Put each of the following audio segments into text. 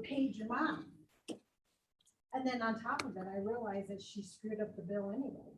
paid your mom. And then on top of it, I realized that she screwed up the bill anyway.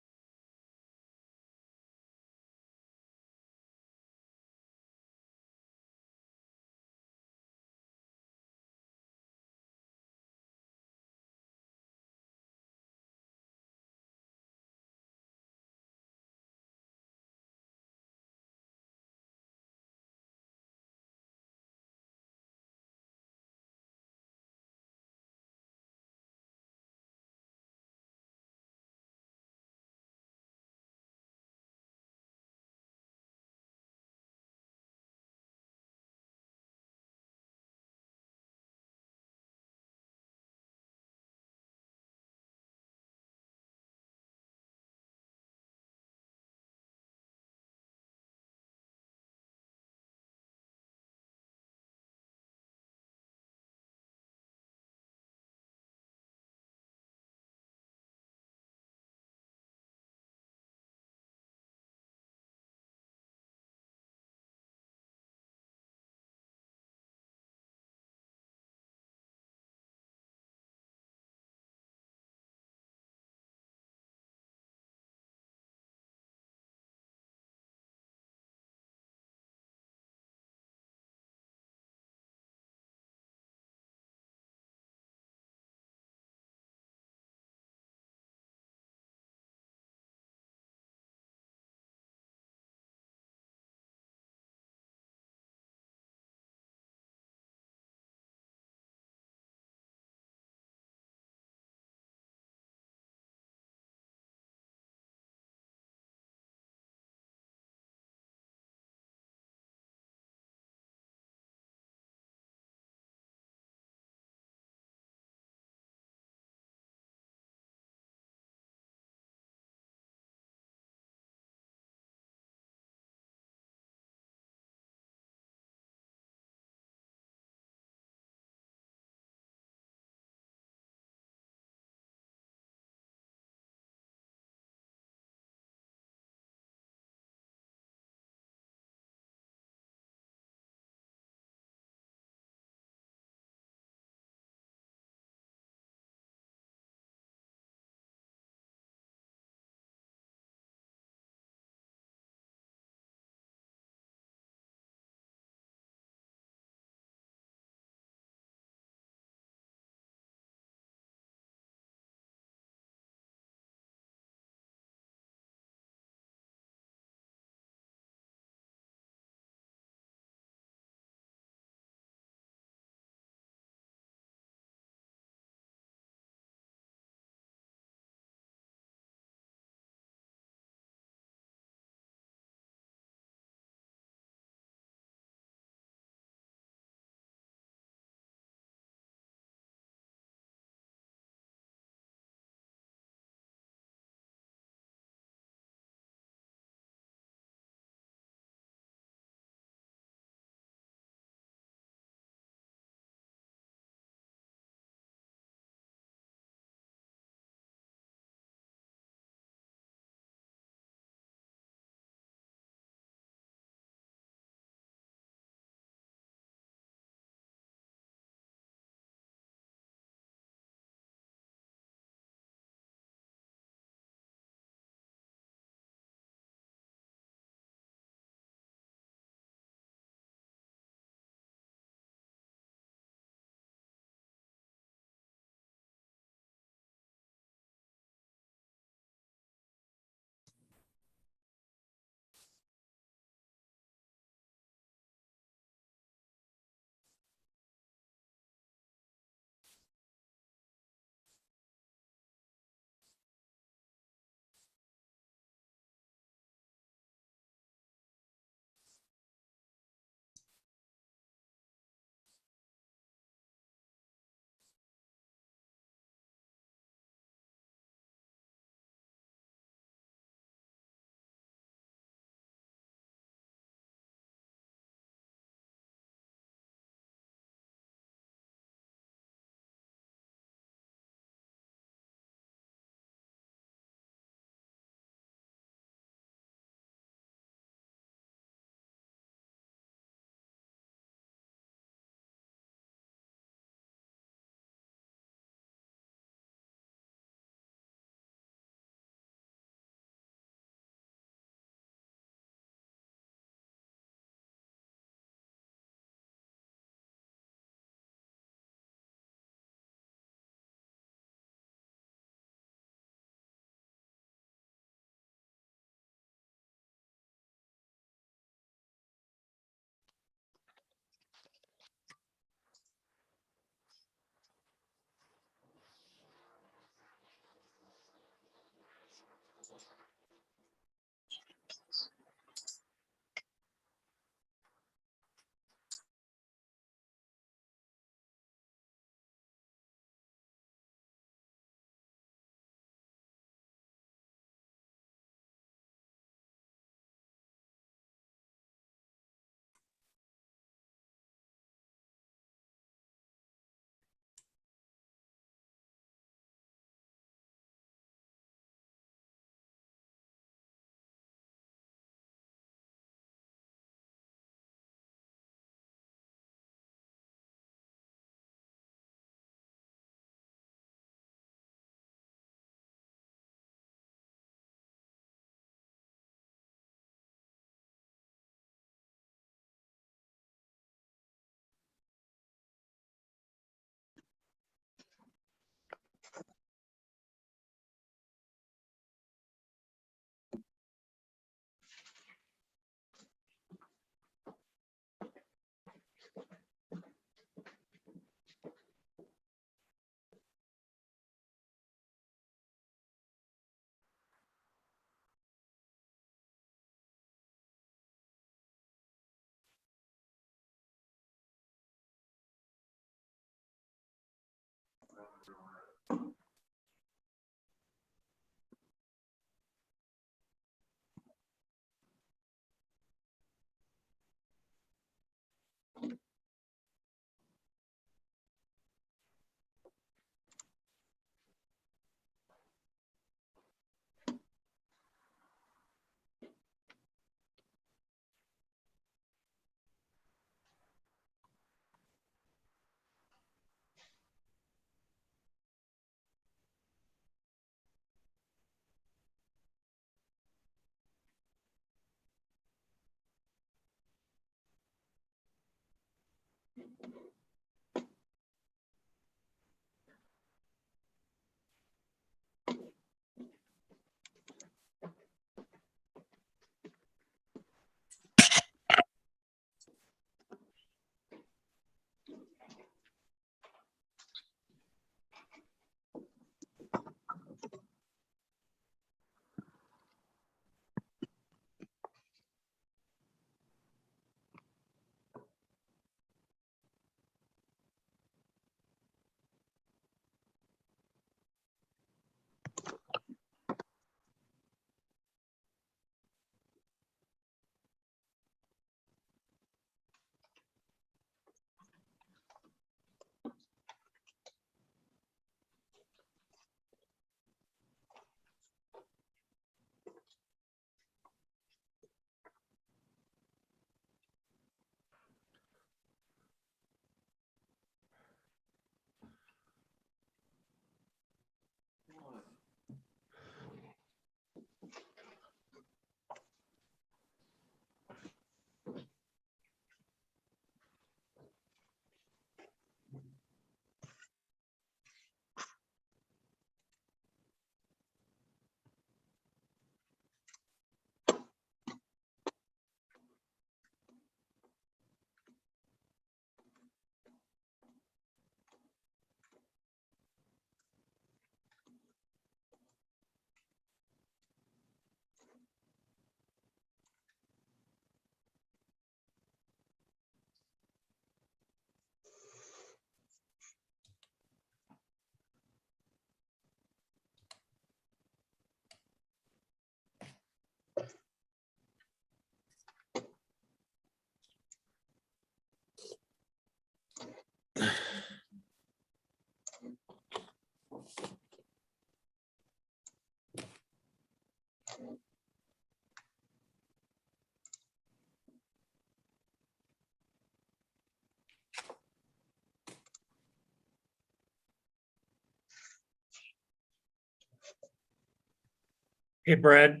Hey, Brad.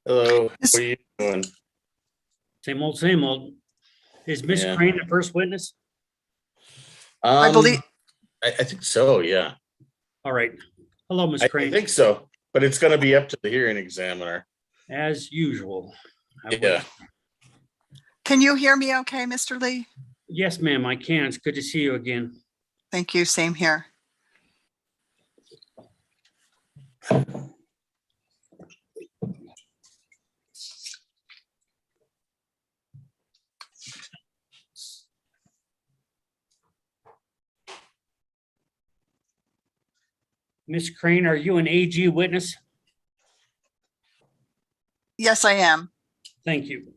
Hello, what are you doing? Same old, same old. Is Miss Yeah. Crane the first witness? I believe, I think so, yeah. All right. Hello, Miss I Crane. think so, but it's gonna be up to the hearing examiner. As usual. Yeah. can you hear me okay, Mr. Lee? Yes, ma'am, I can. It's good to see you again. Thank you, same here. Miss Crane, are you an AG witness? Yes, I am. Thank you.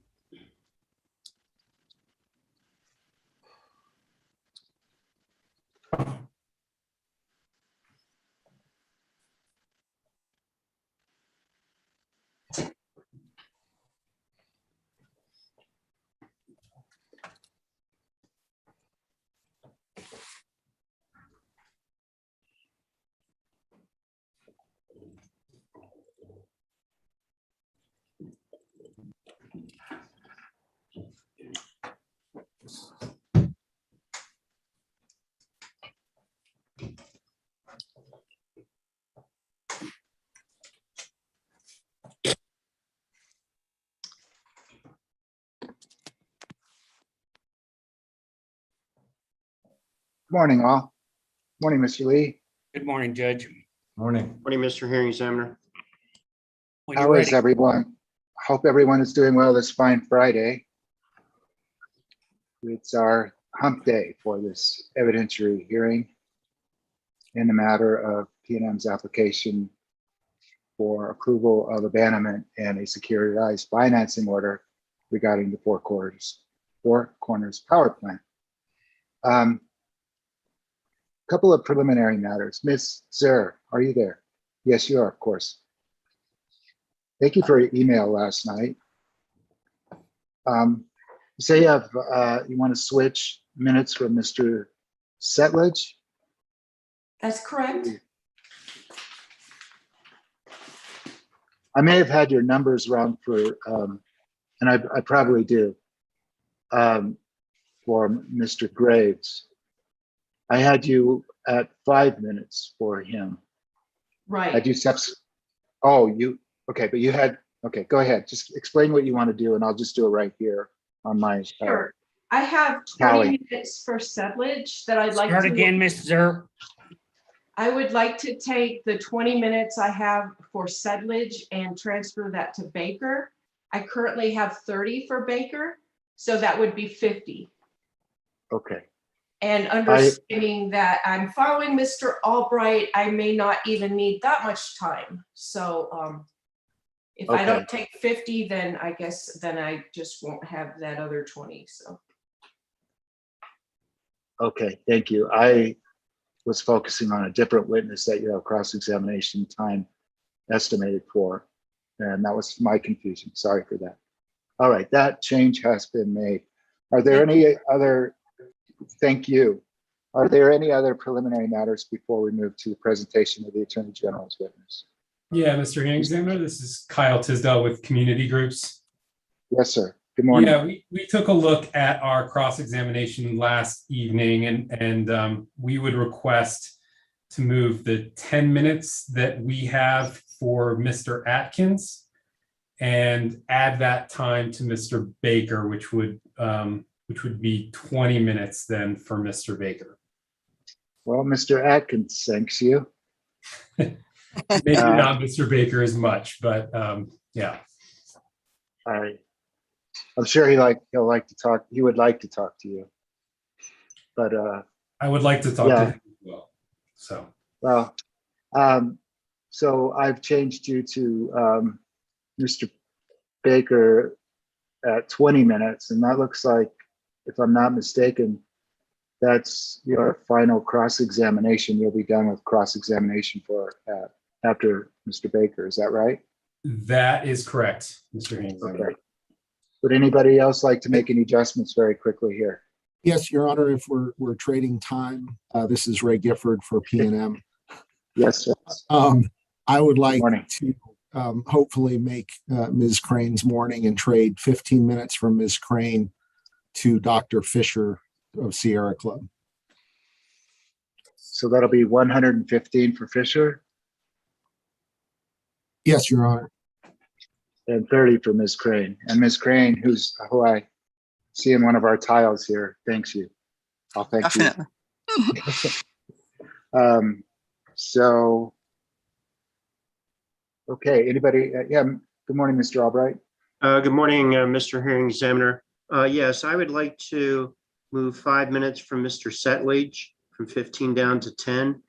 Morning, all. Morning, Mr. Lee. Good morning, Judge. Morning. Morning, Mr. Hearing Examiner. When How you're is ready. everyone? Hope everyone is doing well this fine Friday. It's our hump day for this evidentiary hearing in the matter of PNM's application for approval of abandonment and a securitized financing order regarding the Four Corners power plant. Couple of preliminary matters. Ms. Zer, are you there? Yes, you are, of course. Thank you for your email last night. You say you want to switch minutes from Mr. Setledge? That's correct. I may have had your numbers wrong for, and I probably do, for Mr. Graves. I had you at 5 minutes for him. Right. Had you oh, okay, but you had, okay, go ahead. Just explain what you want to do and I'll just do it right here on my. Sure. I have Tally. 20 minutes for Sedlage that I'd like Start to. again, Miss Zer. I would like to take the 20 minutes I have for Sedlage and transfer that to Baker. I currently have 30 for Baker, so that would be 50. Okay. And understanding that I'm following Mr. Albright, I may not even need that much time. So if I don't take 50, then I guess then I just won't have that other 20. So. Okay, thank you. I was focusing on a different witness that you have cross-examination time estimated for, and that was my confusion. Sorry for that. All right, that change has been made. Are there any other, thank you. Are there any other preliminary matters before we move to the presentation of the Attorney General's witness? Yeah, Mr. Hearing Examiner, this is Kyle Tisdale with Community Groups. Yes, sir. Good morning. Yeah, we took a look at our cross-examination last evening and we would request to move the 10 minutes that we have for Mr. Atkins and add that time to Mr. Baker, which would be 20 minutes then for Mr. Baker. Well, Mr. Atkins thanks you. Maybe not Mr. Baker as much, but yeah. All right. I'm sure he'll like to talk. He would like to talk to you, but I would like to talk to him as well. So well, so I've changed you to Mr. Baker at 20 minutes, and that looks like, if I'm not mistaken, that's your final cross-examination. You'll be done with cross-examination for after Mr. Baker. Is that right? that is correct, Mr. Hearing Examiner. Okay. Would anybody else like to make any adjustments very quickly here? Yes, Your Honor, if we're trading time, this is Ray Gifford for PNM. Yes, sir. I would like Morning. to hopefully make Ms. Crane's morning and trade 15 minutes from Ms. Crane to Dr. Fisher of Sierra Club. So that'll be 115 for Fisher Yes, Your Honor. and 30 for Ms. Crane. And Ms. Crane, who I see in one of our tiles here, thanks you. I'll thank Definitely. you. So, okay, anybody? Yeah, good morning, Mr. Albright. Good morning, Mr. Hearing Examiner. Yes, I would like to move 5 minutes from Mr. Settlage from 15 down to 10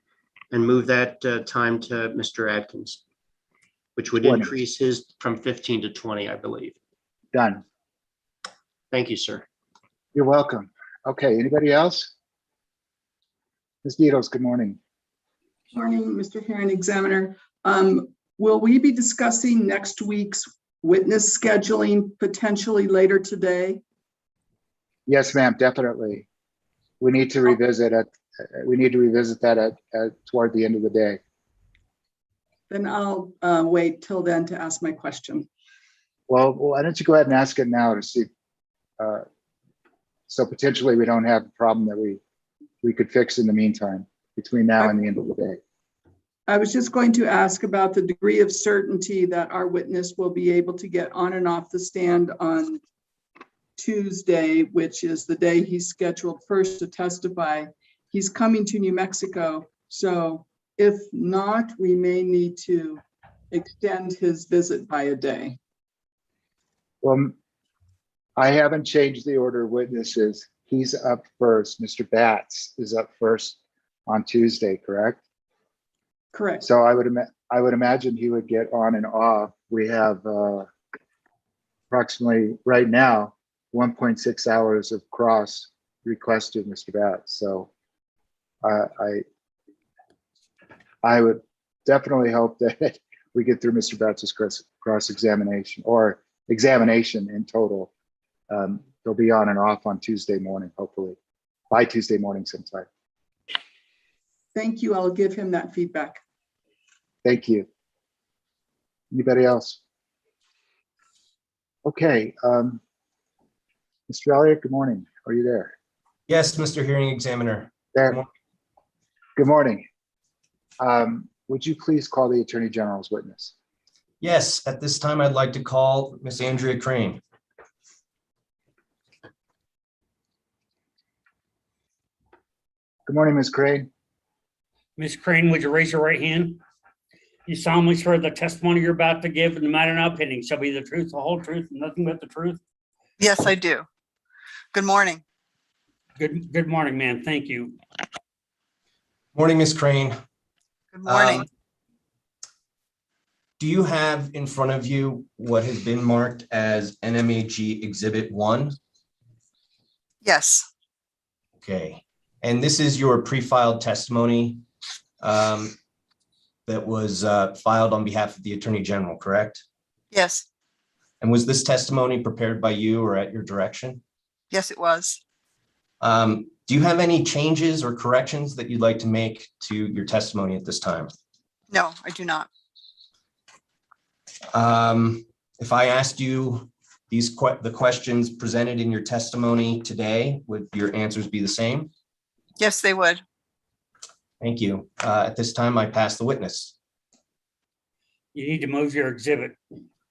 and move that time to Mr. Atkins, which would 20. increase his from 15 to 20, I believe. Done. Thank you, sir. You're welcome. Okay, anybody else? Ms. Needles, good morning. Morning, Mr. Hearing Examiner. Will we be discussing next week's witness scheduling potentially later today? Yes, ma'am, definitely. We need to revisit it. We need to revisit that toward the end of the day. Then I'll wait till then to ask my question. Well, why don't you go ahead and ask it now to see. So potentially we don't have a problem that we could fix in the meantime between now and the end of the day. I was just going to ask about the degree of certainty that our witness will be able to get on and off the stand on Tuesday, which is the day he's scheduled first to testify. He's coming to New Mexico, so if not, we may need to extend his visit by a day. Well, I haven't changed the order of witnesses. He's up first. Mr. Batts is up first on Tuesday, correct? Correct. So I would imagine he would get on and off. We have approximately right now 1.6 hours of cross requested, Mr. Batts. So I would definitely hope that we get through Mr. Batts' cross-examination or examination in total. They'll be on and off on Tuesday morning, hopefully by Tuesday morning sometime. Thank you. I'll give him that feedback. Thank you. Anybody else? Okay. Mr. Elliott, good morning. Are you there? Yes, Mr. Hearing Examiner. There. Good morning. Would you please call the Attorney General's witness? Yes, at this time, I'd like to call Miss Andrea Crane. Good morning, Ms. Crane. Ms. Crane, would you raise your right hand? You solemnly swear the testimony you're about to give in the matter now pending shall be the truth, the whole truth, and nothing but the truth? Yes, I do. Good morning. Good morning, ma'am. Thank you. Morning, Miss Crane. Good morning. Do you have in front of you what has been marked as NMAG Exhibit 1? Yes, Okay. And this is your pre-filed testimony that was filed on behalf of the Attorney General, correct? yes, And was this testimony prepared by you or at your direction? yes, it was. Do you have any changes or corrections that you'd like to make to your testimony at this time? No, I do not. If I asked you the questions presented in your testimony today, would your answers be the same? Yes, they would. Thank you. At this time, I pass the witness. You need to move your exhibit.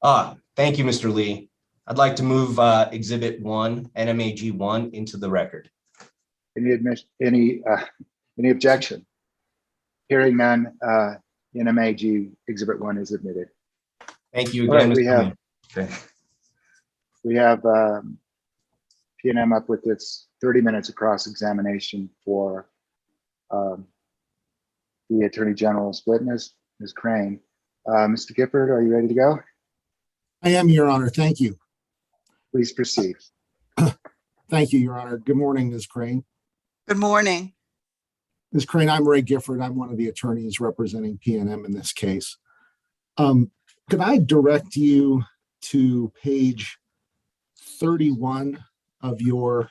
Thank you, Mr. Lee. I'd like to move Exhibit 1, NMAG 1, into the record. Any objection? Hearing none, NMAG Exhibit 1 is admitted. Thank you All again, right, Mr. Lee. Okay. We have PNM up with its 30 minutes of cross-examination for the Attorney General's witness, Ms. Crane. Mr. Gifford, are you ready to go? I am, Your Honor. Thank you. Please proceed. Thank you, Your Honor. Good morning, Ms. Crane. Good morning. Ms. Crane, I'm Ray Gifford. I'm one of the attorneys representing PNM in this case. Could I direct you to page 31 of your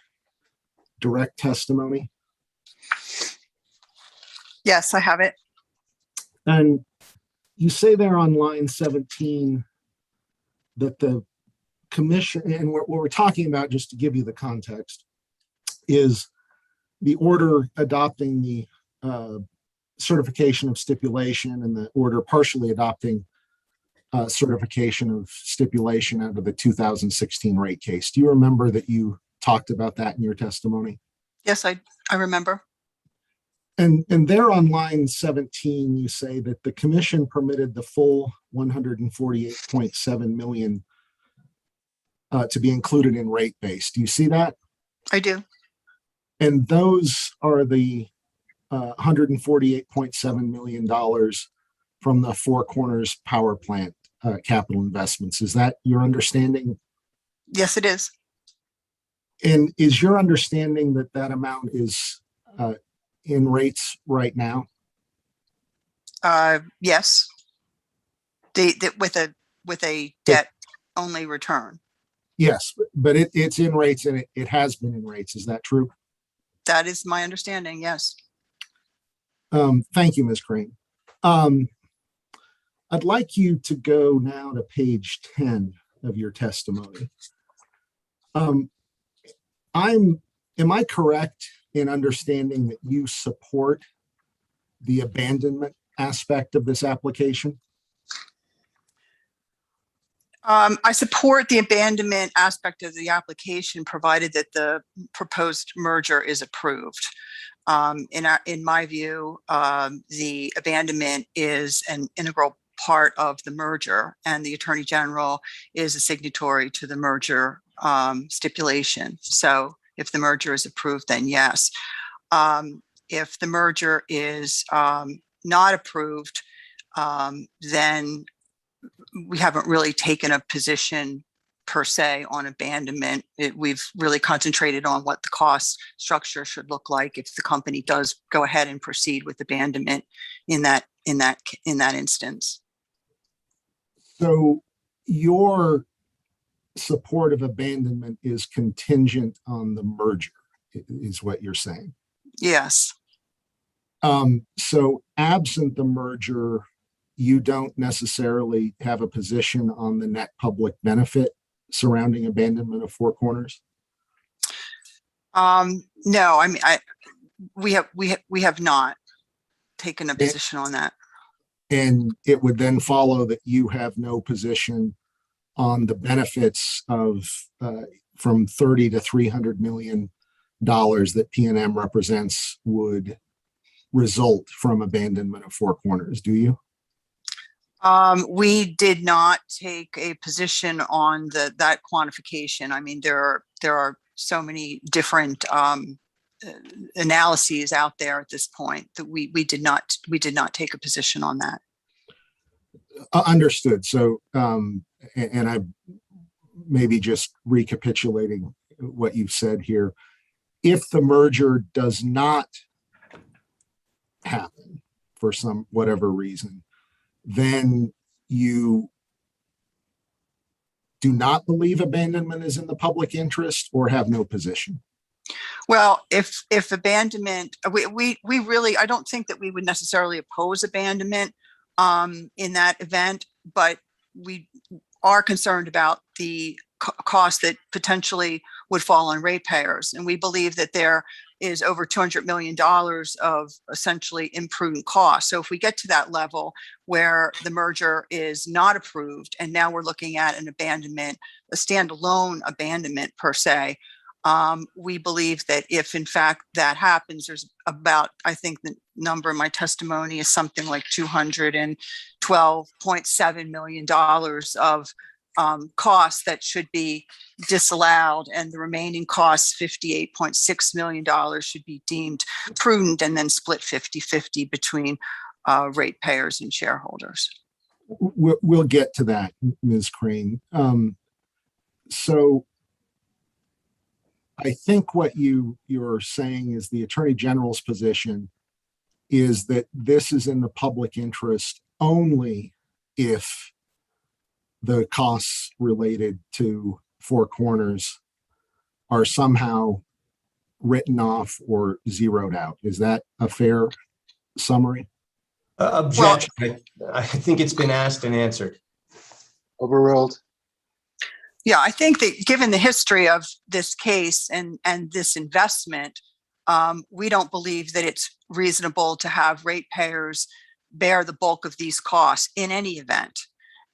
direct testimony? Yes, I have it. And you say there on line 17 that the commission, and what we're talking about, just to give you the context, is the order adopting the certification of stipulation and the order partially adopting certification of stipulation out of the 2016 rate case. Do you remember that you talked about that in your testimony? Yes, I remember. And there on line 17, you say that the commission permitted the full 148.7 million to be included in rate base. Do you see that? I do. And those are the $148.7 million from the Four Corners Power Plant capital investments. Is that your understanding? Yes, it is. And is your understanding that that amount is in rates right now? Yes. With a debt only return. Yes, but it's in rates and it has been in rates. Is that true? That is my understanding. Yes. Thank you, Ms. Crane. I'd like you to go now to page 10 of your testimony. Am I correct in understanding that you support the abandonment aspect of this application? I support the abandonment aspect of the application, provided that the proposed merger is approved. In my view, the abandonment is an integral part of the merger, and the Attorney General is a signatory to the merger stipulation. So if the merger is approved, then yes. If the merger is not approved, then we haven't really taken a position per se on abandonment. We've really concentrated on what the cost structure should look like if the company does go ahead and proceed with abandonment in that instance. So your support of abandonment is contingent on the merger, is what you're saying? Yes. So absent the merger, you don't necessarily have a position on the net public benefit surrounding abandonment of Four Corners? No, I mean, we have not taken a position on that. And it would then follow that you have no position on the benefits of from 30 to $300 million that PNM represents would result from abandonment of Four Corners, do you? We did not take a position on that quantification. I mean, there are so many different analyses out there at this point that we did not take a position on that. Understood. So, and I maybe just recapitulating what you've said here. If the merger does not happen for some whatever reason, then you do not believe abandonment is in the public interest or have no position? Well, if abandonment, we really, I don't think that we would necessarily oppose abandonment in that event, but we are concerned about the cost that potentially would fall on ratepayers. And we believe that there is over $200 million of essentially imprudent costs. So if we get to that level where the merger is not approved, and now we're looking at an abandonment, a standalone abandonment per se, we believe that if in fact that happens, there's about, I think the number in my testimony is something like $212.7 million of costs that should be disallowed, and the remaining costs, $58.6 million, should be deemed prudent and then split 50-50 between ratepayers and shareholders. We'll get to that, Ms. Crane. So I think what you're saying is the Attorney General's position is that this is in the public interest only if the costs related to Four Corners are somehow written off or zeroed out. Is that a fair summary? Objection. I think it's been asked and answered. Overruled. Yeah, I think that given the history of this case and this investment, we don't believe that it's reasonable to have ratepayers bear the bulk of these costs in any event.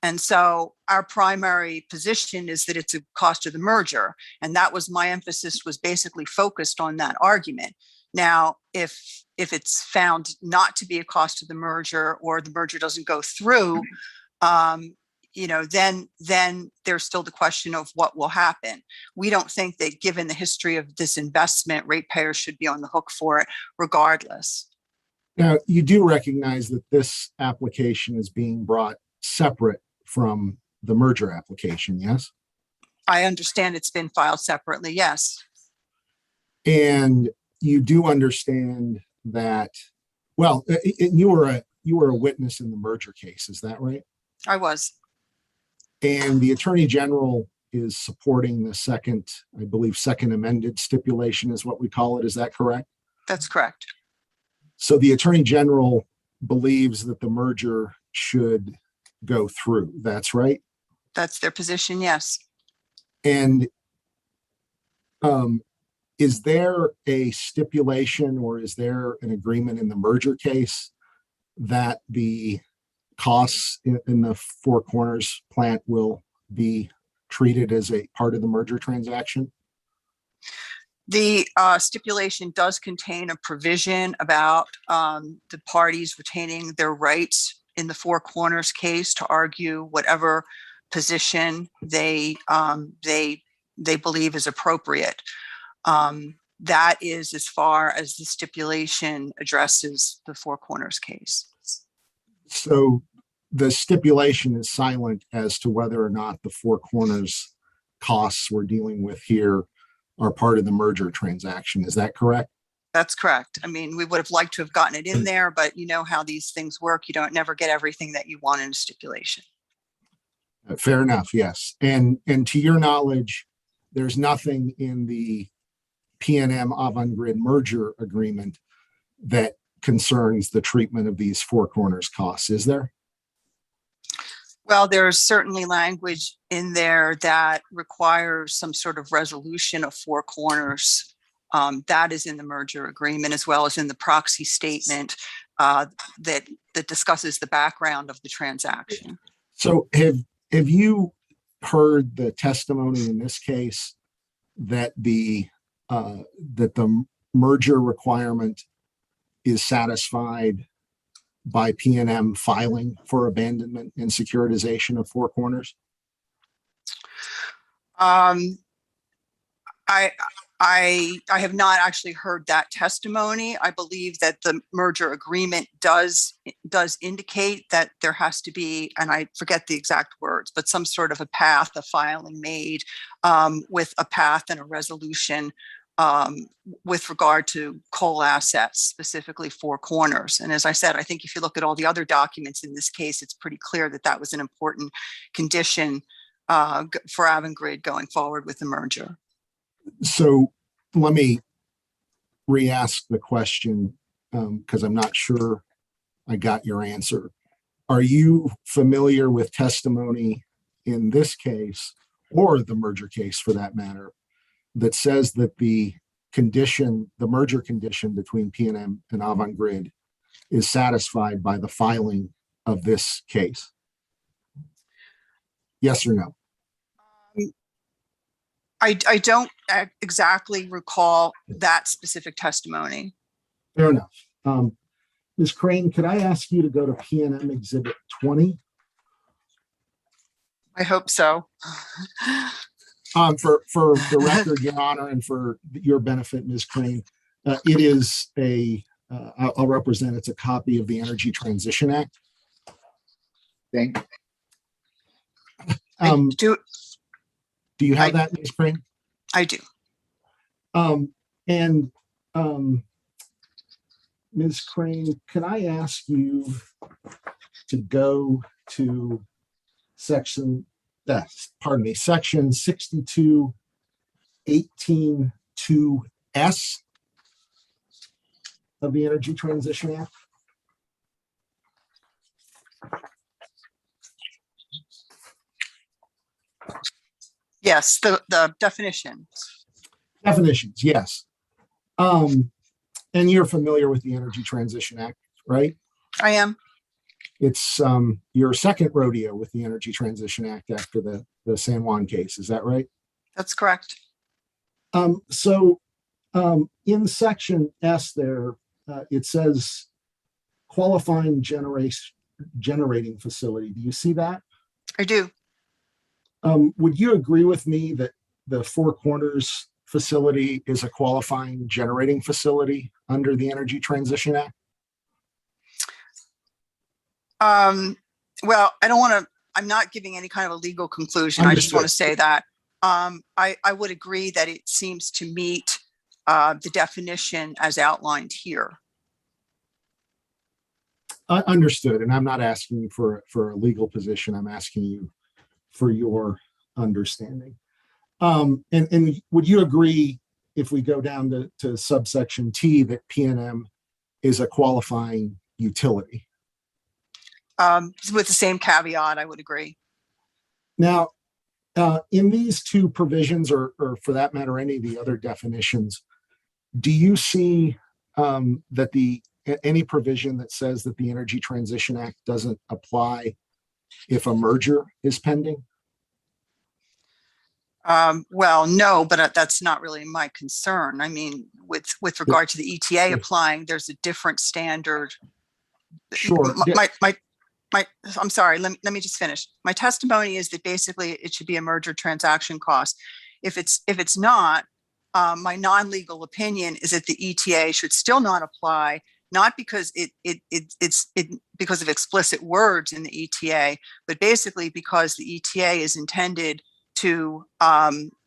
And so our primary position is that it's a cost of the merger. And that was my emphasis, was basically focused on that argument. Now, if it's found not to be a cost of the merger, or the merger doesn't go through, then there's still the question of what will happen. We don't think that, given the history of this investment, ratepayers should be on the hook for it regardless. Now, you do recognize that this application is being brought separate from the merger application, yes? I understand it's been filed separately, yes. And you do understand that, well, you were a witness in the merger case, is that right? I was. And the Attorney General is supporting the second amended stipulation is what we call it. Is that correct? That's correct. So the Attorney General believes that the merger should go through. That's right? That's their position, yes. And is there a stipulation, or is there an agreement in the merger case that the costs in the Four Corners plant will be treated as a part of the merger transaction? The stipulation does contain a provision about the parties retaining their rights in the Four Corners case to argue whatever position they believe is appropriate. That is as far as the stipulation addresses the Four Corners case. So the stipulation is silent as to whether or not the Four Corners costs we're dealing with here are part of the merger transaction. Is that correct? That's correct. I mean, we would have liked to have gotten it in there, but you know how these things work. You don't never get everything that you want in a stipulation. Fair enough, yes. And to your knowledge, there's nothing in the PNM Avangrid merger agreement that concerns the treatment of these Four Corners costs, is there? Well, there's certainly language in there that requires some sort of resolution of Four Corners. That is in the merger agreement, as well as in the proxy statement that discusses the background of the transaction. So have you heard the testimony in this case that the merger requirement is satisfied by PNM filing for abandonment and securitization of Four Corners? I have not actually heard that testimony. I believe that the merger agreement does indicate that there has to be, and I forget the exact words, but some sort of a path, a filing made with a path and a resolution with regard to coal assets, specifically Four Corners. And as I said, I think if you look at all the other documents in this case, it's pretty clear that that was an important condition for Avangrid going forward with the merger. So let me re-ask the question because I'm not sure I got your answer. Are you familiar with testimony in this case, or the merger case for that matter, that says that the merger condition between PNM and Avangrid is satisfied by the filing of this case? Yes or no? I don't exactly recall that specific testimony. Fair enough. Ms. Crane, could I ask you to go to PNM Exhibit 20? I hope so. For the record, Your Honor, and for your benefit, Ms. Crane, it is I'll represent, it's a copy of the Energy Transition Act. Thank you. Do you have that, Ms. Crane? I do. Ms. Crane, can I ask you to go to section 62 18 2 S of the Energy Transition Act? Yes, the definition. Definitions, yes. And you're familiar with the Energy Transition Act, right? I am. It's your second rodeo with the Energy Transition Act after the San Juan case. Is that right? That's correct. So in section S there, it says qualifying generating facility. Do you see that? I do. Would you agree with me that the Four Corners facility is a qualifying generating facility under the Energy Transition Act? Well, I don't want to, I'm not giving any kind of a legal conclusion. I just want to say that. I would agree that it seems to meet the definition as outlined here. Understood. And I'm not asking you for a legal position. I'm asking you for your understanding. And would you agree if we go down to subsection T that PNM is a qualifying utility? With the same caveat, I would agree. Now, in these two provisions, or for that matter, any of the other definitions, do you see that any provision that says that the Energy Transition Act doesn't apply if a merger is pending? Well, no, but that's not really my concern. I mean, with regard to the ETA applying, there's a different standard. Sure. I'm sorry, let me just finish. My testimony is that basically it should be a merger transaction cost. If it's not, my non-legal opinion is that the ETA should still not apply, not because it's because of explicit words in the ETA, but basically because the ETA is intended to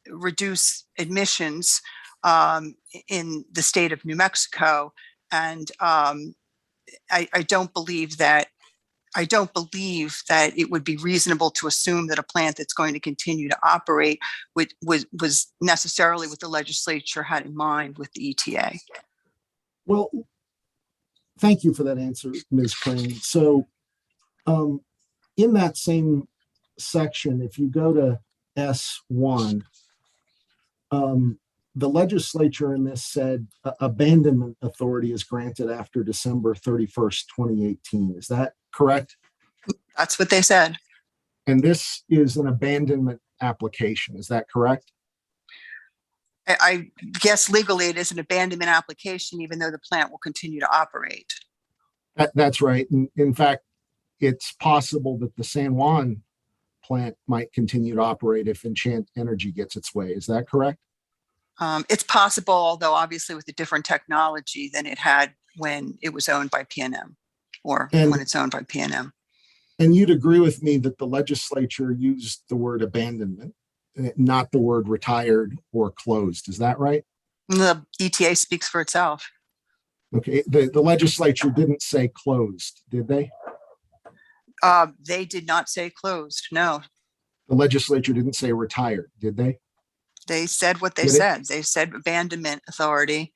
reduce emissions in the state of New Mexico. And I don't believe that it would be reasonable to assume that a plant that's going to continue to operate was necessarily what the legislature had in mind with the ETA. Well, thank you for that answer, Ms. Crane. So in that same section, if you go to S1, the legislature in this said abandonment authority is granted after December 31st, 2018. Is that correct? That's what they said. And this is an abandonment application. Is that correct? I guess legally it is an abandonment application, even though the plant will continue to operate. That's right. In fact, it's possible that the San Juan plant might continue to operate if Enchant Energy gets its way. Is that correct? It's possible, although obviously with a different technology than it had when it was owned by PNM, or when it's owned by PNM. And you'd agree with me that the legislature used the word abandonment, not the word retired or closed. Is that right? The ETA speaks for itself. Okay. The legislature didn't say closed, did they? They did not say closed, no. The legislature didn't say retired, did they? They said what they said. They said abandonment authority.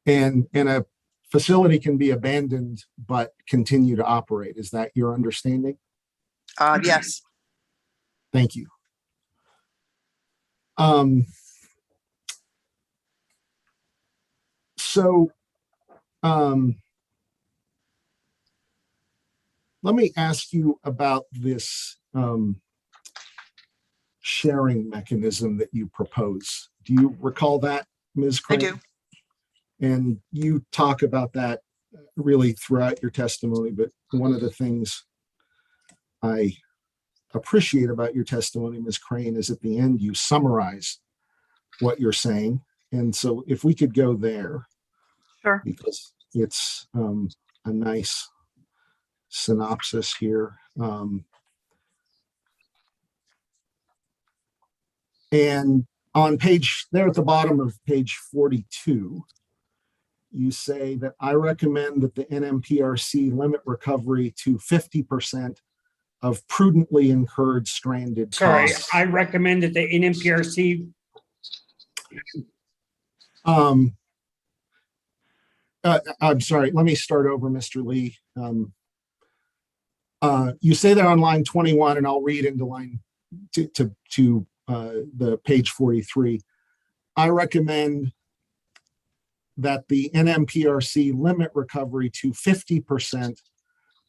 And a facility can be abandoned but continue to operate. Is that your understanding? Yes. Thank you. Let me ask you about this sharing mechanism that you propose. Do you recall that, Ms. Crane? I do. And you talk about that really throughout your testimony, but one of the things I appreciate about your testimony, Ms. Crane, is at the end you summarize what you're saying. And so if we could go there. Sure. Because it's a nice synopsis here. And on page, there at the bottom of page 42, you say that I recommend that the NMPRC limit recovery to 50% of prudently incurred stranded Sorry, costs. I recommend that the NMPRC I'm sorry, let me start over, Mr. Lee. You say that on line 21, and I'll read into line to the page 43. I recommend that the NMPRC limit recovery to 50%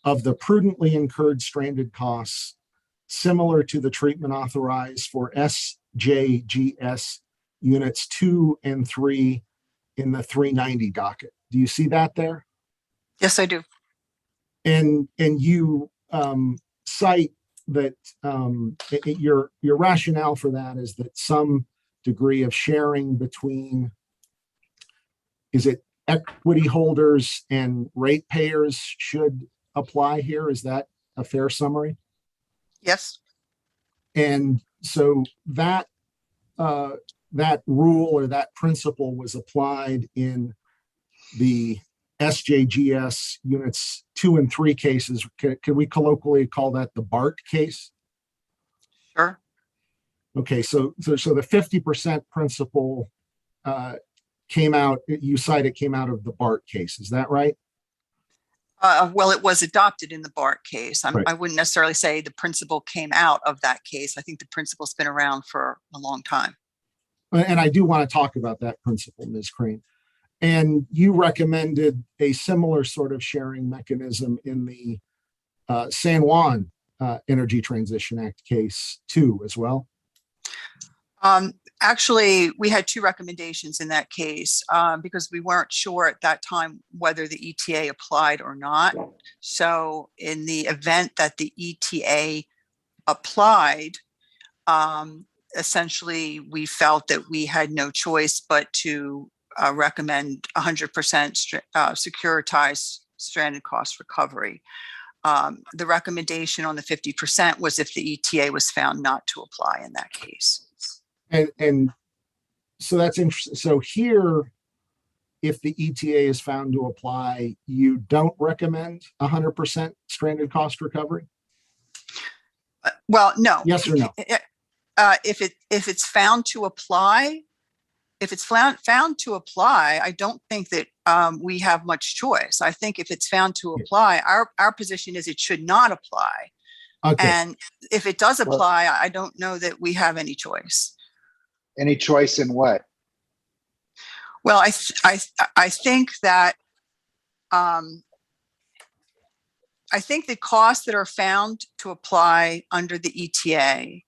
of the prudently incurred stranded costs, similar to the treatment authorized for SJGS units 2 and 3 in the 390 docket. Do you see that there? Yes, I do. And you cite that your rationale for that is that some degree of sharing between, is it equity holders and ratepayers should apply here? Is that a fair summary? Yes. And so that rule or that principle was applied in the SJGS units 2 and 3 cases. Can we colloquially call that the BART case? Sure. Okay, so the 50% principle came out, you cite it came out of the BART case, is that right? Well, it was adopted in the BART case. Right. I wouldn't necessarily say the principle came out of that case. I think the principle's been around for a long time. And I do want to talk about that principle, Ms. Crane. And you recommended a similar sort of sharing mechanism in the San Juan Energy Transition Act case too, as well? Actually, we had 2 recommendations in that case because we weren't sure at that time whether the ETA applied or not. So in the event that the ETA applied, essentially we felt that we had no choice but to recommend 100% securitized stranded cost recovery. The recommendation on the 50% was if the ETA was found not to apply in that case. And so that's interesting. So here, if the ETA is found to apply, you don't recommend 100% stranded cost recovery? Well, no. Yes or no? If it's found to apply, I don't think that we have much choice. I think if it's found to apply, our position is it should not apply. Okay. And if it does apply, I don't know that we have any choice. Any choice in what? Well, I think that I think the costs that are found to apply under the ETA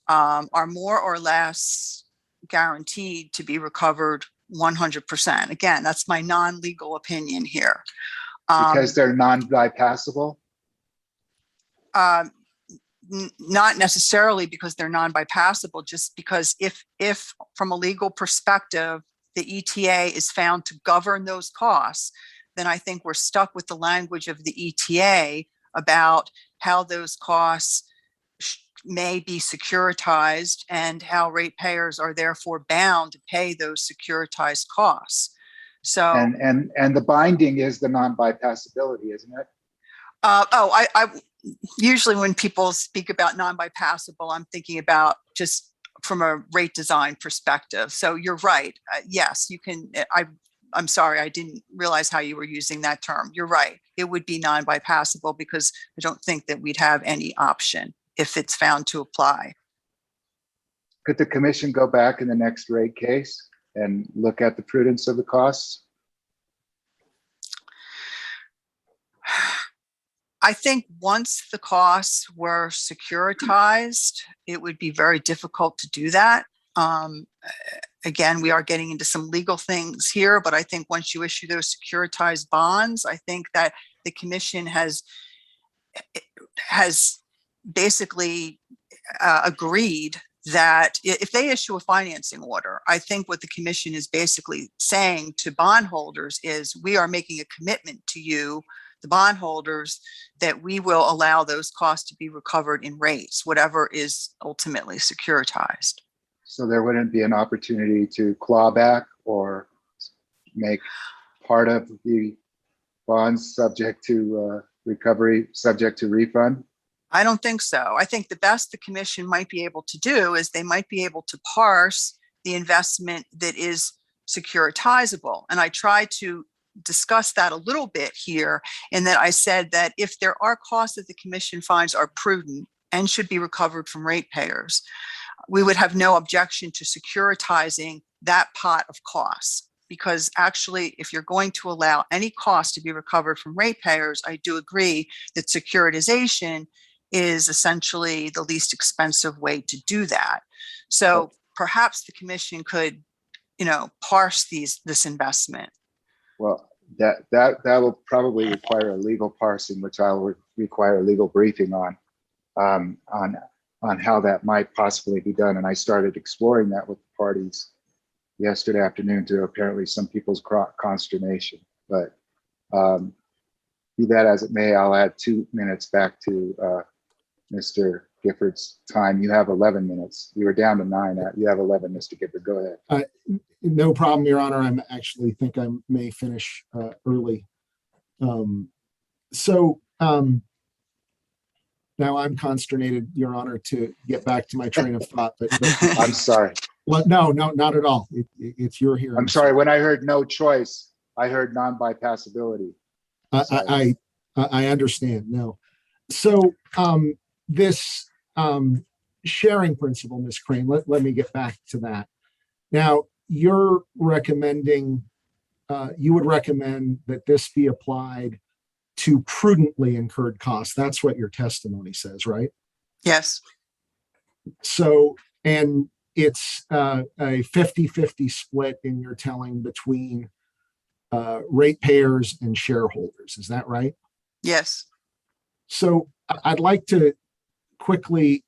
are more or less guaranteed to be recovered 100%. Again, that's my non-legal opinion here. Because they're non-bypassable? Not necessarily because they're non-bypassable, just because if from a legal perspective, the ETA is found to govern those costs, then I think we're stuck with the language of the ETA about how those costs may be securitized and how ratepayers are therefore bound to pay those securitized costs. So and the binding is the non-bypassability, isn't it? I usually when people speak about non-bypassable, I'm thinking about just from a rate design perspective. So you're right. Yes, you can. I'm sorry, I didn't realize how you were using that term. You're right. It would be non-bypassable because I don't think that we'd have any option if it's found to apply. Could the commission go back in the next rate case and look at the prudence of the costs? I think once the costs were securitized, it would be very difficult to do that. Again, we are getting into some legal things here, but I think once you issue those securitized bonds, I think that the commission has basically agreed that if they issue a financing order, I think what the commission is basically saying to bondholders is we are making a commitment to you, the bondholders, that we will allow those costs to be recovered in rates, whatever is ultimately securitized. So there wouldn't be an opportunity to claw back or make part of the bonds subject to recovery, subject to refund? I don't think so. I think the best the commission might be able to do is they might be able to parse the investment that is securitizable. And I tried to discuss that a little bit here, in that I said that if there are costs that the commission finds are prudent and should be recovered from ratepayers, we would have no objection to securitizing that pot of costs. Because actually, if you're going to allow any cost to be recovered from ratepayers, I do agree that securitization is essentially the least expensive way to do that. So perhaps the commission could, parse this investment. Well, that will probably require a legal parsing, which I will require a legal briefing on how that might possibly be done. And I started exploring that with the parties yesterday afternoon, to apparently some people's consternation. But be that as it may, I'll add 2 minutes back to Mr. Gifford's time. You have 11 minutes. You were down to 9. You have 11, Mr. Gifford. Go ahead. No problem, Your Honor. I'm actually think I may finish early. Now I'm consternated, Your Honor, to get back to my train of thought. But I'm sorry. Well, no, not at all. It's your hearing. I'm sorry. When I heard no choice, I heard non-bypassability. I understand. No. So this sharing principle, Ms. Crane, let me get back to that. Now, you're recommending, you would recommend that this be applied to prudently incurred costs. That's what your testimony says, right? Yes. So, and it's a 50-50 split in your telling between ratepayers and shareholders. Is that right? Yes. So I'd like to quickly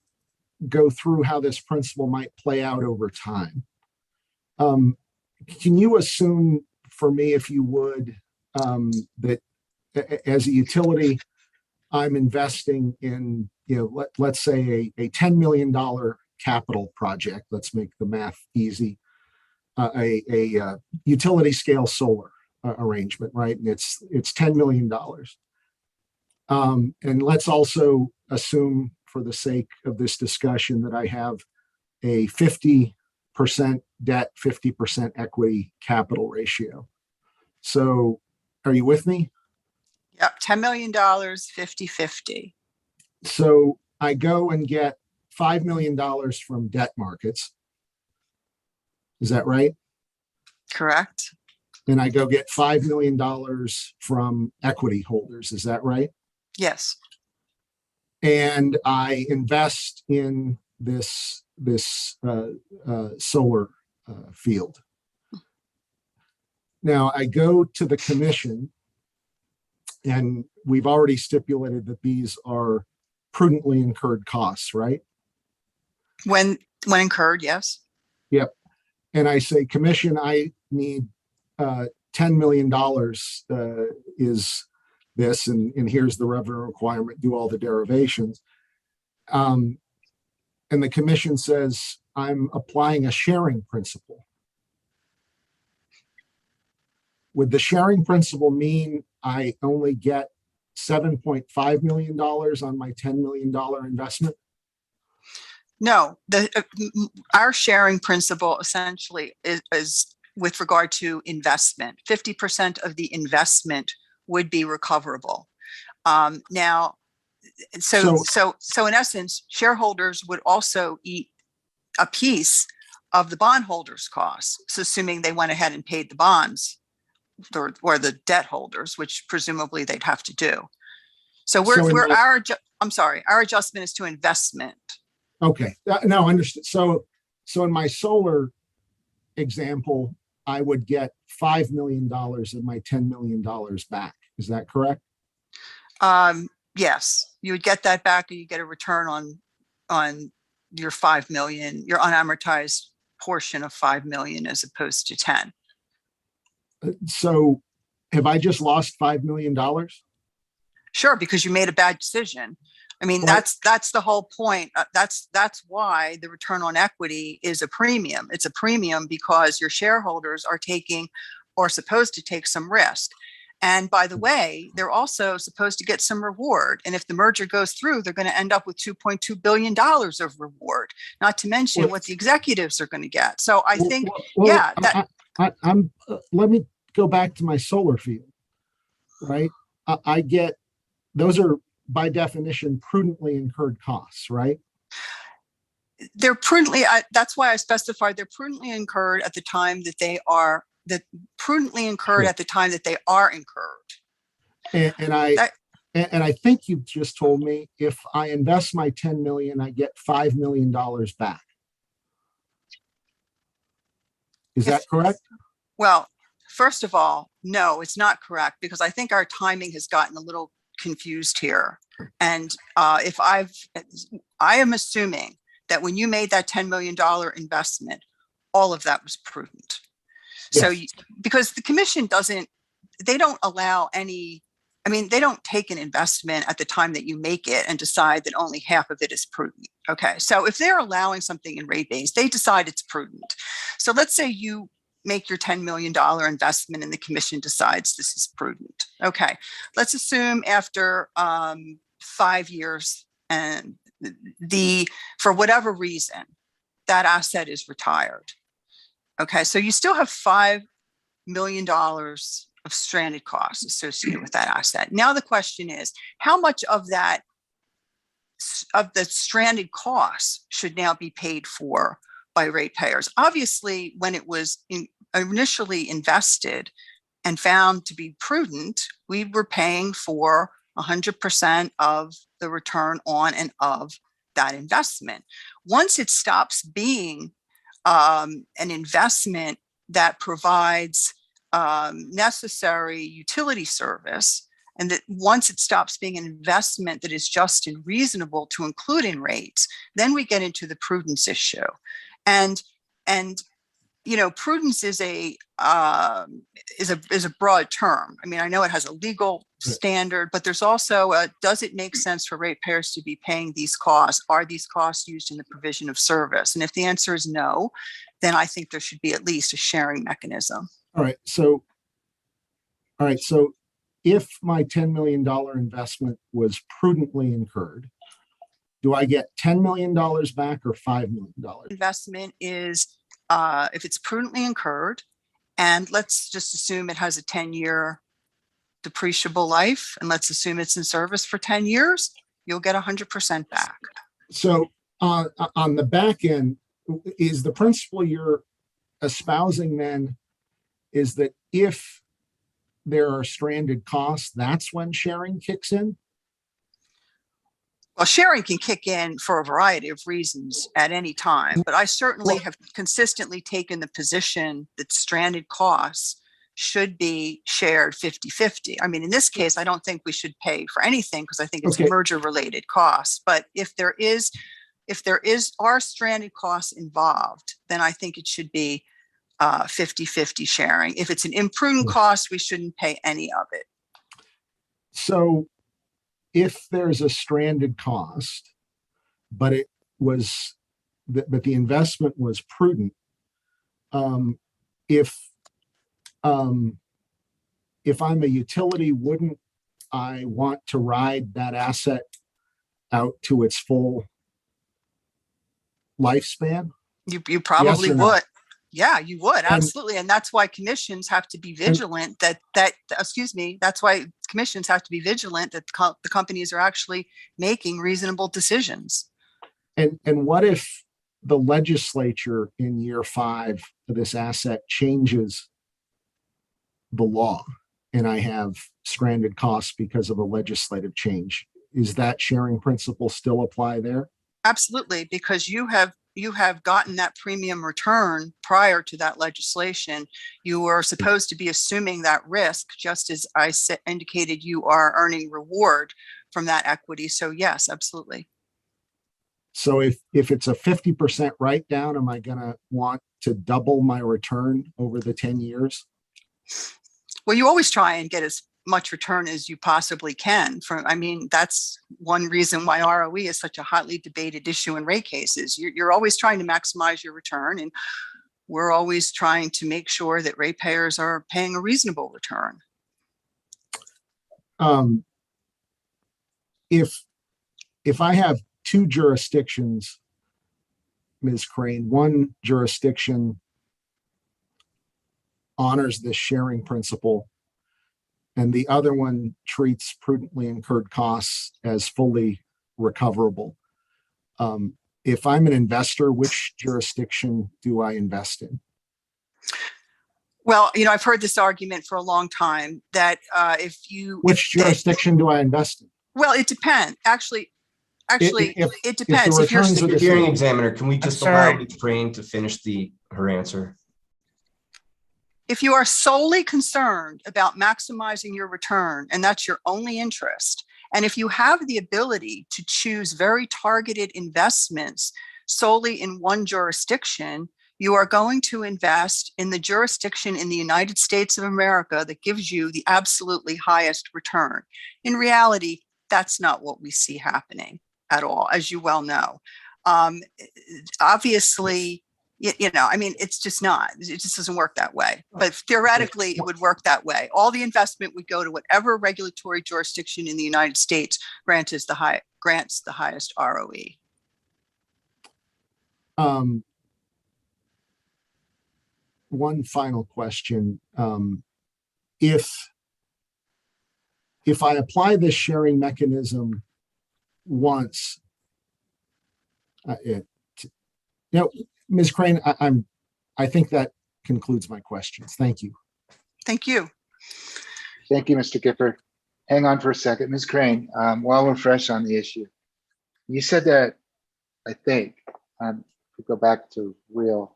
go through how this principle might play out over time. Can you assume for me, if you would, that as a utility, I'm investing in, let's say a $10 million capital project. Let's make the math easy. A utility scale solar arrangement, right? And it's $10 million. And let's also assume, for the sake of this discussion, that I have a 50% debt, 50% equity capital ratio. So are you with me? Yep. $10 million, 50-50. So I go and get $5 million from debt markets. Is that right? Correct. And I go get $5 million from equity holders. Is that right? Yes. And I invest in this solar field. Now I go to the commission, and we've already stipulated that these are prudently incurred costs, right? When incurred, yes. Yep. And I say, commission, I need $10 million is this, and here's the revenue requirement, do all the derivations. And the commission says, I'm applying a sharing principle. Would the sharing principle mean I only get $7.5 million on my $10 million investment? No, our sharing principle essentially is with regard to investment. 50% of the investment would be recoverable. Now, so in essence, shareholders would also eat a piece of the bondholders' costs. So assuming they went ahead and paid the bonds, or the debt holders, which presumably they'd have to do. So our adjustment is to investment. Okay, no, understood. So in my solar example, I would get $5 million of my $10 million back. Is that correct? Yes, you would get that back, and you get a return on your 5 million, your unamortized portion of 5 million, as opposed to 10. So have I just lost $5 million? Sure, because you made a bad decision. I mean, that's the whole point. That's why the return on equity is a premium. It's a premium because your shareholders are taking, or supposed to take, some risk. And by the way, they're also supposed to get some reward. And if the merger goes through, they're going to end up with $2.2 billion of reward, not to mention what the executives are going to get. So I think, let me go back to my solar field, right? I get, those are by definition prudently incurred costs, right? They're prudently, that's why I specified they're prudently incurred at the time that they are, prudently incurred Sure. at the time that they are incurred. And I, That- and I think you just told me if I invest my 10 million, I get $5 million back. Is that correct? Well, first of all, no, it's not correct, because I think our timing has gotten a little confused here. And I am assuming that when you made that $10 million investment, all of that was prudent. So, Yes. because the commission they don't allow any, they don't take an investment at the time that you make it and decide that only half of it is prudent. Okay. So if they're allowing something in rate base, they decide it's prudent. So let's say you make your $10 million investment and the commission decides this is prudent. Okay. Let's assume after 5 years and for whatever reason, that asset is retired. Okay. So you still have $5 million of stranded costs associated with that asset. Now the question is, how much of the stranded costs should now be paid for by ratepayers? Obviously, when it was initially invested and found to be prudent, we were paying for 100% of the return on and of that investment. Once it stops being an investment that provides necessary utility service, and that once it stops being an investment that is just and reasonable to include in rates, then we get into the prudence issue. And prudence is a broad term. I know it has a legal standard, but there's also does it make sense for ratepayers to be paying these costs? Are these costs used in the provision of service? And if the answer is no, then I think there should be at least a sharing mechanism. All right. So if my $10 million investment was prudently incurred, do I get $10 million back or $5 million? Investment is, if it's prudently incurred, and let's just assume it has a 10-year depreciable life, and let's assume it's in service for 10 years, you'll get 100% back. So on the back end, is the principle you're espousing then is that if there are stranded costs, that's when sharing kicks in? Well, sharing can kick in for a variety of reasons at any time, but I certainly have consistently taken the position that stranded costs should be shared 50-50. In this case, I don't think we should pay for anything because I think it's merger related costs. But if there are stranded costs involved, then I think it should be 50-50 sharing. If it's an imprudent cost, we shouldn't pay any of it. So if there's a stranded cost, but but the investment was prudent, if I'm a utility, wouldn't I want to ride that asset out to its full lifespan? You probably Yes or no? would. Yeah, you would. Absolutely. And that's why commissions have to be vigilant that's why commissions have to be vigilant that the companies are actually making reasonable decisions. And what if the legislature in year 5 for this asset changes the law and I have stranded costs because of a legislative change? Is that sharing principle still apply there? Absolutely, because you have gotten that premium return prior to that legislation. You are supposed to be assuming that risk, just as I indicated you are earning reward from that equity. So yes, absolutely. So if it's a 50% write down, am I going to want to double my return over the 10 years? Well, you always try and get as much return as you possibly can. That's one reason why ROE is such a hotly debated issue in rate cases. You're always trying to maximize your return, and we're always trying to make sure that ratepayers are paying a reasonable return. If I have 2 jurisdictions, Ms. Crane, one jurisdiction honors this sharing principle, and the other one treats prudently incurred costs as fully recoverable. If I'm an investor, which jurisdiction do I invest in? Well, I've heard this argument for a long time that Which jurisdiction do I invest in? well, it depends. Actually, it depends. the If you're returns are Mr. the Hearing same. examiner, can we just I'm allow sorry. Ms. Crane to finish her answer? If you are solely concerned about maximizing your return, and that's your only interest, and if you have the ability to choose very targeted investments solely in one jurisdiction, you are going to invest in the jurisdiction in the United States of America that gives you the absolutely highest return. In reality, that's not what we see happening at all, as you well know. Obviously, it's just not. It just doesn't work that way. But theoretically, it would work that way. All the investment would go to whatever regulatory jurisdiction in the United States grants the highest ROE. One final question. If I apply this sharing mechanism once, Ms. Crane, I think that concludes my questions. Thank you. Thank you. Thank you, Mr. Gifford. Hang on for a second. Ms. Crane, while we're fresh on the issue, you said that, I think, to go back to real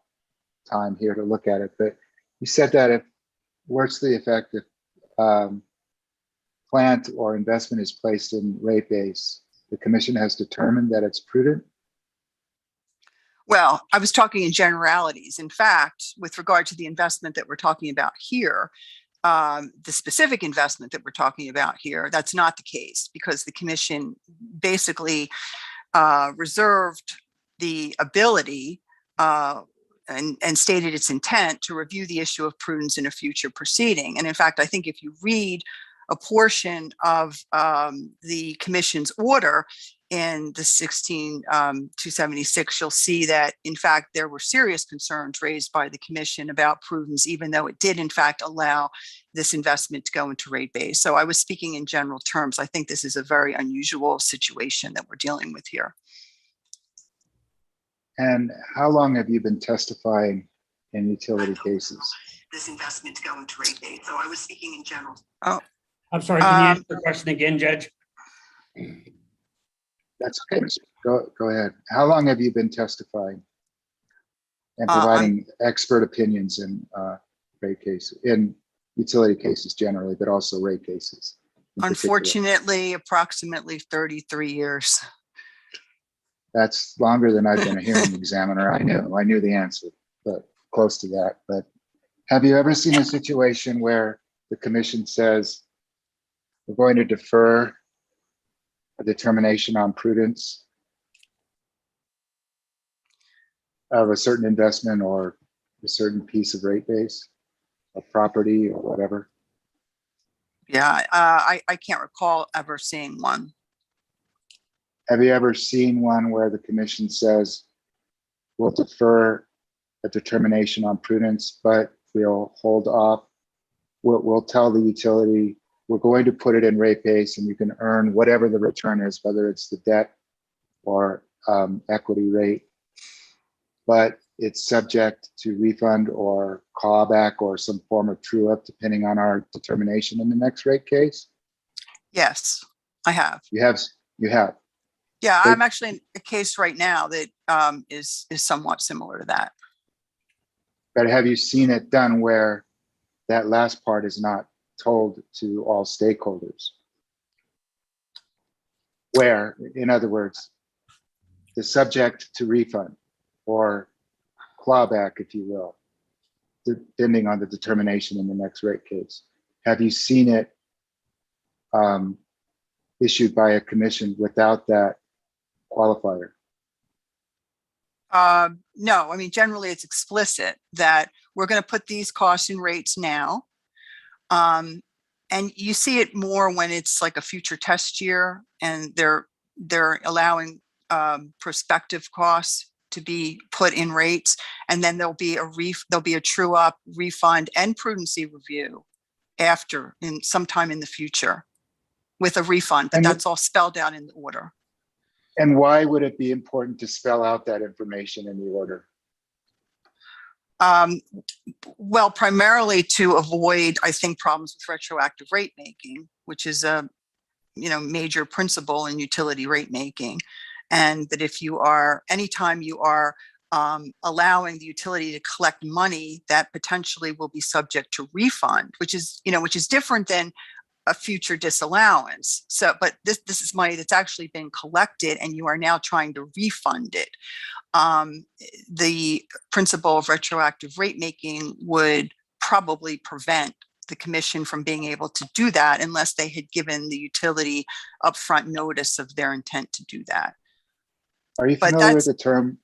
time here to look at it, but you said that if what's the effect if plant or investment is placed in rate base, the commission has determined that it's prudent? Well, I was talking in generalities. In fact, with regard to the investment that we're talking about here, the specific investment that we're talking about here, that's not the case, because the commission basically reserved the ability and stated its intent to review the issue of prudence in a future proceeding. And in fact, I think if you read a portion of the commission's order in the 16-276, you'll see that, in fact, there were serious concerns raised by the commission about prudence, even though it did, in fact, allow this investment to go into rate base. So I was speaking in general terms. I think this is a very unusual situation that we're dealing with here. And how long have you been testifying in utility cases? This investment to go into rate base. So I was speaking in general. I'm sorry, can you ask the question again, Judge? That's okay. Go ahead. How long have you been testifying and providing expert opinions in rate cases, in utility cases generally, but also rate cases? Unfortunately, approximately 33 years. That's longer than I've been a hearing examiner. I knew the answer, but close to that. But have you ever seen a situation where the commission says, we're going to defer a determination on prudence of a certain investment or a certain piece of rate base, a property or whatever? Yeah, I can't recall ever seeing one. Have you ever seen one where the commission says, we'll defer a determination on prudence, but we'll hold off? We'll tell the utility, we're going to put it in rate base and you can earn whatever the return is, whether it's the debt or equity rate, but it's subject to refund or clawback or some form of true up depending on our determination in the next rate case? Yes, I have. You have. Yeah, I'm actually in a case right now that is somewhat similar to that. But have you seen it done where that last part is not told to all stakeholders? Where, in other words, the subject to refund or clawback, if you will, depending on the determination in the next rate case. Have you seen it issued by a commission without that qualifier? No, I mean, generally it's explicit that we're going to put these costs in rates now. And you see it more when it's like a future test year and they're allowing prospective costs to be put in rates. And then there'll be a true up, refund, and prudency review after, in sometime in the future with a refund, but And- that's all spelled out in the order. And why would it be important to spell out that information in the order? Well, primarily to avoid, I think, problems with retroactive rate making, which is a major principle in utility rate making. And that if you are, anytime you are allowing the utility to collect money that potentially will be subject to refund, which is different than a future disallowance. So, but this is money that's actually been collected and you are now trying to refund it. The principle of retroactive rate making would probably prevent the commission from being able to do that unless they had given the utility upfront notice of their intent to do that. Are you But familiar with that's- the term?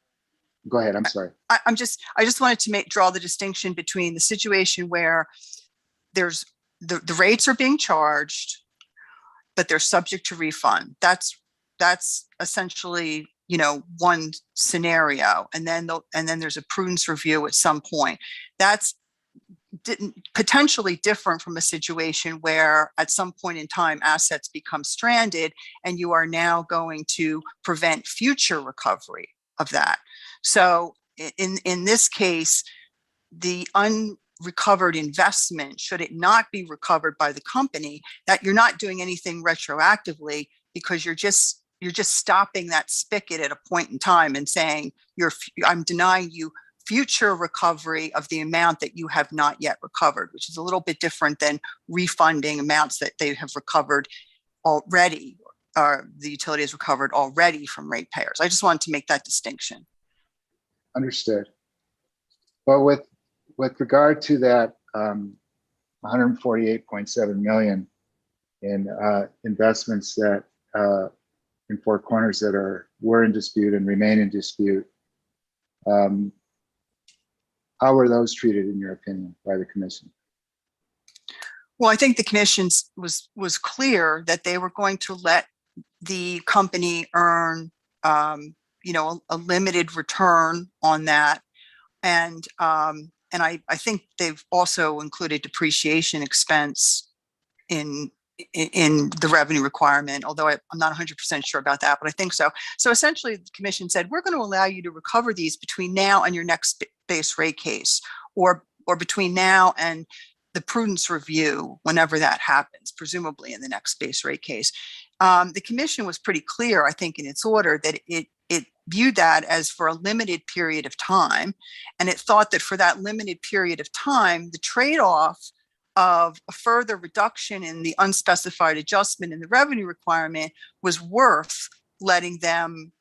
Go ahead, I'm sorry. I just wanted to draw the distinction between the situation where there's the rates are being charged, but they're subject to refund. That's essentially, one scenario. And then there's a prudence review at some point. That's potentially different from a situation where at some point in time assets become stranded and you are now going to prevent future recovery of that. So in this case, the unrecovered investment, should it not be recovered by the company, that you're not doing anything retroactively because you're just stopping that spigot at a point in time and saying I'm denying you future recovery of the amount that you have not yet recovered, which is a little bit different than refunding amounts that they have recovered already, or the utility has recovered already from ratepayers. I just wanted to make that distinction. Understood. But with regard to that 148.7 million in investments that in Four Corners that were in dispute and remain in dispute, how were those treated in your opinion by the commission? Well, I think the commission was clear that they were going to let the company earn, a limited return on that. And I think they've also included depreciation expense in the revenue requirement, although I'm not 100% sure about that, but I think so. So essentially the commission said, we're going to allow you to recover these between now and your next base rate case, or between now and the prudence review, whenever that happens, presumably in the next base rate case. The commission was pretty clear, I think, in its order that it viewed that as for a limited period of time. And it thought that for that limited period of time, the trade-off of a further reduction in the unspecified adjustment in the revenue requirement was worth letting them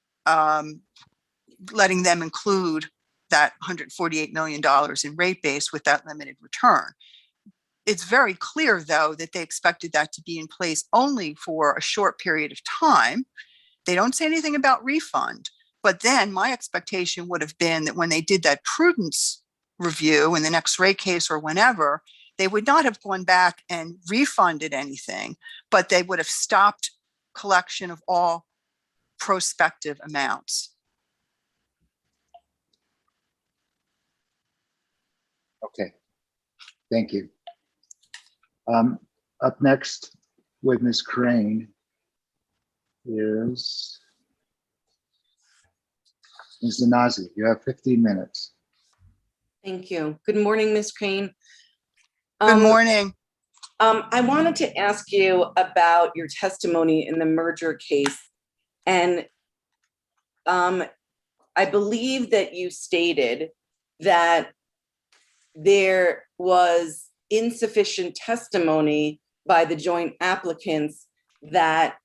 include that $148 million in rate base with that limited return. It's very clear, though, that they expected that to be in place only for a short period of time. They don't say anything about refund, but then my expectation would have been that when they did that prudence review in the next rate case or whenever, they would not have gone back and refunded anything, but they would have stopped collection of all prospective amounts. Okay, thank you. Up next with Ms. Crane is Ms. Zanazi. You have 15 minutes. Thank you. Good morning, Ms. Crane. Good morning. I wanted to ask you about your testimony in the merger case. And I believe that you stated that there was insufficient testimony by the joint applicants that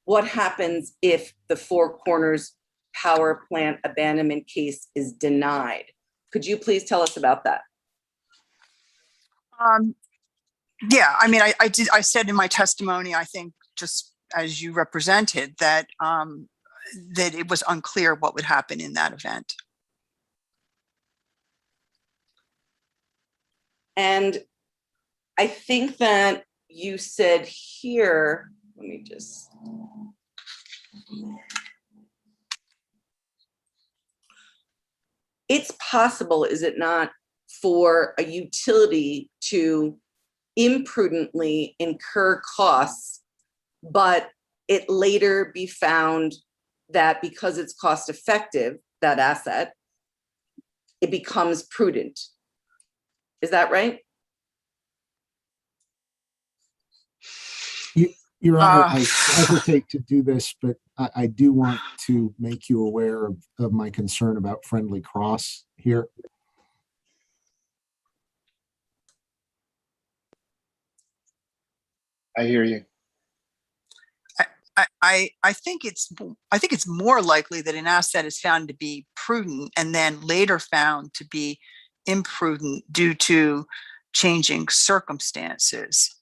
what happens if the Four Corners power plant abandonment case is denied. Could you please tell us about that? Yeah, I mean, I said in my testimony, I think just as you represented, that that it was unclear what would happen in that event. And I think that you said here, let me just. it's possible, is it not, for a utility to imprudently incur costs, but it later be found that because it's cost effective, that asset, it becomes prudent. Is that right? Your Honor, I hesitate to do this, but I do want to make you aware of my concern about friendly cross here. I hear you. I think it's more likely that an asset is found to be prudent and then later found to be imprudent due to changing circumstances.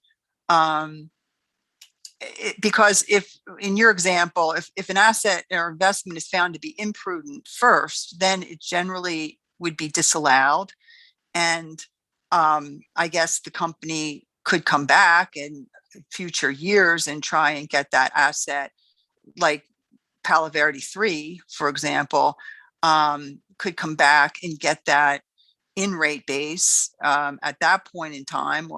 Because if, in your example, if an asset or investment is found to be imprudent first, then it generally would be disallowed. And I guess the company could come back in future years and try and get that asset, like Palo Verde 3, for example, could come back and get that in rate base at that point in time,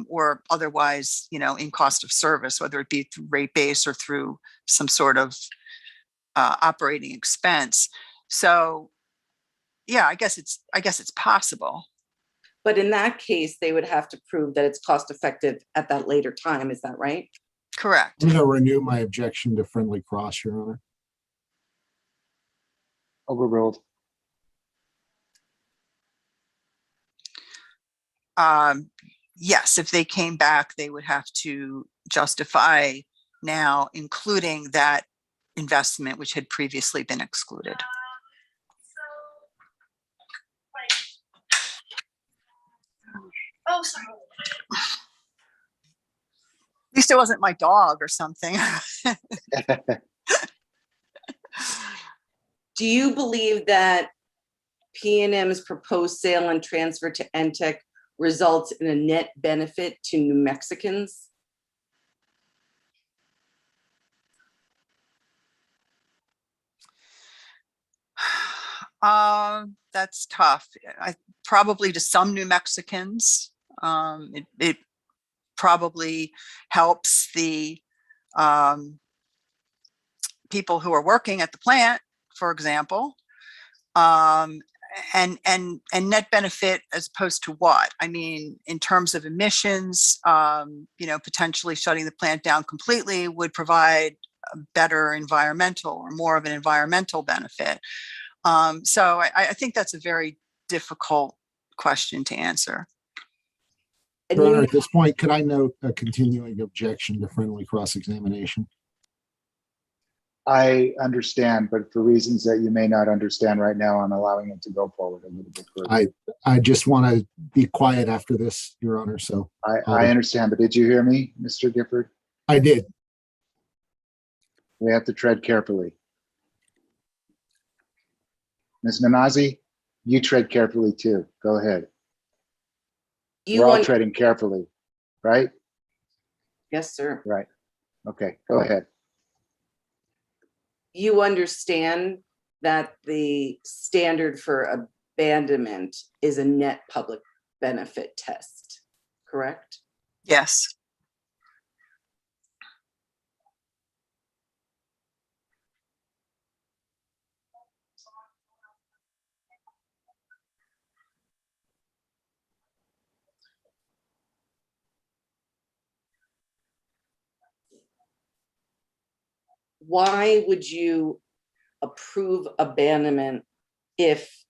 or otherwise, in cost of service, whether it be through rate base or through some sort of operating expense. So, yeah, I guess it's possible. But in that case, they would have to prove that it's cost effective at that later time. Is that right? Correct. I'm going to renew my objection to friendly cross, Your Honor. Overruled. Yes, if they came back, they would have to justify now including that investment which had previously been excluded. Oh, sorry. At least it wasn't my dog or something. Do you believe that PNM's proposed sale and transfer to NTEC results in a net benefit to New Mexicans? That's tough. Probably to some New Mexicans. It probably helps the people who are working at the plant, for example. And net benefit as opposed to what? I mean, in terms of emissions, potentially shutting the plant down completely would provide a better environmental or more of an environmental benefit. So I think that's a very difficult question to answer. Your Honor, at this point, could I note a continuing objection to friendly cross-examination? I understand, but for reasons that you may not understand right now, I'm allowing it to go forward a little bit further. I just want to be quiet after this, Your Honor, so. I understand, but did you hear me, Mr. Gifford? I did. We have to tread carefully. Ms. Namazi, you tread carefully too. Go ahead. We're all treading carefully, right? Yes, sir. Right. Okay, go ahead. You understand that the standard for abandonment is a net public benefit test, correct? Yes. Why would you approve abandonment if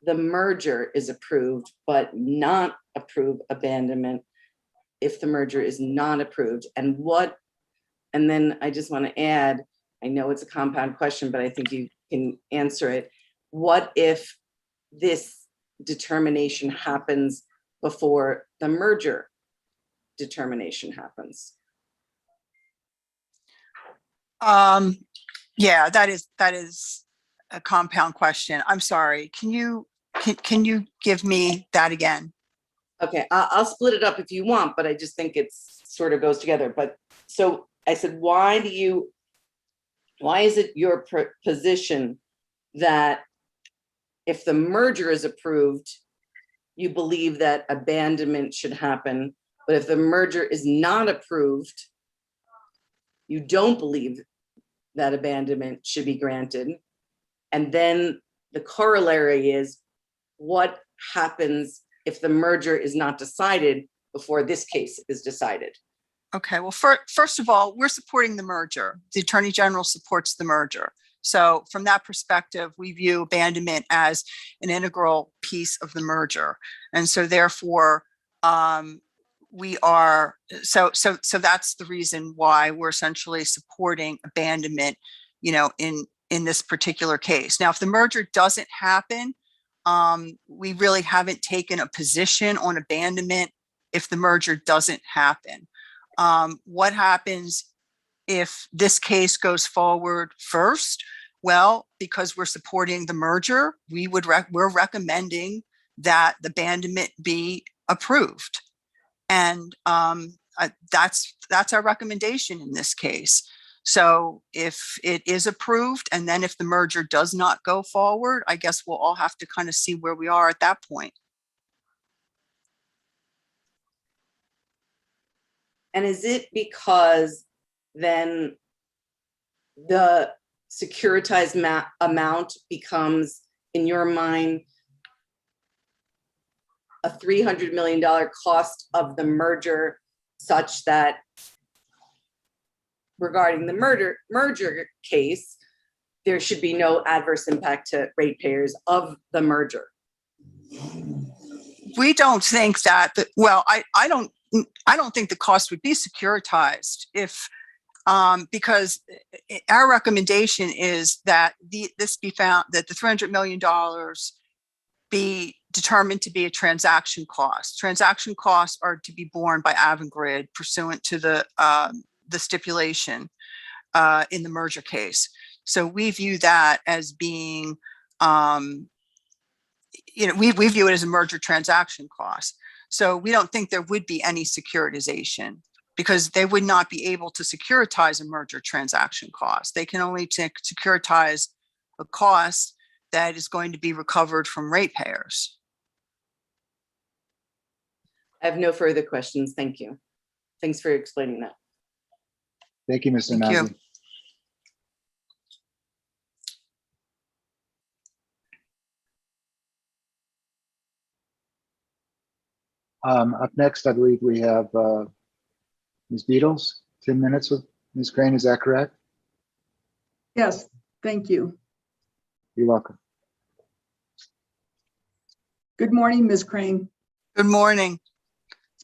the merger is approved, but not approve abandonment if the merger is not approved? And then I just want to add, I know it's a compound question, but I think you can answer it. What if this determination happens before the merger determination happens? Yeah, that is a compound question. I'm sorry. Can you give me that again? Okay, I'll split it up if you want, but I just think it's sort of goes together. But so I said, why is it your position that if the merger is approved, you believe that abandonment should happen. But if the merger is not approved, you don't believe that abandonment should be granted. And then the corollary is, what happens if the merger is not decided before this case is decided? Okay, well, first of all, we're supporting the merger. The Attorney General supports the merger. So from that perspective, we view abandonment as an integral piece of the merger. And so therefore, we are, so that's the reason why we're essentially supporting abandonment, you know, in this particular case. Now, if the merger doesn't happen, we really haven't taken a position on abandonment if the merger doesn't happen. What happens if this case goes forward first? Well, because we're supporting the merger, we're recommending that the abandonment be approved. And that's our recommendation in this case. So if it is approved, and then if the merger does not go forward, I guess we'll all have to kind of see where we are at that point. And is it because then the securitized amount becomes, in your mind, a $300 million cost of the merger, such that regarding the merger case, there should be no adverse impact to ratepayers of the merger? We don't think that, well, I don't think the cost would be securitized if, because our recommendation is that this be found, that the $300 million be determined to be a transaction cost. Transaction costs are to be borne by Avangrid pursuant to the stipulation in the merger case. So we view that as being, you know, we view it as a merger transaction cost. So we don't think there would be any securitization, because they would not be able to securitize a merger transaction cost. They can only securitize a cost that is going to be recovered from ratepayers. I have no further questions. Thank you. Thanks for explaining that. Thank you, Mr. Thank you. Nazem. Up next, I believe we have Ms. Beatles, 10 minutes with Ms. Crane, is that correct? Yes, thank you. You're welcome. Good morning, Ms. Crane. Good morning.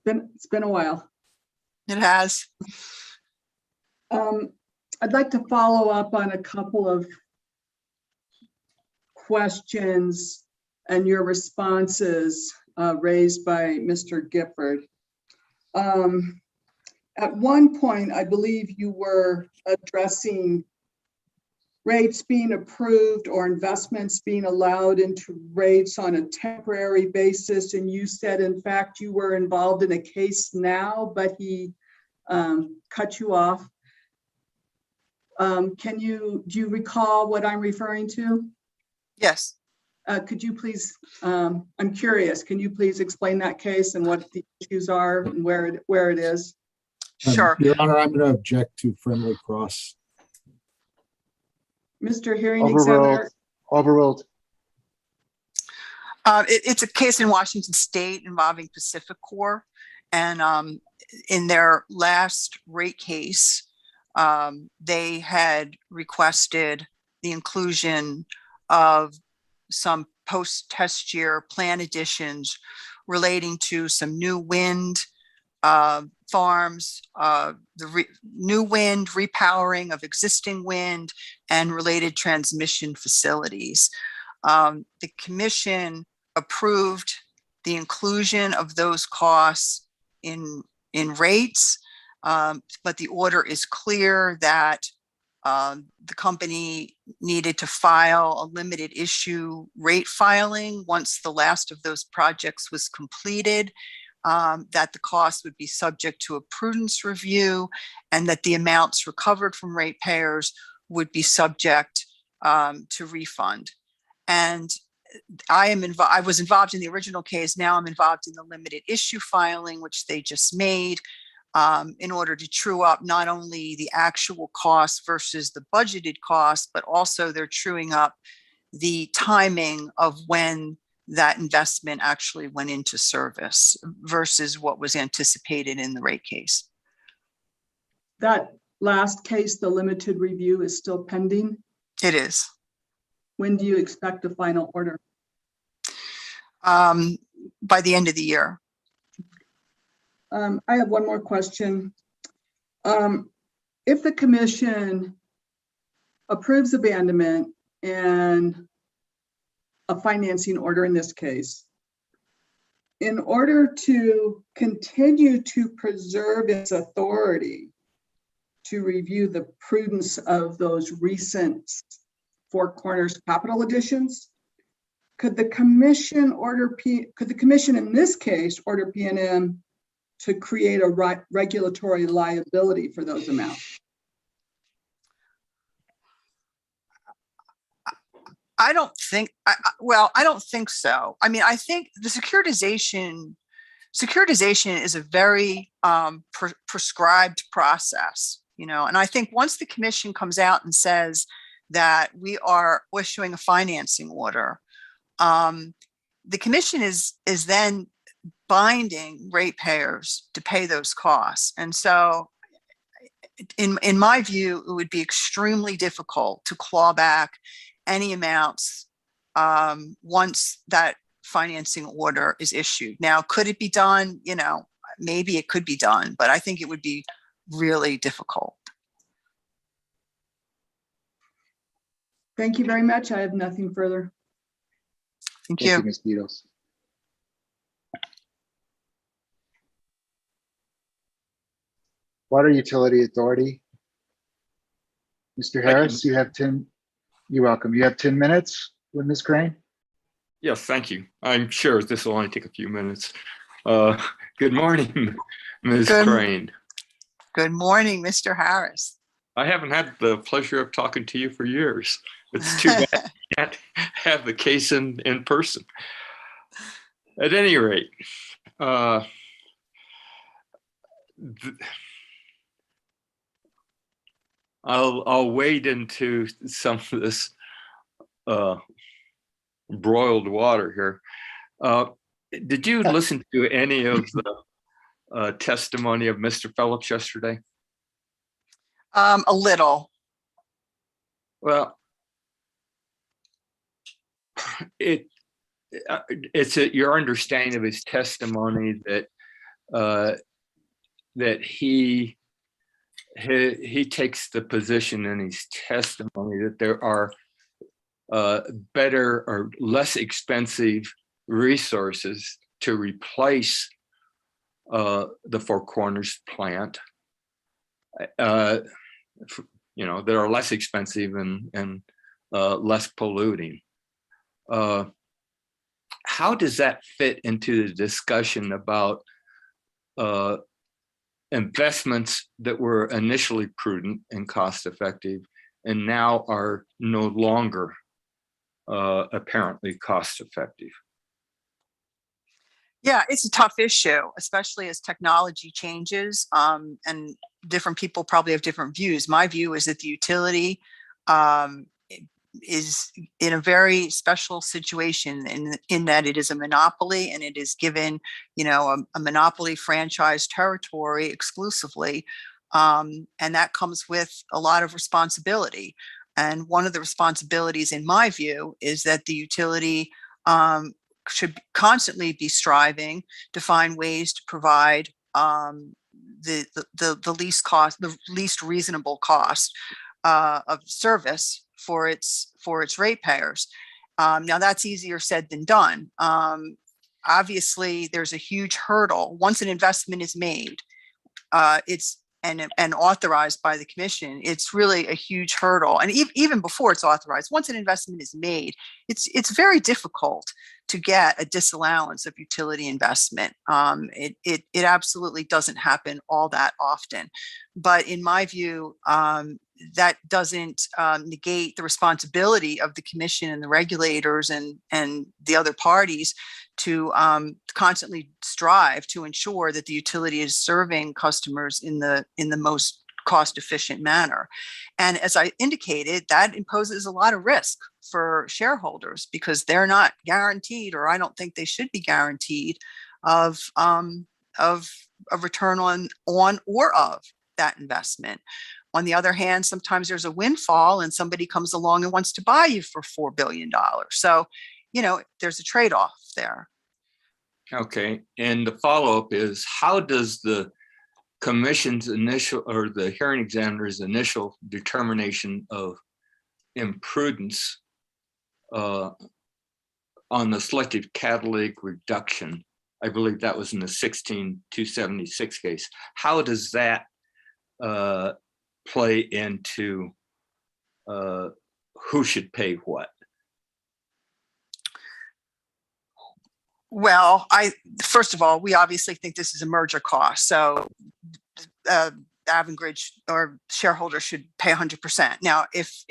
It's been a while. It has. I'd like to follow up on a couple of questions and your responses raised by Mr. Gifford. At one point, I believe you were addressing rates being approved or investments being allowed into rates on a temporary basis. And you said, in fact, you were involved in a case now, but he cut you off. Do you recall what I'm referring to? Yes. Could you please, I'm curious, can you please explain that case and what the issues are and where it is? Sure. Your Honor, I'm going to object to friendly cross. Mr. Hearing Examiner. Overruled. It's a case in Washington State involving Pacific Corp. And in their last rate case, they had requested the inclusion of some post-test year plan additions relating to some new wind farms, new wind, repowering of existing wind, and related transmission facilities. The commission approved the inclusion of those costs in rates, but the order is clear that the company needed to file a limited issue rate filing once the last of those projects was completed, that the cost would be subject to a prudence review, and that the amounts recovered from ratepayers would be subject to refund. And I was involved in the original case. Now I'm involved in the limited issue filing, which they just made, in order to true up not only the actual cost versus the budgeted cost, but also they're truing up the timing of when that investment actually went into service versus what was anticipated in the rate case. That last case, the limited review, is still pending. It is. When do you expect a final order? By the end of the year. I have one more question. If the commission approves abandonment and a financing order in this case, in order to continue to preserve its authority to review the prudence of those recent Four Corners capital additions, could the commission in this case order PNM to create a regulatory liability for those amounts? I don't think so. I mean, I think the securitization is a very prescribed process, and I think once the commission comes out and says that we are issuing a financing order, the commission is then binding ratepayers to pay those costs. And so in my view, it would be extremely difficult to claw back any amounts once that financing order is issued. Now, could it be done? Maybe it could be done, but I think it would be really difficult. Thank you very much. I have nothing further. Thank Thank you. you, Ms. Beatles. Water Utility Authority. Mr. Harris, you have 10. You're welcome. You have 10 minutes with Ms. Crane. Yes, thank you. I'm sure this will only take a few minutes. Good morning, Ms. Crane. Good morning, Mr. Harris. I haven't had the pleasure of talking to you for years. It's too bad I can't have the case in person. At any rate, I'll wade into some of this broiled water here. Did you listen to any of the testimony of Mr. Phillips yesterday? A little. Well, it's your understanding of his testimony that that he takes the position in his testimony that there are better or less expensive resources to replace the Four Corners plant, that are less expensive and less polluting. How does that fit into the discussion about investments that were initially prudent and cost effective and now are no longer apparently cost effective? Yeah, it's a tough issue, especially as technology changes, and different people probably have different views. My view is that the utility is in a very special situation in that it is a monopoly and it is given, a monopoly franchise territory exclusively. And that comes with a lot of responsibility. And one of the responsibilities, in my view, is that the utility should constantly be striving to find ways to provide the least cost, the least reasonable cost of service for its ratepayers. Now that's easier said than done. Obviously, there's a huge hurdle once an investment is made. It's and authorized by the commission. It's really a huge hurdle, and even before it's authorized, once an investment is made, it's very difficult to get a disallowance of utility investment. It absolutely doesn't happen all that often. But in my view, that doesn't negate the responsibility of the commission and the regulators and the other parties to constantly strive to ensure that the utility is serving customers in the most cost efficient manner. And as I indicated, that imposes a lot of risk for shareholders because they're not guaranteed, or I don't think they should be guaranteed, of a return on or of that investment. On the other hand, sometimes there's a windfall and somebody comes along and wants to buy you for $4 billion. So, there's a trade-off there. Okay, and the follow-up is, how does the commission's initial, or the hearing examiner's initial determination of imprudence on the selective catalytic reduction, I believe that was in the 16276 case, how does that play into who should pay what? Well, first of all, we obviously think this is a merger cost. So Avangrid or shareholders should pay 100%. Now, if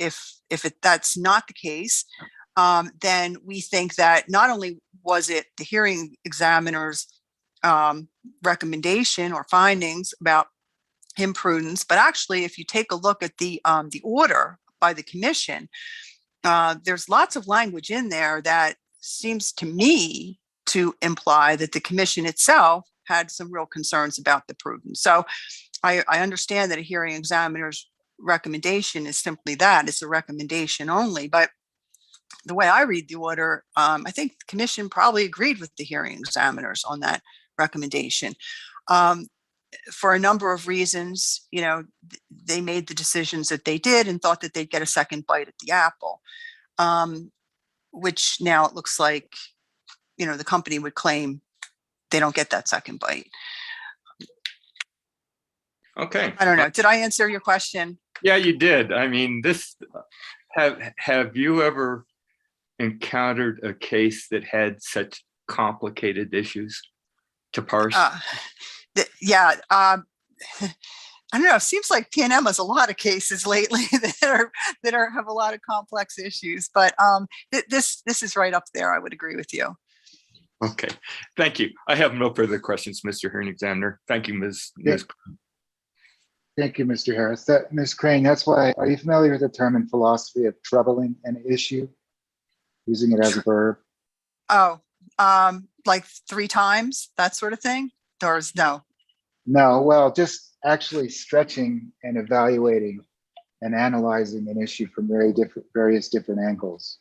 that's not the case, then we think that not only was it the hearing examiner's recommendation or findings about imprudence, but actually, if you take a look at the order by the commission, there's lots of language in there that seems to me to imply that the commission itself had some real concerns about the prudence. So I understand that a hearing examiner's recommendation is simply that, it's a recommendation only. But the way I read the order, I think the commission probably agreed with the hearing examiners on that recommendation. For a number of reasons, they made the decisions that they did and thought that they'd get a second bite at the apple, which now it looks like, the company would claim they don't get that second bite. Okay. I don't know. Did I answer your question? Yeah, you did. I mean, have you ever encountered a case that had such complicated issues to parse? Yeah. I don't know. It seems like PNM has a lot of cases lately that have a lot of complex issues, but this is right up there. I would agree with you. Okay, thank you. I have no further questions, Mr. Hearing Examiner. Thank you, Ms. Thank you, Mr. Harris. Ms. Crane, that's why, are you familiar with the term in philosophy of troubling an issue? Using it as a verb? Oh, like 3 times, that sort of thing? Or no? No, well, just actually stretching and evaluating and analyzing an issue from various different angles.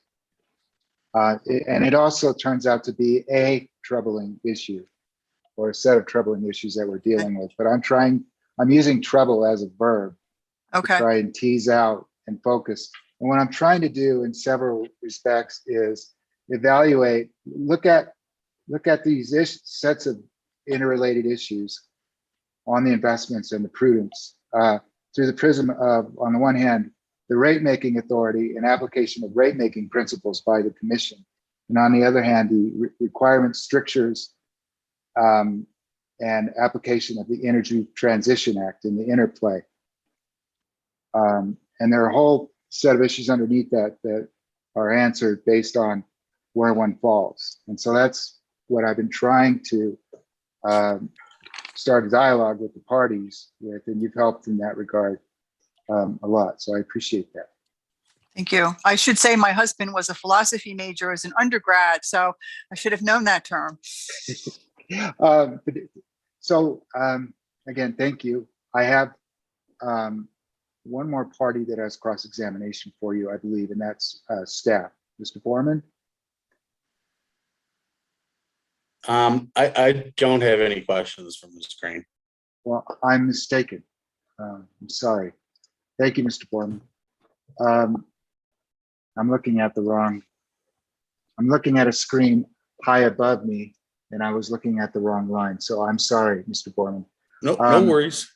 And it also turns out to be a troubling issue or a set of troubling issues that we're dealing with. But I'm using trouble as a verb to try and tease out and focus. And what I'm trying to do in several respects is evaluate, look at these sets of interrelated issues on the investments and the prudence through the prism of, on the one hand, the rate-making authority and application of rate-making principles by the commission. And on the other hand, the requirements, strictures, and application of the Energy Transition Act and the interplay. And there are a whole set of issues underneath that are answered based on where one falls. And so that's what I've been trying to start a dialogue with the parties with, and you've helped in that regard a lot. So I appreciate that. Thank you. I should say my husband was a philosophy major as an undergrad, so I should have known that term. Again, thank you. I have one more party that has cross-examination for you, I believe, and that's staff. Mr. Foreman? I don't have any questions from Ms. Crane. Well, I'm mistaken. I'm sorry. Thank you, Mr. Foreman. I'm looking at a screen high above me, and I was looking at the wrong line. So I'm sorry, Mr. Foreman. No worries.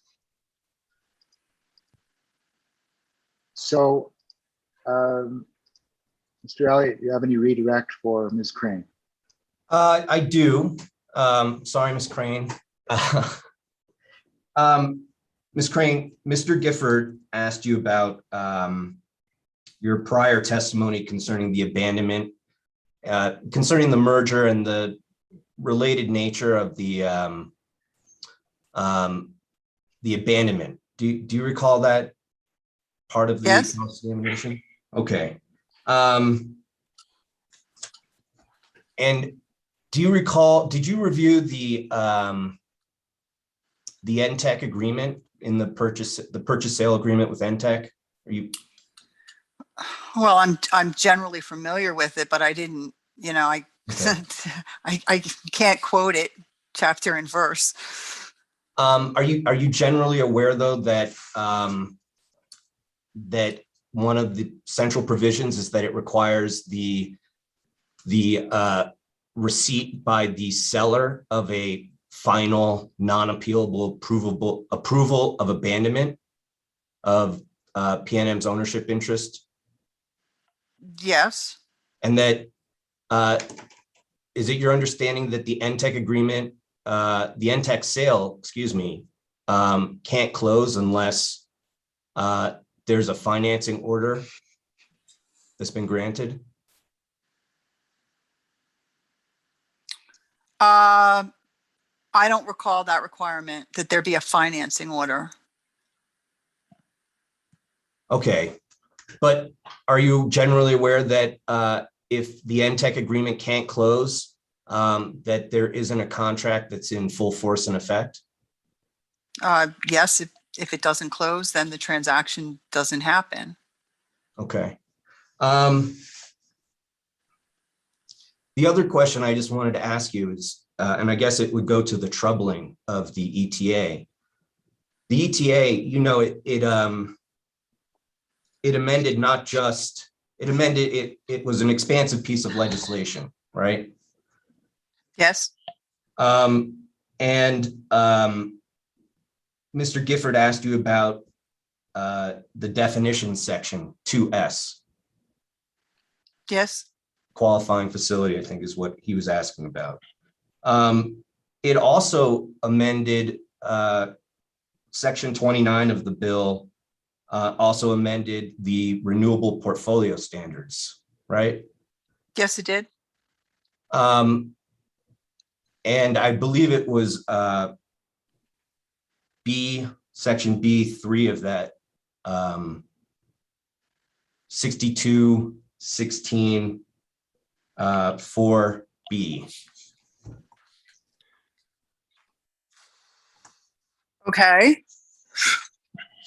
So, Mr. Elliott, you have any redirect for Ms. Crane? I do. Sorry, Ms. Crane. Ms. Crane, Mr. Gifford asked you about your prior testimony concerning the abandonment, concerning the merger and the related nature of the abandonment. Do you recall that part of the Yes. cross-examination? Okay. And do you recall, did you review the NTEC agreement in the purchase sale agreement with NTEC? Are you? Well, I'm generally familiar with it, but I didn't, I Okay. I can't quote it chapter and verse. Are you generally aware though that that one of the central provisions is that it requires the receipt by the seller of a final non-appealable approval of abandonment of PNM's ownership interest? Yes. And that is it your understanding that the NTEC agreement, the NTEC sale, excuse me, can't close unless there's a financing order that's been granted? I don't recall that requirement, that there be a financing order. Okay, but are you generally aware that if the NTEC agreement can't close, that there isn't a contract that's in full force and effect? Yes, if it doesn't close, then the transaction doesn't happen. Okay. The other question I just wanted to ask you is, and I guess it would go to the troubling of the ETA. The ETA, it amended not just, it was an expansive piece of legislation, right? Yes. Mr. Gifford asked you about the definition section 2S. Yes. Qualifying facility, I think is what he was asking about. It also amended section 29 of the bill, also amended the renewable portfolio standards, right? Yes, it did. And I believe it was section B3 of that 6216 4B. Okay.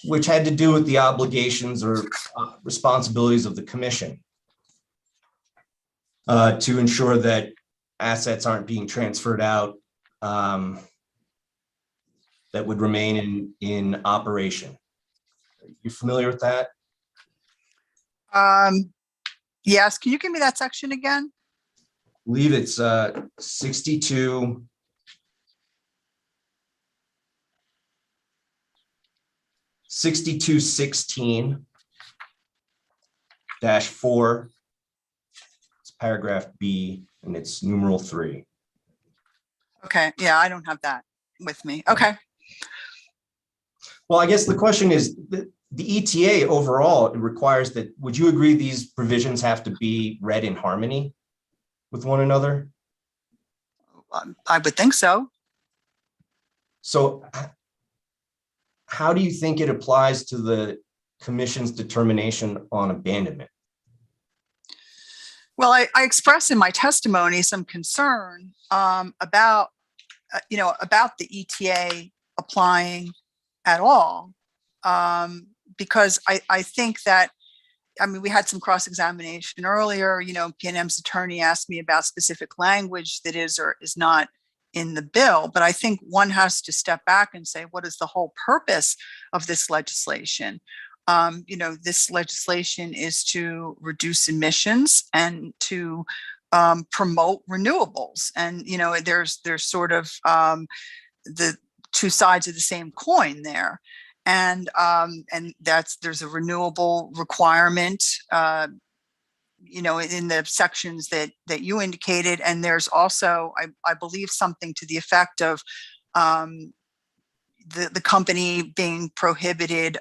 Which had to do with the obligations or responsibilities of the commission to ensure that assets aren't being transferred out that would remain in operation. You familiar with that? Yes. Can you give me that section again? I believe it's 62. 6216-4, it's paragraph B, and it's numeral 3. Okay. Yeah, I don't have that with me. Okay. Well, I guess the question is, the ETA overall, it requires that, would you agree these provisions have to be read in harmony with one another? I would think so. So how do you think it applies to the commission's determination on abandonment? Well, I expressed in my testimony some concern about the ETA applying at all, because I think that, we had some cross-examination earlier. PNM's attorney asked me about specific language that is or is not in the bill, but I think one has to step back and say, what is the whole purpose of this legislation? This legislation is to reduce emissions and to promote renewables. And, there's sort of the two sides of the same coin there. And there's a renewable requirement, in the sections that you indicated. And there's also, I believe, something to the effect of, the company being prohibited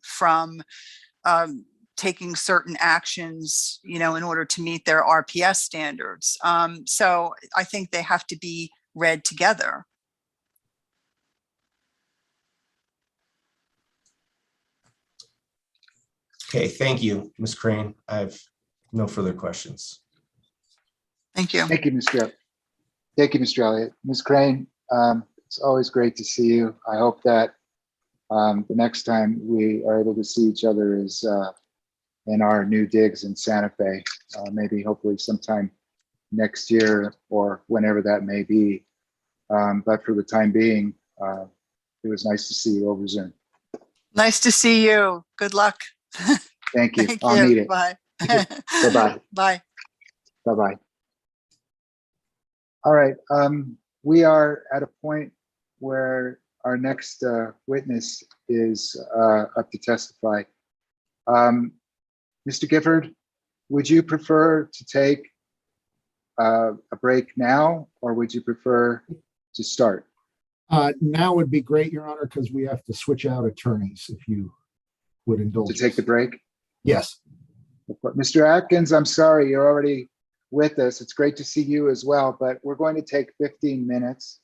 from taking certain actions, in order to meet their RPS standards. So I think they have to be read together. Okay, thank you, Ms. Crane. I have no further questions. Thank you. Thank you, Mr. Thank you, Mr. Elliott. Ms. Crane, it's always great to see you. I hope that the next time we are able to see each other is in our new digs in Santa Fe, maybe hopefully sometime next year or whenever that may be. But for the time being, it was nice to see you over Zoom. Nice to see you. Good luck. Thank you. Thank I'll you. need it. Bye. Bye-bye. Bye. Bye-bye. All right. We are at a point where our next witness is up to testify. Mr. Gifford, would you prefer to take a break now, or would you prefer to start? Now would be great, Your Honor, because we have to switch out attorneys, if you would indulge. To take the us. break? Yes. Mr. Atkins, I'm sorry, you're already with us. It's great to see you as well, but we're going to take 15 minutes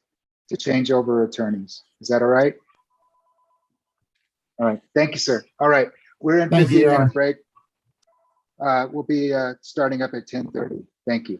to change over attorneys. Is that all right? All right. Thank you, sir. All right. We're in Thank you, 15-minute Your Honor. break. We'll be starting up at 10:30. Thank you.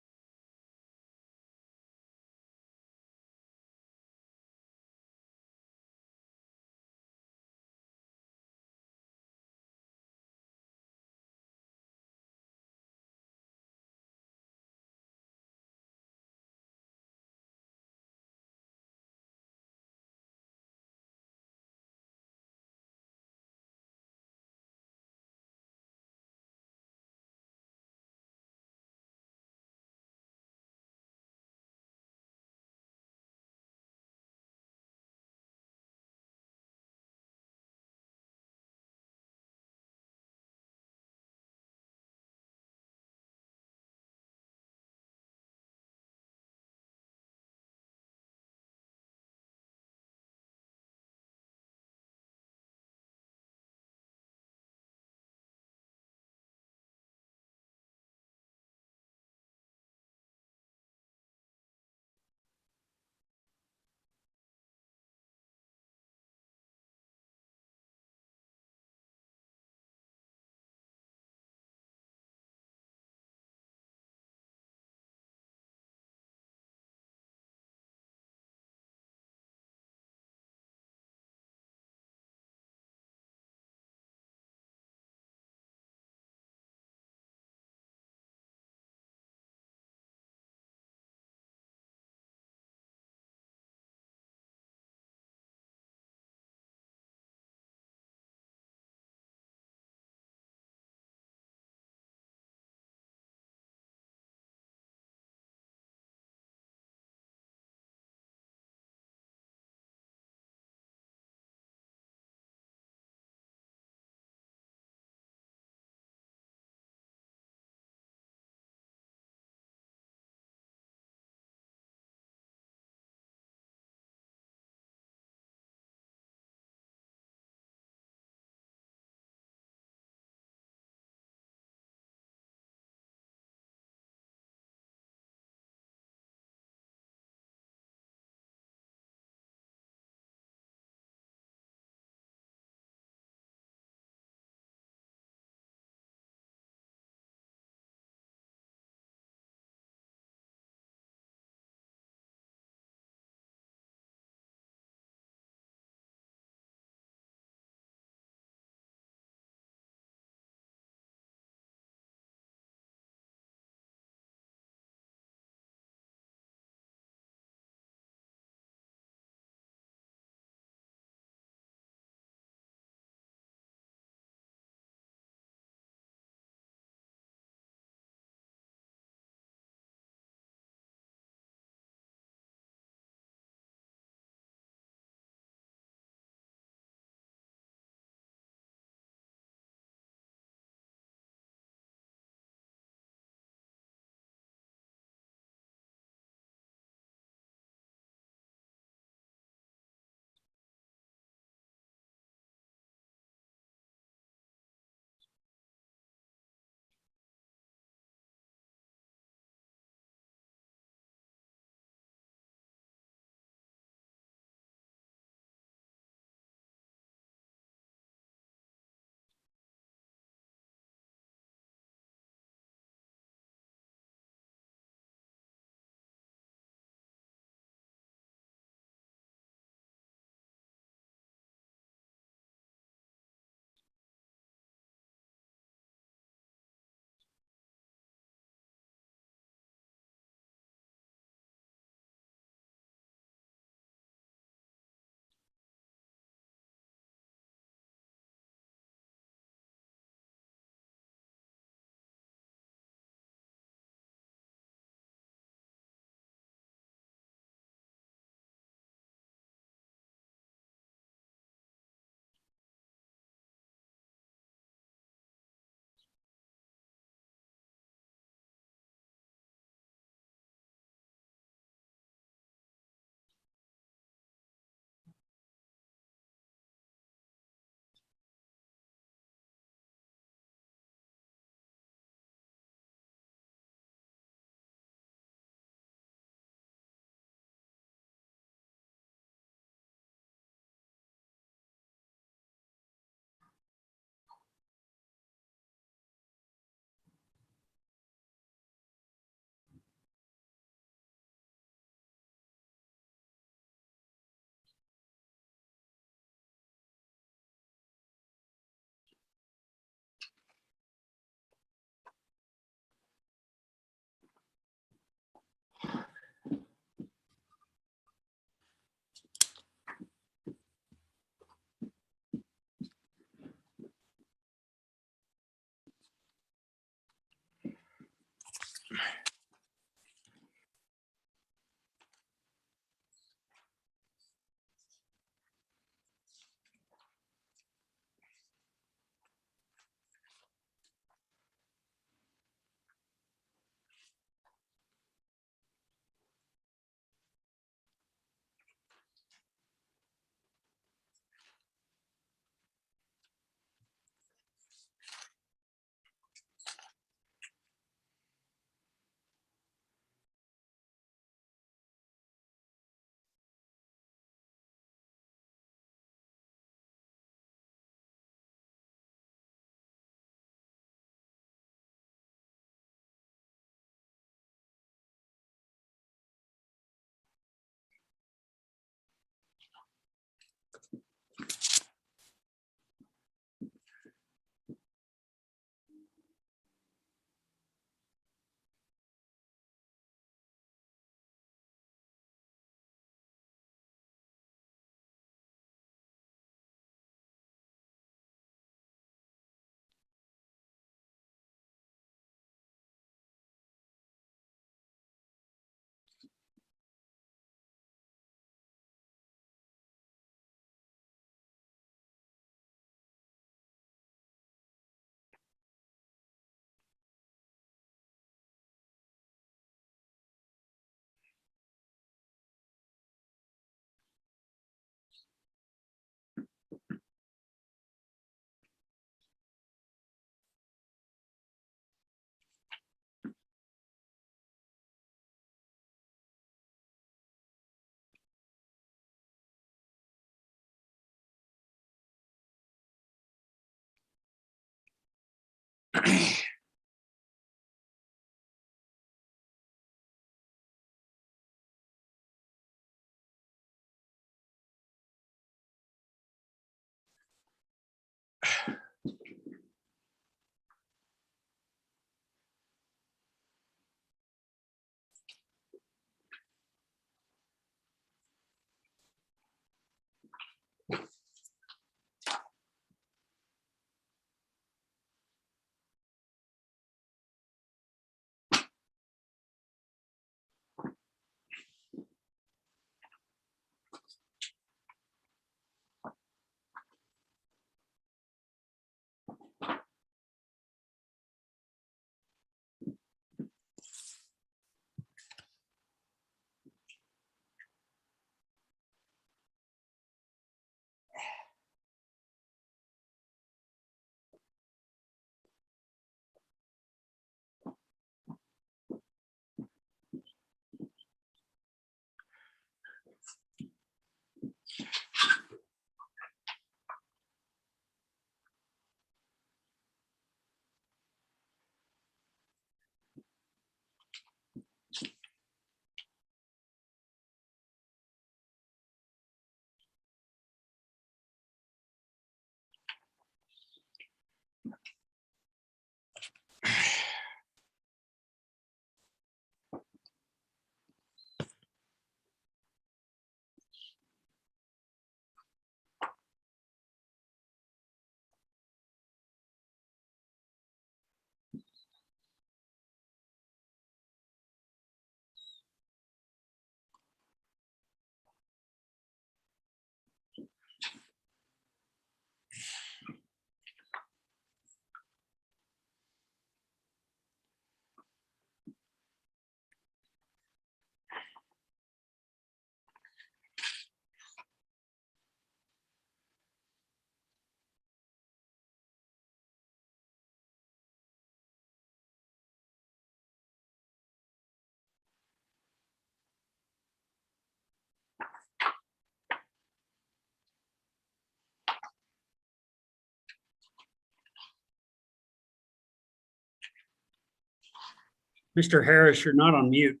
Mr. Harris, you're not on mute.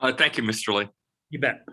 Thank you, Mr. Lee. You bet.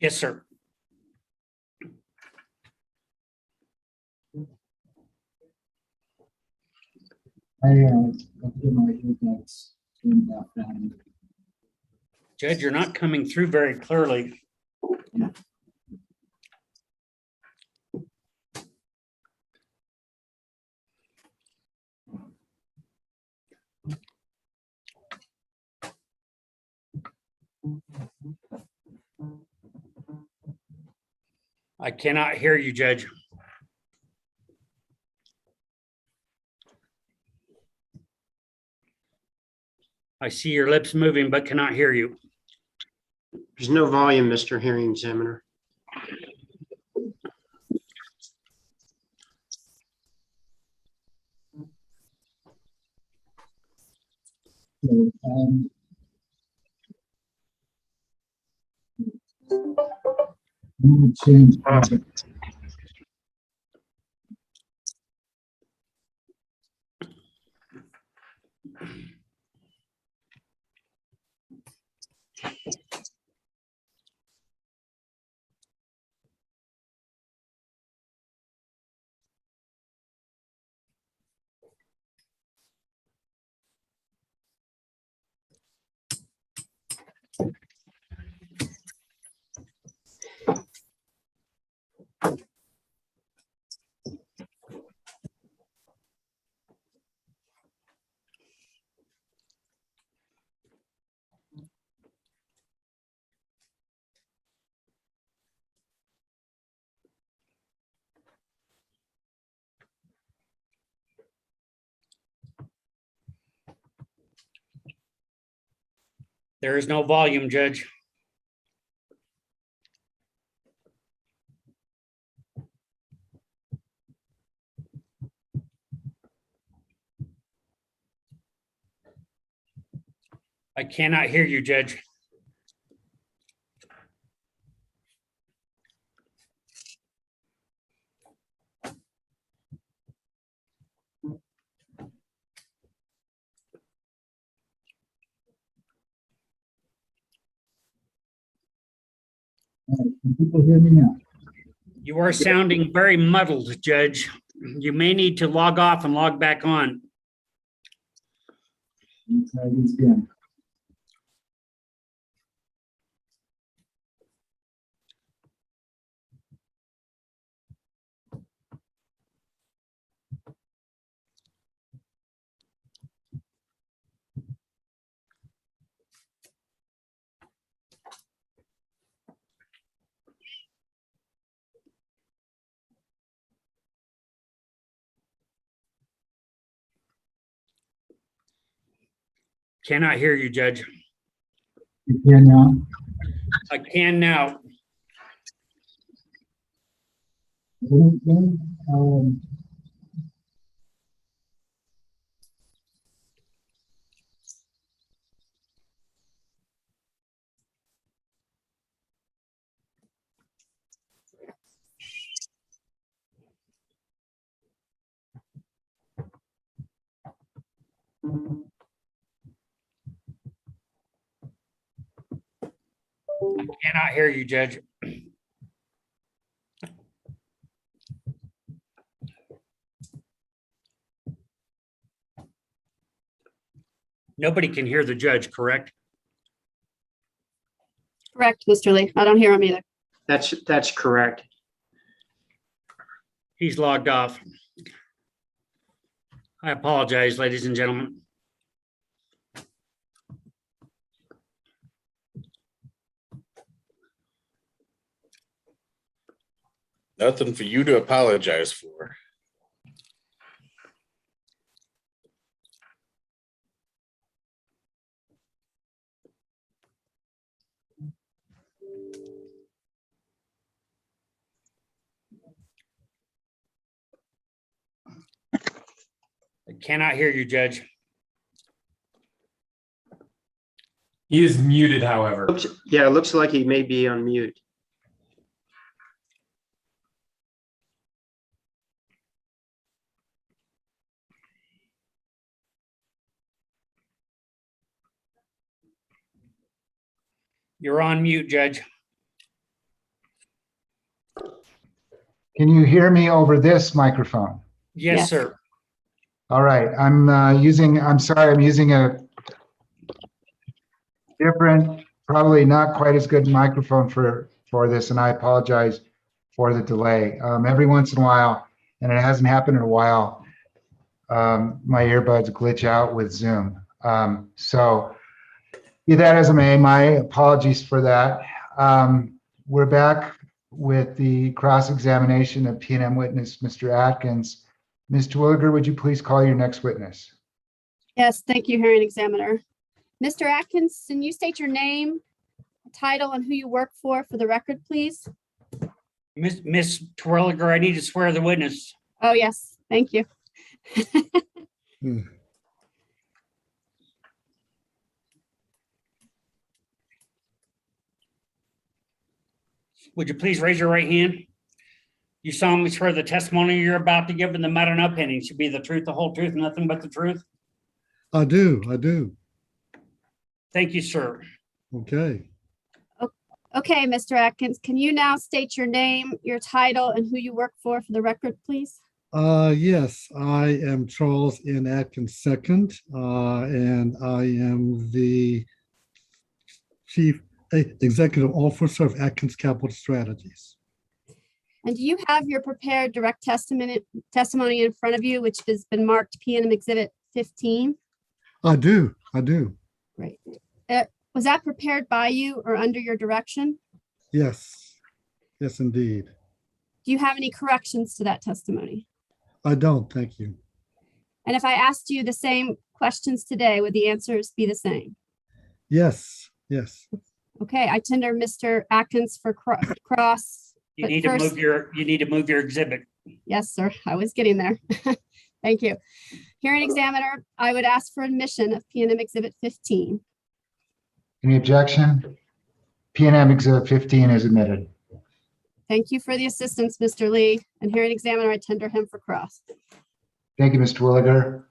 Yes, sir. Judge, you're not coming through very clearly. I cannot hear you, Judge. I see your lips moving, but cannot hear you. There's no volume, Mr. Hearing Examiner. There is no volume, Judge. I cannot hear you, Judge. Can people hear me now? You are sounding very muddled, Judge. You may need to log off and log back on. Let's try this again. Cannot hear you, Judge. You can now? I can now. Cannot hear you, Judge. Nobody can hear the judge, correct? Correct, Mr. Lee. I don't hear him either. That's correct. He's logged off. I apologize, ladies and gentlemen. Nothing for you to apologize for. I cannot hear you, Judge. He is muted, however. Yeah, it looks like he may be on mute. You're on mute, Judge. Can you hear me over this microphone? Yes, Yes. sir. All right, I'm using a different, probably not quite as good microphone for this, and I apologize for the delay. Every once in a while, and it hasn't happened in a while, my earbuds glitch out with Zoom. So be that as it may, my apologies for that. We're back with the cross-examination of PNM witness, Mr. Atkins. Ms. Terwilliger, would you please call your next witness? Yes, thank you, hearing examiner. Mr. Atkins, can you state your name, title, and who you work for the record, please? Miss Terwilliger, I need to swear the witness. Oh, yes, thank you. Would you please raise your right hand? You solemnly swear the testimony you're about to give in the matter now pending should be the truth, the whole truth, and nothing but the truth? I do. Thank you, sir. Okay. Okay, Mr. Atkins, can you now state your name, your title, and who you work for the record, please? Yes, I am Charles N. Atkins II, and I am the Chief Executive Officer of Atkins Capital Strategies. And do you have your prepared direct testimony in front of you, which has been marked PNM Exhibit 15? I do. Great. Was that prepared by you or under your direction? Yes, indeed. Do you have any corrections to that testimony? I don't, thank you. And if I asked you the same questions today, would the answers be the same? Yes. Okay, I tender Mr. Atkins for cross. You But need first- to move your exhibit. Yes, sir, I was getting there. Thank you. Hearing examiner, I would ask for admission of PNM Exhibit 15. Any objection? PNM Exhibit 15 is admitted. Thank you for the assistance, Mr. Lee. And hearing examiner, I tender him for cross. Thank you, Mr. Williger.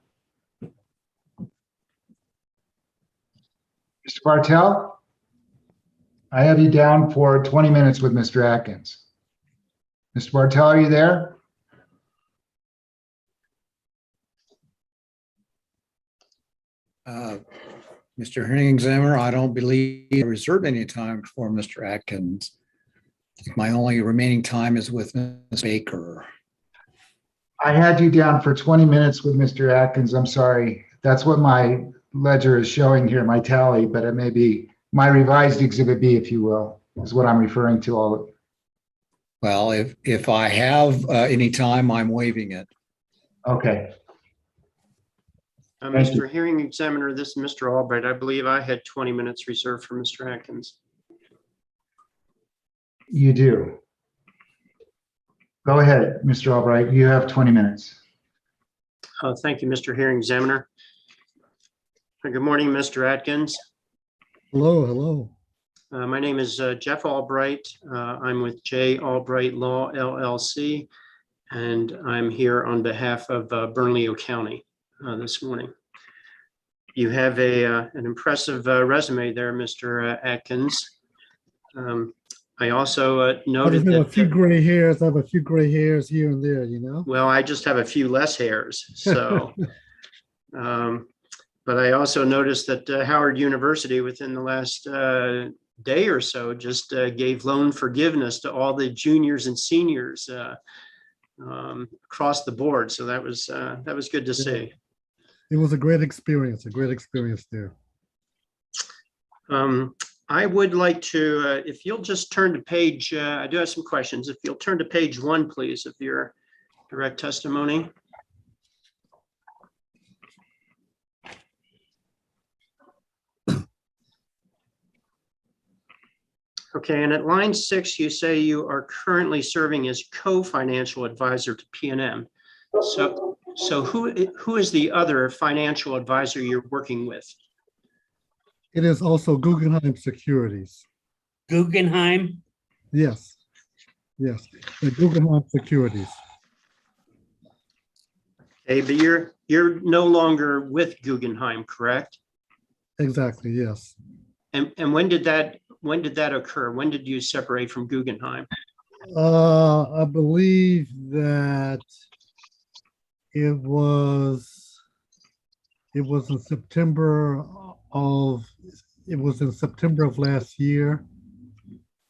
Mr. Bartel, I have you down for 20 minutes with Mr. Atkins. Mr. Bartel, are you there? Mr. Hearing Examiner, I don't believe I reserved any time for Mr. Atkins. My only remaining time is with Ms. Baker. I had you down for 20 minutes with Mr. Atkins. I'm sorry. That's what my ledger is showing here, my tally, but it may be my revised Exhibit B, if you will, is what I'm referring to all of. Well, if I have any time, I'm waiving it. Okay. Mr. Hearing Examiner, this is Mr. Albright. I believe I had 20 minutes reserved for Mr. Atkins. You do. Go ahead, Mr. Albright. You have 20 minutes. Thank you, Mr. Hearing Examiner. Good morning, Mr. Atkins. Hello. My name is Jeff Albright. I'm with J. Albright Law LLC, and I'm here on behalf of Bernalillo County this morning. You have an impressive resume there, Mr. Atkins. I also noted I have that a few gray hairs. I have a few gray hairs here and there, you know. well, I just have a few less hairs. So, but I also noticed that Howard University within the last day or so just gave loan forgiveness to all the juniors and seniors across the board. So that was good to see. It was a great experience there. I would like to, if you'll just turn to page, I do have some questions. If you'll turn to page 1, please, of your direct testimony. Okay, and at line 6, you say you are currently serving as co-financial advisor to PNM. So who is the other financial advisor you're working with? It is also Guggenheim Securities. Guggenheim? Yes, the Guggenheim Securities. Okay, but you're no longer with Guggenheim, correct? Exactly, yes. And when did that when did that occur? When did you separate from Guggenheim? I believe that it was in September of last year.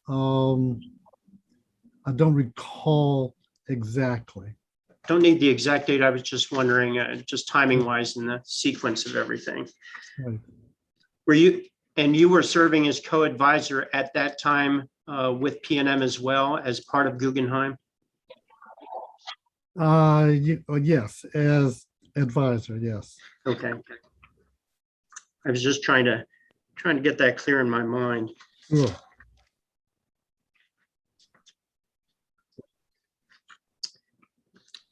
I don't recall exactly. Don't need the exact date. I was just wondering, just timing wise in the sequence of everything. Right. You were serving as co-advisor at that time with PNM as well as part of Guggenheim? Yes, as advisor, yes. Okay. I was just trying to get that clear in my mind. Sure.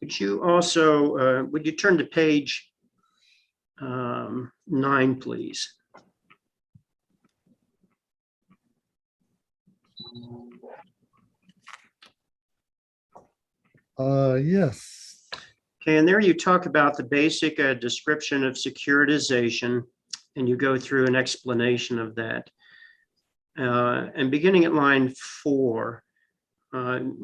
Would you also, would you turn to page 9, please? Yes. Okay, and there you talk about the basic description of securitization, and you go through an explanation of that. And beginning at line 4,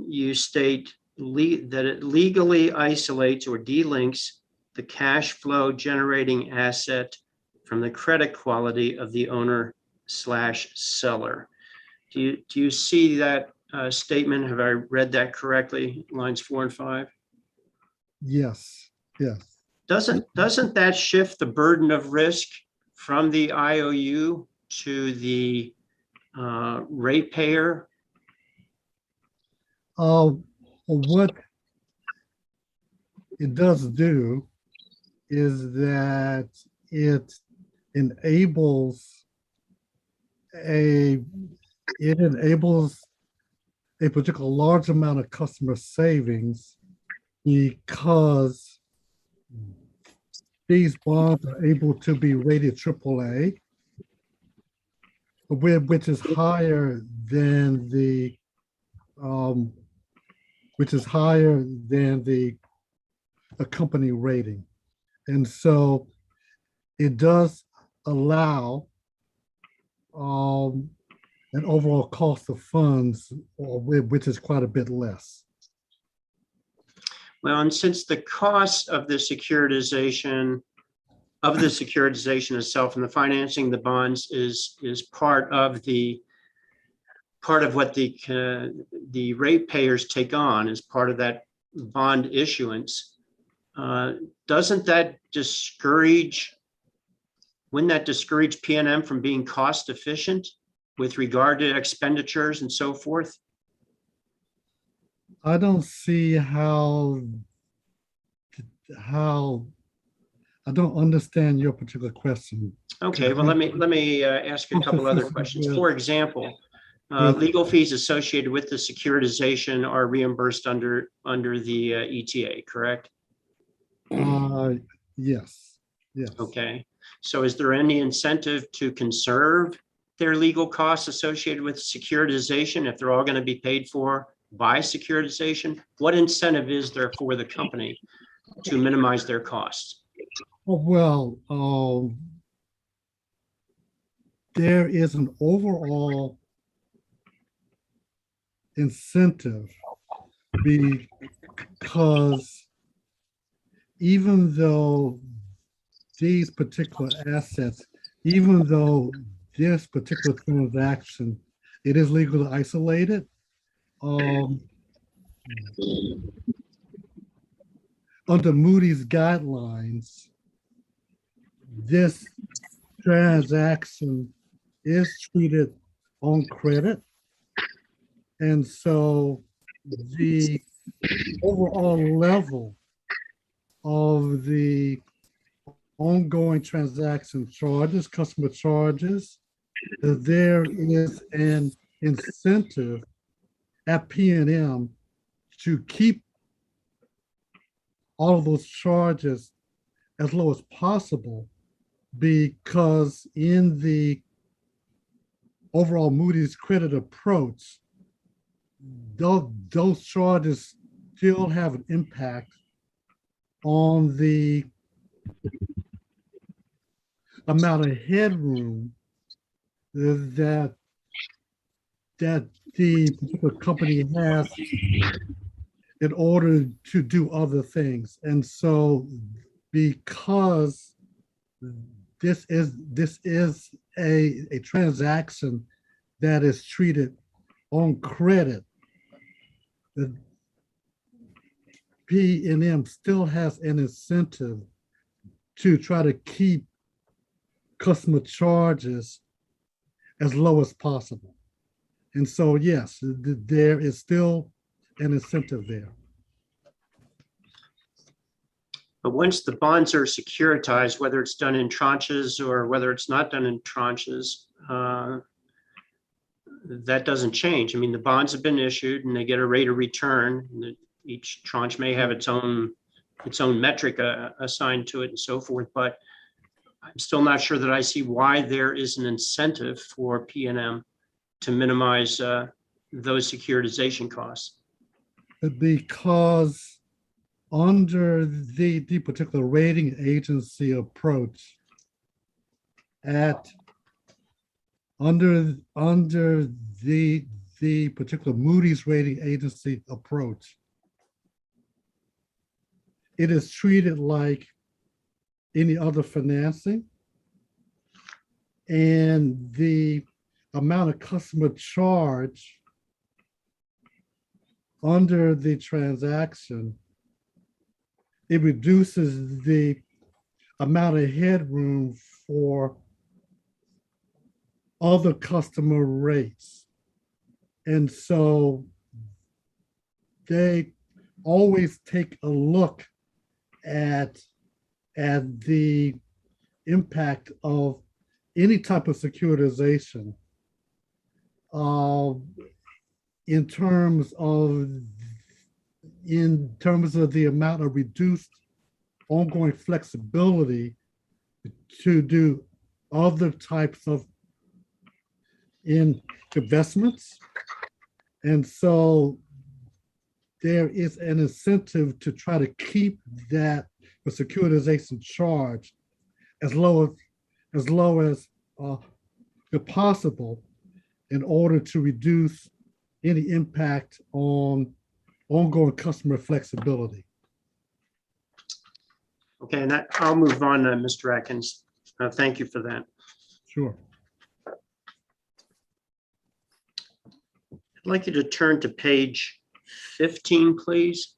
you state that it legally isolates or delinks the cash flow generating asset from the credit quality of the owner/seller. Do you see that statement? Have I read that correctly? Lines 4 and 5? Yes. Yes. Doesn't that shift the burden of risk from the IOU to the ratepayer? What it does do is that it enables a particular large amount of customer savings because these bonds are able to be rated AAA, which is higher than the company rating. And so it does allow an overall cost of funds, which is quite a bit less. Well, and since the cost of the securitization itself and the financing the bonds is part of what the ratepayers take on as part of that bond issuance, wouldn't that discourage PNM from being cost efficient with regard to expenditures and so forth? I don't see how I don't understand your particular question. Okay, well, let me ask a couple other questions. For example, legal fees associated with the securitization are reimbursed under the ETA, correct? Yes. Yes. Okay, so is there any incentive to conserve their legal costs associated with securitization if they're all going to be paid for by securitization? What incentive is there for the company to minimize their costs? Well, there is an overall incentive because even though these particular assets, even though this particular transaction, it is legally isolated, under Moody's guidelines, this transaction is treated on credit. And so the overall level of the ongoing transaction charges, customer charges, there is an incentive at PNM to keep all of those charges as low as possible, because in the overall Moody's credit approach, those charges still have an impact on the amount of headroom that that the particular company has in order to do other things. And so because this is a transaction that is treated on credit, the PNM still has an incentive to try to keep customer charges as low as possible. And so, yes, there is still an incentive there. But once the bonds are securitized, whether it's done in tranches or whether it's not done in tranches, that doesn't change. I mean, the bonds have been issued and they get a rate of return. Each tranche may have its own metric assigned to it and so forth, but I'm still not sure that I see why there is an incentive for PNM to minimize those securitization costs. Because under the particular rating agency approach, under the particular Moody's rating agency approach, it is treated like any other financing, and the amount of customer charge under the transaction, it reduces the amount of headroom for other customer rates. And so they always take a look at the impact of any type of securitization in terms of the amount of reduced ongoing flexibility to do other types of investments. And so there is an incentive to try to keep the securitization charge as low as possible in order to reduce any impact on ongoing customer flexibility. Okay, and I'll move on, Mr. Atkins. Thank you for that. Sure. I'd like you to turn to page 15, please.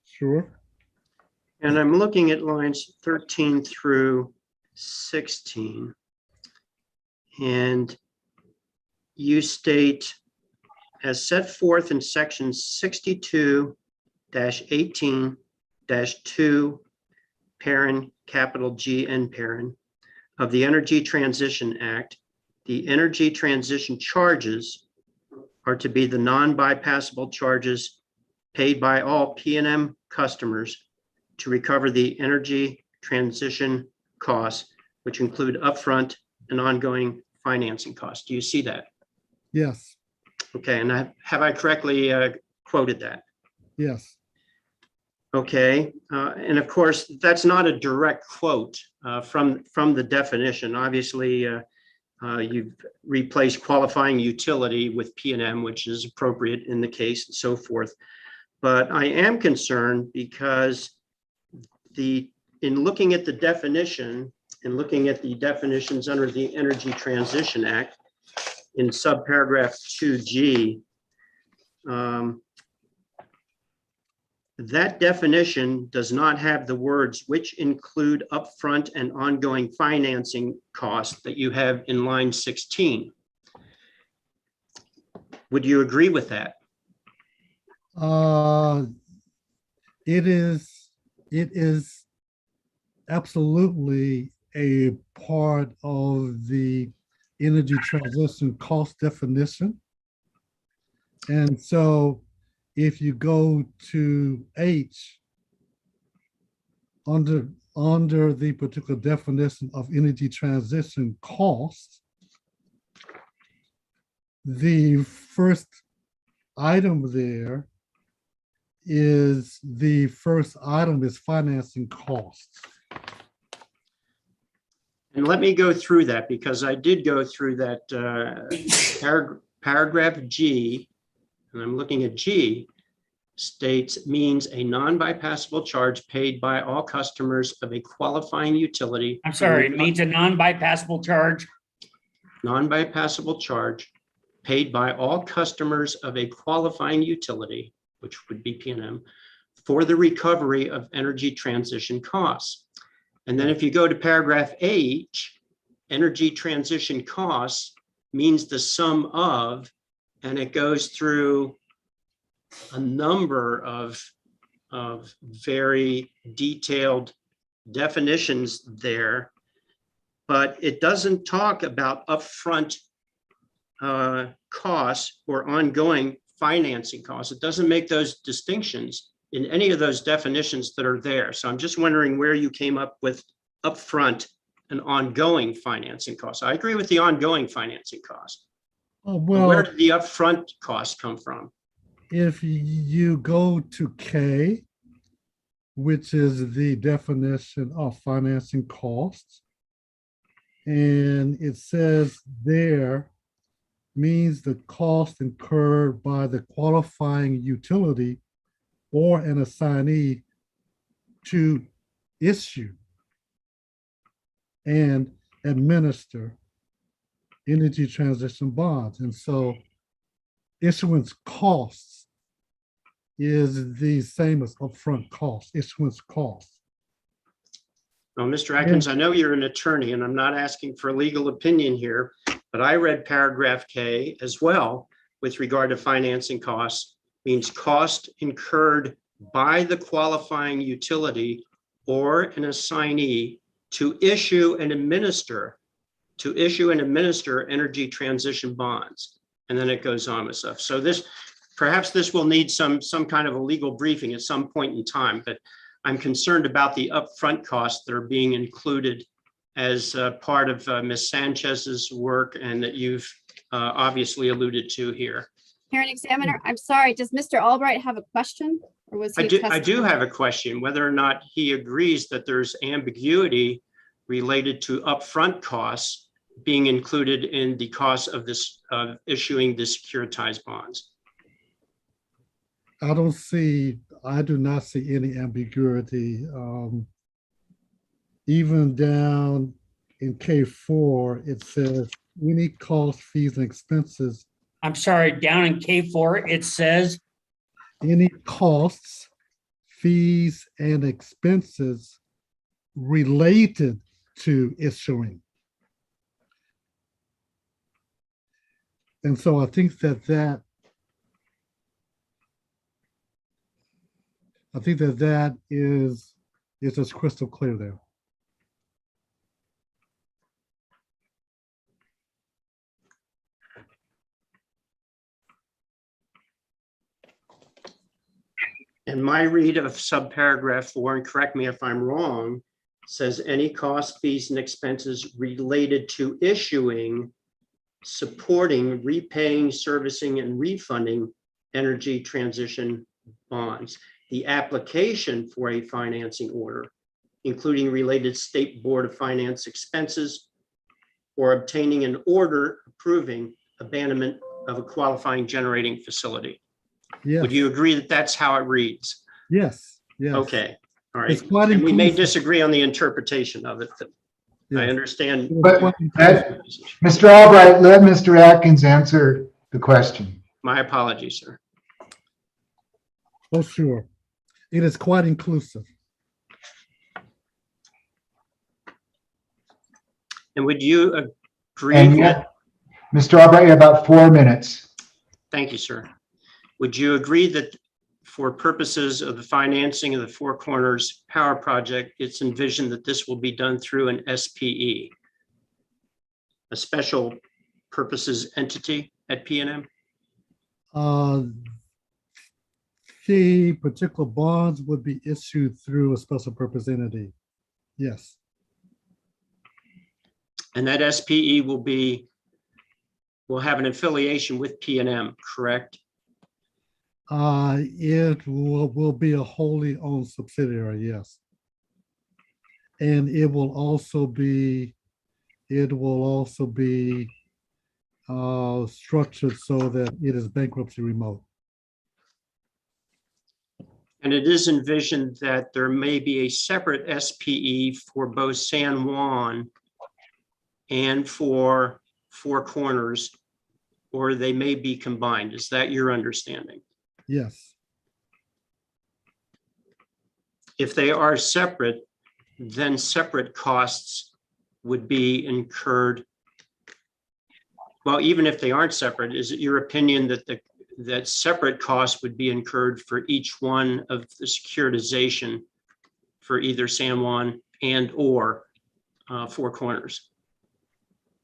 Sure. And I'm looking at lines 13 through 16. And you state, as set forth in section 62-18-2, parent capital G and parent of the Energy Transition Act, the energy transition charges are to be the non-bypassable charges paid by all PNM customers to recover the energy transition costs, which include upfront and ongoing financing costs. Do you see that? Yes. Okay, and have I correctly quoted that? Yes. Okay, and of course, that's not a direct quote from the definition. Obviously, you've replaced qualifying utility with PNM, which is appropriate in the case and so forth. But I am concerned because in looking at the definition and looking at the definitions under the Energy Transition Act in subparagraph 2G, that definition does not have the words which include upfront and ongoing financing costs that you have in line 16. Would you agree with that? It is absolutely a part of the energy transition cost definition. And so if you go to H, under the particular definition of energy transition costs, the first item there is the first item is financing costs. And let me go through that because I did go through that paragraph G, and I'm looking at G, states means a non-bypassable charge paid by all customers of a qualifying utility. I'm sorry, it means a non-bypassable charge. Non-bypassable charge paid by all customers of a qualifying utility, which would be PNM, for the recovery of energy transition costs. And then if you go to paragraph H, energy transition costs means the sum of, and it goes through a number of very detailed definitions there, but it doesn't talk about upfront costs or ongoing financing costs. It doesn't make those distinctions in any of those definitions that are there. So I'm just wondering where you came up with upfront and ongoing financing costs. I agree with the ongoing financing cost. Oh, But well, where did the upfront cost come from? if you go to K, which is the definition of financing costs, and it says there means the cost incurred by the qualifying utility or an assignee to issue and administer energy transition bonds. And so issuance costs is the same as upfront costs, issuance costs. Well, Mr. Atkins, I know you're an attorney and I'm not asking for a legal opinion here, but I read paragraph K as well with regard to financing costs means cost incurred by the qualifying utility or an assignee to issue and administer energy transition bonds. And then it goes on with stuff. So perhaps this will need some kind of a legal briefing at some point in time, but I'm concerned about the upfront costs that are being included as part of Ms. Sanchez's work and that you've obviously alluded to here. Hearing examiner, I'm sorry, does Mr. Albright have a question? Or was he? I do have a question, whether or not he agrees that there's ambiguity related to upfront costs being included in the cost of this, of issuing the securitized bonds. I do not see any ambiguity. Even down in K4, it says any costs, fees, and expenses. I'm sorry, down in K4, it says Any costs, fees, and expenses related to issuing. And so I think that is just crystal clear there. And my read of subparagraph 4, and correct me if I'm wrong, says any costs, fees, and expenses related to issuing, supporting, repaying, servicing, and refunding energy transition bonds. The application for a financing order, including related State Board of Finance expenses, or obtaining an order approving abandonment of a qualifying generating facility. Yes. Would you agree that that's how it reads? Yes. Yes. Okay, all right. It's quite And we may inclusive. disagree on the interpretation of it. But I Yes. understand. But Mr. Albright, let Mr. Atkins answer the question. My apologies, sir. Oh, sure. It is quite inclusive. And would you agree And that, yet, Mr. Albright, you have about 4 minutes. thank you, sir. Would you agree that for purposes of the financing of the Four Corners Power Project, it's envisioned that this will be done through an SPE, a special purposes entity at PNM? The particular bonds would be issued through a special purpose entity. Yes. And that SPE will will have an affiliation with PNM, correct? It will be a wholly owned subsidiary, yes. And it will also be structured so that it is bankruptcy remote. And it is envisioned that there may be a separate SPE for both San Juan and for Four Corners, or they may be combined. Is that your understanding? Yes. If they are separate, then separate costs would be incurred. Well, even if they aren't separate, is it your opinion that that separate costs would be incurred for each one of the securitization for either San Juan and or Four Corners?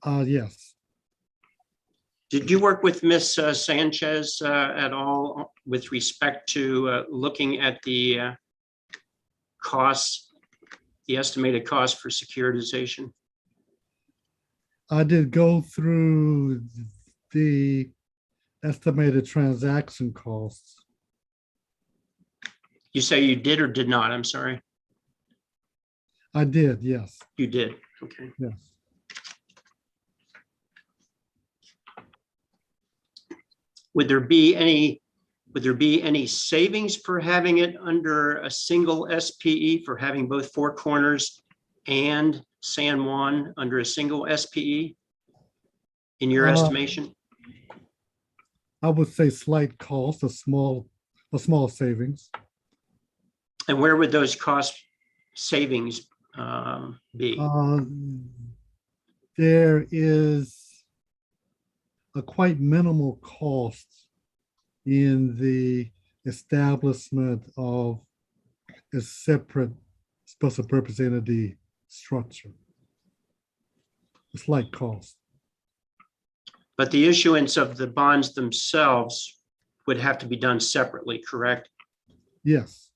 Yes. Did you work with Ms. Sanchez at all with respect to looking at the costs, the estimated cost for securitization? I did go through the estimated transaction costs. You say you did or did not? I'm sorry. I did, yes. You did. Okay. Yes. Would there be any savings for having it under a single SPE, for having both Four Corners and San Juan under a single SPE in your estimation? I would say slight cost, a small savings. And where would those cost savings be? There is a quite minimal cost in the establishment of a separate special purpose entity structure. A slight cost. But the issuance of the bonds themselves would have to be done separately, correct? Yes.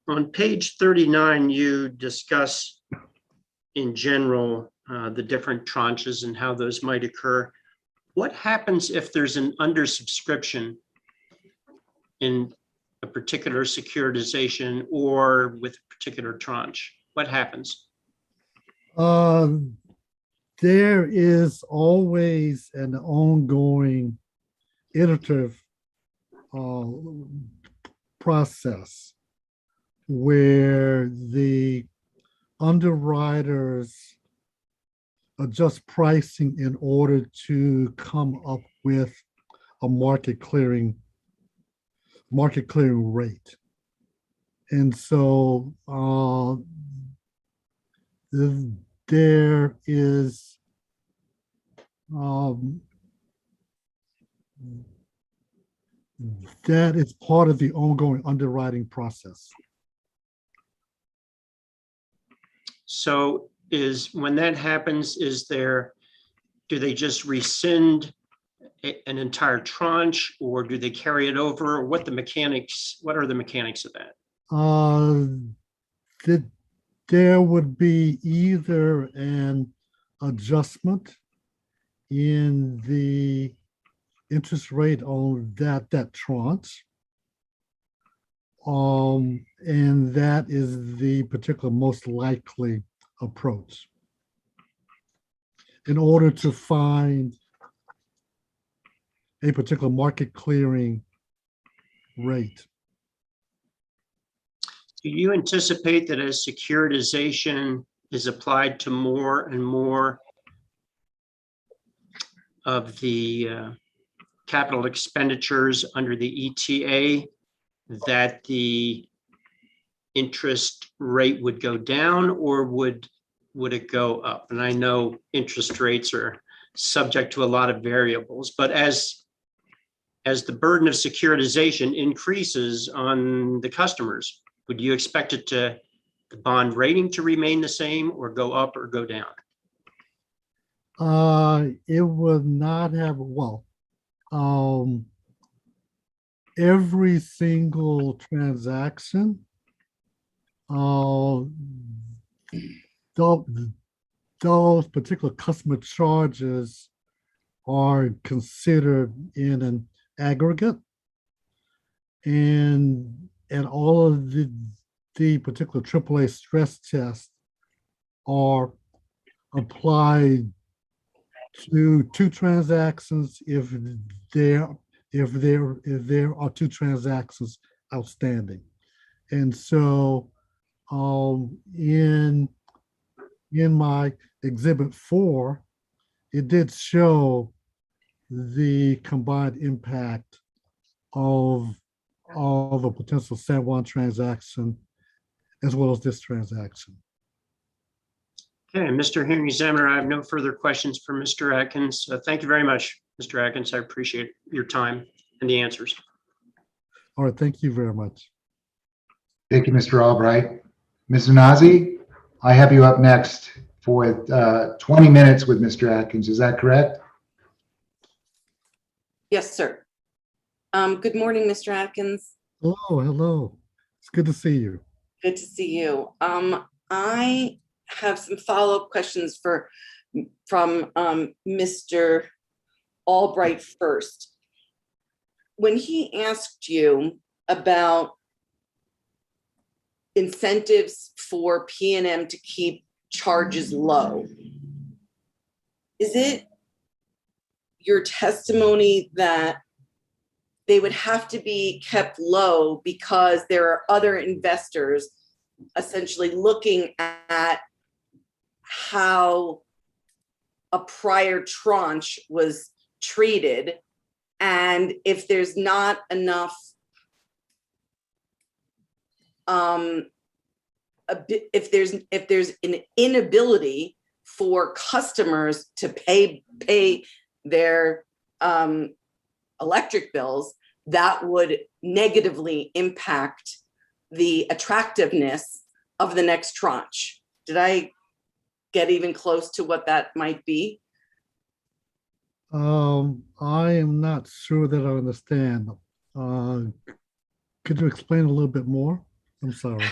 On page 39, you discuss in general the different tranches and how those might occur. What happens if there's an undersubscription in a particular securitization or with a particular tranche? What happens? There is always an ongoing iterative process where the underwriters adjust pricing in order to come up with a market clearing rate. And so there is that is part of the ongoing underwriting process. So when that happens, do they just rescind an entire tranche, or do they carry it over? What are the mechanics of that? There would be either an adjustment in the interest rate on that tranche, and that is the particular most likely approach in order to find a particular market clearing rate. Do you anticipate that as securitization is applied to more and more of the capital expenditures under the ETA, that the interest rate would go down, or would it go up? And I know interest rates are subject to a lot of variables, but as the burden of securitization increases on the customers, would you expect the bond rating to remain the same, or go up or go down? It would not have, every single transaction those particular customer charges are considered in an aggregate, and all of the particular AAA stress tests are applied to two transactions if there are two transactions outstanding. And so in my exhibit 4, it did show the combined impact of a potential San Juan transaction as well as this transaction. Okay, Mr. Hearing Examiner, I have no further questions for Mr. Atkins. Thank you very much, Mr. Atkins. I appreciate your time and the answers. All right, thank you very much. Thank you, Mr. Albright. Ms. Nazi, I have you up next for 20 minutes with Mr. Atkins. Is that correct? Yes, sir. Good morning, Mr. Atkins. Hello. It's good to see you. Good to see you. I have some follow-up questions from Mr. Albright first. When he asked you about incentives for PNM to keep charges low, is it your testimony that they would have to be kept low because there are other investors essentially looking at how a prior tranche was treated, and if there's not enough if there's an inability for customers to pay their electric bills, that would negatively impact the attractiveness of the next tranche. Did I get even close to what that might be? I am not sure that I understand. Could you explain a little bit more? I'm sorry.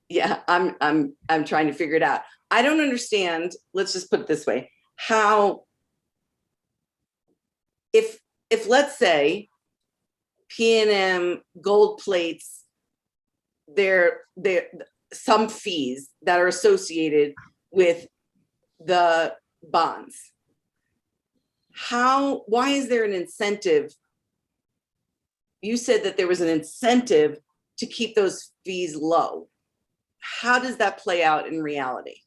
Yeah, I'm trying to figure it out. I don't understand, let's just put it this way, how if let's say PNM gold plates their some fees that are associated with the bonds, why is there an incentive? You said that there was an incentive to keep those fees low. How does that play out in reality?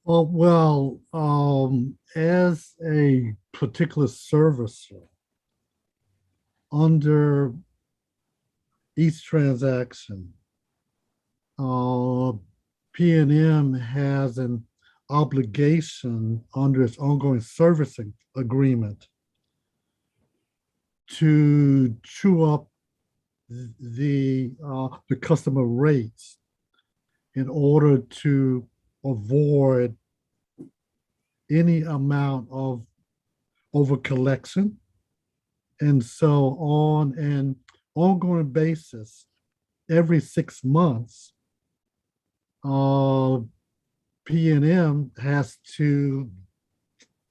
Well, as a particular servicer, under each transaction, PNM has an obligation under its ongoing servicing agreement to chew up the customer rates in order to avoid any amount of over collection. And so on an ongoing basis, every 6 months, PNM has to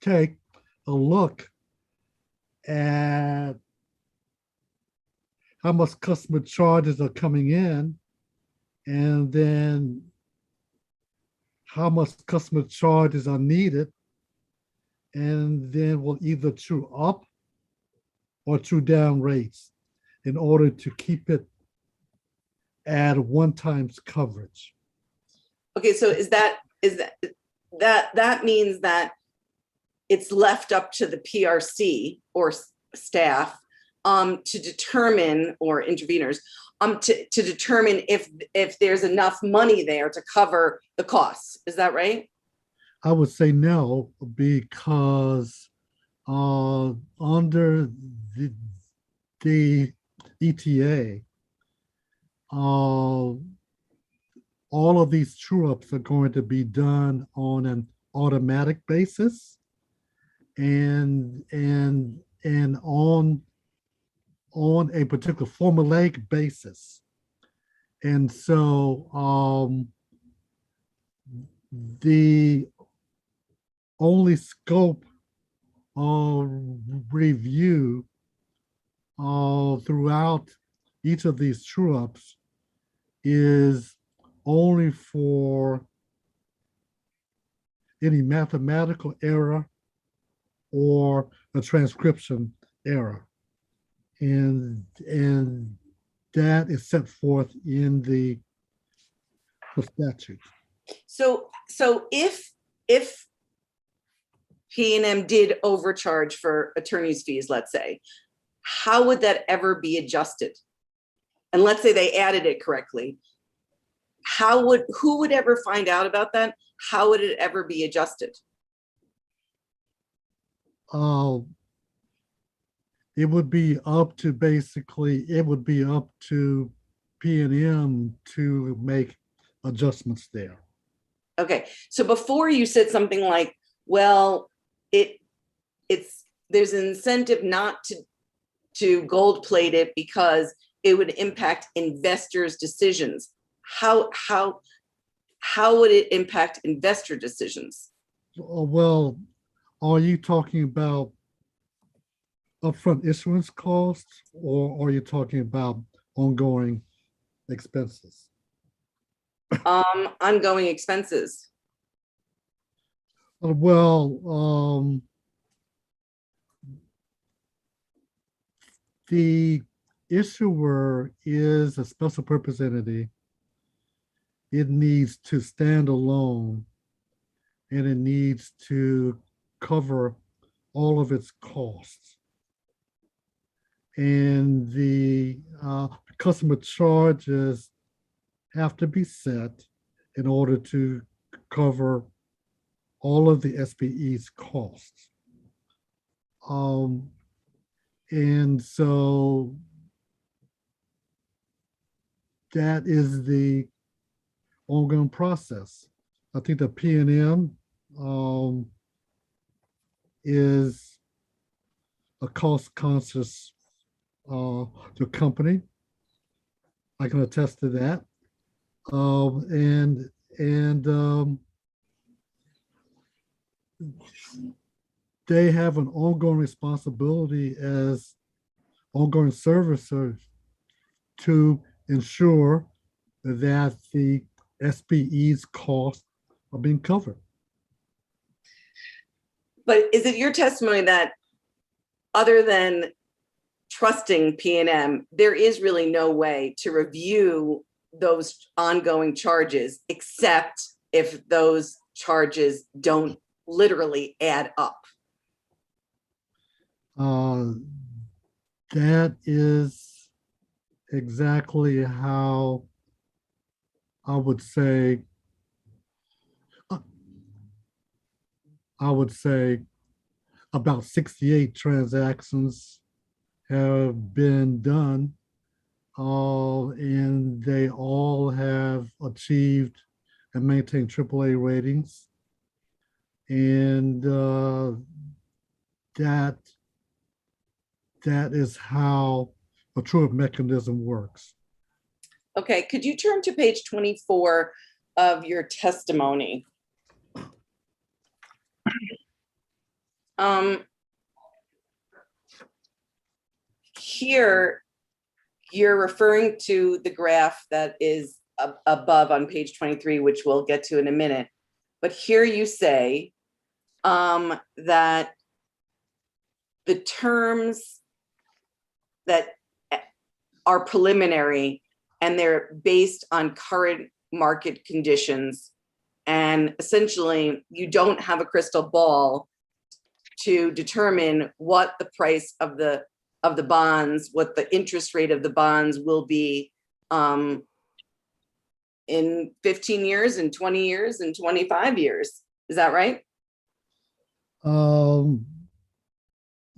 take a look at how much customer charges are coming in, and then how much customer charges are needed, and then we'll either chew up or chew down rates in order to keep it at 1 times coverage. Okay, so that means that it's left up to the PRC or staff to determine, or interveners, to determine if there's enough money there to cover the costs. Is that right? I would say no, because under the ETA, all of these true-ups are going to be done on an automatic basis, and on a particular formulaic basis. And so the only scope of review throughout each of these true-ups is only for any mathematical error or a transcription error. And that is set forth in the statute. So if PNM did overcharge for attorney's fees, let's say, how would that ever be adjusted? And let's say they added it correctly. Who would ever find out about that? How would it ever be adjusted? It would be up to PNM to make adjustments there. Okay, so before you said something like, well, there's an incentive not to gold plate it because it would impact investors' decisions. How would it impact investor decisions? Well, are you talking about upfront issuance costs, or are you talking about ongoing expenses? Ongoing expenses. Well, the issuer is a special purpose entity. It needs to stand alone, and it needs to cover all of its costs. And the customer charges have to be set in order to cover all of the SPE's costs. And so that is the ongoing process. I think the PNM is a cost-conscious company. I can attest to that. They have an ongoing responsibility as ongoing servicers to ensure that the SPE's costs are being covered. But is it your testimony that other than trusting PNM, there is really no way to review those ongoing charges except if those charges don't literally add up? That is exactly how I would say about 68 transactions have been done, and they all have achieved and maintained AAA ratings. And that is how a true-up mechanism works. Okay, could you turn to page 24 of your testimony? Here, you're referring to the graph that is above on page 23, which we'll get to in a minute. But here you say that the terms that are preliminary and they're based on current market conditions, and essentially you don't have a crystal ball to determine what the price of the bonds, what the interest rate of the bonds will be in 15 years, in 20 years, in 25 years. Is that right?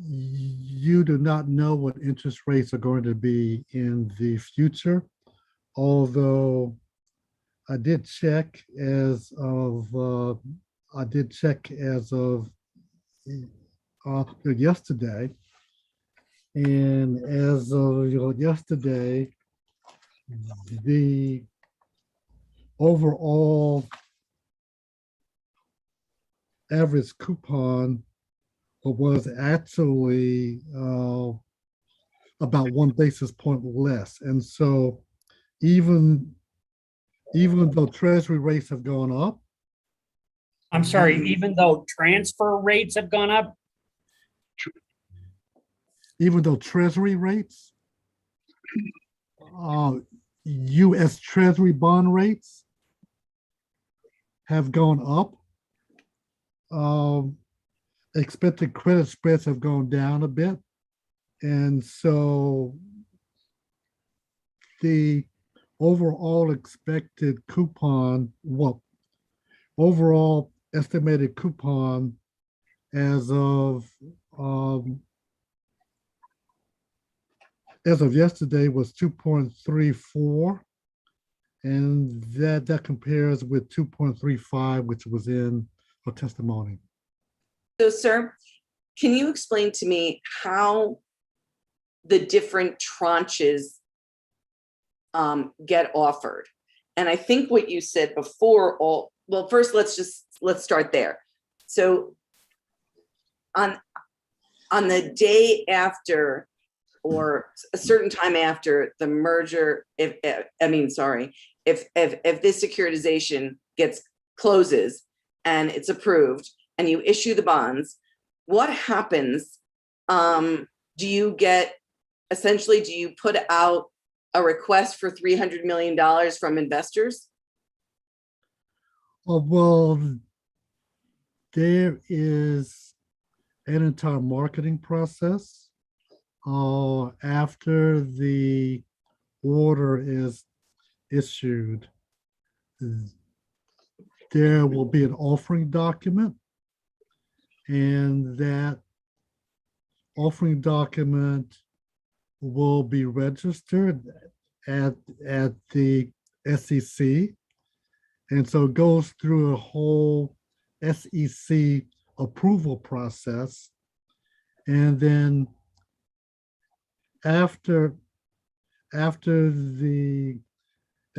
You do not know what interest rates are going to be in the future, although I did check as of yesterday, and as of yesterday, the overall average coupon was actually about 1 basis point less. And so even though treasury rates have gone up. I'm sorry, even though transfer rates have gone up? Even though treasury rates, US treasury bond rates have gone up. Expected credit spreads have gone down a bit. And so the overall expected coupon, overall estimated coupon as of yesterday was 2.34, and that compares with 2.35, which was in a testimony. So, sir, can you explain to me how the different tranches get offered? And I think what you said before, well, first, let's start there. So on the day after, or a certain time after the merger, if this securitization closes and it's approved and you issue the bonds, what happens? Do you put out a request for $300 million from investors? Well, there is an entire marketing process. After the order is issued, there will be an offering document, and that offering document will be registered at the SEC. And so it goes through a whole SEC approval process. And then after the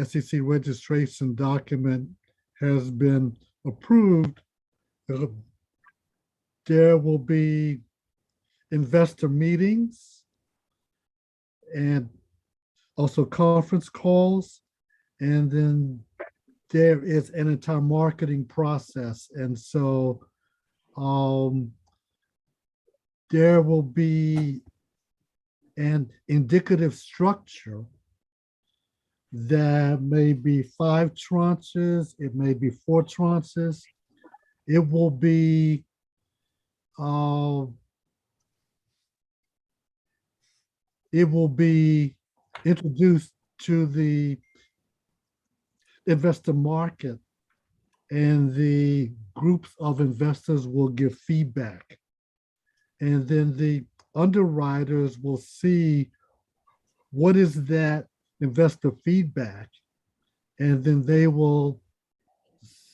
SEC registration document has been approved, there will be investor meetings and also conference calls, and then there is an entire marketing process. And so there will be an indicative structure that may be 5 tranches, it may be 4 tranches. It will be introduced to the investor market, and the groups of investors will give feedback. And then the underwriters will see what is that investor feedback, and then they will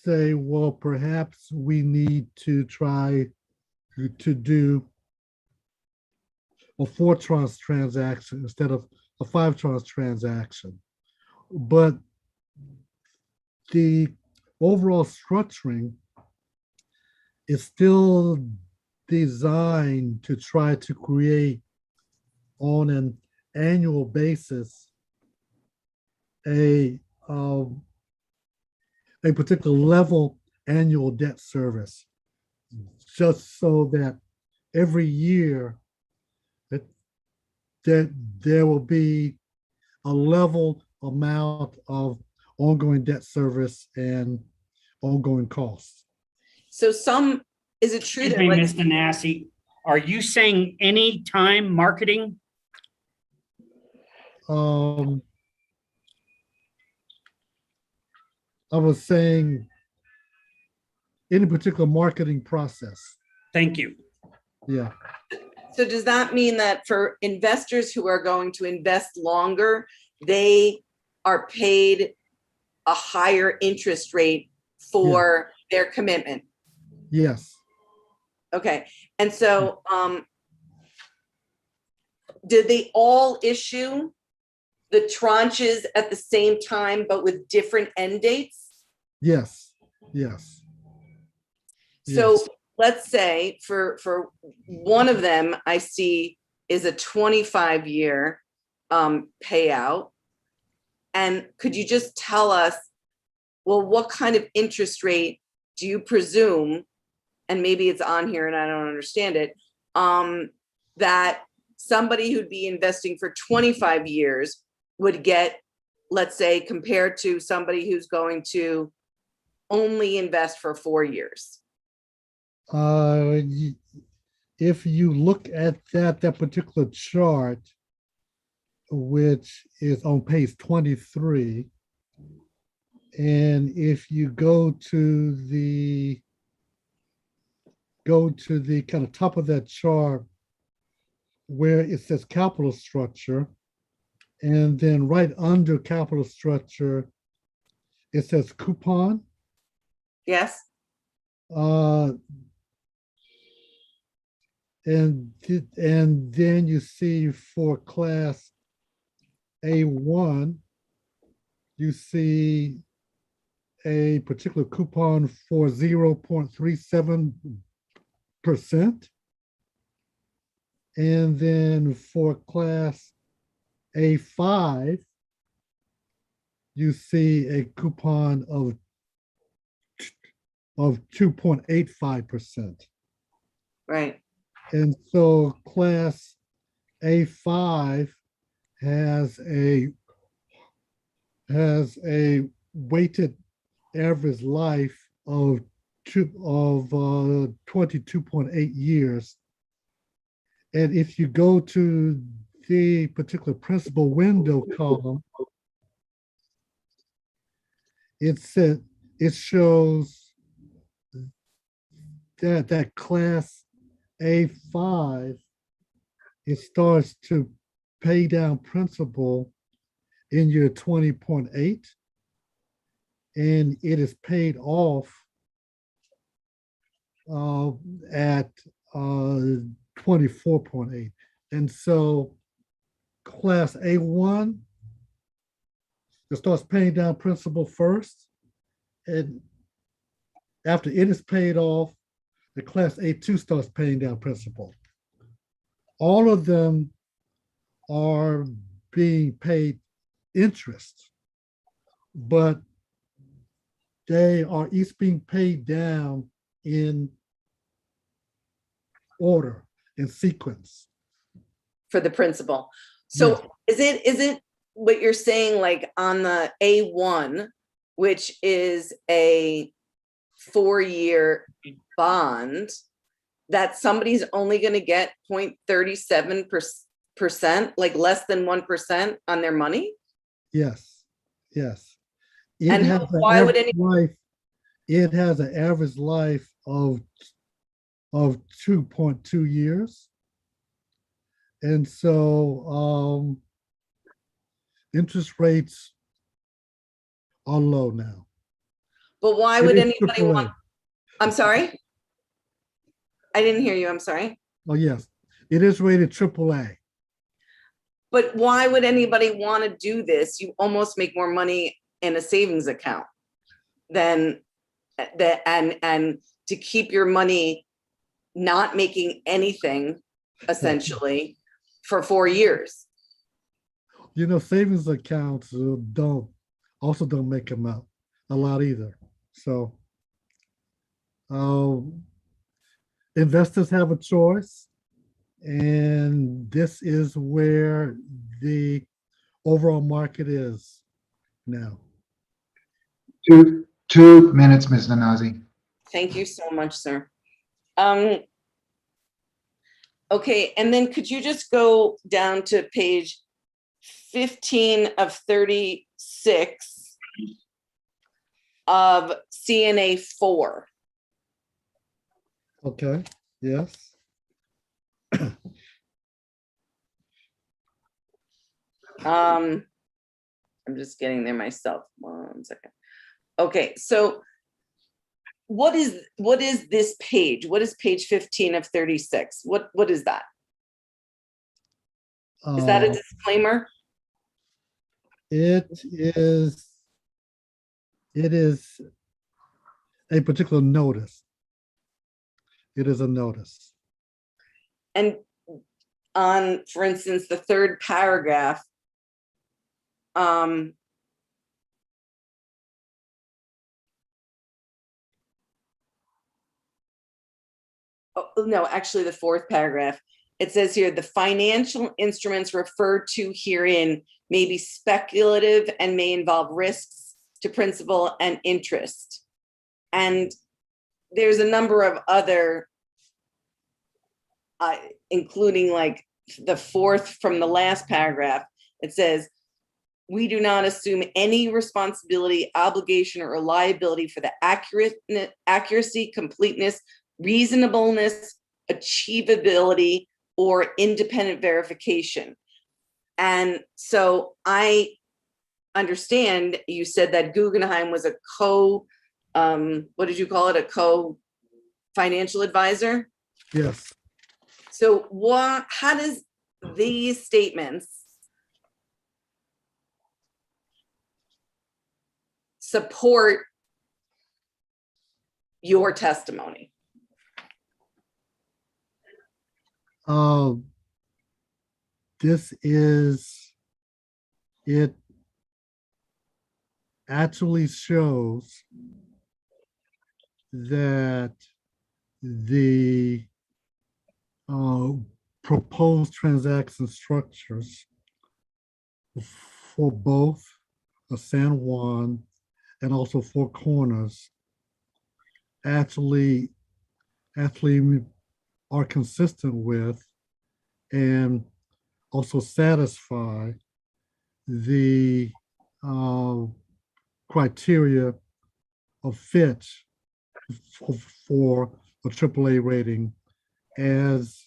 say, well, perhaps we need to try to do a 4 tranche transaction instead of a 5 tranche transaction. But the overall structuring is still designed to try to create on an annual basis a particular level annual debt service, just so that every year that there will be a level amount of ongoing debt service and ongoing costs. So is it true Excuse that me, like, Mr. Nassi, are you saying anytime marketing? I was saying any particular marketing process. Thank you. Yeah. so does that mean that for investors who are going to invest longer, they are paid a higher interest rate for their commitment? Yes. Okay, and so did they all issue the tranches at the same time, but with different end dates? Yes. Yes. So Yes. let's say for one of them, I see is a 25-year payout. And could you just tell us, well, what kind of interest rate do you presume, and maybe it's on here and I don't understand it, that somebody who'd be investing for 25 years would get, let's say, compared to somebody who's going to only invest for 4 years? If you look at that particular chart, which is on page 23, and if you go to the kind of top of that chart where it says capital structure, and then right under capital structure, it says coupon. Yes. And then you see for class A1, you see a particular coupon for 0.37%. And then for class A5, you see a coupon of 2.85%. Right. And so class A5 has a weighted average life of 22.8 years. And if you go to the particular principal window column, it shows that class A5, it starts to pay down principal in year 20.8, and it is paid off at 24.8. And so class A1, it starts paying down principal first, and after it is paid off, the class A2 starts paying down principal. All of them are being paid interest, but they are each being paid down in order, in sequence. For the principal. So Yes. is it what you're saying, like on the A1, which is a 4-year bond, that somebody's only going to get 0.37%, like less than 1% on their money? Yes, yes. It And has why would any? it has an average life of 2.2 years. And so interest rates are low now. But why It would is anybody AAA. want? I'm sorry? I didn't hear you. I'm sorry. Oh, yes, it is rated AAA. But why would anybody want to do this? You almost make more money in a savings account than that, and to keep your money not making anything essentially for 4 years. You know, savings accounts don't make them out a lot either. So investors have a choice, and this is where the overall market is now. 2 minutes, Ms. Nanazi. Thank you so much, sir. Okay, and then could you just go down to page 15 of 36 of CNA 4? Okay, yes. I'm just getting there myself. 1 second. Okay, so what is this page? What is page 15 of 36? What is that? Is that a disclaimer? It is a particular notice. it is a notice. And on, for instance, the third paragraph, oh, no, actually the fourth paragraph, it says here, the financial instruments referred to herein may be speculative and may involve risks to principal and interest. And there's a number of other, including like the fourth from the last paragraph, it says, we do not assume any responsibility, obligation, or liability for the accuracy, completeness, reasonableness, achievability, or independent verification. And so I understand you said that Guggenheim was a what did you call it? A co-financial advisor? Yes. So how does these statements support your testimony? It actually shows that the proposed transaction structures for both San Juan and also Four Corners actually are consistent with and also satisfy the criteria of Fitch for a AAA rating, as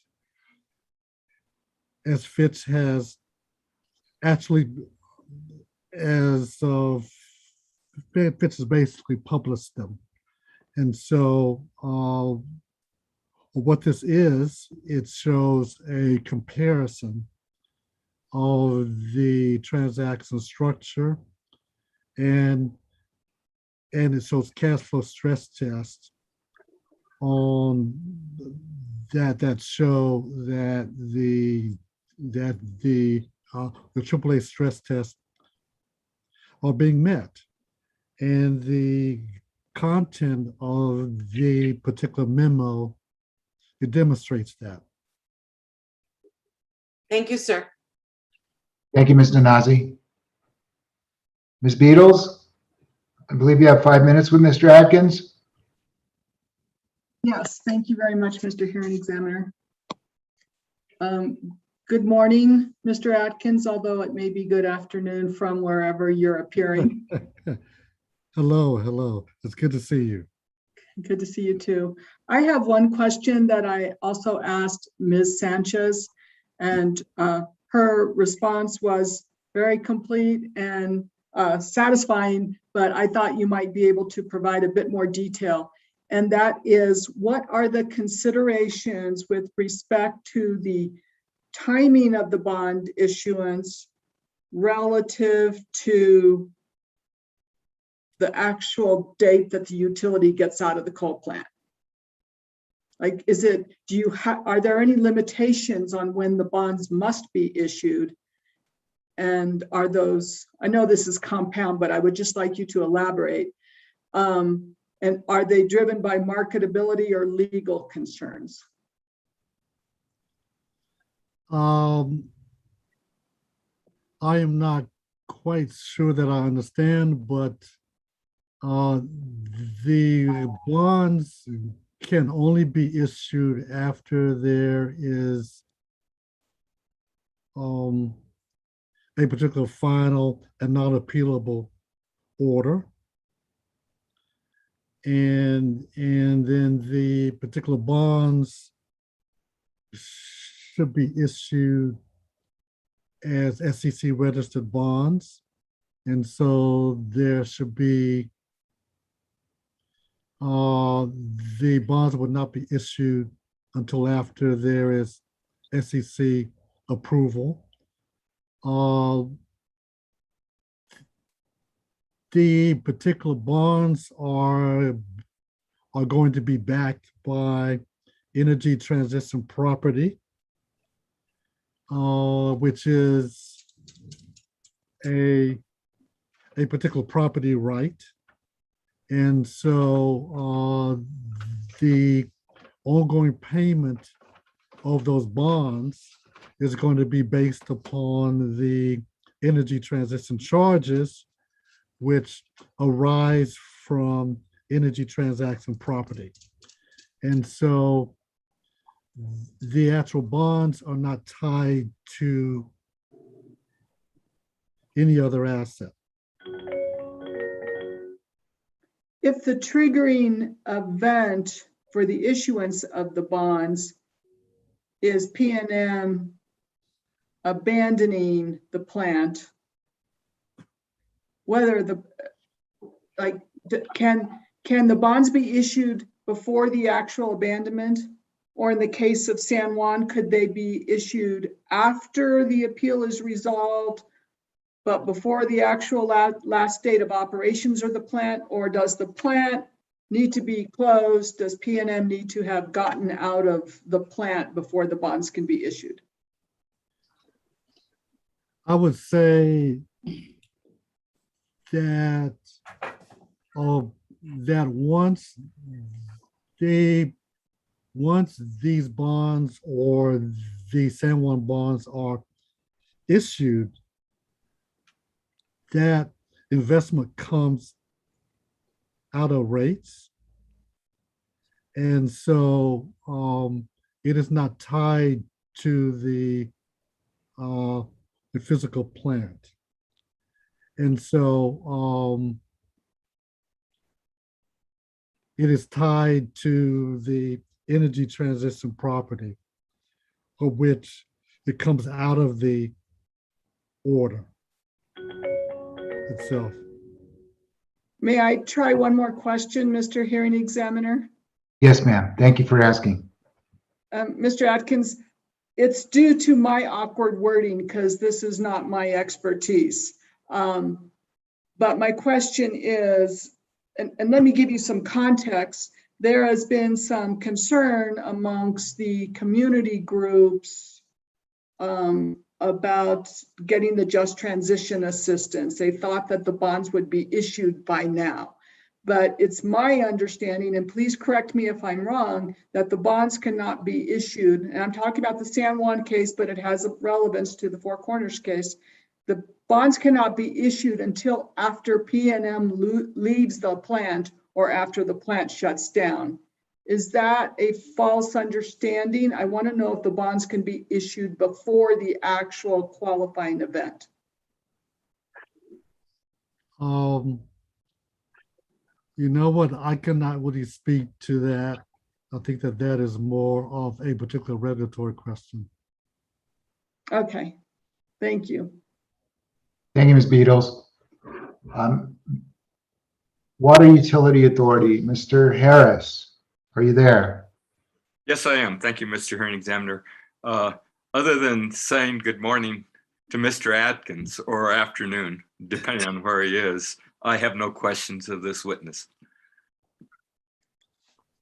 Fitch has actually, Fitch has basically published them. And so what this is, it shows a comparison of the transaction structure, and it shows cash flow stress tests on that show that the AAA stress tests are being met, and the content of the particular memo, it demonstrates that. Thank you, sir. Thank you, Ms. Nanazi. Ms. Beatles, I believe you have 5 minutes with Mr. Atkins. Yes, thank you very much, Mr. Hearing Examiner. Good morning, Mr. Atkins, although it may be good afternoon from wherever you're appearing. Hello. It's good to see you. Good to see you too. I have one question that I also asked Ms. Sanchez, and her response was very complete and satisfying, but I thought you might be able to provide a bit more detail. And that is, what are the considerations with respect to the timing of the bond issuance relative to the actual date that the utility gets out of the coal plant? Like, are there any limitations on when the bonds must be issued? And are those, I know this is compound, but I would just like you to elaborate. And are they driven by marketability or legal concerns? I am not quite sure that I understand, but the bonds can only be issued after there is a particular final and non-appealable order. And then the particular bonds should be issued as SEC registered bonds. And so there should be, the bonds would not be issued until after there is SEC approval. The particular bonds are going to be backed by energy transition property, which is a particular property right. And so the ongoing payment of those bonds is going to be based upon the energy transition charges, which arise from energy transaction property. And so the actual bonds are not tied to any other asset. If the triggering event for the issuance of the bonds is PNM abandoning the plant, whether can the bonds be issued before the actual abandonment? Or in the case of San Juan, could they be issued after the appeal is resolved, but before the actual last date of operations of the plant? Or does the plant need to be closed? Does PNM need to have gotten out of the plant before the bonds can be issued? I would say that that once these bonds or the San Juan bonds are issued, that investment comes out of rates. And so it is not tied to the physical plant. And so it is tied to the energy transition property, for which it comes out of the order itself. May I try one more question, Mr. Hearing Examiner? Yes, ma'am. Thank you for asking. Mr. Atkins, it's due to my awkward wording because this is not my expertise. But my question is, and let me give you some context. There has been some concern amongst the community groups about getting the just transition assistance. They thought that the bonds would be issued by now. But it's my understanding, and please correct me if I'm wrong, that the bonds cannot be issued. And I'm talking about the San Juan case, but it has a relevance to the Four Corners case. The bonds cannot be issued until after PNM leaves the plant or after the plant shuts down. Is that a false understanding? I want to know if the bonds can be issued before the actual qualifying event. You know what? I cannot really speak to that. I think that that is more of a particular regulatory question. Okay, thank you. Thank you, Ms. Beatles. Water Utility Authority, Mr. Harris, are you there? Yes, I am. Thank you, Mr. Hearing Examiner. Other than saying good morning to Mr. Atkins or afternoon, depending on where he is, I have no questions of this witness.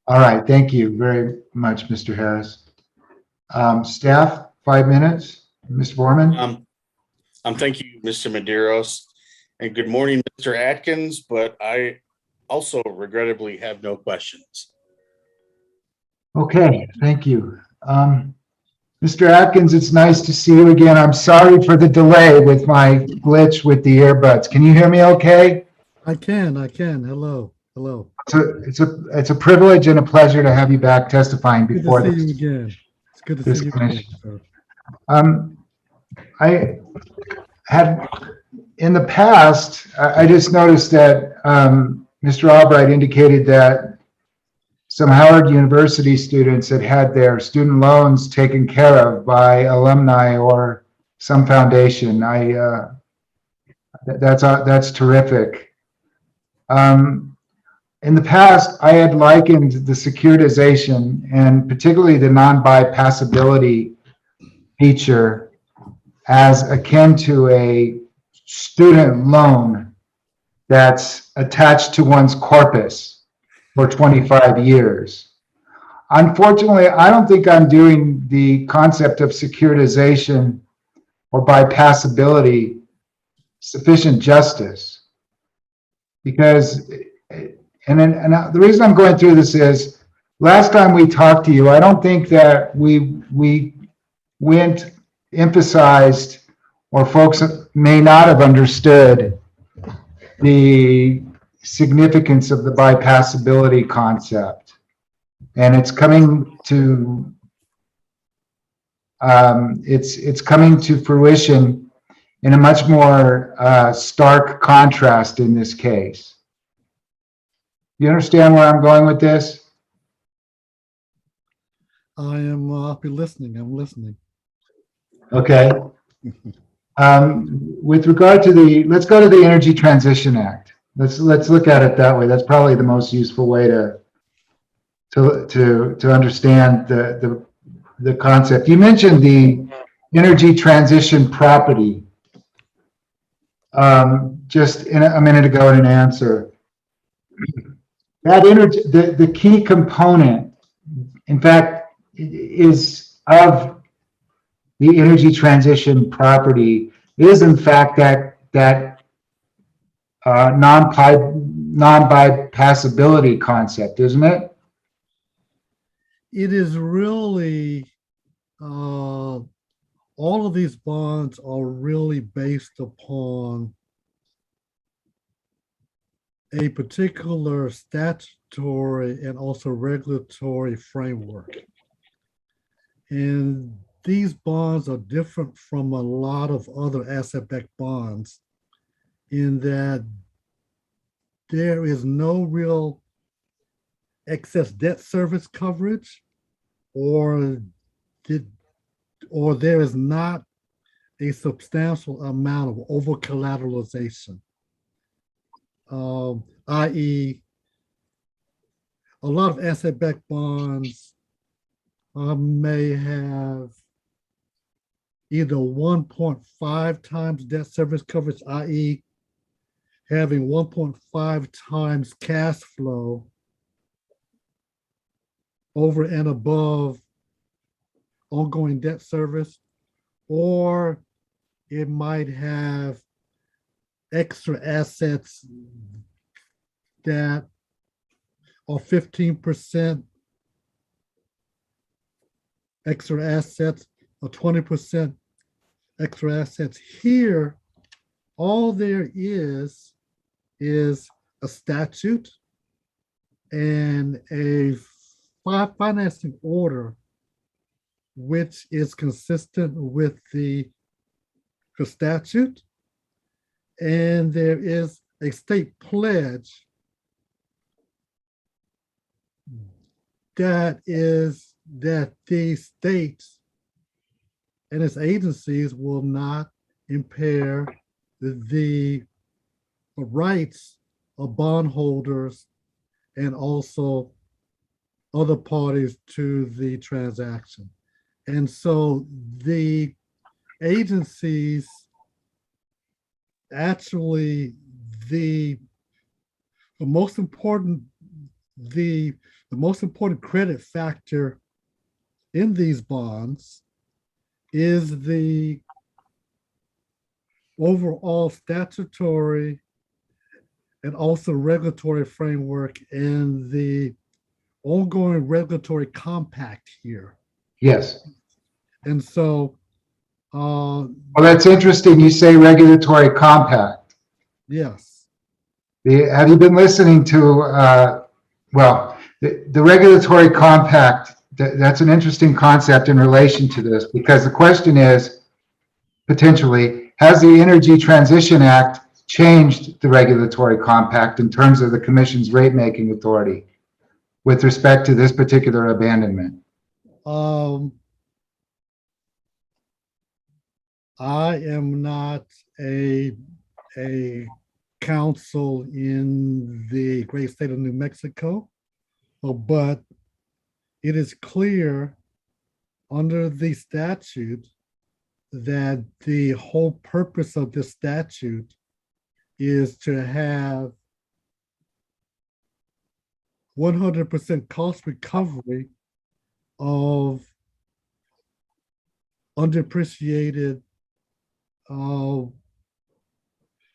All right, thank you very much, Mr. Harris. Staff, 5 minutes. Mr. Borman? Thank you, Mr. Medeiros, and good morning, Mr. Atkins, but I also regrettably have no questions. Okay, thank you. Mr. Atkins, it's nice to see you again. I'm sorry for the delay with my glitch with the earbuds. Can you hear me okay? I can. Hello. It's a privilege and a pleasure to have you back testifying before this. this. Good to see you again. It's good to see you again, sir. I had, in the past, I just noticed that Mr. Albright indicated that some Howard University students had had their student loans taken care of by alumni or some foundation. That's terrific. In the past, I had likened the securitization and particularly the non-bypassability feature as akin to a student loan that's attached to one's corpus for 25 years. unfortunately, I don't think I'm doing the concept of securitization or bypassability sufficient justice. Because, the reason I'm going through this is, last time we talked to you, I don't think that we emphasized, or folks may not have understood the significance of the bypassability concept. And it's coming to it's coming to fruition in a much more stark contrast in this case. You understand where I'm going with this? I'll be listening. I'm listening. Okay. With regard to let's go to the Energy Transition Act. Let's look at it that way. That's probably the most useful way to understand the concept. You mentioned the energy transition property just a minute ago in an answer. That energy, the key component, in fact, is of the energy transition property is in fact that non-bypassability concept, isn't it? It is really, all of these bonds are really based upon a particular statutory and also regulatory framework. And these bonds are different from a lot of other asset-backed bonds in that there is no real excess debt service coverage, or there is not a substantial amount of over-collateralization, i.e., a lot of asset-backed bonds may have either 1.5 times debt service coverage, i.e., having 1.5 times cash flow over and above ongoing debt service, or it might have extra assets that are 15% extra assets or 20% extra assets. Here, all there is a statute and a financing order which is consistent with the statute, and there is a state pledge that the states and its agencies will not impair the rights of bondholders and also other parties to the transaction. And so the agencies actually, the most important credit factor in these bonds is the overall statutory and also regulatory framework and the ongoing regulatory compact here. Yes. And so, well, that's interesting. You say regulatory compact. Yes. Have you been listening to, the regulatory compact, that's an interesting concept in relation to this, because the question is, potentially, has the Energy Transition Act changed the regulatory compact in terms of the Commission's rate-making authority with respect to this particular abandonment? I am not a counsel in the great state of New Mexico, but it is clear under the statute that the whole purpose of the statute is to have 100% cost recovery of underappreciated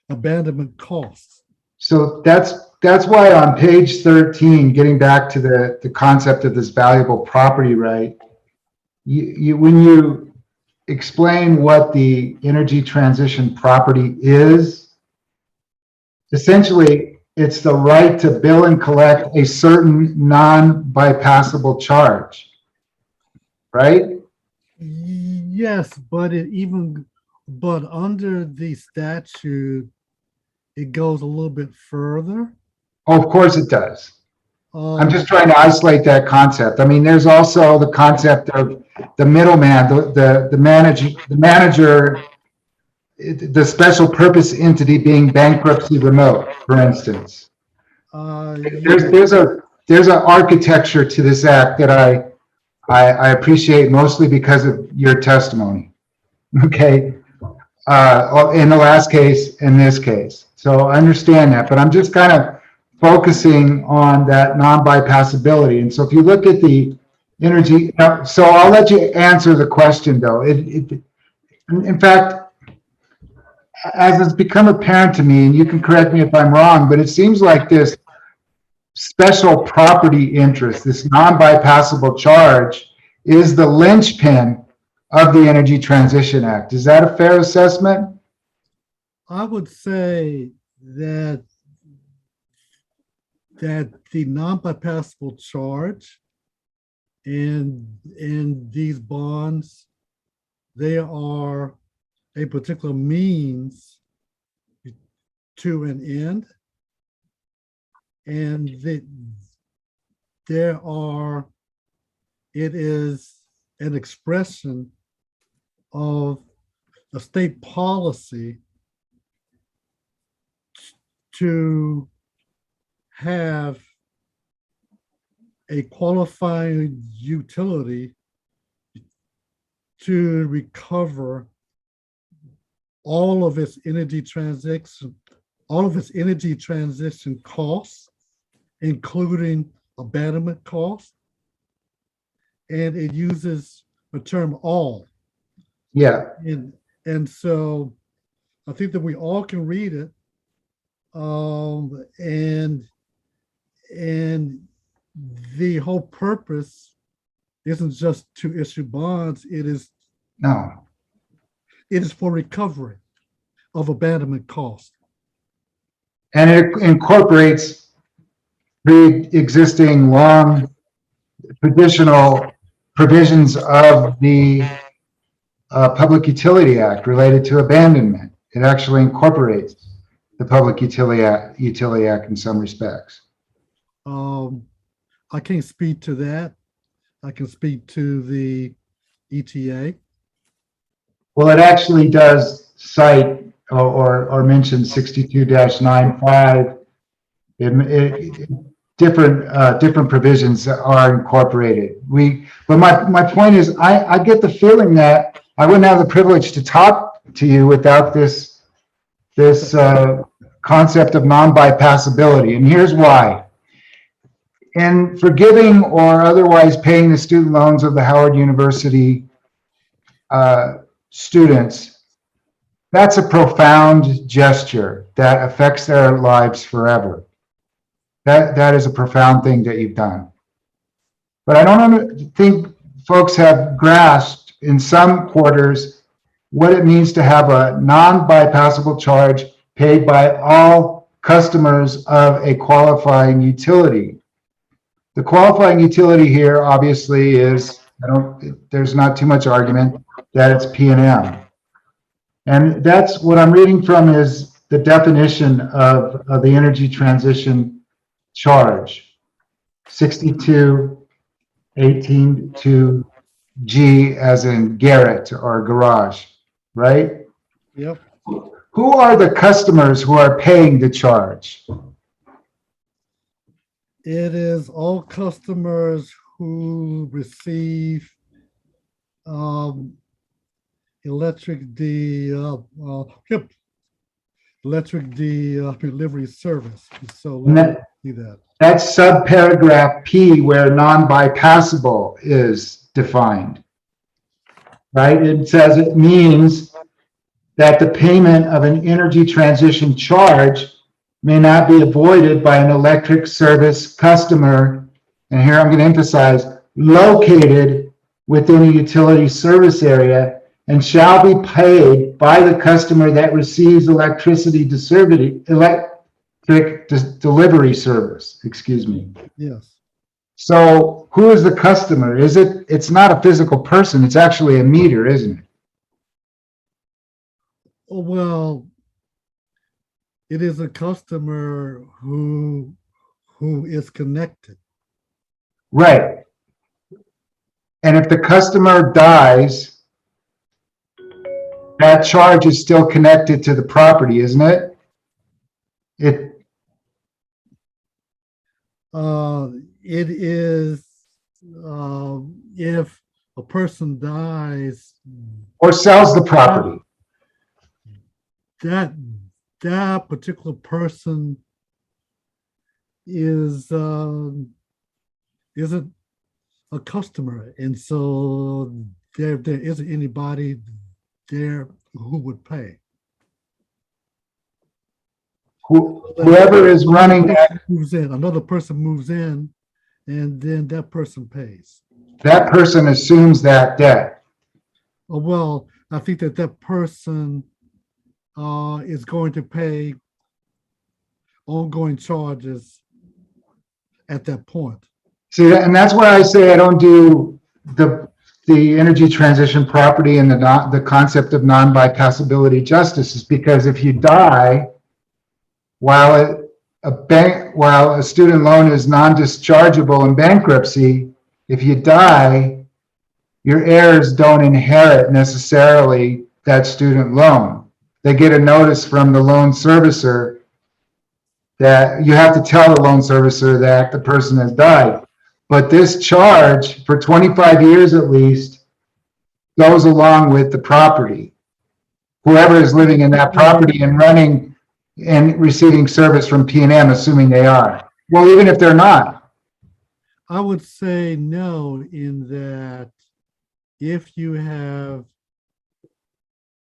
abandonment costs. So that's why on page 13, getting back to the concept of this valuable property right, when you explain what the energy transition property is, essentially it's the right to bill and collect a certain non-bypassable charge, right? Yes, but but under the statute, it goes a little bit further. Oh, of course it does. I'm just Um, trying to isolate that concept. I mean, there's also the concept of the middleman, the manager, the special purpose entity being bankruptcy remote, for instance. There's an architecture to this act that I appreciate mostly because of your testimony. Okay. In the last case, in this case. So I understand that, but I'm just kind of focusing on that non-bypassability. And so if you look at the energy, so I'll let you answer the question though. In fact, as it's become apparent to me, and you can correct me if I'm wrong, but it seems like this special property interest, this non-bypassable charge, is the linchpin of the Energy Transition Act. Is that a fair assessment? I would say that the non-bypassable charge in these bonds, they are a particular means to an end, and it is an expression of a state policy to have a qualifying utility to recover all of its energy transition costs, including abandonment costs. And it uses the term all. Yeah. And so I think that we all can read it. And the whole purpose isn't just to issue bonds, it is for recovery of abandonment costs. And it incorporates pre-existing long traditional provisions of the Public Utility Act related to abandonment. It actually incorporates the Public Utility Act in some respects. I can't speak to that. I can speak to the ETA. Well, it actually does cite or mention 62-95. Different provisions are incorporated. But my point is, I get the feeling that I wouldn't have the privilege to talk to you without this concept of non-bypassability, and here's why. In forgiving or otherwise paying the student loans of the Howard University students, that's a profound gesture that affects their lives forever. That is a profound thing that you've done. But I don't think folks have grasped in some quarters what it means to have a non-bypassable charge paid by all customers of a qualifying utility. The qualifying utility here obviously is, there's not too much argument that it's PNM. And that's what I'm reading from is the definition of the energy transition charge, 62.18.2G as in Garrett or garage, right? Yep. Who are the customers who are paying the charge? It is all customers who receive electric delivery service. So see that. That's subparagraph P where non-bypassable is defined. Right? It says it means that the payment of an energy transition charge may not be avoided by an electric service customer, and here I'm going to emphasize, located within a utility service area and shall be paid by the customer that receives electric delivery service, excuse me. Yes. So who is the customer? It's not a physical person, it's actually a meter, isn't it? Oh, well, it is a customer who is connected. Right. And if the customer dies, that charge is still connected to the property, isn't it? It is if a person dies Or sells the property. that particular person isn't a customer, and so there isn't anybody there who would pay. Whoever is running that, moves in, another person moves in, and then that person pays. that person assumes that debt. Oh, well, I think that person is going to pay ongoing charges at that point. See, and that's why I say I don't do the energy transition property and the concept of non-bypassability justice, is because if you die while a student loan is non-dischargeable in bankruptcy, if you die, your heirs don't inherit necessarily that student loan. They get a notice from the loan servicer that you have to tell the loan servicer that the person has died. But this charge for 25 years at least goes along with the property. Whoever is living in that property and running and receiving service from PNM, assuming they are. Well, even if they're not. I would say no, in that if you have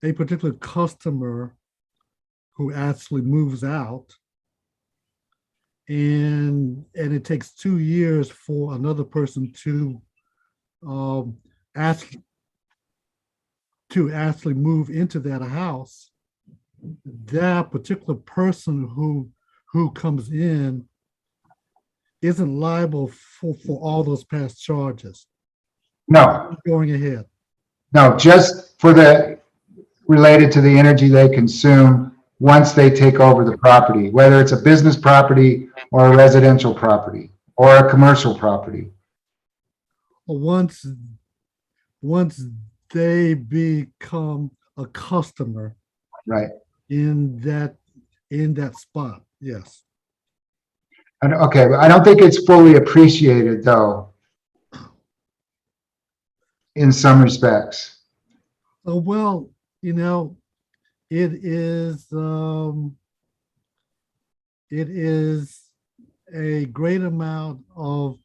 a particular customer who actually moves out, and it takes 2 years for another person to actually move into that house, that particular person who comes in isn't liable for all those past charges. No. Going ahead. No, just for the related to the energy they consume once they take over the property, whether it's a business property or a residential property or a commercial property. Once they become a customer, right, in that spot, yes. And okay, I don't think it's fully appreciated though, in some respects. Well, it is a great amount of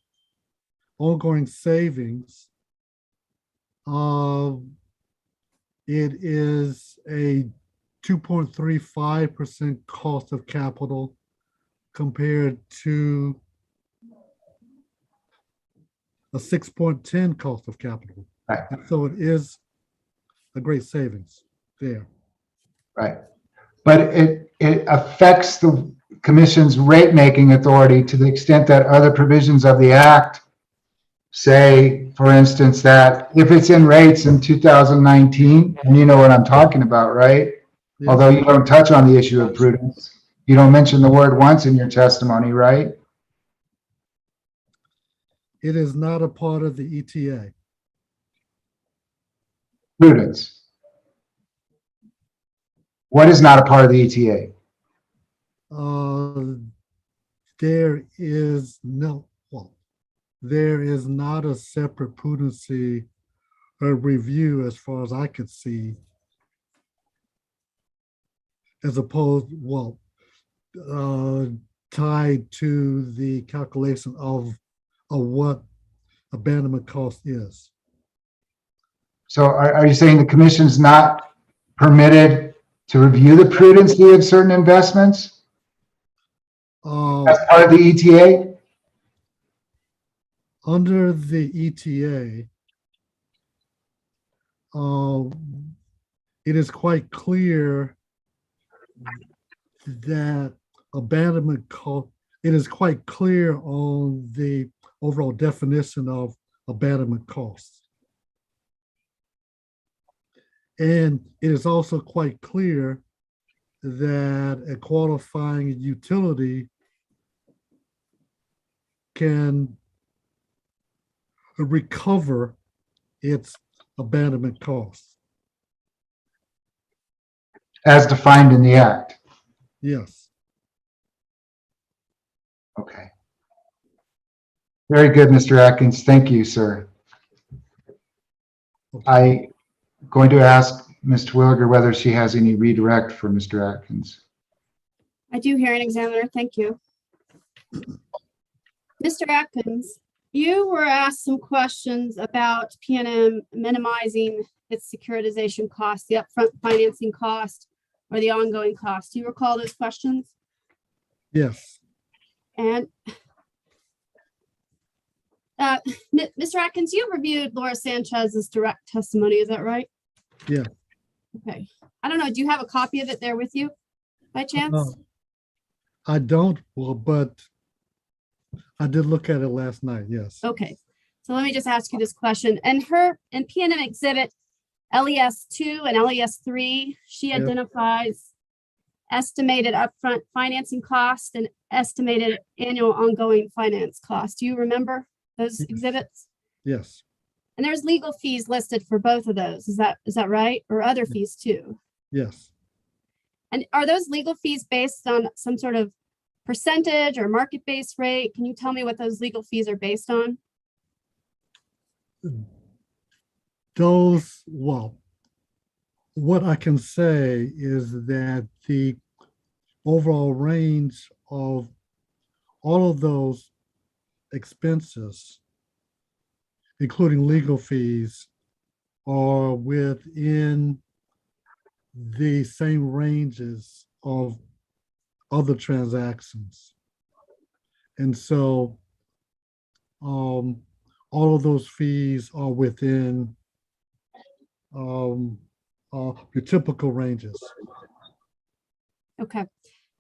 ongoing savings. It is a 2.35% cost of capital compared to a 6.10 cost of capital. Right. And so it is a great savings there. Right. But it affects the commission's rate making authority to the extent that other provisions of the act say, for instance, that if it's in rates in 2019, and you know what I'm talking about, right? Yeah. Although you don't touch on the issue of prudence, you don't mention the word once in your testimony, right? It is not a part of the ETA. Prudence. What is not a part of the ETA? There is not a separate prudency review as far as I could see, as opposed, tied to the calculation of what abandonment cost is. So are you saying the commission's not permitted to review the prudency of certain investments as part of the E ETA? Under the ETA, it is quite clear that abandonment cost, it is quite clear on the overall definition of abandonment costs. And it is also quite clear that a qualifying utility can recover its abandonment costs. As defined in the act? Yes. Okay. Very good, Mr. Atkins. Thank you, sir. I'm going to ask Ms. Twilliger whether she has any redirect for Mr. Atkins. I do, hearing examiner. Thank you. Mr. Atkins, you were asked some questions about PNM minimizing its securitization cost, the upfront financing cost, or the ongoing cost. Do you recall those questions? Yes. And Mr. Atkins, you reviewed Laura Sanchez's direct testimony, is that right? Yeah. Okay. I don't know, do you have a copy of it there with you by chance? I don't, well, but I did look at it last night, yes. Okay, so let me just ask you this question. And in PNM exhibit LES2 and LES3, she Yep. identifies estimated upfront financing cost and estimated annual ongoing finance cost. Do you remember those exhibits? Yes. And there's legal fees listed for both of those. Is that right? Or other fees too? Yes. And are those legal fees based on some sort of percentage or market-based rate? Can you tell me what those legal fees are based on? Those, well, what I can say is that the overall range of all of those expenses, including legal fees, are within the same ranges of other transactions. And so all of those fees are within your typical ranges. Okay.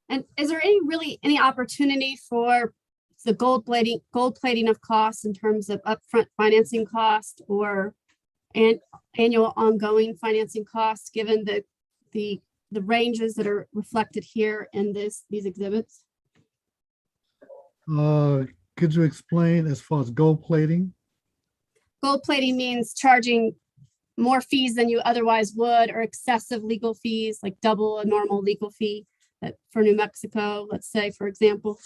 And is there any opportunity for the gold plating of costs in terms of upfront financing cost or annual ongoing financing costs, given the ranges that are reflected here in these exhibits? Could you explain as far as gold plating? Gold plating means charging more fees than you otherwise would, or excessive legal fees, like double a normal legal fee that for New Mexico, let's say, for example.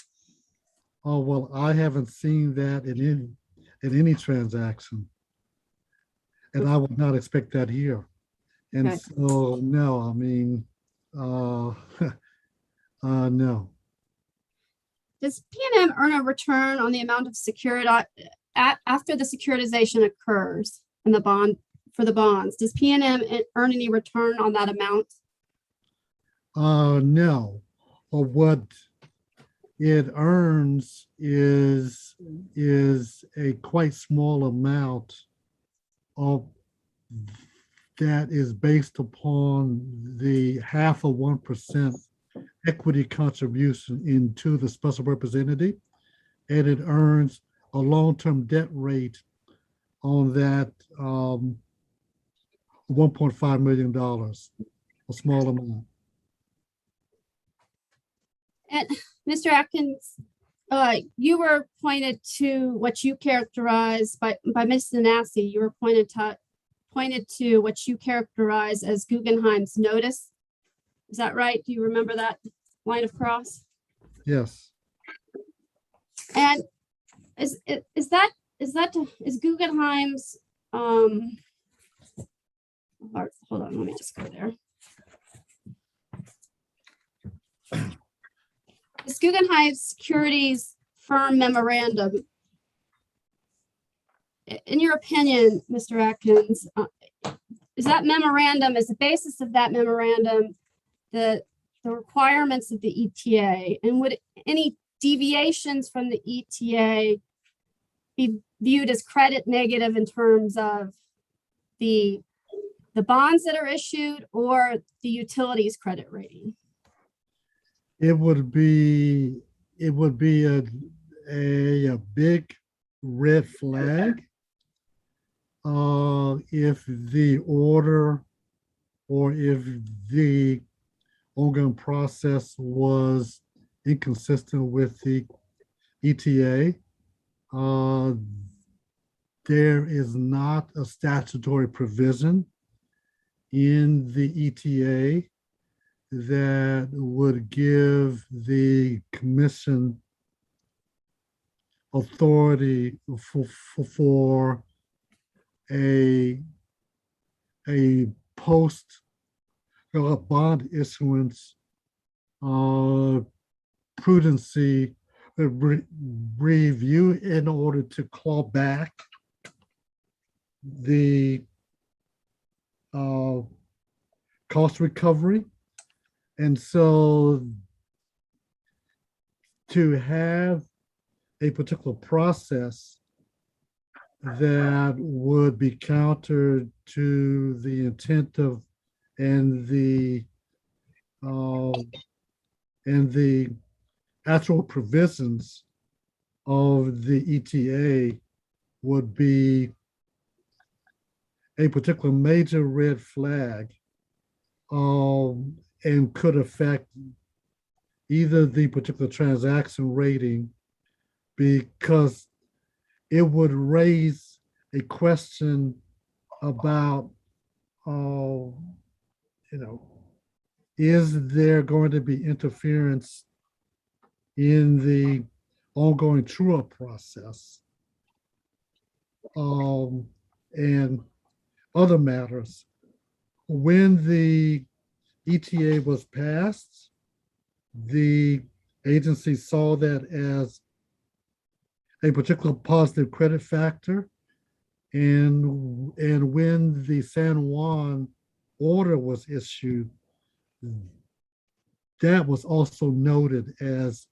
Oh, well, I haven't seen that in any transaction. And I would not expect that here. And Okay. so, no, I mean, no. Does PNM earn a return on the amount of security after the securitization occurs in the bond for the bonds? Does PNM earn any return on that amount? No. Or what it earns is a quite small amount of that is based upon the 0.5% equity contribution into the special representative, and it earns a long-term debt rate on that $1.5 million, a small amount. And Mr. Atkins, you were pointed to what you characterized by Ms. Zanassi. You were pointed to what you characterize as Guggenheim's notice. Is that right? Do you remember that line of cross? Yes. And is Guggenheim's hold on, let me just go there. This Guggenheim Securities Firm memorandum. In your opinion, Mr. Atkins, is that memorandum, is the basis of that memorandum the requirements of the ETA? And would any deviations from the ETA be viewed as credit negative in terms of the bonds that are issued or the utilities credit rating? It would be a big red flag if the order or if the ongoing process was inconsistent with the ETA. There is not a statutory provision in the ETA that would give the commission authority for a post bond issuance prudency review in order to claw back the cost recovery. And so to have a particular process that would be counter to the intent of and the actual provisions of the ETA would be a particular major red flag, and could affect either the particular transaction rating, because it would raise a question about, is there going to be interference in the ongoing true-up process, and other matters. When the ETA was passed, the agency saw that as a particular positive credit factor. And when the San Juan order was issued, that was also noted as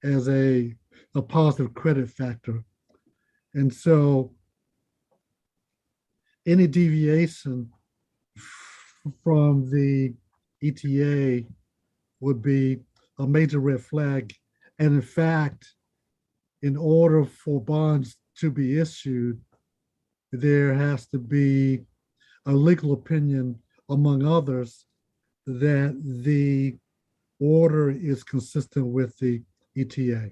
a positive credit factor. And so any deviation from the ETA would be a major red flag. And in fact, in order for bonds to be issued, there has to be a legal opinion, among others, that the order is consistent with the ETA.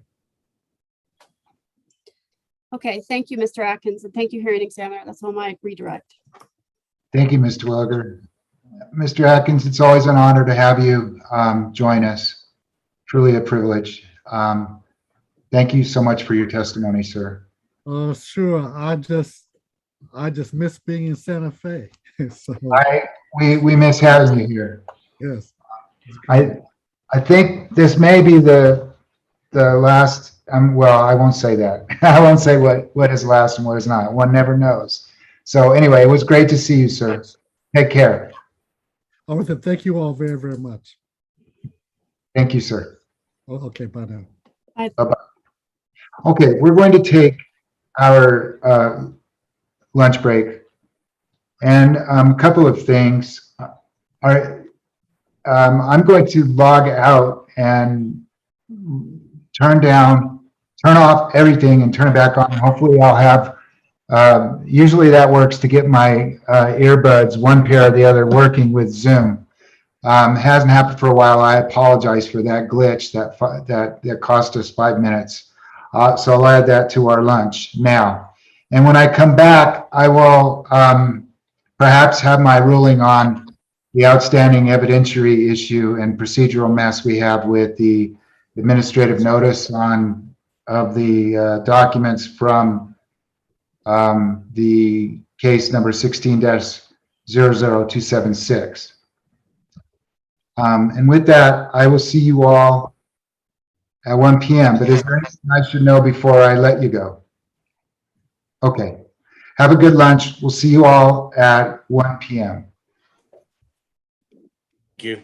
Okay, thank you, Mr. Atkins, and thank you, hearing examiner. That's all my redirect. Thank you, Mr. Wilger. Mr. Atkins, it's always an honor to have you join us. Truly a privilege. Thank you so much for your testimony, sir. Sure. I just miss being in Santa Fe. So, we miss having you here. yes. I think this may be the last. Well, I won't say that. I won't say what is last and what is not. One never knows. So anyway, it was great to see you, sir. Take care. All right, thank you all very, very much. Thank you, sir. Okay, bye now. Bye. Bye-bye. Okay, we're going to take our lunch break, and a couple of things. I'm going to log out and turn off everything and turn it back on. Hopefully I'll have, usually that works to get my earbuds, one pair or the other, working with Zoom. Hasn't happened for a while. I apologize for that glitch that cost us 5 minutes. So I'll add that to our lunch now. And when I come back, I will perhaps have my ruling on the outstanding evidentiary issue and procedural mess we have with the administrative notice of the documents from the case number 16-00276. And with that, I will see you all at 1 PM, but is there anything I should know before I let you go? Okay. Have a good lunch. We'll see you all at 1 PM. Thank you.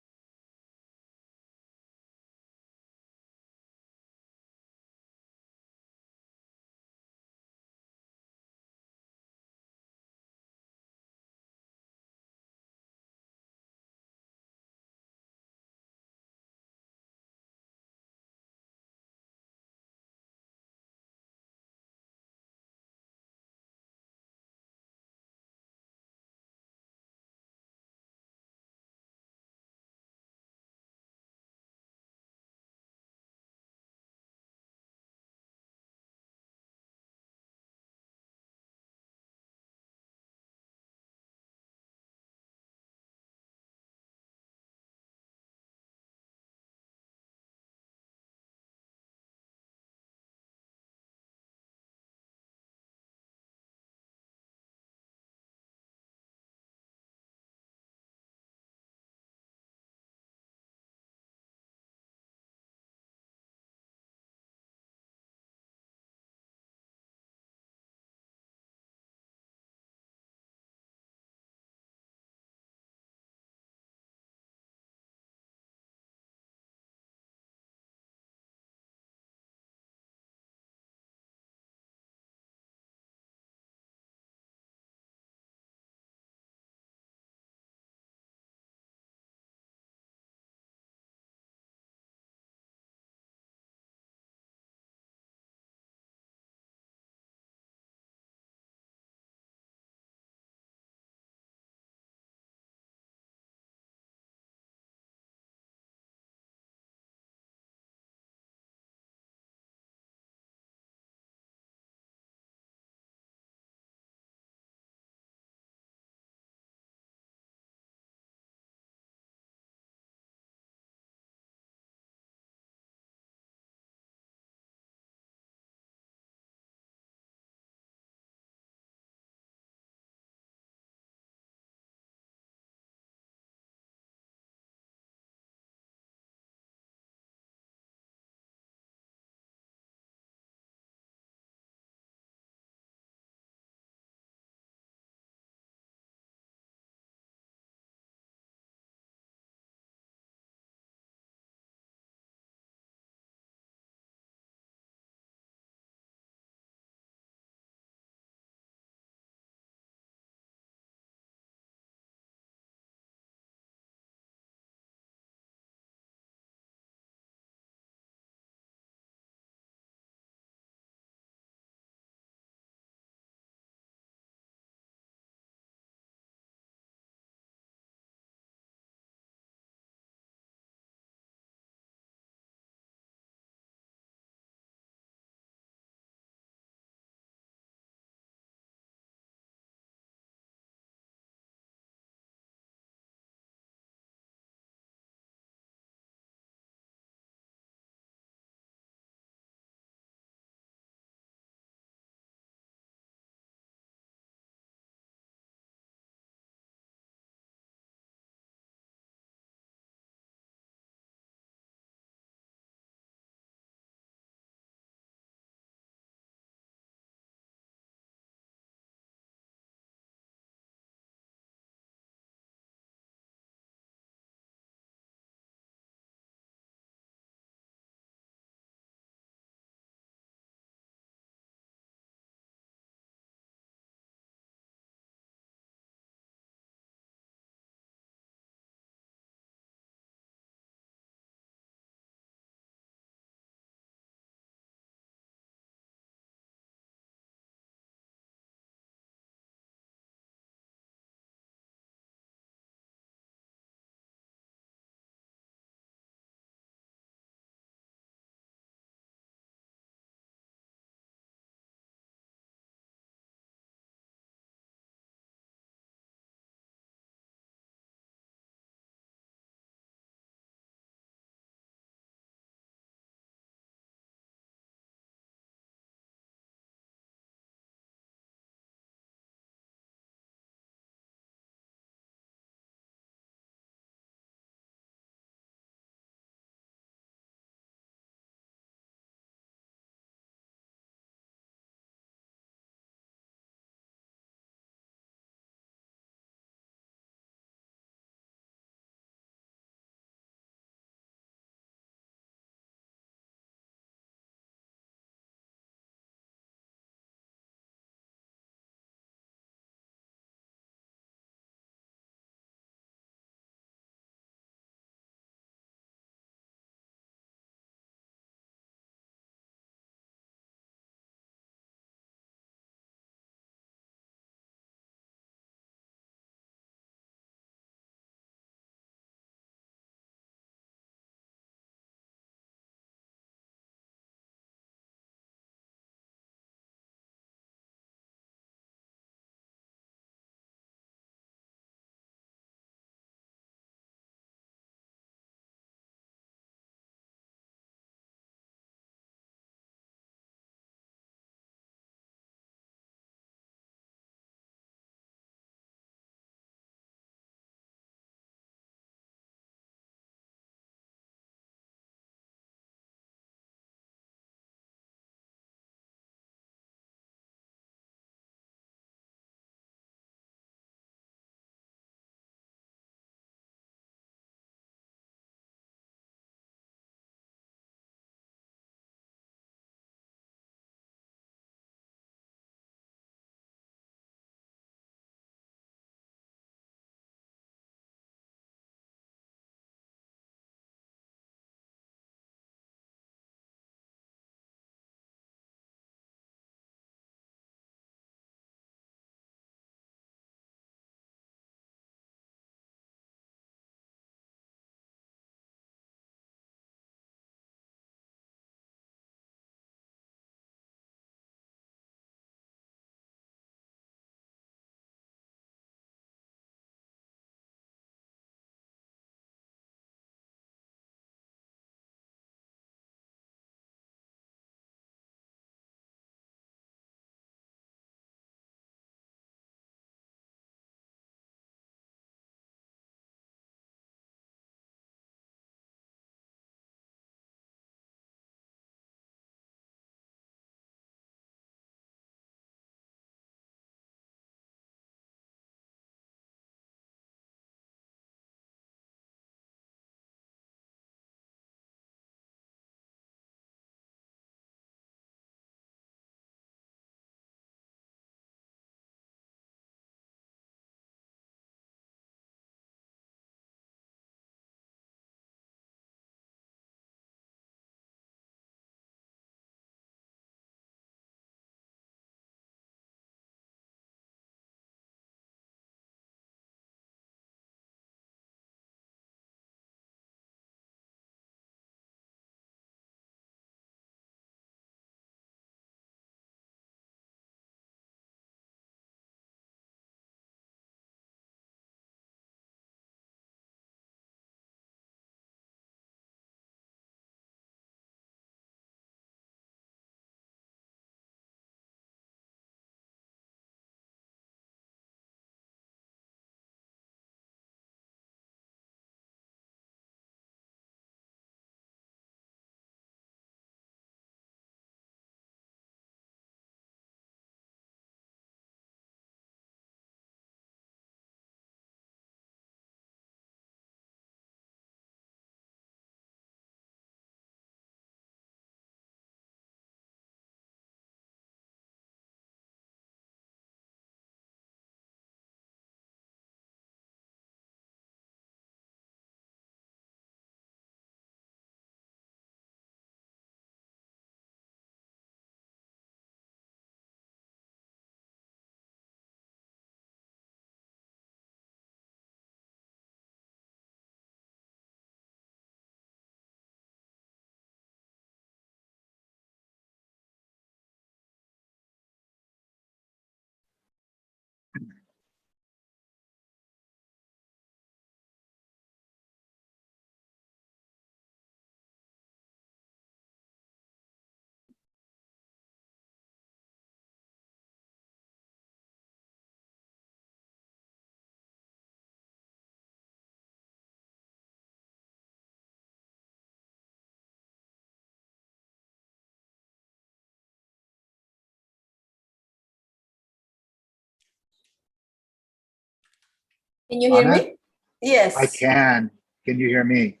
Can you hear Anna? me? Yes. I can. Can you hear me?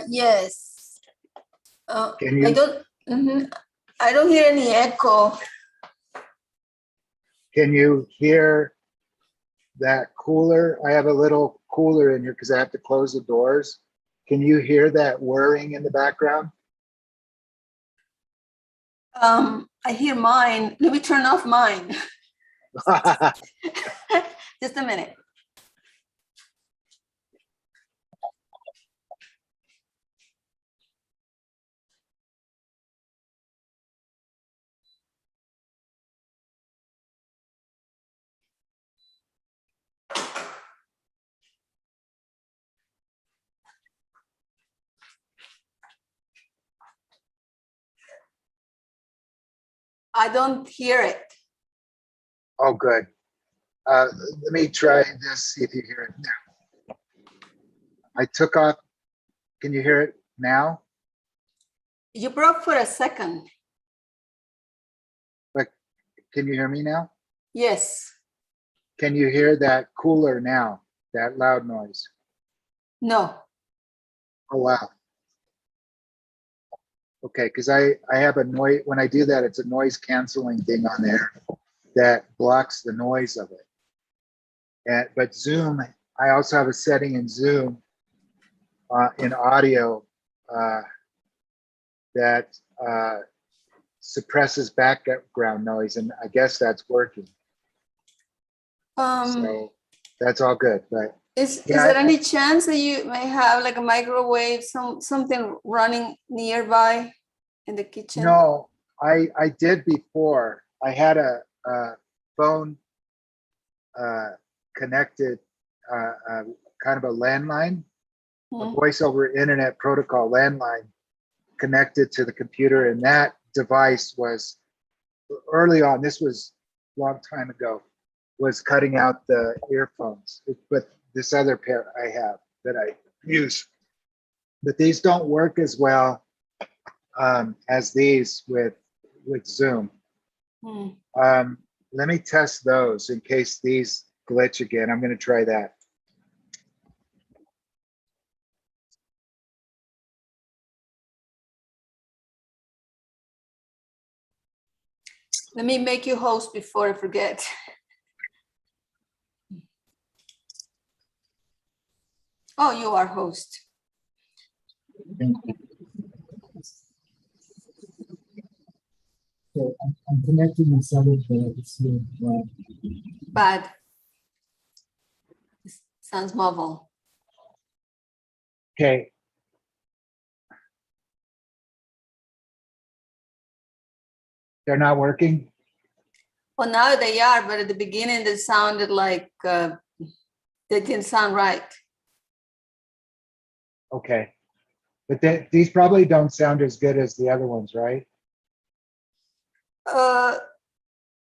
Yes. Can you? I don't. I don't hear any echo. Can you hear that cooler? I have a little cooler in here because I have to close the doors. Can you hear that whirring in the background? I hear mine. Let me turn off mine. Just a minute. I don't hear it. Oh, good. Let me try this, see if you hear it now. I took off. Can you hear it now? You broke for a second. But can you hear me now? Yes. Can you hear that cooler now, that loud noise? No. Oh, wow. Okay, because I have a noise, when I do that, it's a noise canceling thing on there that blocks the noise of it. But Zoom, I also have a setting in Zoom in audio that suppresses background noise, and I guess that's working. So that's all good. But Is there any chance that you may have like a microwave, something running nearby in the kitchen? No, I did before. I had a phone connected, kind of a landline, a voice over internet protocol landline connected to the computer, and that device was early on. This was a long time ago. Was cutting out the earphones, but this other pair I have that I use, but these don't work as well as these with Zoom. Let me test those in case these glitch again. I'm going to try that. Let me make you host before I forget. Oh, you are host. So I'm connecting inside of the Bad. Sounds muffled. Okay. They're not working? Well, now they are, but at the beginning they sounded like they didn't sound right. Okay. But these probably don't sound as good as the other ones, right?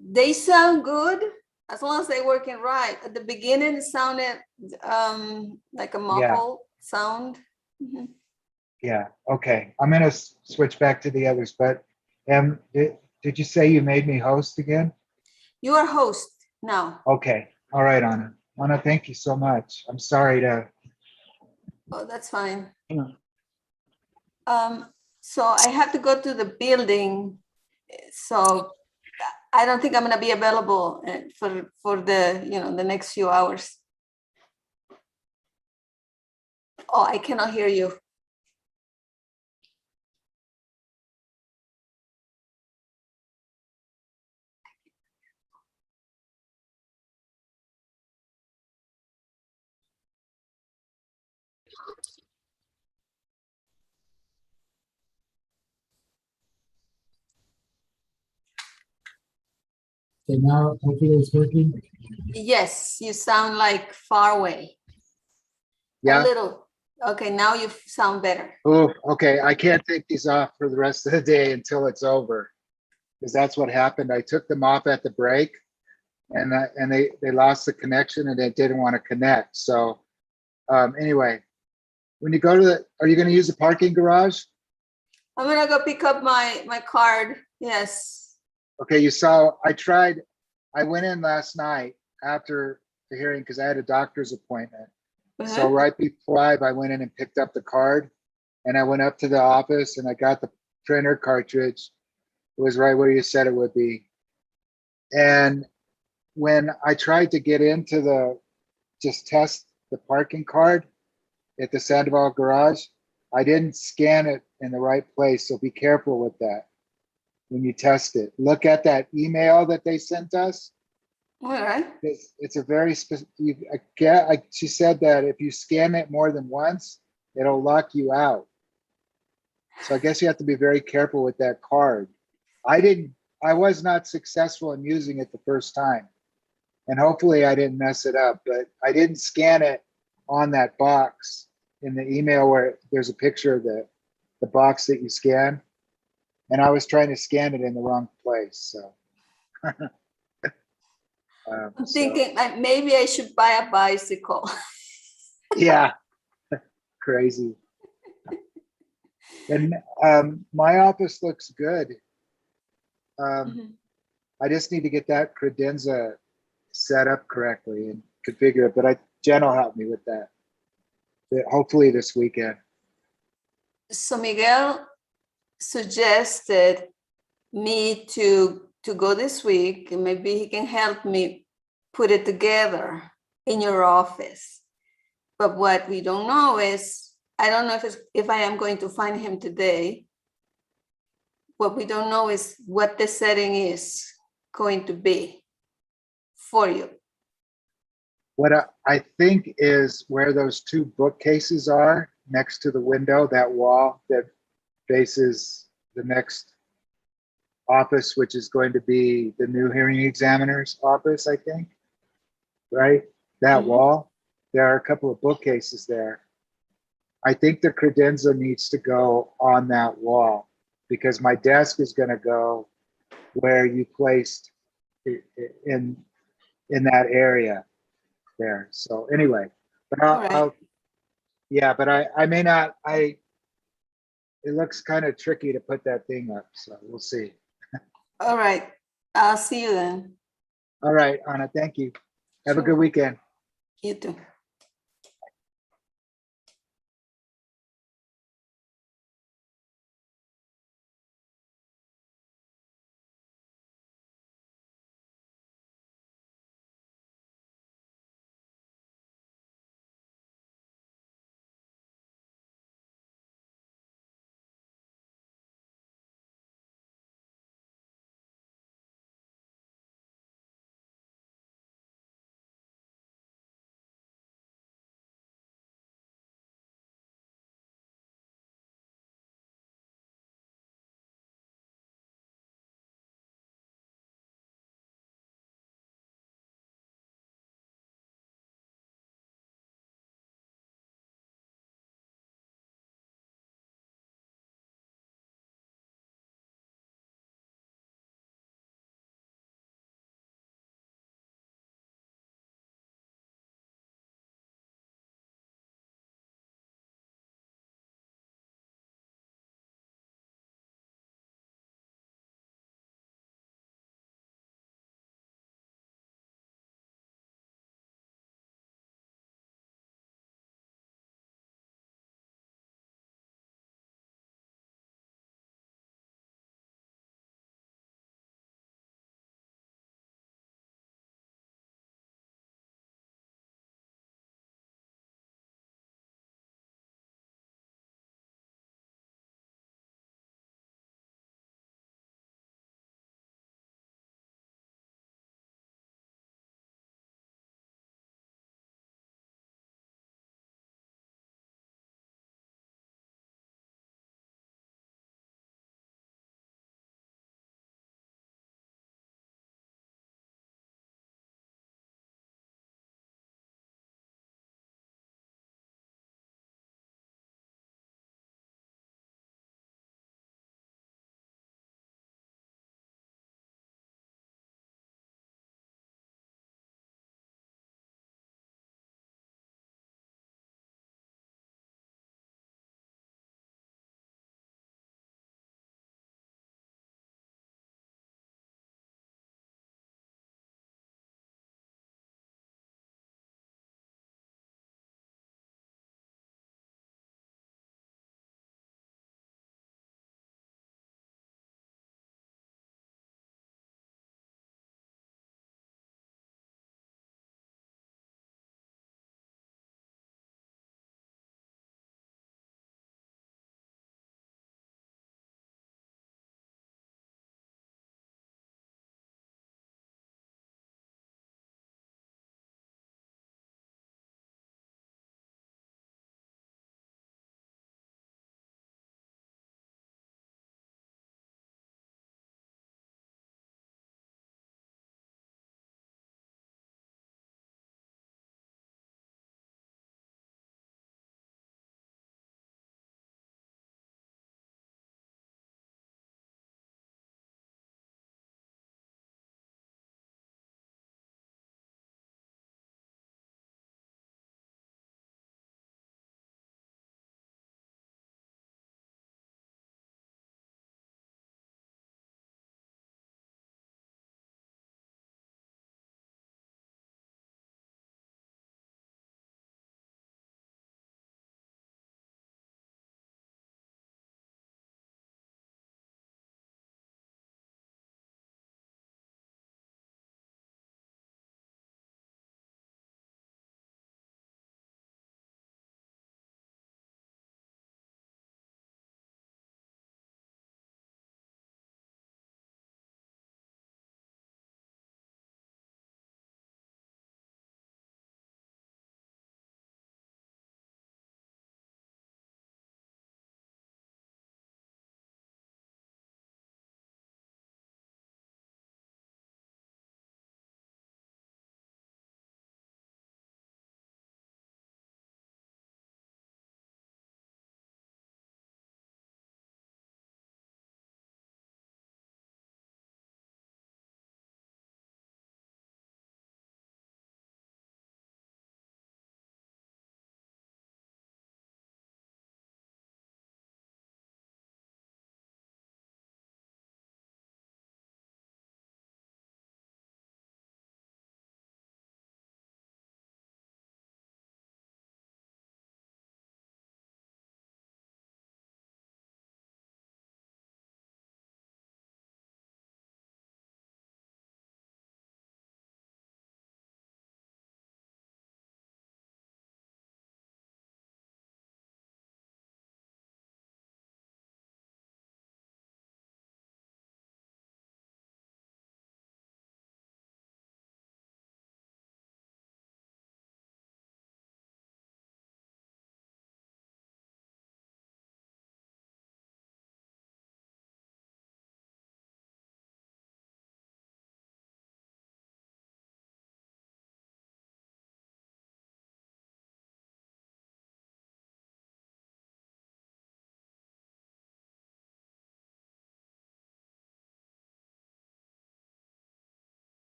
They sound good as long as they're working right. At the beginning, it sounded like a muffled sound. Yeah. Okay. I'm going to switch back to the others, but did you say you made me host again? You are host now. Okay. All right, Anna. Anna, thank you so much. I'm sorry to. Oh, that's fine. So I have to go to the building. So I don't think I'm going to be available for the, the next few hours. Oh, I cannot hear you. Okay, now hopefully it's working. Yes, you sound like far away. Yeah. A little. Okay, now you sound better. Oh, okay. I can't take these off for the rest of the day until it's over, because that's what happened. I took them off at the break, and they lost the connection, and it didn't want to connect. So anyway, when you go to are you going to use the parking garage? I'm gonna go pick up my card. Yes. Okay, I went in last night after the hearing because I had a doctor's appointment. So Uh-huh. right before I went in and picked up the card, and I went up to the office and I got the printer cartridge. It was right where you said it would be. And when I tried to get into just test the parking card at the Sandoval garage, I didn't scan it in the right place. So be careful with that when you test it. Look at that email that they sent us. All right. It's a very specific, she said that if you scan it more than once, it'll lock you out. So I guess you have to be very careful with that card. I was not successful in using it the first time. And hopefully I didn't mess it up, but I didn't scan it on that box in the email where there's a picture of the box that you scan. And I was trying to scan it in the wrong place, so. I'm thinking like maybe I should buy a bicycle. Yeah, crazy. And my office looks good. I just need to get that credenza set up correctly and configure it, but Jen will help me with that. Hopefully this weekend. So Miguel suggested me to go this week, and maybe he can help me put it together in your office. But what we don't know is, I don't know if I am going to find him today. What we don't know is what the setting is going to be for you. What I think is where those two bookcases are next to the window, that wall that faces the next office, which is going to be the new hearing examiner's office, I think, right? That wall, there are a couple of bookcases there. I think the credenza needs to go on that wall because my desk is going to go where you placed it in that area there. So anyway, but I may not, it looks kind of tricky to put that thing up. So we'll see. All right. I'll see you then. All right, Anna, thank you. Have a good weekend. You too.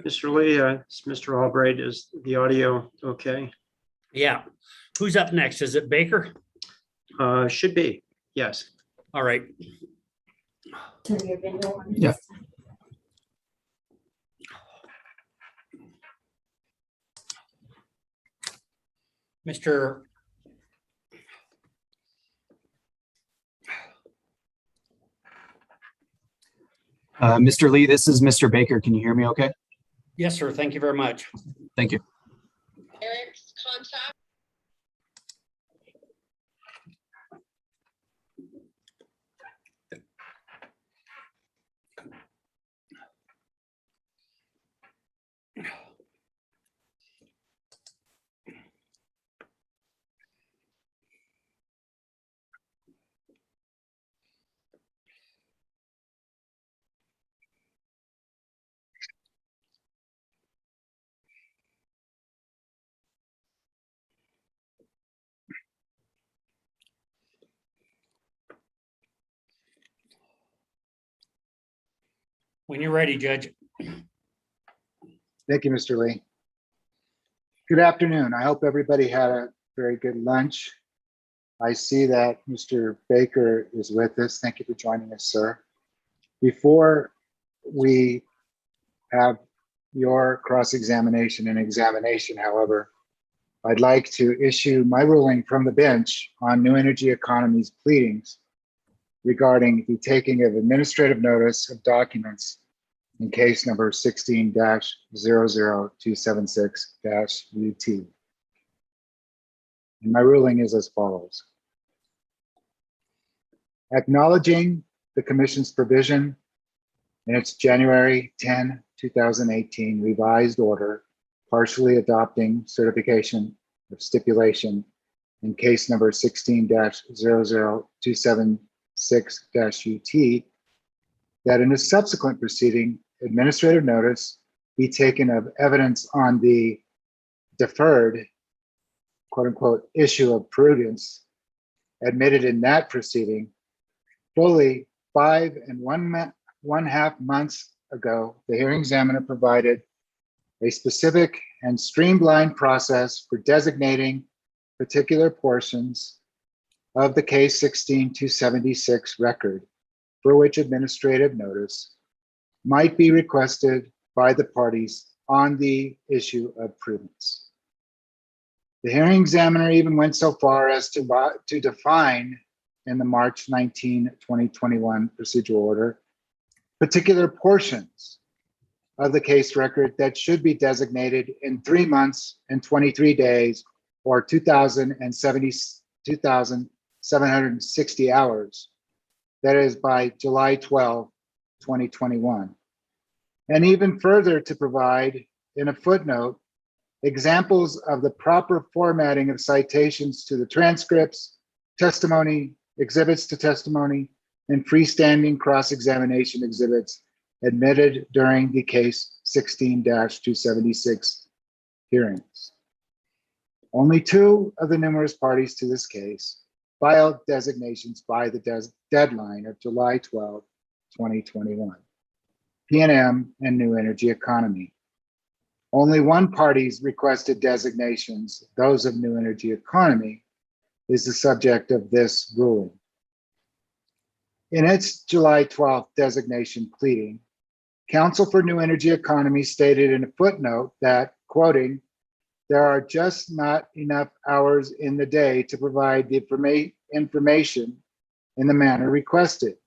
Mr. Lee, it's Mr. Albright. Is the audio okay? Yeah. Who's up next? Is it Baker? Should be, yes. All right. Turn your video on. Yeah. Mr. Mr. Lee, this is Mr. Baker. Can you hear me okay? Yes, sir. Thank you very much. Thank you. Eric's contact. When you're ready, Judge. Thank you, Mr. Lee. Good afternoon. I hope everybody had a very good lunch. I see that Mr. Baker is with us. Thank you for joining us, sir. Before we have your cross-examination and examination, however, I'd like to issue my ruling from the bench on New Energy Economy's pleadings regarding the taking of administrative notice of documents in case number 16-00276-UT. And my ruling is as follows. Acknowledging the Commission's provision in its January 10, 2018 revised order, partially adopting certification of stipulation in case number 16-00276-UT, that in a subsequent proceeding, administrative notice be taken of evidence on the deferred, quote unquote, issue of prudence admitted in that proceeding. Fully 5 1/2 months ago, the hearing examiner provided a specific and streamlined process for designating particular portions of the case 16-276 record for which administrative notice might be requested by the parties on the issue of prudence. The hearing examiner even went so far as to define in the March 19, 2021 procedural order, particular portions of the case record that should be designated in 3 months and 23 days or 2,760 hours. That is by July 12, 2021. And even further to provide in a footnote examples of the proper formatting of citations to the transcripts, testimony, exhibits to testimony, and freestanding cross-examination exhibits admitted during the case 16-276 hearings. Only 2 of the numerous parties to this case filed designations by the deadline of July 12, 2021, PNM and New Energy Economy. Only 1 party's requested designations, those of New Energy Economy, is the subject of this ruling. In its July 12th designation pleading, Counsel for New Energy Economy stated in a footnote that, quoting, "There are just not enough hours in the day to provide the information in the manner requested."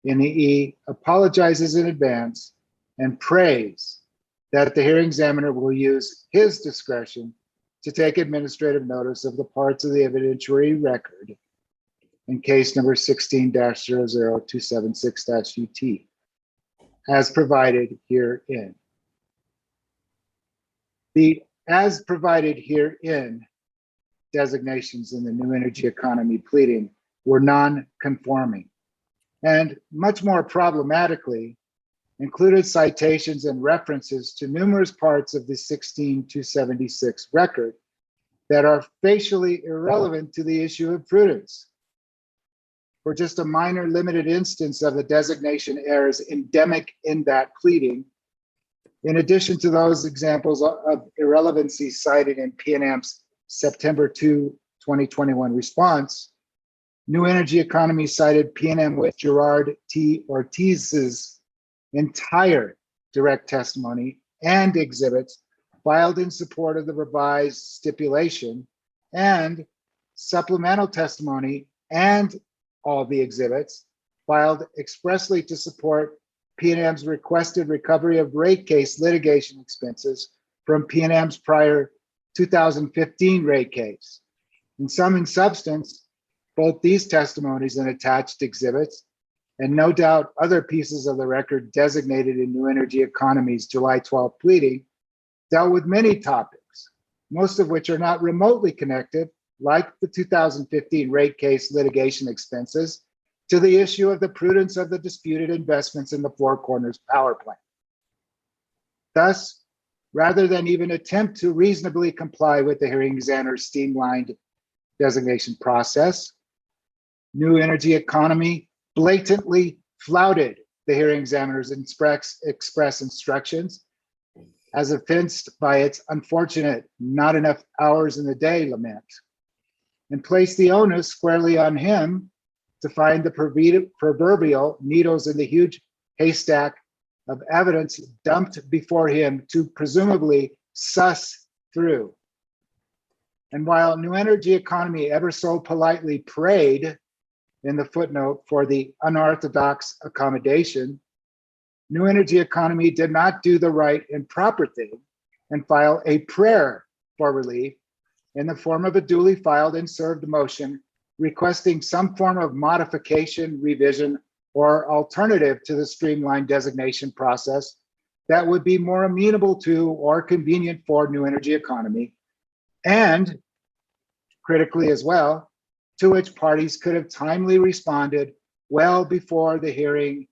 NEE apologizes in advance and prays that the hearing examiner will use his discretion to take administrative notice of the parts of the evidentiary record in case number 16-00276-UT, as provided herein. The as provided herein designations in the New Energy Economy pleading were non-conforming and, much more problematically, included citations and references to numerous parts of the 16-276 record that are facially irrelevant to the issue of prudence. For just a minor limited instance of the designation errors endemic in that pleading, In addition to those examples of irrelevancy cited in PNM's September 2, 2021 response, New Energy Economy cited PNM with Gerard T. Ortiz's entire direct testimony and exhibits filed in support of the revised stipulation, and supplemental testimony and all the exhibits filed expressly to support PNM's requested recovery of rate case litigation expenses from PNM's prior 2015 rate case. In sum and substance, both these testimonies and attached exhibits, and no doubt other pieces of the record designated in New Energy Economy's July 12 pleading, dealt with many topics, most of which are not remotely connected, like the 2015 rate case litigation expenses, to the issue of the prudence of the disputed investments in the Four Corners power plant. Thus, rather than even attempt to reasonably comply with the hearing examiner's streamlined designation process, New Energy Economy blatantly flouted the hearing examiner's express instructions, as evinced by its unfortunate not enough hours in the day lament, and placed the onus squarely on him to find the proverbial needles in the huge haystack of evidence dumped before him to presumably suss through. And while New Energy Economy ever so politely prayed in the footnote for the unorthodox accommodation, New Energy Economy did not do the right and proper thing and file a prayer for relief in the form of a duly filed and served motion requesting some form of modification, revision, or alternative to the streamlined designation process that would be more amenable to or convenient for New Energy Economy, and critically as well, to which parties could have timely responded well before the hearing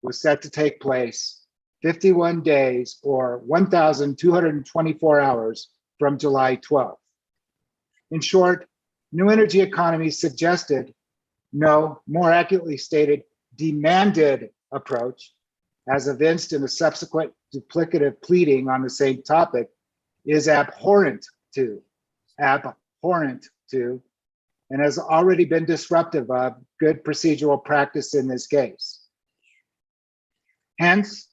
was set to take place, 51 days or 1,224 hours from July 12th. In short, New Energy Economy suggested, no, more accurately stated, demanded approach, as evinced in the subsequent duplicative pleading on the same topic, is abhorrent to, and has already been disruptive of good procedural practice in this case. Hence,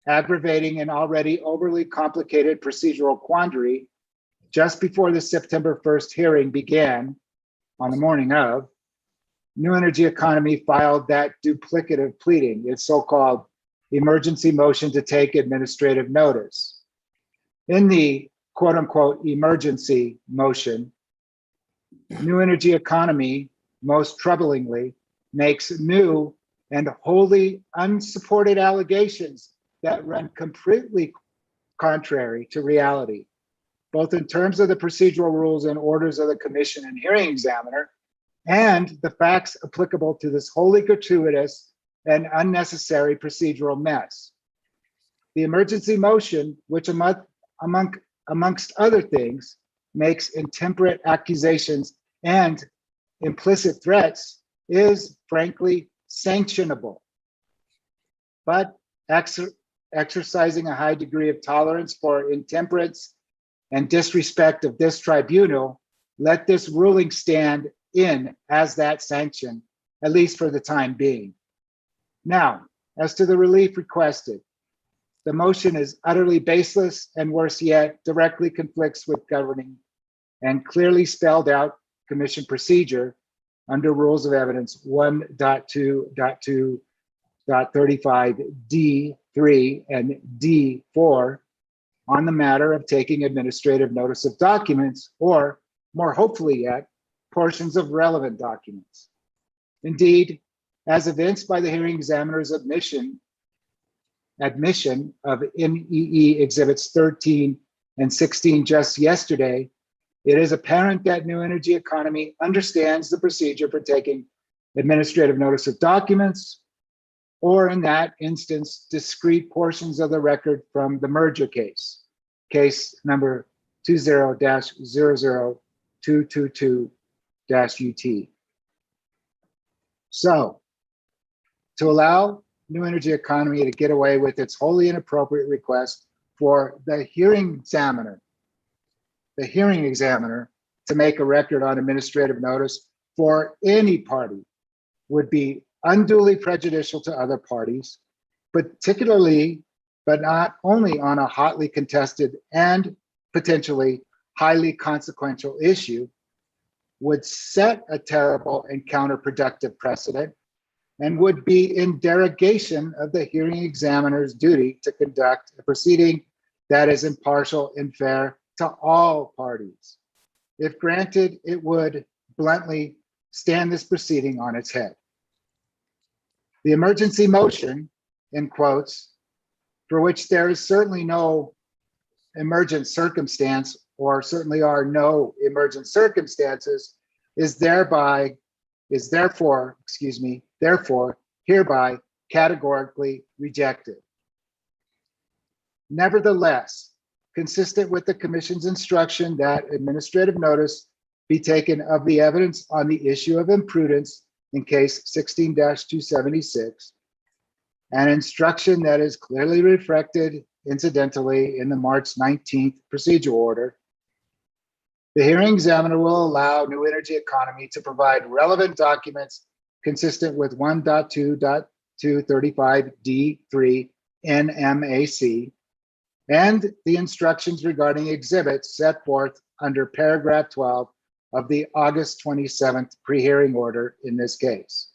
aggravating an already overly complicated procedural quandary just before the September 1st hearing began, on the morning of, New Energy Economy filed that duplicative pleading, its so-called emergency motion to take administrative notice. In the quote unquote emergency motion, New Energy Economy, most troublingly, makes new and wholly unsupported allegations that run completely contrary to reality, both in terms of the procedural rules and orders of the commission and hearing examiner, and the facts applicable to this wholly gratuitous and unnecessary procedural mess. The emergency motion, which amongst other things, makes intemperate accusations and implicit threats, is frankly sanctionable. But exercising a high degree of tolerance for intemperance and disrespect of this tribunal, let this ruling stand in as that sanction, at least for the time being. Now, as to the relief requested, the motion is utterly baseless and worse yet, directly conflicts with governing and clearly spelled out commission procedure under Rules of Evidence 1.2.2.35 D3 and D4 on the matter of taking administrative notice of documents, or more hopefully yet, portions of relevant documents. Indeed, as evinced by the hearing examiner's admission of NEE exhibits 13 and 16 just yesterday, it is apparent that New Energy Economy understands the procedure for taking administrative notice of documents, or in that instance, discrete portions of the record from the merger case number 20-00222-UT. So, to allow New Energy Economy to get away with its wholly inappropriate request for the hearing examiner to make a record on administrative notice for any party would be unduly prejudicial to other parties, particularly, but not only on a hotly contested and potentially highly consequential issue, would set a terrible and counterproductive precedent, and would be in derogation of the hearing examiner's duty to conduct a proceeding that is impartial and fair to all parties. If granted, it would bluntly stand this proceeding on its head. The emergency motion, in quotes, for which there is certainly no emergent circumstance, or certainly are no emergent circumstances, is therefore hereby categorically rejected. Nevertheless, consistent with the Commission's instruction that administrative notice be taken of the evidence on the issue of imprudence in case 16-276, an instruction that is clearly reflected incidentally in the March 19th procedure order, the hearing examiner will allow New Energy Economy to provide relevant documents consistent with 1.2.235D3 NMAC and the instructions regarding exhibits set forth under paragraph 12 of the August 27th pre-hearing order in this case.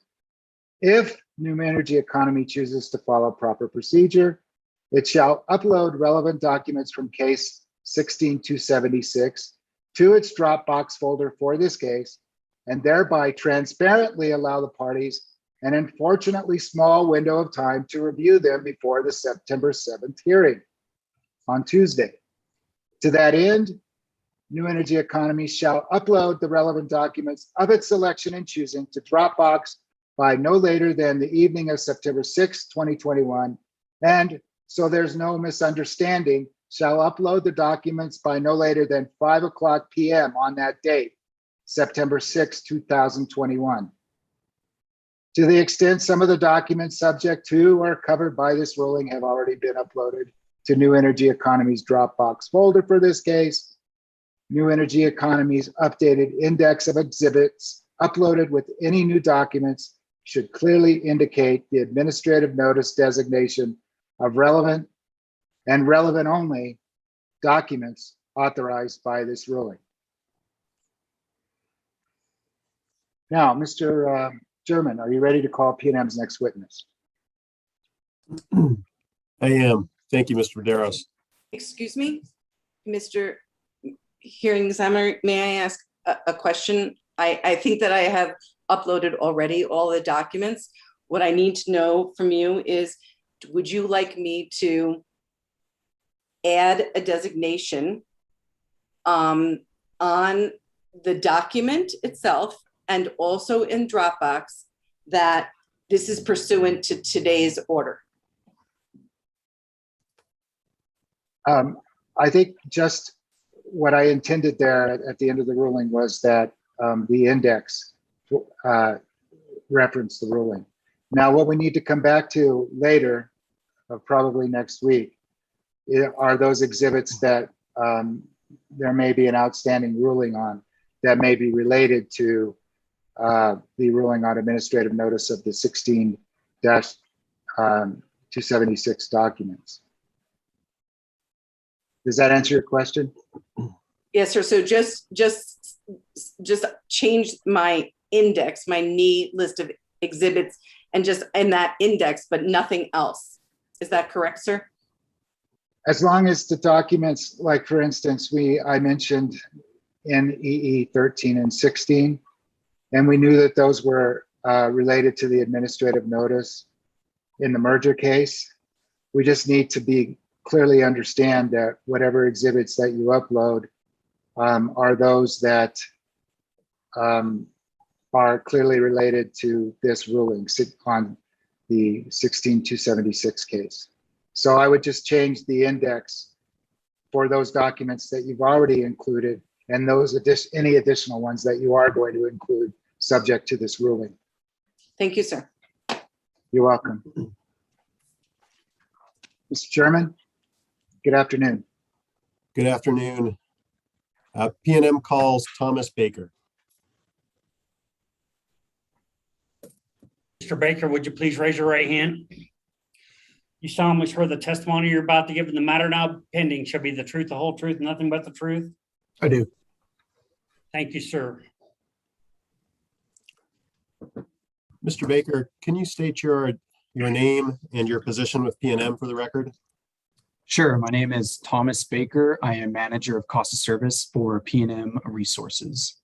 If New Energy Economy chooses to follow proper procedure, it shall upload relevant documents from case 16-276 to its Dropbox folder for this case, and thereby transparently allow the parties an unfortunately small window of time to review them before the September 7th hearing on Tuesday. To that end, New Energy Economy shall upload the relevant documents of its selection and choosing to Dropbox by no later than the evening of September 6, 2021, and so there's no misunderstanding, shall upload the documents by no later than 5:00 p.m. on that date, September 6, 2021. To the extent some of the documents subject to or covered by this ruling have already been uploaded to New Energy Economy's Dropbox folder for this case, New Energy Economy's updated index of exhibits uploaded with any new documents should clearly indicate the administrative notice designation of relevant and relevant only documents authorized by this ruling. Now, Mr. German, are you ready to call PNM's next witness? I am. Thank you, Mr. Medeiros. Excuse me, Mr. Hearing Examiner, may I ask a question? I think that I have uploaded already all the documents. What I need to know from you is, would you like me to add a designation on the document itself and also in Dropbox that this is pursuant to today's order? I think just what I intended there at the end of the ruling was that the index referenced the ruling. Now, what we need to come back to later, probably next week, are those exhibits that there may be an outstanding ruling on that may be related to the ruling on administrative notice of the 16-276 documents. Does that answer your question? Yes, sir. So just change my index, my knee list of exhibits, and just in that index, but nothing else. Is that correct, sir? As long as the documents, like for instance, I mentioned NEE 13 and 16, and we knew that those were related to the administrative notice in the merger case. We just need to clearly understand that whatever exhibits that you upload are those that are clearly related to this ruling on the 16-276 case. So I would just change the index for those documents that you've already included and any additional ones that you are going to include subject to this ruling. Thank you, sir. You're welcome. Mr. Chairman, good afternoon. Good afternoon. PNM calls Thomas Baker. Mr. Baker, would you please raise your right hand? You solemnly swear the testimony you're about to give in the matter now pending shall be the truth, the whole truth, and nothing but the truth? I do. Thank you, sir. Mr. Baker, can you state your name and your position with PNM for the record? Sure. My name is Thomas Baker. I am manager of cost of service for PNM Resources.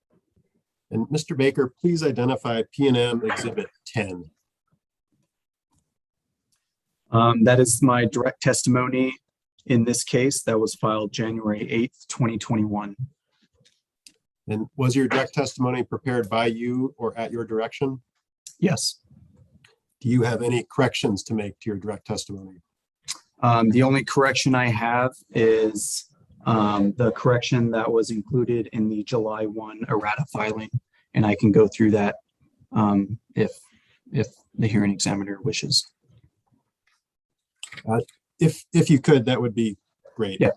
And Mr. Baker, please identify PNM Exhibit 10. That is my direct testimony in this case that was filed January 8th, 2021. And was your direct testimony prepared by you or at your direction? Yes. Do you have any corrections to make to your direct testimony? The only correction I have is the correction that was included in the July 1 errata filing, and I can go through that if the hearing examiner wishes. If you could, that would be great. Yeah.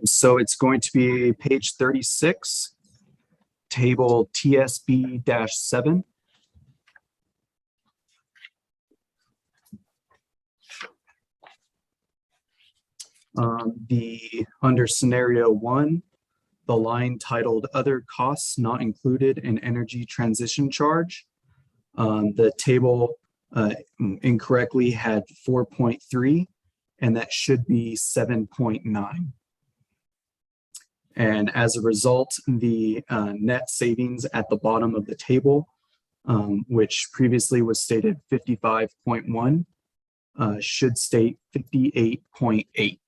So it's going to be page 36, table TSB-7. Under scenario 1, the line titled other costs not included in energy transition charge. The table incorrectly had 4.3, and that should be 7.9. And as a result, the net savings at the bottom of the table, which previously was stated 55.1, should state 58.8.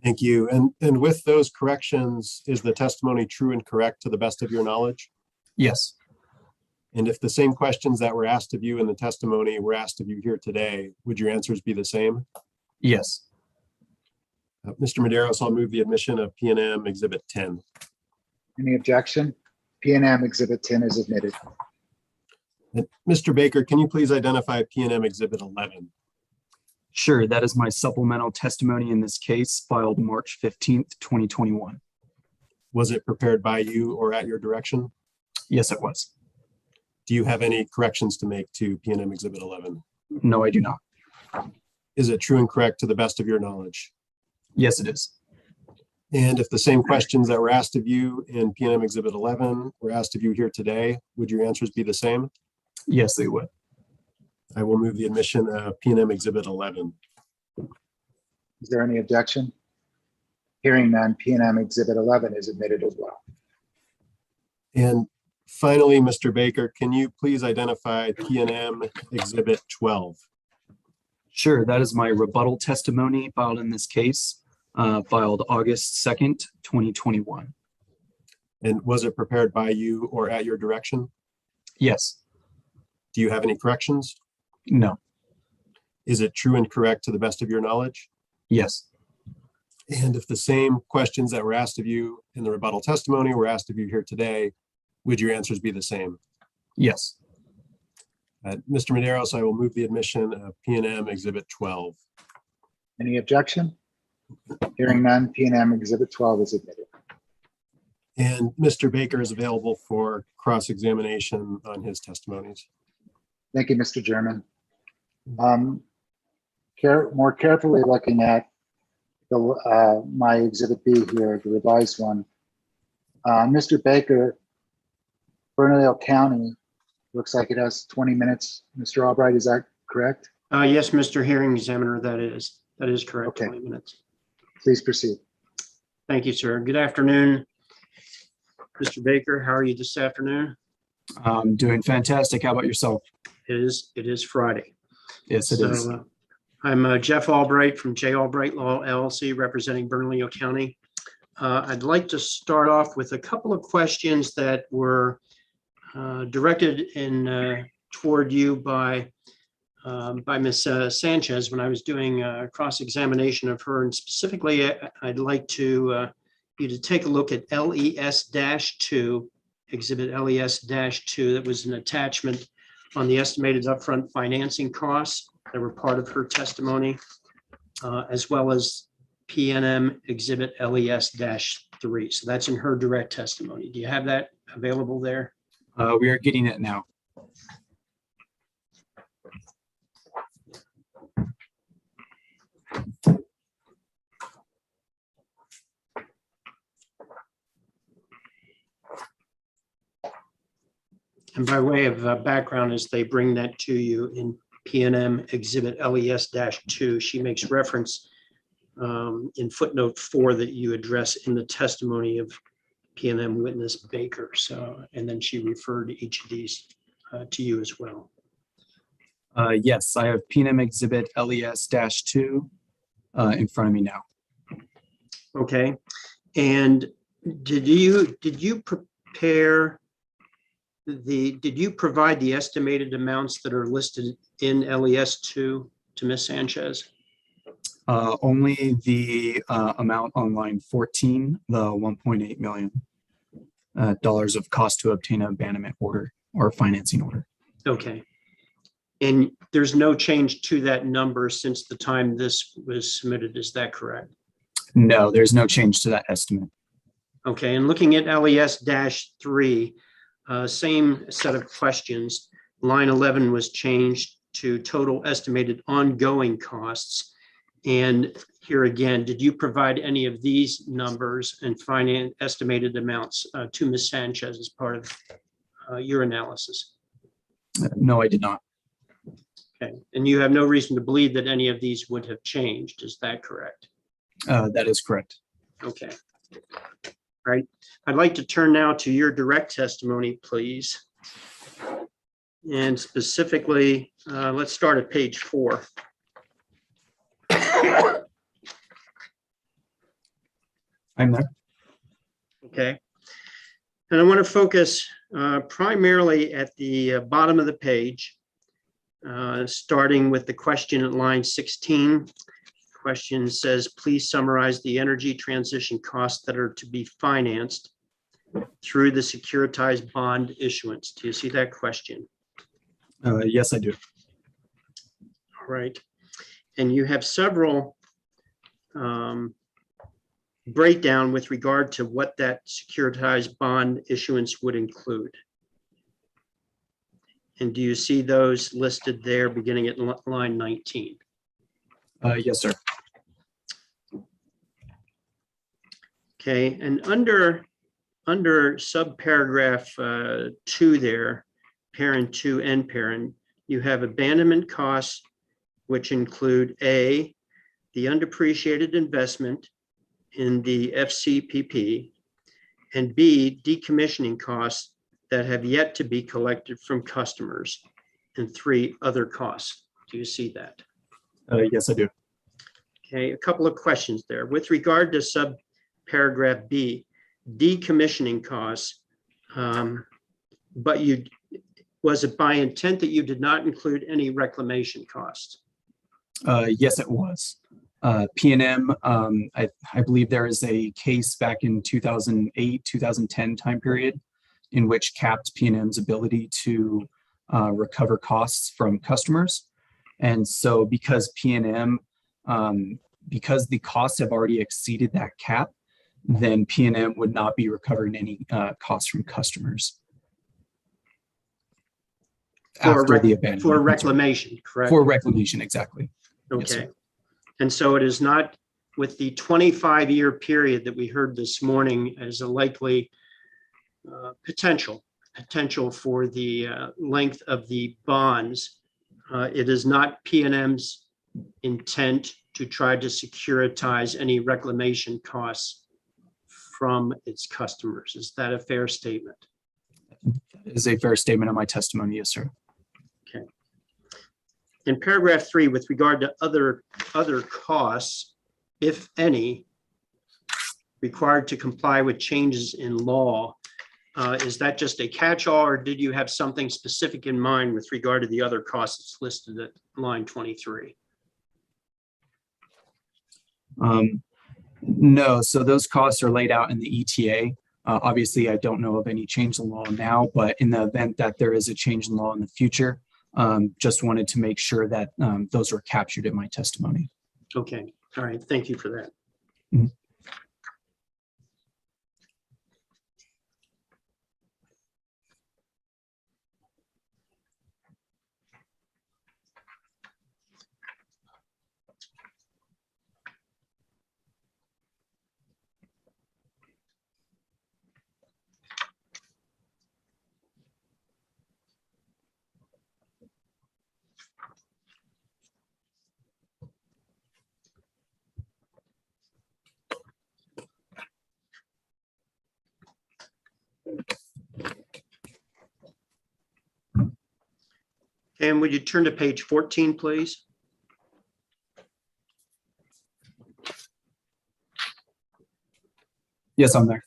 Thank you. And with those corrections, is the testimony true and correct to the best of your knowledge? Yes. And if the same questions that were asked of you in the testimony were asked of you here today, would your answers be the same? Yes. Mr. Medeiros, I'll move the admission of PNM Exhibit 10. Any objection? PNM Exhibit 10 is admitted. And Mr. Baker, can you please identify PNM Exhibit 11? Sure, that is my supplemental testimony in this case, filed March 15th, 2021. Was it prepared by you or at your direction? Yes, it was. Do you have any corrections to make to PNM Exhibit 11? No, I do not. Is it true and correct to the best of your knowledge? Yes, it is. And if the same questions that were asked of you in PNM Exhibit 11 were asked of you here today, would your answers be the same? Yes, they would. I will move the admission of PNM Exhibit 11. Is there any objection? Hearing none, PNM Exhibit 11 is admitted as well. And finally, Mr. Baker, can you please identify PNM Exhibit 12? Sure, that is my rebuttal testimony filed in this case, filed August 2nd, 2021. And was it prepared by you or at your direction? Yes. Do you have any corrections? No. Is it true and correct to the best of your knowledge? Yes. And if the same questions that were asked of you in the rebuttal testimony were asked of you here today, would your answers be the same? Yes. Mr. Medeiros, I will move the admission of PNM Exhibit 12. Any objection? Hearing none, PNM Exhibit 12 is admitted. And Mr. Baker is available for cross-examination on his testimonies. Thank you, Mr. German. More carefully looking at the my Exhibit B here, the revised one. Mr. Baker, Bernalillo County, looks like it has 20 minutes. Mr. Albright, is that correct? Yes, Mr. Hearing Examiner, that is correct. Okay. 20 minutes. Please proceed. Thank you, sir. Good afternoon, Mr. Baker. How are you this afternoon? I'm doing fantastic. How about yourself? It is Friday. Yes, it is. I'm Jeff Albright from J. Albright Law LLC, representing Bernalillo County. I'd like to start off with a couple of questions that were directed toward you by Ms. Sanchez when I was doing a cross-examination of her, and specifically, I'd like you to take a look at LES-2, Exhibit LES-2, that was an attachment on the estimated upfront financing costs that were part of her testimony, as well as PNM Exhibit LES-3. So that's in her direct testimony. Do you have that available there? We are getting it now. And by way of background, as they bring that to you in PNM Exhibit LES-2, she makes reference in footnote 4 that you address in the testimony of PNM witness Baker. So, and then she referred each of these to you as well. Yes, I have PNM Exhibit LES-2 in front of me now. Okay. And did you provide the estimated amounts that are listed in LES-2 to Ms. Sanchez? Only the amount on line 14, the $1.8 million dollars of cost to obtain an abandonment order or financing order. Okay. And there's no change to that number since the time this was submitted, is that correct? No, there's no change to that estimate. Okay, and looking at LES-3, same set of questions. Line 11 was changed to total estimated ongoing costs. And here again, did you provide any of these numbers and estimated amounts to Ms. Sanchez as part of your analysis? No, I did not. Okay, and you have no reason to believe that any of these would have changed, is that correct? That is correct. Okay. All right, I'd like to turn now to your direct testimony, please. And specifically, let's start at page 4. I'm there. Okay. And I want to focus primarily at the bottom of the page, starting with the question at line 16. Question says, please summarize the energy transition costs that are to be financed through the securitized bond issuance. Do you see that question? Yes, I do. All right. And you have several breakdown with regard to what that securitized bond issuance would include. And do you see those listed there beginning at line 19? Yes, sir. Okay, and under subparagraph 2 there, parent 2 and parent, you have abandonment costs, which include A, the undepreciated investment in the FCPP, and B, decommissioning costs that have yet to be collected from customers, and 3, other costs. Do you see that? Yes, I do. Okay, a couple of questions there. With regard to subparagraph B, decommissioning costs, but was it by intent that you did not include any reclamation costs? Yes, it was. PNM, I believe there is a case back in 2008, 2010 time period in which capped PNM's ability to recover costs from customers. And so because PNM, because the costs have already exceeded that cap, then PNM would not be recovering any costs from customers. After the abandonment. For reclamation, correct? For reclamation, exactly. Okay. Yes, and so it is not with the 25-year period that we heard this morning as a likely potential for the length of the bonds. It is not PNM's intent to try to securitize any reclamation costs from its customers. Is that a fair statement? That is a fair statement of my testimony, yes, sir. Okay. In paragraph 3, with regard to other costs, if any, required to comply with changes in law, is that just a catch-all, or did you have something specific in mind with regard to the other costs listed at line 23? No, so those costs are laid out in the ETA. Obviously, I don't know of any change in law now, but in the event that there is a change in law in the future, just wanted to make sure that those were captured in my testimony. Okay, all right, thank you for that. Mhm. And would you turn to page 14, please? Yes, I'm there.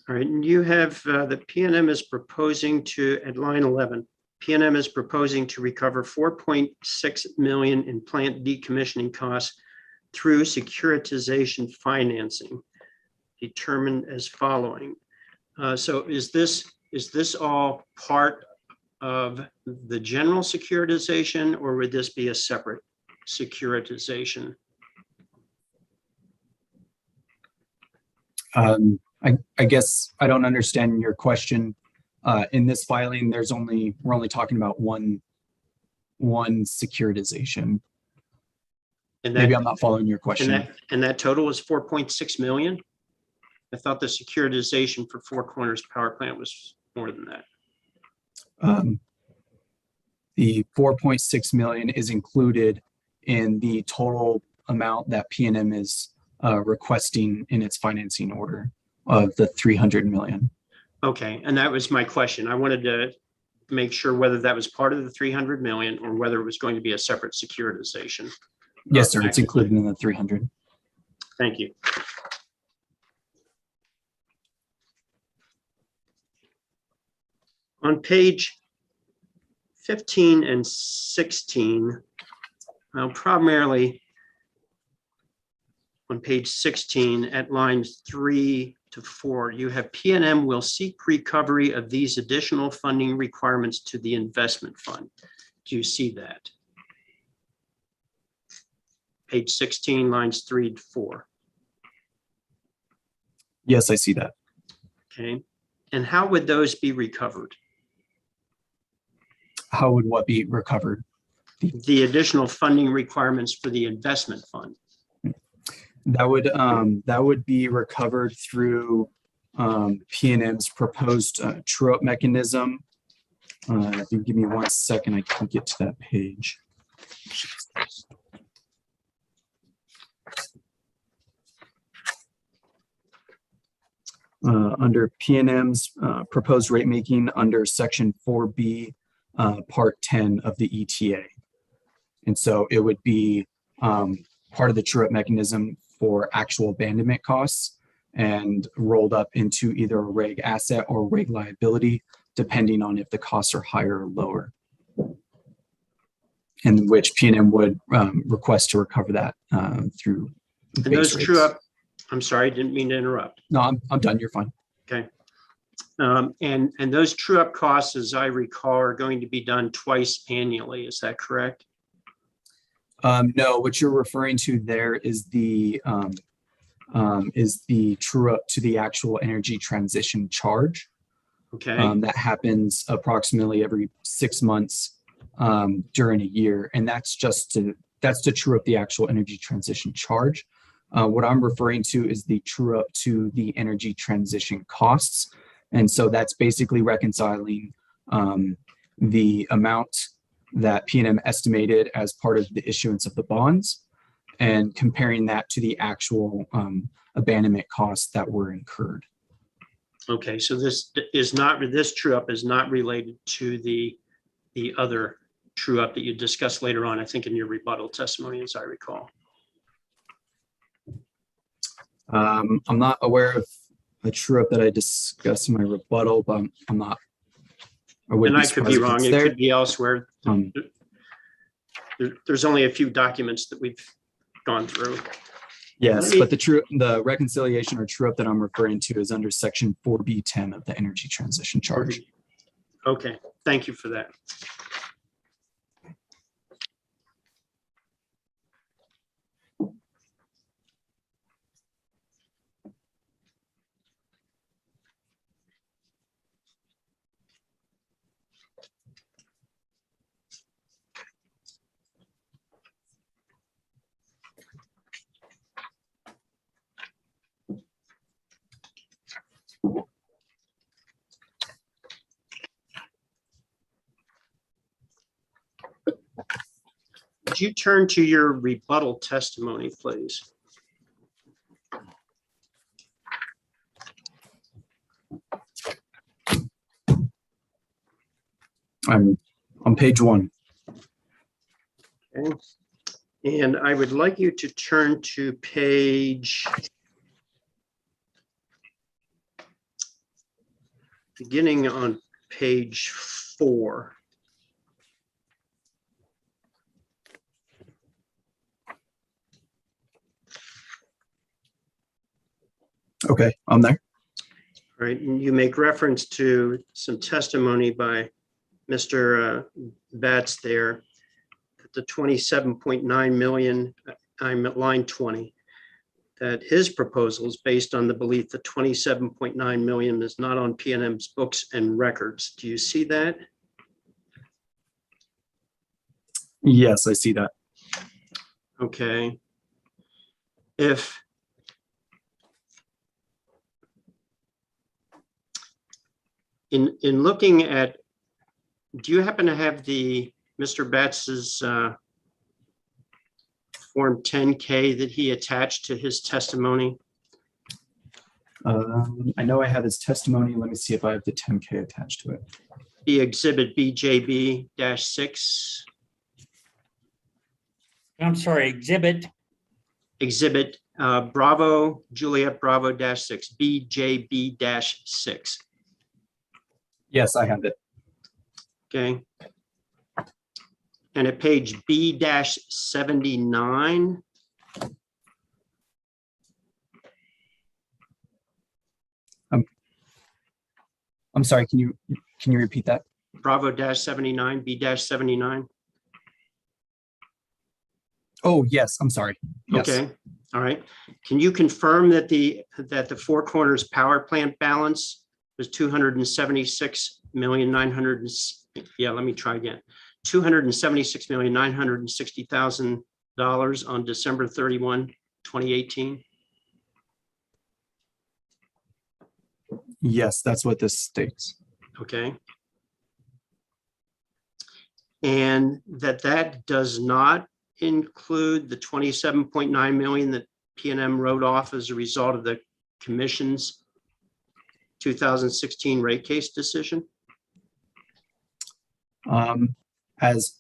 All right, and you have the PNM is proposing to, at line 11, PNM is proposing to recover 4.6 million in plant decommissioning costs through securitization financing, determined as following. So is this all part of the general securitization, or would this be a separate securitization? I guess I don't understand your question. In this filing, we're only talking about one securitization. And Maybe I'm not following your And question. that total is 4.6 million? I thought the securitization for Four Corners Power Plant was more than that. The 4.6 million is included in the total amount that PNM is requesting in its financing order of the 300 million. Okay, and that was my question. I wanted to make sure whether that was part of the 300 million or whether it was going to be a separate securitization. Yes, sir. It's included in the 300. Thank you. On page 15 and 16, well, primarily on page 16 at lines 3 to 4, you have PNM will seek recovery of these additional funding requirements to the investment fund. Do you see that? Page 16, lines 3 to 4. Yes, I see that. Okay. And how would those be recovered? How would what be recovered? The additional funding requirements for the investment fund. That would be recovered through PNM's proposed true-up mechanism. If you give me 1 second, I can get to that page. Under PNM's proposed rate making under section 4B, part 10 of the ETA. And so it would be part of the true-up mechanism for actual abandonment costs and rolled up into either a reg asset or reg liability, depending on if the costs are higher or lower. In which PNM would request to recover that through And base those rates. true-up, I'm sorry, I didn't mean to interrupt. No, I'm done. You're fine. Okay. And those true-up costs, as I recall, are going to be done twice annually. Is that correct? No, what you're referring to there is the true-up to the actual energy transition charge. Okay. That happens approximately every 6 months during a year, and that's to true up the actual energy transition charge. What I'm referring to is the true up to the energy transition costs, and so that's basically reconciling the amount that PNM estimated as part of the issuance of the bonds and comparing that to the actual abandonment costs that were incurred. Okay, so this true-up is not related to the other true-up that you discussed later on, I think in your rebuttal testimony, as I recall. I'm not aware of a true-up that I discussed in my rebuttal, but I'm not. And I could be wrong. It could be elsewhere. There's only a few documents that we've gone through. Yes, but the reconciliation or true up that I'm referring to is under section 4B10 of the energy transition charge. Okay, thank you for that. Would you turn to your rebuttal testimony, please? I'm on page 1. Okay. And I would like you to turn to page, beginning on page 4. Okay, I'm there. Right, and you make reference to some testimony by Mr. Batts there, that the 27.9 million, I'm at line 20, that his proposal is based on the belief that 27.9 million is not on PNM's books and records. Do you see that? Yes, I see that. Okay. If in looking at, do you happen to have Mr. Batts's Form 10K that he attached to his testimony? I know I have his testimony. Let me see if I have the 10K attached to it. The exhibit BJB-6. I'm sorry, exhibit. Exhibit Bravo, Juliet Bravo -6, BJB-6. Yes, I have it. Okay. And at page B-79, I'm sorry, can you repeat that? Bravo-79, B-79. Oh, yes, I'm sorry. Yes. Okay, all right. Can you confirm that the Four Corners power plant balance was 276,900, yeah, let me try again. $276,960,000 on December 31, 2018? Yes, that's what this states. Okay. And that does not include the 27.9 million that PNM wrote off as a result of the commission's 2016 rate case decision? As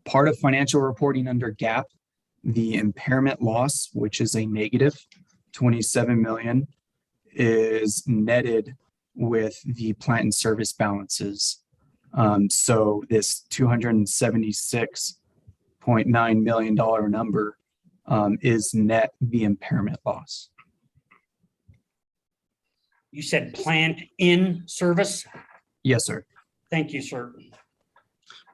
part of financial reporting under GAAP, the impairment loss, which is a negative 27 million, is netted with the plant and service balances. So this $276.9 million number is net the impairment loss. You said plant in service? Yes, sir. Thank you, sir.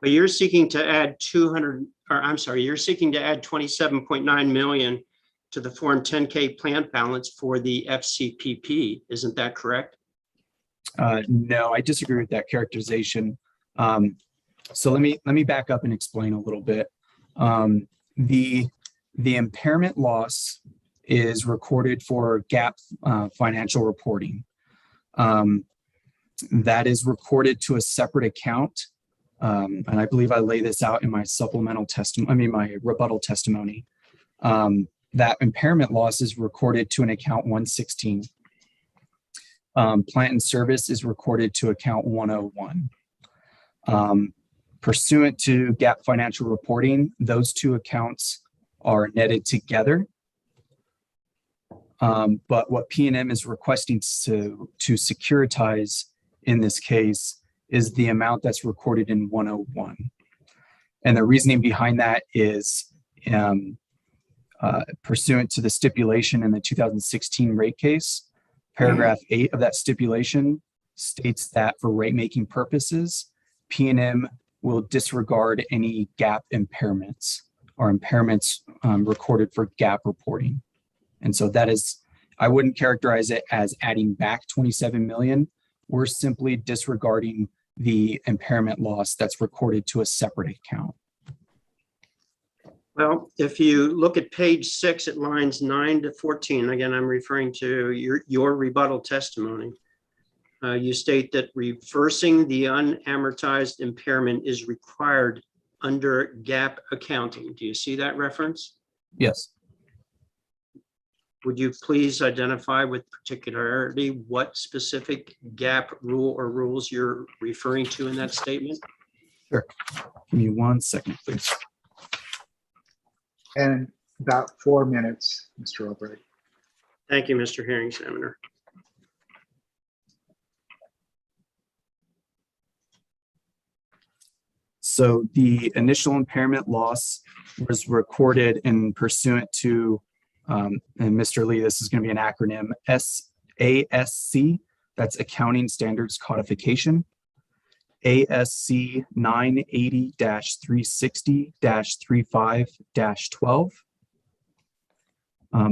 But you're seeking to add you're seeking to add 27.9 million to the Form 10K plant balance for the FCPP. Isn't that correct? No, I disagree with that characterization. So let me back up and explain a little bit. The impairment loss is recorded for GAAP financial reporting. That is recorded to a separate account. And I believe I lay this out in my supplemental testimony, my rebuttal testimony. That impairment loss is recorded to an account 116. Plant and service is recorded to account 101. Pursuant to GAAP financial reporting, those two accounts are netted together. But what PNM is requesting to securitize in this case is the amount that's recorded in 101. And the reasoning behind that is pursuant to the stipulation in the 2016 rate case. Paragraph 8 of that stipulation states that for rate making purposes, PNM will disregard any gap impairments or impairments recorded for gap reporting. And so that is, I wouldn't characterize it as adding back 27 million. We're simply disregarding the impairment loss that's recorded to a separate account. Well, if you look at page 6 at lines 9 to 14, again, I'm referring to your rebuttal testimony. You state that reversing the unamortized impairment is required under GAAP accounting. Do you see that reference? Yes. Would you please identify with particularity what specific GAAP rule or rules you're referring to in that statement? Sure. Give me 1 second, please. And about 4 minutes, Mr. Albright. Thank you, Mr. Hearing Examiner. So the initial impairment loss was recorded in pursuant to, and Mr. Lee, this is going to be an acronym, ASC, that's Accounting Standards Codification, ASC 980-360-35-12.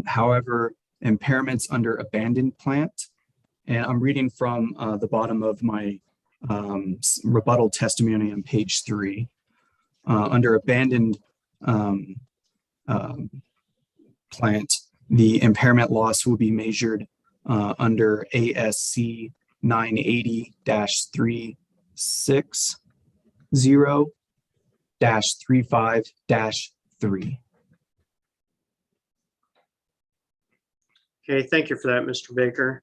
However, impairments under abandoned plant, and I'm reading from the bottom of my rebuttal testimony on page 3. Under abandoned plant, the impairment loss will be measured under ASC 980-360-35-3. Okay, thank you for that, Mr. Baker.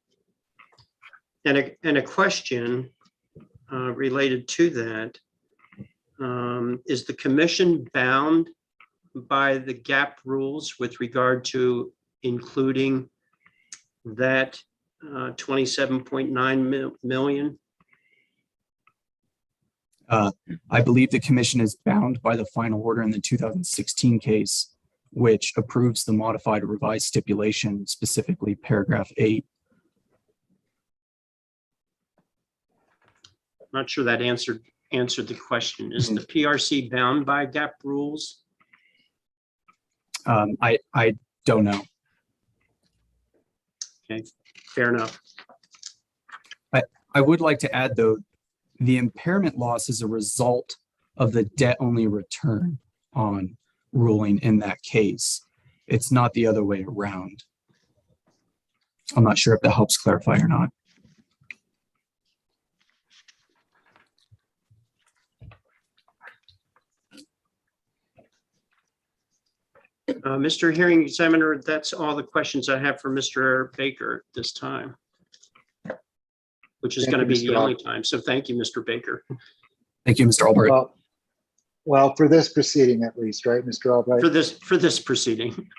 And a question related to that. Is the commission bound by the GAAP rules with regard to including that 27.9 million? I believe the commission is bound by the final order in the 2016 case, which approves the modified revised stipulation, specifically paragraph 8. I'm not sure that answered the question. Is the PRC bound by GAAP rules? I don't know. Okay, fair enough. I would like to add, though, the impairment loss is a result of the debt-only return on ruling in that case. It's not the other way around. I'm not sure if that helps clarify or not. Mr. Hearing Examiner, that's all the questions I have for Mr. Baker this time, which is Thank going to you, be Mr. the only time. So thank you, Mr. Baker. Thank you, Mr. Albright. Well, for this proceeding at least, right, Mr. Albright? For this proceeding.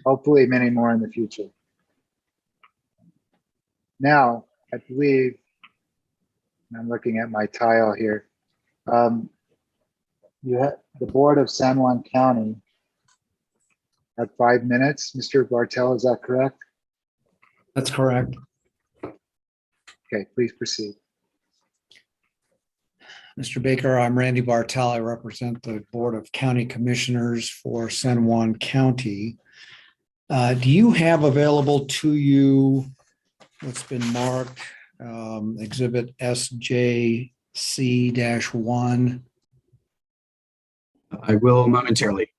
Hopefully many more in the future. Now, I believe, I'm looking at my tile here. You have the Board of San Juan County at 5 minutes. Mr. Bartel, is that correct? That's correct. Okay, please proceed. Mr. Baker, I'm Randy Bartel. I represent the Board of County Commissioners for San Juan County. Do you have available to you what's been marked Exhibit SJC-1? I will momentarily.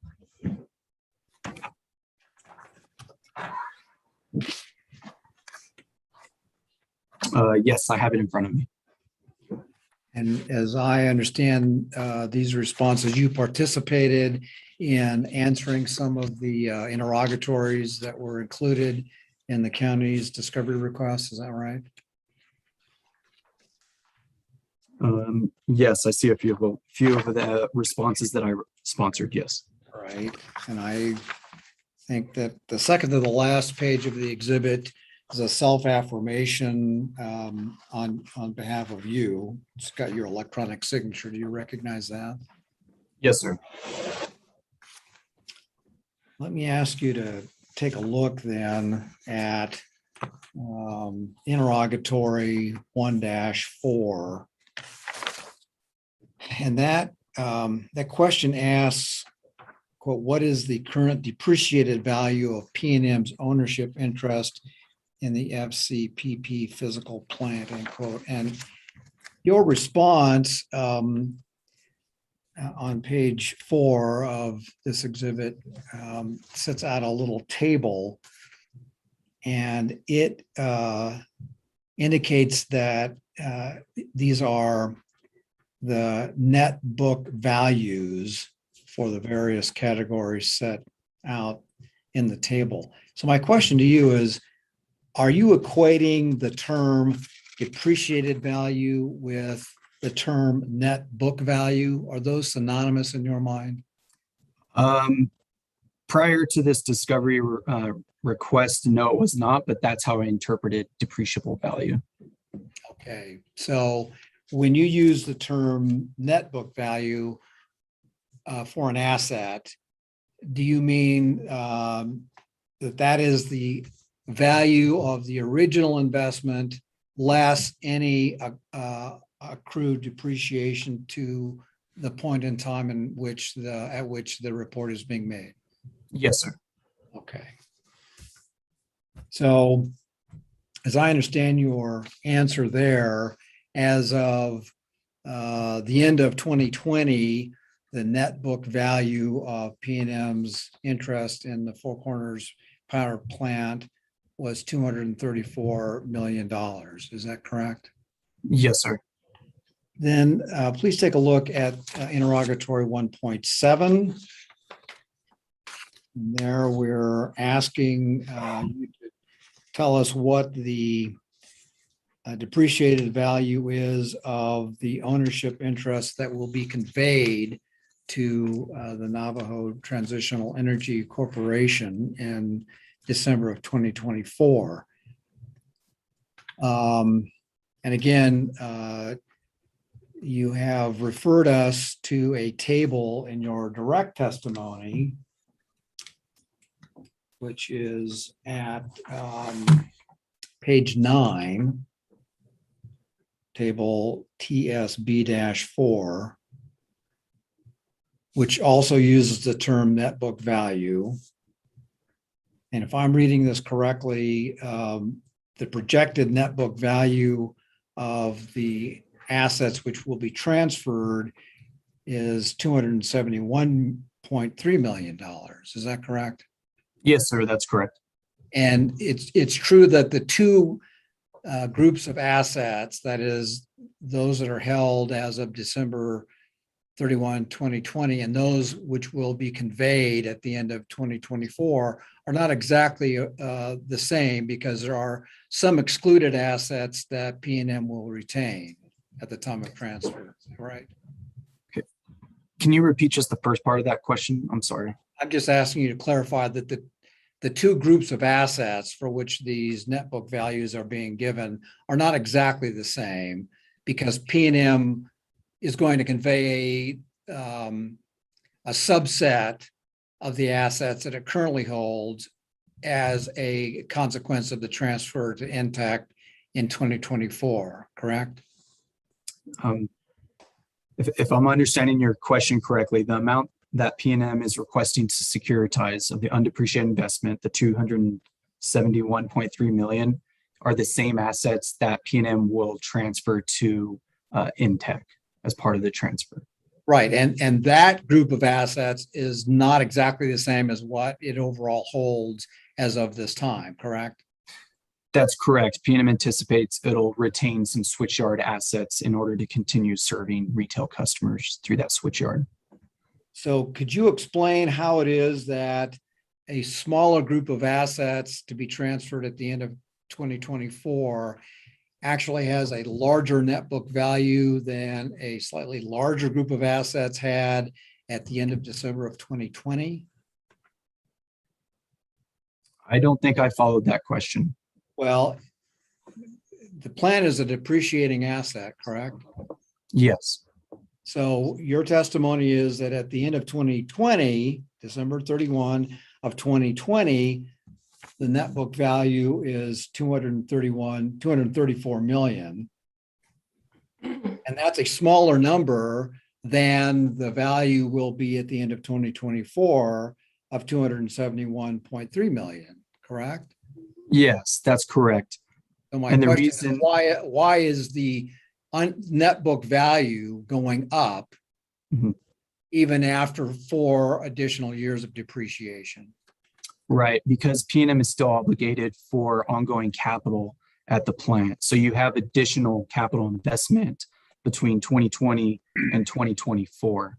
Yes, I have it in front of me. And as I understand these responses, you participated in answering some of the interrogatories that were included in the county's discovery request. Is that right? Yes, I see a few of the responses that I sponsored. Yes. Right. And I think that the second to the last page of the exhibit is a self-affirmation on behalf of you. It's got your electronic signature. Do you recognize that? Yes, sir. let me ask you to take a look then at interrogatory 1-4. And that question asks, quote, what is the current depreciated value of PNM's ownership interest in the FCPP physical plant, end quote. And your response on page 4 of this exhibit sets out a little table, and it indicates that these are the net book values for the various categories set out in the table. So my question to you is, are you equating the term depreciated value with the term net book value? Are those synonymous in your mind? Prior to this discovery request, no, it was not, but that's how I interpreted depreciable value. Okay, so when you use the term net book value for an asset, do you mean that is the value of the original investment less any accrued depreciation to the point in time in which at which the report is being made? Yes, sir. Okay. So as I understand your answer there, as of the end of 2020, the net book value of PNM's interest in the Four Corners power plant was $234 million. Is that correct? Yes, sir. Then please take a look at interrogatory 1.7. There we're asking you to tell us what the depreciated value is of the ownership interest that will be conveyed to the Navajo Transitional Energy Corporation in December of 2024. And again, you have referred us to a table in your direct testimony, which is at page 9, table TSB-4, which also uses the term net book value. And if I'm reading this correctly, the projected net book value of the assets which will be transferred is $271.3 million. Is that correct? Yes, sir, that's correct. And it's true that the two groups of assets, that is those that are held as of December 31, 2020, and those which will be conveyed at the end of 2024 are not exactly the same, because there are some excluded assets that PNM will retain at the time of transfer, right? Okay. Can you repeat just the first part of that question? I'm sorry. I'm just asking you to clarify that the two groups of assets for which these net book values are being given are not exactly the same, because PNM is going to convey a subset of the assets that it currently holds as a consequence of the transfer to Intact in 2024, correct? If I'm understanding your question correctly, the amount that PNM is requesting to securitize of the undepreciated investment, the $271.3 million, are the same assets that PNM will transfer to Intech as part of the transfer. Right, and that group of assets is not exactly the same as what it overall holds as of this time, correct? That's correct. PNM anticipates it'll retain some switchyard assets in order to continue serving retail customers through that switchyard. So could you explain how it is that a smaller group of assets to be transferred at the end of 2024 actually has a larger net book value than a slightly larger group of assets had at the end of December of 2020? I don't think I followed that question. Well, the plant is a depreciating asset, correct? Yes. So your testimony is that at the end of 2020, December 31 of 2020, the net book value is 234 million. And that's a smaller number than the value will be at the end of 2024 of 271.3 million, correct? Yes, that's correct. So my And the question is, reason- why is the net book value going up Mhm. even after 4 additional years of depreciation? Right, because PNM is still obligated for ongoing capital at the plant. So you have additional capital investment between 2020 and 2024.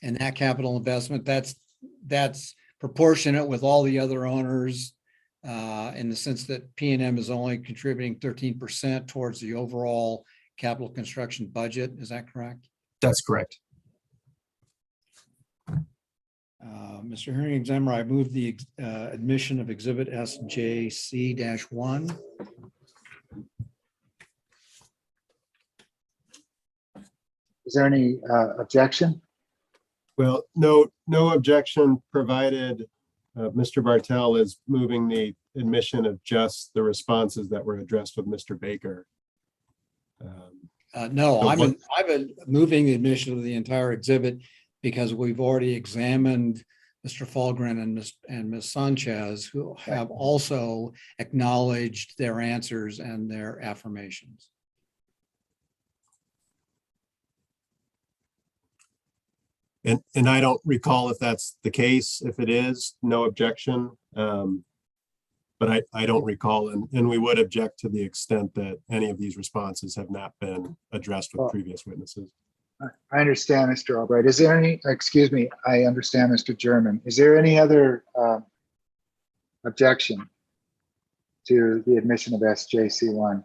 And that capital investment, that's proportionate with all the other owners in the sense that PNM is only contributing 13% towards the overall capital construction budget. Is that correct? That's correct. Mr. Hearing Examiner, I move the admission of Exhibit SJC-1. Is there any objection? Well, no objection provided. Mr. Bartel is moving the admission of just the responses that were addressed with Mr. Baker. No, So I've been moving the admission of the entire exhibit because we've already examined Mr. Falgren and Ms. Sanchez, who have also acknowledged their answers and their affirmations. And I don't recall if that's the case. If it is, no objection. But I don't recall, and we would object to the extent that any of these responses have not been addressed with previous witnesses. I understand, Mr. Albright. Is there any, excuse me, I understand, Mr. German. Is there any other objection to the admission of SJC-1?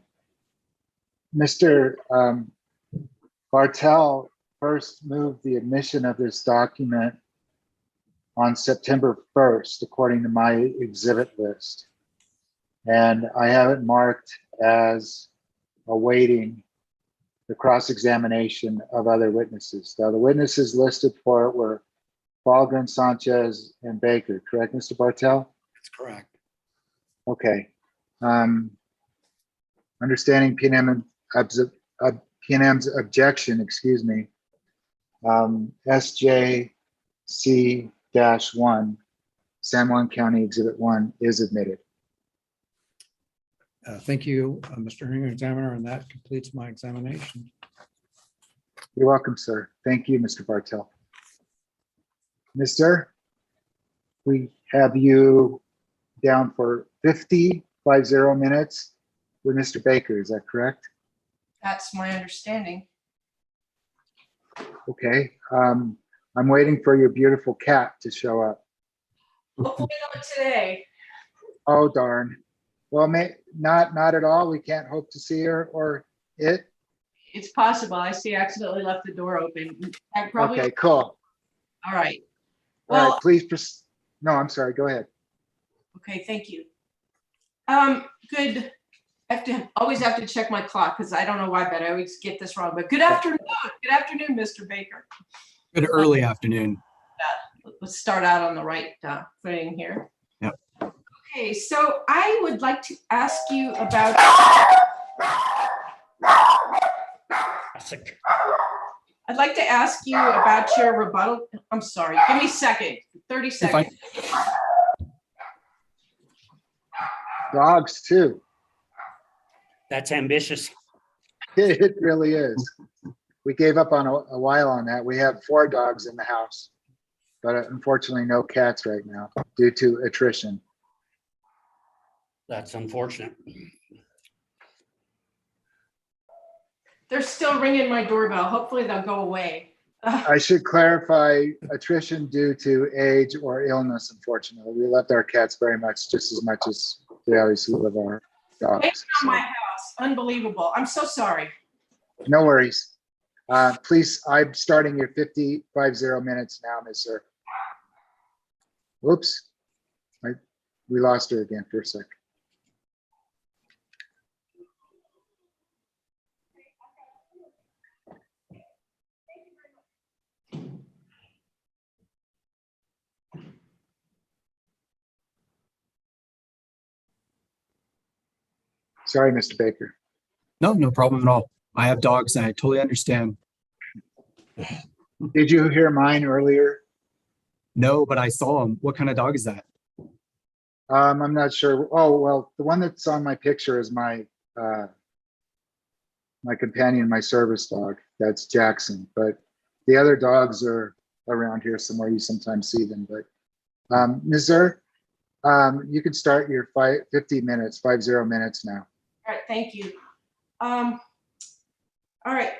Mr. Bartel first moved the admission of this document on September 1st, according to my exhibit list. And I have it marked as awaiting the cross-examination of other witnesses. Now, the witnesses listed for it were Falgren, Sanchez, and Baker, correct, Mr. Bartel? That's correct. Okay. Understanding PNM's objection, excuse me, SJC-1, San Juan County Exhibit 1 is admitted. Thank you, Mr. Hearing Examiner, and that completes my examination. You're welcome, sir. Thank you, Mr. Bartel. Mister, we have you down for 50 minutes with Mr. Baker. Is that correct? That's my understanding. Okay. I'm waiting for your beautiful cat to show up. Hopefully not today. Oh, darn. Well, not at all. We can't hope to see her or it. It's possible. I see I accidentally left the door open. I probably. Okay, cool. All right. All Well, right, please. No, I'm sorry. Go ahead. okay, thank you. Good. Always have to check my clock because I don't know why, but I always get this wrong. But good afternoon. Good afternoon, Mr. Baker. Good early afternoon. Let's start out on the right footing here. Yep. Okay, so I would like to ask you about. I'd like to ask you about your rebuttal. I'm sorry. Give me a second. 30 seconds. Dogs too. That's ambitious. It really is. We gave up on a while on that. We have 4 dogs in the house, but unfortunately no cats right now due to attrition. That's unfortunate. They're still ringing my doorbell. Hopefully they'll go away. I should clarify attrition due to age or illness, unfortunately. We loved our cats very much, just as much as we obviously love our dogs. Based on my house. Unbelievable. I'm so sorry. No worries. Please, I'm starting your 50 minutes now, Ms. Sir. Whoops. We lost her again for a sec. Sorry, Mr. Baker. No, no problem at all. I have dogs and I totally understand. Did you hear mine earlier? No, but I saw him. What kind of dog is that? I'm not sure. Oh, well, the one that's on my picture is my my companion, my service dog. That's Jackson. But the other dogs are around here somewhere. You sometimes see them. But Ms. Zer, you can start your 50 minutes now. All right, thank you. All right,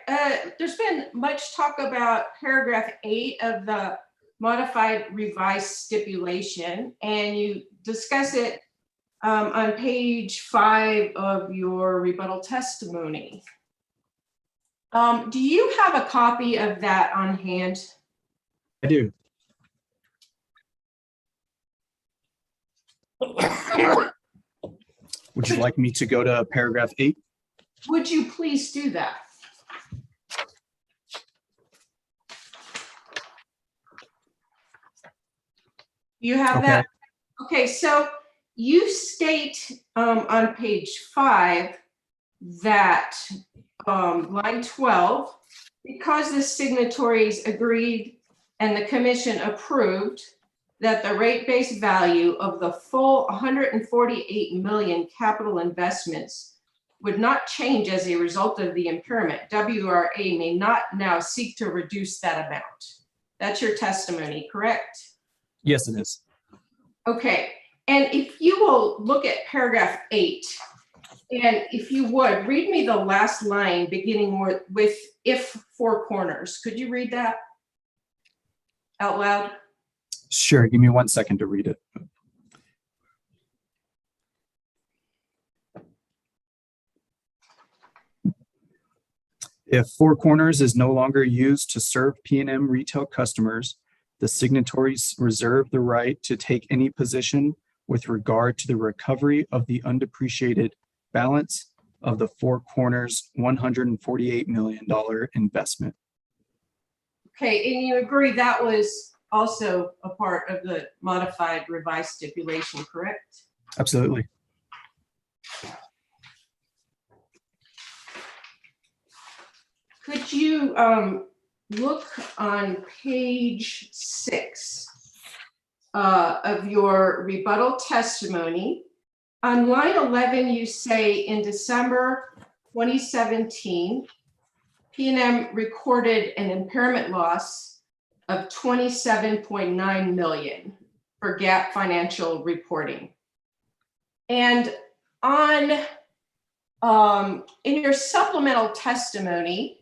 there's been much talk about paragraph 8 of the modified revised stipulation, and you discuss it on page 5 of your rebuttal testimony. Do you have a copy of that on hand? I do. Would you like me to go to paragraph 8? Would you please do that? You have Okay. that? Okay, so you state on page 5 that line 12, because the signatories agreed and the commission approved that the rate-based value of the full 148 million capital investments would not change as a result of the impairment, WRA may not now seek to reduce that amount. That's your testimony, correct? Yes, it is. Okay, and if you will look at paragraph 8, and if you would, read me the last line beginning with if four corners. Could you read that out loud? Sure. Give me 1 second to read it. If Four Corners is no longer used to serve PNM retail customers, the signatories reserve the right to take any position with regard to the recovery of the undepreciated balance of the Four Corners $148 million investment. Okay, and you agree that was also a part of the modified revised stipulation, correct? Absolutely. Could you look on page 6 of your rebuttal testimony? On line 11, you say in December 2017, PNM recorded an impairment loss of 27.9 million for GAAP financial reporting. And on in your supplemental testimony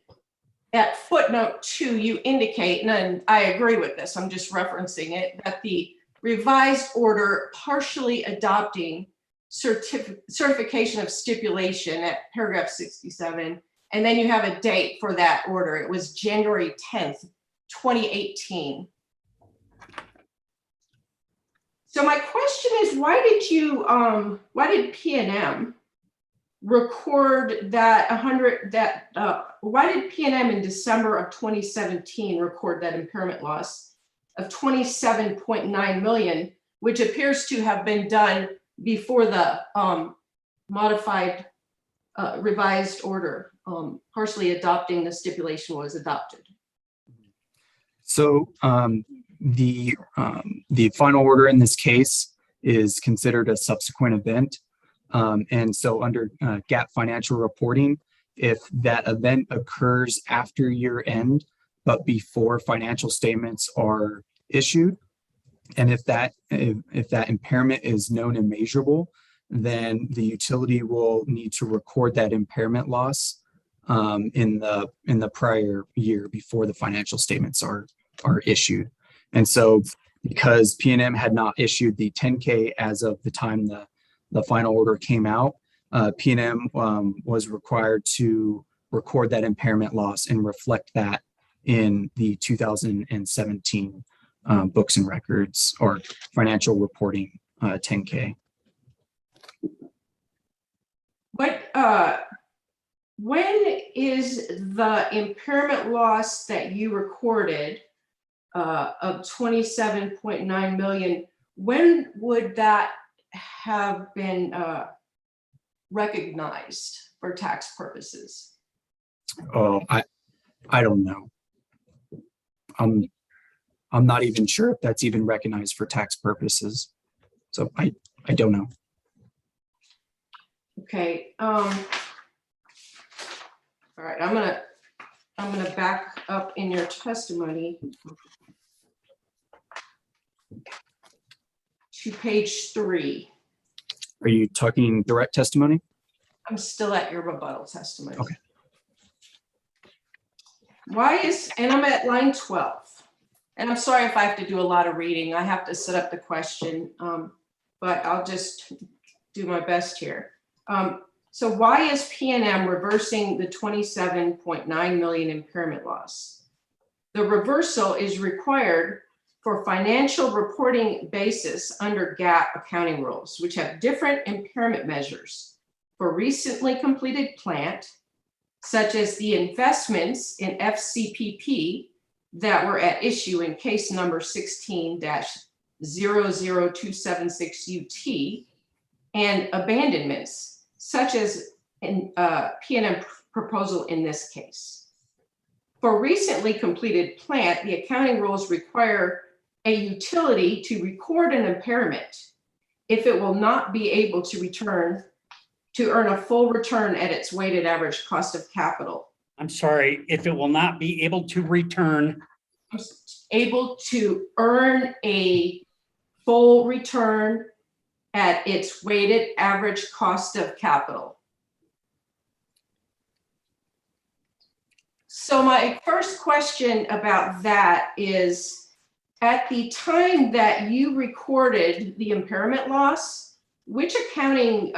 at footnote 2, you indicate, and I agree with this, I'm just referencing it, that the revised order partially adopting certification of stipulation at paragraph 67, and then you have a date for that order. It was January 10th, 2018. So my question is, why did PNM record that why did PNM in December of 2017 record that impairment loss of 27.9 million, which appears to have been done before the modified revised order partially adopting the stipulation was adopted? So the final order in this case is considered a subsequent event. And so under GAAP financial reporting, if that event occurs after year end, but before financial statements are issued, and if that impairment is known and measurable, then the utility will need to record that impairment loss in the prior year before the financial statements are issued. And so because PNM had not issued the 10K as of the time the final order came out, PNM was required to record that impairment loss and reflect that in the 2017 books and records or financial reporting 10K. When is the impairment loss that you recorded of 27.9 million, when would that have been recognized for tax purposes? Oh, I don't know. I'm not even sure if that's even recognized for tax purposes. So I don't know. Okay, all right, I'm gonna back up in your testimony to page 3. Are you talking direct testimony? I'm still at your rebuttal testimony. Okay. And I'm at line 12. And I'm sorry if I have to do a lot of reading. I have to set up the question, but I'll just do my best here. So why is PNM reversing the 27.9 million impairment loss? The reversal is required for financial reporting basis under GAAP accounting rules, which have different impairment measures for recently completed plant, such as the investments in FCPP that were at issue in case number 16-00276UT, and abandonments, such as in PNM proposal in this case. For recently completed plant, the accounting rules require a utility to record an impairment if it will not be able to earn a full return at its weighted average cost of capital. I'm sorry, if it will not be able to return. Able to earn a full return at its weighted average cost of capital. So my first question about that is, at the time that you recorded the impairment loss, which accounting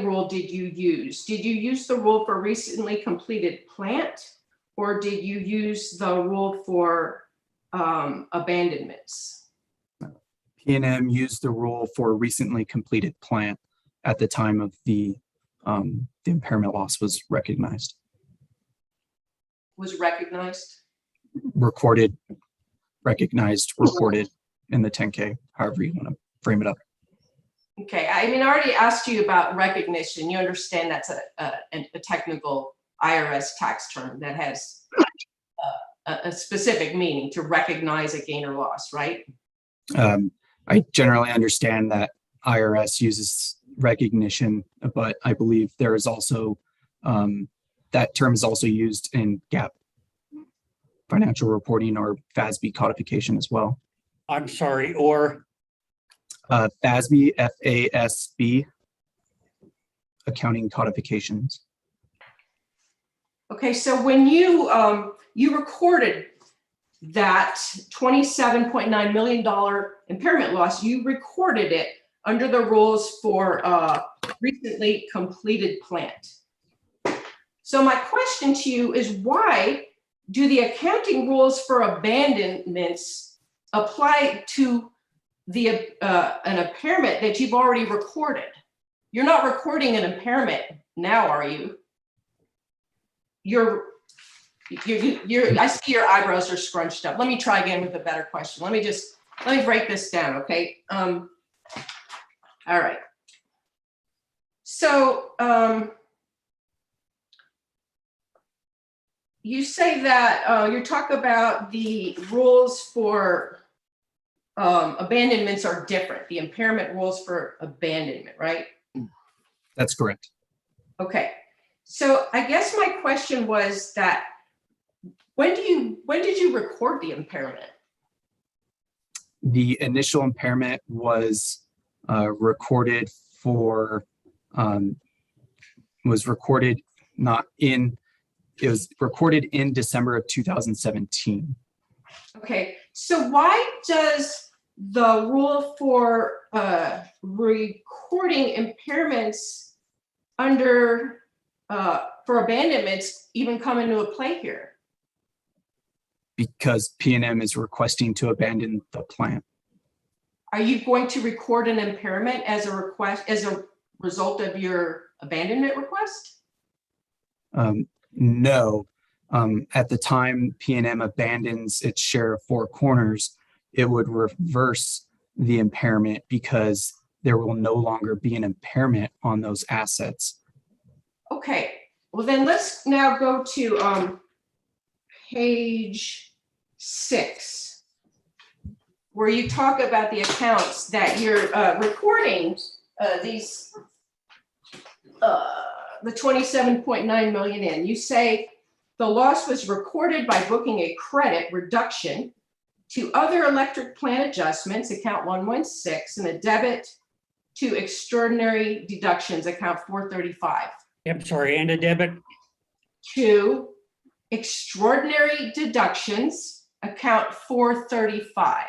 rule did you use? Did you use the rule for recently completed plant, or did you use the rule for abandonments? PNM used the rule for recently completed plant at the time of the impairment loss was recognized. Was recognized? Recorded, recognized, reported in the 10K, however you want to frame it up. Okay, I mean, I already asked you about recognition. You understand that's a technical IRS tax term that has a specific meaning, to recognize a gain or loss, right? I generally understand that IRS uses recognition, but I believe there is also, that term is also used in GAAP financial reporting or FASB codification as well. I'm sorry, or? FASB, FASB, accounting codifications. Okay, so when you recorded that $27.9 million impairment loss, you recorded it under the rules for recently completed plant. So my question to you is, why do the accounting rules for abandonments apply to the an impairment that you've already recorded? You're not recording an impairment now, are you? I see your eyebrows are scrunched up. Let me try again with a better question. Let me break this down, okay? All right. So you say that you talk about the rules for abandonments are different, the impairment rules for abandonment, right? That's correct. Okay. So I guess my question was that when did you record the impairment? The initial impairment was recorded for, was recorded in December of 2017. Okay, so why does the rule for recording impairments under for abandonments even come into a play here? Because PNM is requesting to abandon the plant. Are you going to record an impairment as a result of your abandonment request? No. At the time PNM abandons its share of Four Corners, it would reverse the impairment because there will no longer be an impairment on those assets. Okay, well then let's now go to page 6, where you talk about the accounts that you're recording these the 27.9 million in. You say the loss was recorded by booking a credit reduction to other electric plant adjustments, account 116, and a debit to extraordinary deductions, account 435. I'm sorry, and a debit? To extraordinary deductions, account 435.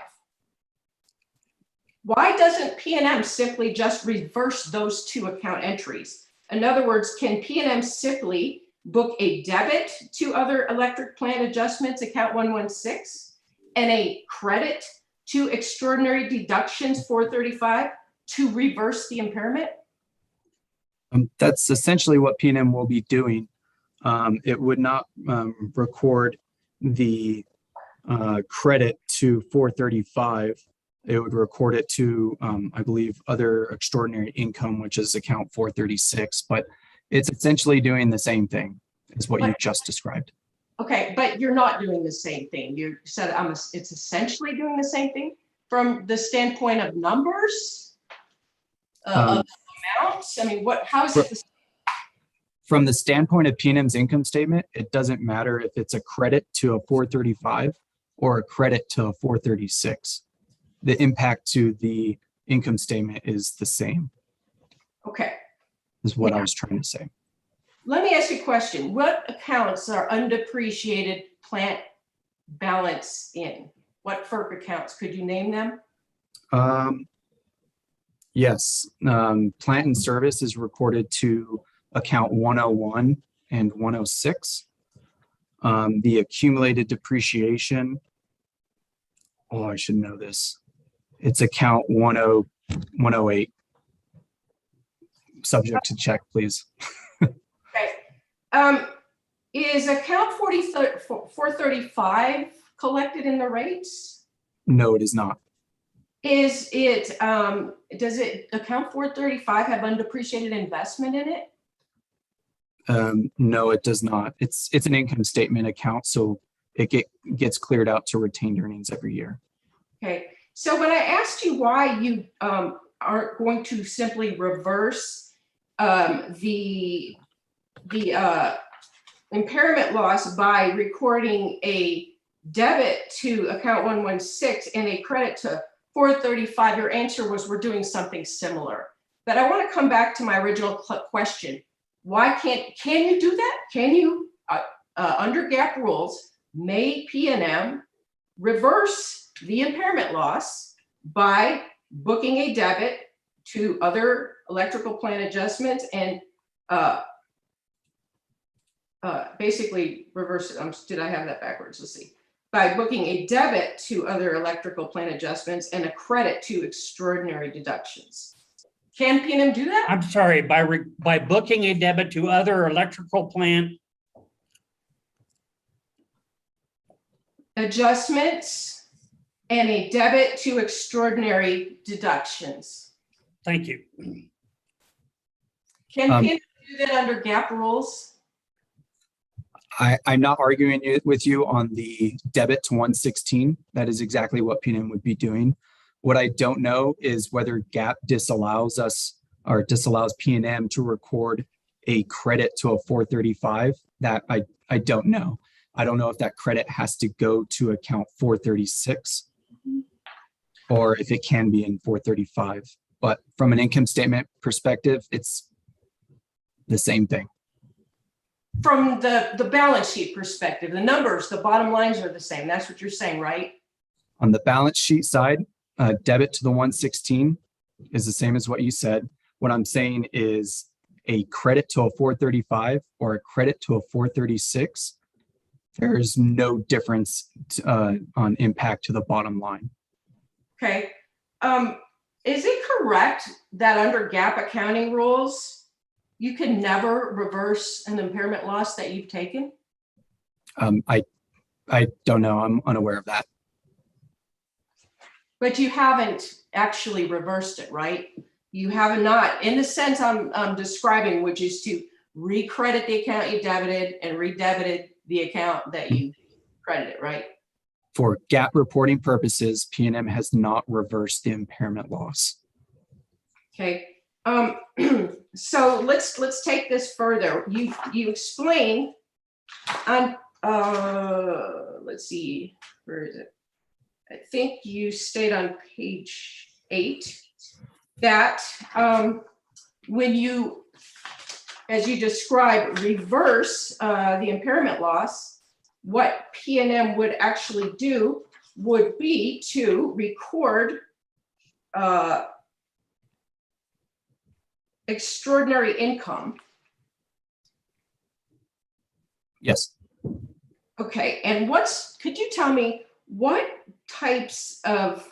Why doesn't PNM simply just reverse those two account entries? In other words, can PNM simply book a debit to other electric plant adjustments, account 116, and a credit to extraordinary deductions 435 to reverse the impairment? That's essentially what PNM will be doing. It would not record the credit to 435. It would record it to, I believe, other extraordinary income, which is account 436, but it's essentially doing the same thing as what you just described. Okay, but you're not doing the same thing. You said it's essentially doing the same thing from the standpoint of numbers, of amounts. I mean, how is it? From the standpoint of PNM's income statement, it doesn't matter if it's a credit to a 435 or a credit to a 436. The impact to the income statement is the same. Okay. Is what I was trying to say. Let me ask you a question. What accounts are undepreciated plant balance in? What FERC accounts? Could you name them? Yes. Plant and service is recorded to account 101 and 106. The accumulated depreciation. Oh, I should know this. It's account 108. Subject to check, please. Okay. Is account 435 collected in the rates? No, it is not. Is it, does it account 435 have undepreciated investment in it? No, it does not. It's an income statement account, so it gets cleared out to retained earnings every year. Okay, so when I asked you why you aren't going to simply reverse the impairment loss by recording a debit to account 116 and a credit to 435, your answer was we're doing something similar. But I want to come back to my original question. Why can you do that? Can you, under GAAP rules, may PNM reverse the impairment loss by booking a debit to other electrical plant adjustments and basically reverse it? Did I have that backwards? Let's see. By booking a debit to other electrical plant adjustments and a credit to extraordinary deductions. Can PNM do that? I'm sorry, by booking a debit to other electrical plant adjustments and a debit to extraordinary deductions. Thank you. Can PNM do that under GAAP rules? I'm not arguing with you on the debit to 116. That is exactly what PNM would be doing. What I don't know is whether GAAP disallows us or disallows PNM to record a credit to a 435. That I don't know. I don't know if that credit has to go to account 436 or if it can be in 435. But from an income statement perspective, it's the same thing. From the balance sheet perspective, the numbers, the bottom lines are the same. That's what you're saying, right? On the balance sheet side, debit to the 116 is the same as what you said. What I'm saying is a credit to a 435 or a credit to a 436, there's no difference on impact to the bottom line. Okay. Is it correct that under GAAP accounting rules, you can never reverse an impairment loss that you've taken? I don't know. I'm unaware of that. But you haven't actually reversed it, right? You have not, in the sense I'm describing, which is to recredit the account you debited and redebited the account that you credited, right? For GAAP reporting purposes, PNM has not reversed the impairment loss. Okay. So let's take this further. You explain on let's see, where is it? I think you state on page 8 that when you, as you describe, reverse the impairment loss, what PNM would actually do would be to record extraordinary income. Yes. Okay, and could you tell me what types of,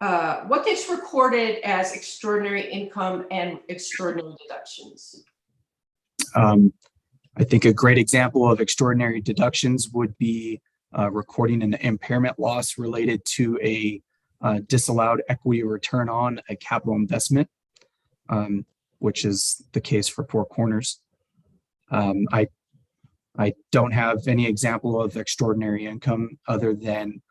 what gets recorded as extraordinary income and extraordinary deductions? I think a great example of extraordinary deductions would be recording an impairment loss related to a disallowed equity return on a capital investment, which is the case for Four Corners. I don't have any example of extraordinary income other than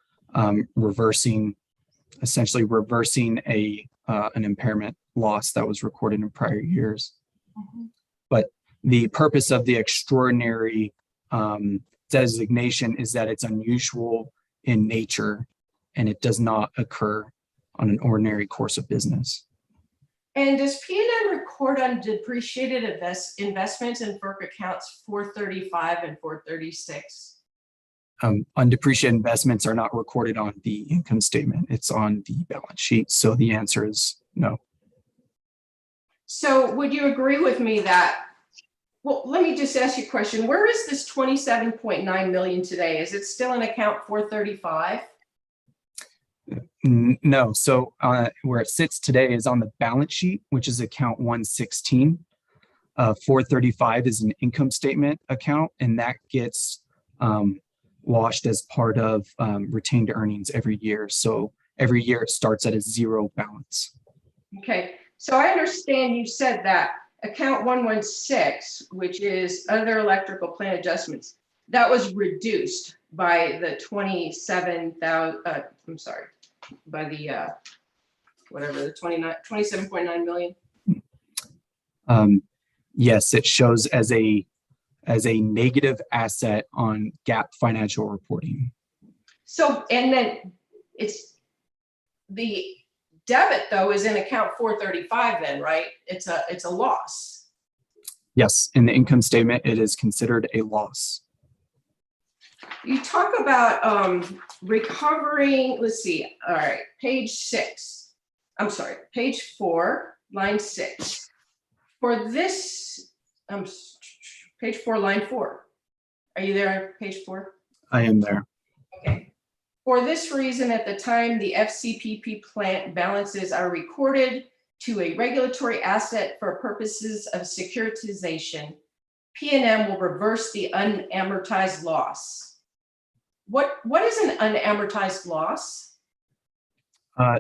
essentially reversing an impairment loss that was recorded in prior years. But the purpose of the extraordinary designation is that it's unusual in nature and it does not occur on an ordinary course of business. And does PNM record on depreciated investments in FERC accounts 435 and 436? Undepreciated investments are not recorded on the income statement. It's on the balance sheet. So the answer is no. So would you agree with me that, well, let me just ask you a question. Where is this 27.9 million today? Is it still in account 435? No. So where it sits today is on the balance sheet, which is account 116. 435 is an income statement account, and that gets washed as part of retained earnings every year. So every year it starts at a zero balance. Okay. So I understand you said that account 116, which is other electrical plant adjustments, that was reduced by the 27,000, I'm sorry, by the whatever, the 27.9 million. Yes, it shows as a negative asset on GAAP financial reporting. So, and then it's the debit though is in account 435 then, right? It's a loss. Yes, in the income statement, it is considered a loss. You talk about recovering, let's see, all right, page 6. I'm sorry, page 4, line 6. For this, page 4, line 4. Are you there on page 4? I am there. Okay. For this reason, at the time the FCPP plant balances are recorded to a regulatory asset for purposes of securitization, PNM will reverse the unamortized loss. What is an unamortized loss?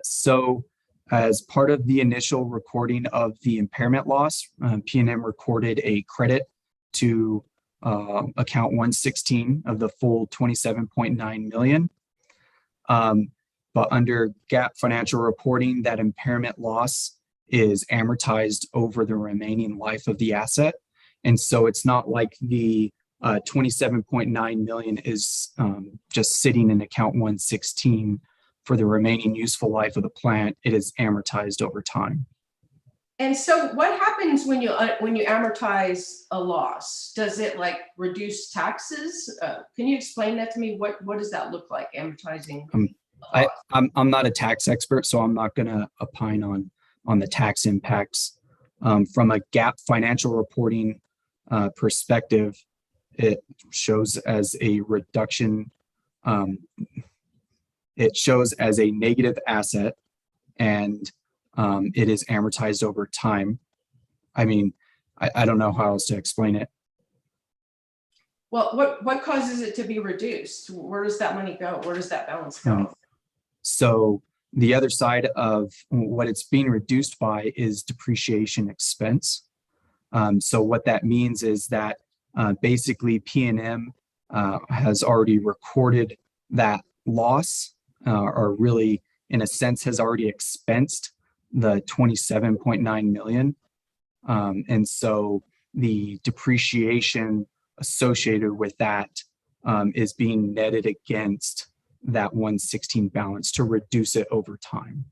So as part of the initial recording of the impairment loss, PNM recorded a credit to account 116 of the full 27.9 million. But under GAAP financial reporting, that impairment loss is amortized over the remaining life of the asset. And so it's not like the 27.9 million is just sitting in account 116 for the remaining useful life of the plant. It is amortized over time. And so what happens when you amortize a loss? Does it like reduce taxes? Can you explain that to me? What does that look like, amortizing? I'm not a tax expert, so I'm not going to opine on the tax impacts. From a GAAP financial reporting perspective, it shows as a reduction. It shows as a negative asset, and it is amortized over time. I mean, I don't know how else to explain it. Well, what causes it to be reduced? Where does that money go? Where does that balance go? So The other side of what it's being reduced by is depreciation expense. So what that means is that basically PNM has already recorded that loss, or really in a sense has already expensed the 27.9 million. And so the depreciation associated with that is being netted against that 116 balance to reduce it over time.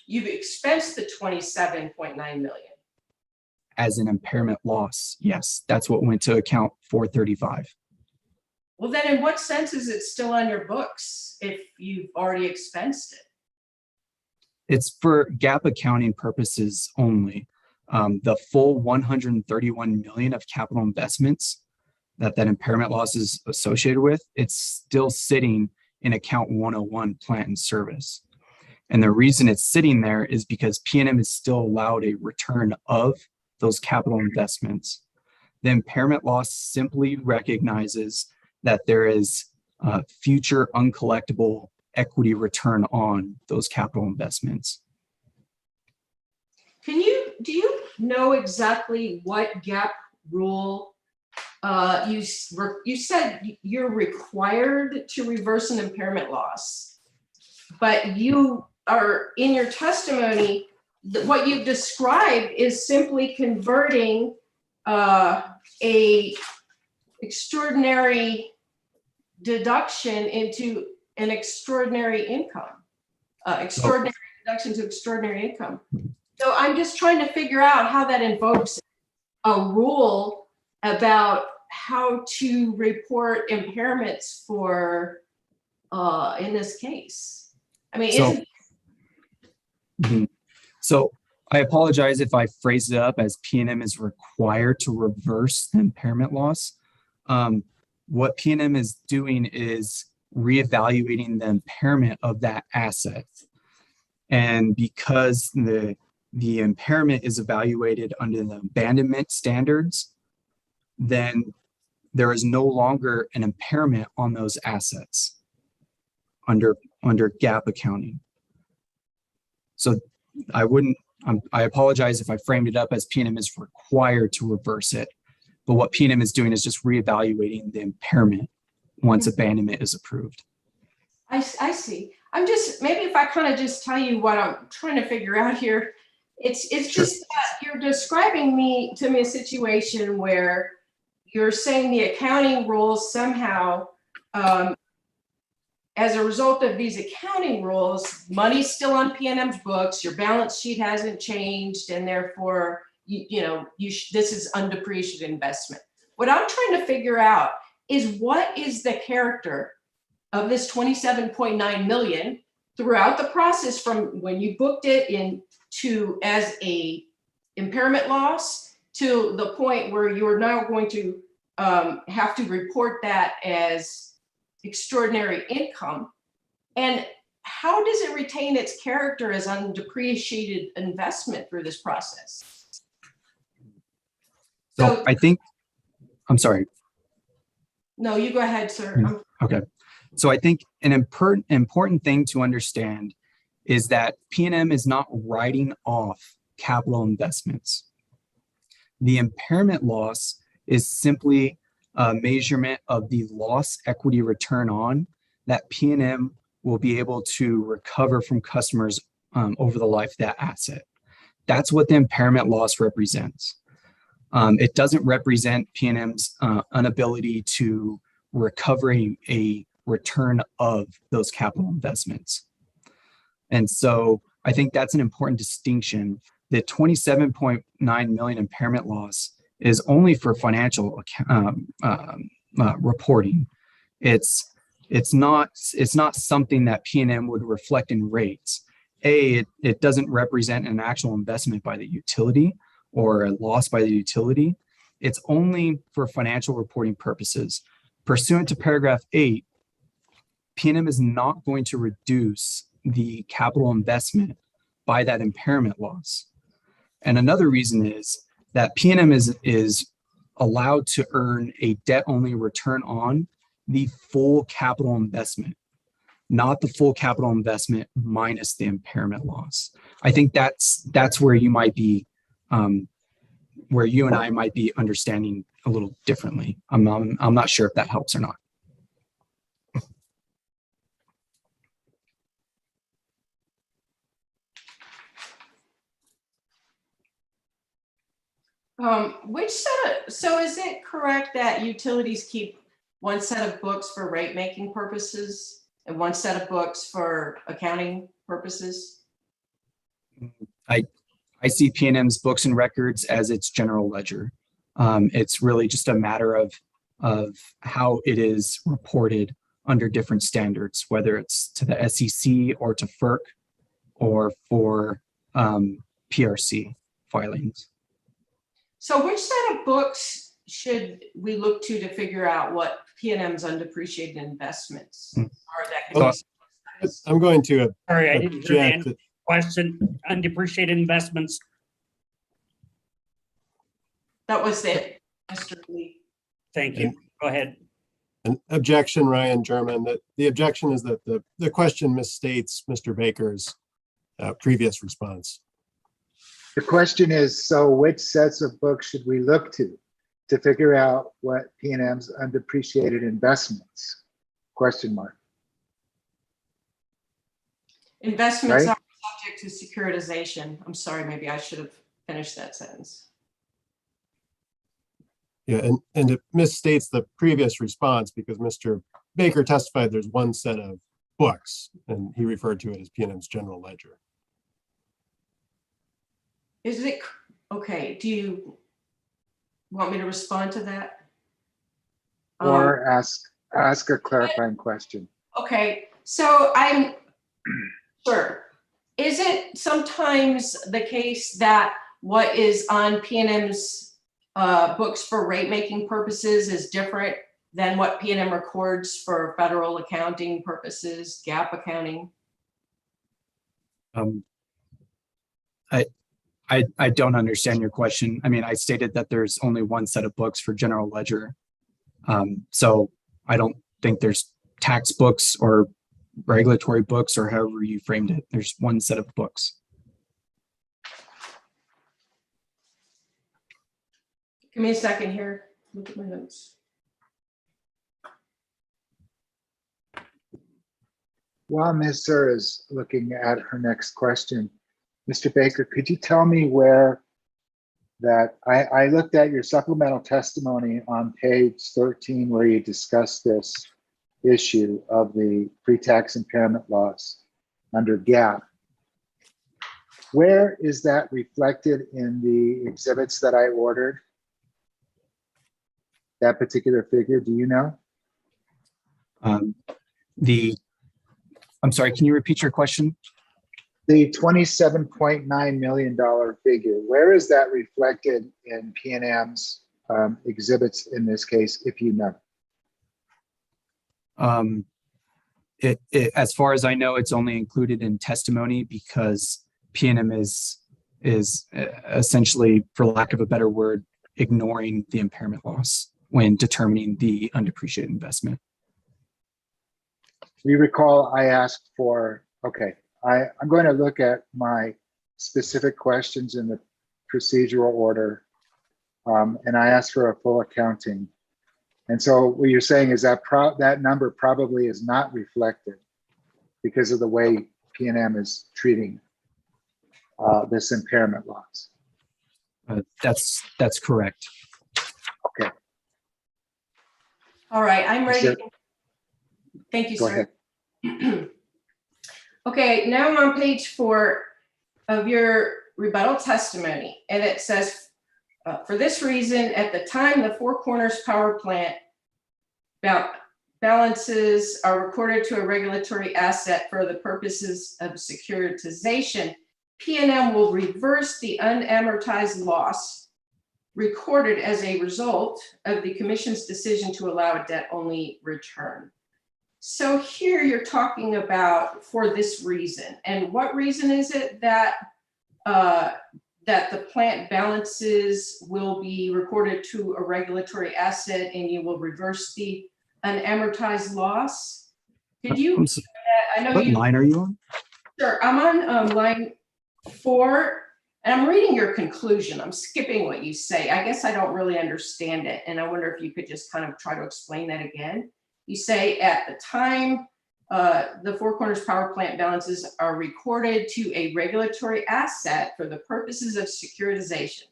You've expensed the 27.9 million. As an impairment loss, yes, that's what went to account 435. Well, then in what sense is it still on your books if you've already expensed it? It's for GAAP accounting purposes only. The full 131 million of capital investments that impairment loss is associated with, it's still sitting in account 101 plant and service. And the reason it's sitting there is because PNM is still allowed a return of those capital investments. The impairment loss simply recognizes that there is future uncollectible equity return on those capital investments. Do you know exactly what GAAP rule you said you're required to reverse an impairment loss, but you are in your testimony, what you've described is simply converting a extraordinary deduction into an extraordinary income, extraordinary deduction to extraordinary income. So I'm just trying to figure out how that invokes a rule about how to report impairments for, in this case. I mean, So I apologize if I phrased it up as PNM is required to reverse the impairment loss. What PNM is doing is reevaluating the impairment of that asset. And because the impairment is evaluated under the abandonment standards, then there is no longer an impairment on those assets under GAAP accounting. So I apologize if I framed it up as PNM is required to reverse it, but what PNM is doing is just reevaluating the impairment once abandonment is approved. I see. I'm just, maybe if I kind of just tell you what I'm trying to figure out here, it's Sure. just that you're describing to me a situation where you're saying the accounting rules somehow, as a result of these accounting rules, money's still on PNM's books, your balance sheet hasn't changed, and therefore, this is undepreciated investment. What I'm trying to figure out is what is the character of this 27.9 million throughout the process from when you booked it as a impairment loss to the point where you're now going to have to report that as extraordinary income, and how does it retain its character as undepreciated investment through this process? So I'm sorry. No, you go ahead, sir. Okay. So I think an important thing to understand is that PNM is not writing off capital investments. The impairment loss is simply a measurement of the loss equity return on that PNM will be able to recover from customers over the life of that asset. That's what the impairment loss represents. It doesn't represent PNM's inability to recover a return of those capital investments. And so I think that's an important distinction. The 27.9 million impairment loss is only for financial reporting. It's not something that PNM would reflect in rates. It doesn't represent an actual investment by the utility or a loss by the utility. It's only for financial reporting purposes. Pursuant to paragraph 8, PNM is not going to reduce the capital investment by that impairment loss. And another reason is that PNM is allowed to earn a debt-only return on the full capital investment. not the full capital investment minus the impairment loss. I think that's where you might be, where you and I might be understanding a little differently. I'm not sure if that helps or not. So is it correct that utilities keep one set of books for rate making purposes and one set of books for accounting purposes? I see PNM's books and records as its general ledger. It's really just a matter of how it is reported under different standards, whether it's to the SEC or to FERC or for PRC filings. So which set of books should we look to figure out what PNM's undepreciated investments are that can be? I'm going to Sorry, I didn't hear the end object. of the question. Undepreciated investments. That was it, Mr. Lee. Thank you. Go ahead. An objection, Ryan German, that the objection is that the question misstates Mr. Baker's previous response. The question is, so which sets of books should we look to figure out what PNM's undepreciated investments? Question mark. Investments Right? are subject to securitization. I'm sorry, maybe I should have finished that sentence. Yeah, and it misstates the previous response because Mr. Baker testified there's one set of books, and he referred to it as PNM's general ledger. Is it, okay, do you want me to respond to that? Or ask a clarifying question. Okay, so I'm sure. Is it sometimes the case that what is on PNM's books for rate making purposes is different than what PNM records for federal accounting purposes, GAAP accounting? I don't understand your question. I mean, I stated that there's only one set of books for general ledger. So I don't think there's tax books or regulatory books or however you framed it. There's one set of books. Give me a second here. Look at my notes. While Ms. Sir is looking at her next question, Mr. Baker, could you tell me where that I looked at your supplemental testimony on page 13 where you discussed this issue of the pre-tax impairment loss under GAAP. Where is that reflected in the exhibits that I ordered? That particular figure, do you know? I'm sorry, can you repeat your question? The $27.9 million figure, where is that reflected in PNM's exhibits in this case, if you know? As far as I know, it's only included in testimony because PNM is essentially, for lack of a better word, ignoring the impairment loss when determining the undepreciated investment. You recall I asked for, okay, I'm going to look at my specific questions in the procedural order, and I asked for a full accounting. And so what you're saying is that that number probably is not reflected because of the way PNM is treating this impairment loss. That's correct. Okay. All right, I'm ready. Thank you, Go sir. ahead. Okay, now I'm on page 4 of your rebuttal testimony, and it says, for this reason, at the time the Four Corners Power Plant balances are recorded to a regulatory asset for the purposes of securitization, PNM will reverse the unamortized loss recorded as a result of the Commission's decision to allow a debt-only return. So here you're talking about for this reason, and what reason is it that that the plant balances will be recorded to a regulatory asset and you will reverse the unamortized loss? Could you I know What you. line are you on? Sure, I'm on line 4, and I'm reading your conclusion. I'm skipping what you say. I guess I don't really understand it, and I wonder if you could just kind of try to explain that again. You say at the time the Four Corners power plant balances are recorded to a regulatory asset for the purposes of securitization.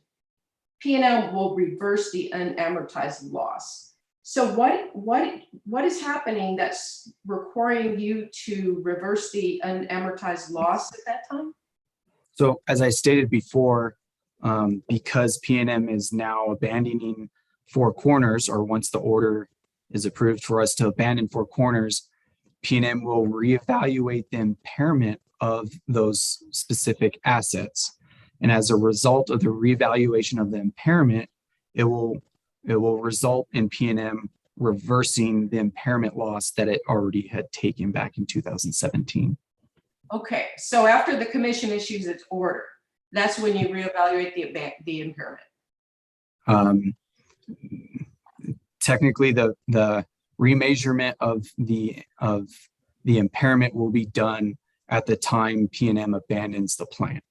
PNM will reverse the unamortized loss. So what is happening that's requiring you to reverse the unamortized loss at that time? So as I stated before, because PNM is now abandoning Four Corners, or once the order is approved for us to abandon Four Corners, PNM will reevaluate the impairment of those specific assets. And as a result of the reevaluation of the impairment, it will result in PNM reversing the impairment loss that it already had taken back in 2017. Okay, so after the commission issues its order, that's when you reevaluate the impairment. Technically, the remeasurement of the impairment will be done at the time PNM abandons the plant,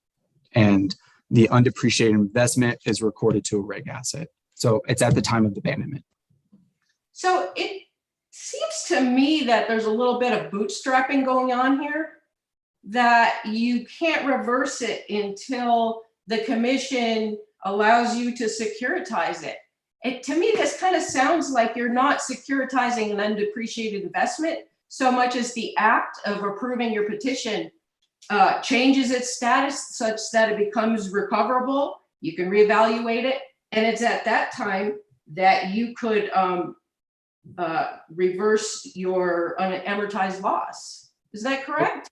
and the undepreciated investment is recorded to a reg asset. So it's at the time of abandonment. So it seems to me that there's a little bit of bootstrapping going on here, that you can't reverse it until the commission allows you to securitize it. To me, this kind of sounds like you're not securitizing an undepreciated investment so much as the act of approving your petition changes its status such that it becomes recoverable. You can reevaluate it. And it's at that time that you could reverse your unamortized loss. Is that correct?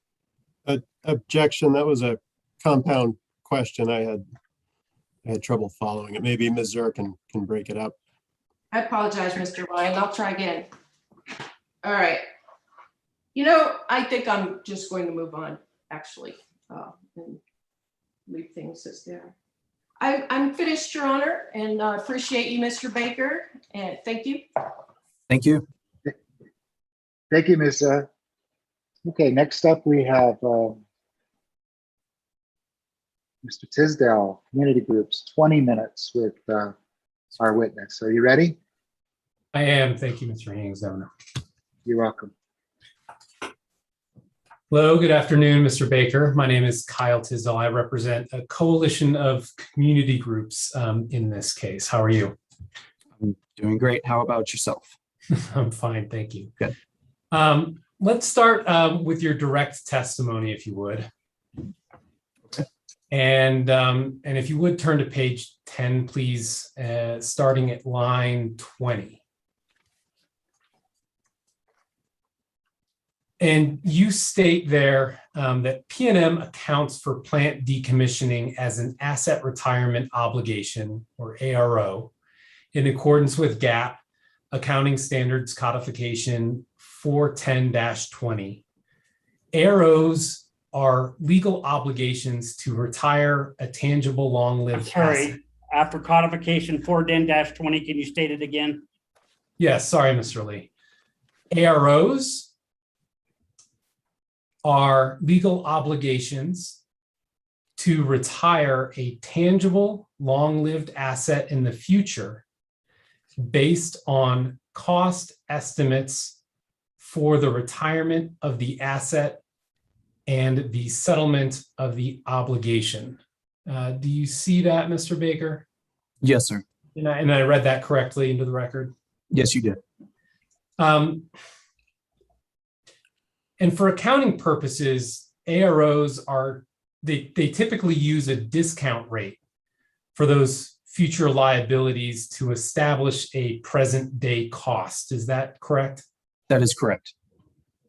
Objection. That was a compound question. I had trouble following it. Maybe Ms. Zur can break it up. I apologize, Mr. Ryan. I'll try again. All right. You know, I think I'm just going to move on, actually, and leave things as they are. I'm finished, Your Honor, and appreciate you, Mr. Baker, and thank you. Thank you. Thank you, Ms. Okay, next up we have Mr. Tisdale, Community Groups, 20 minutes with our witness. Are you ready? I am. Thank you, Mr. Examiner. You're welcome. Hello, good afternoon, Mr. Baker. My name is Kyle Tisdale. I represent a coalition of community groups in this case. How are you? I'm doing great. How about yourself? I'm fine, thank you. Good. Let's start with your direct testimony, if you would. Okay. And if you would turn to page 10, please, starting at line 20. And you state there that PNM accounts for plant decommissioning as an asset retirement obligation, or ARO, in accordance with GAAP Accounting Standards Codification 410-20. AROs are legal obligations to retire a tangible long-lived asset. Sorry, after codification 410-20, can you state it again? Yes, sorry, Mr. Lee. AROs are legal obligations to retire a tangible, long-lived asset in the future based on cost estimates for the retirement of the asset and the settlement of the obligation. Do you see that, Mr. Baker? Yes, sir. And I read that correctly into the record? Yes, you did. And for accounting purposes, AROs are, they typically use a discount rate for those future liabilities to establish a present day cost. Is that correct? That is correct.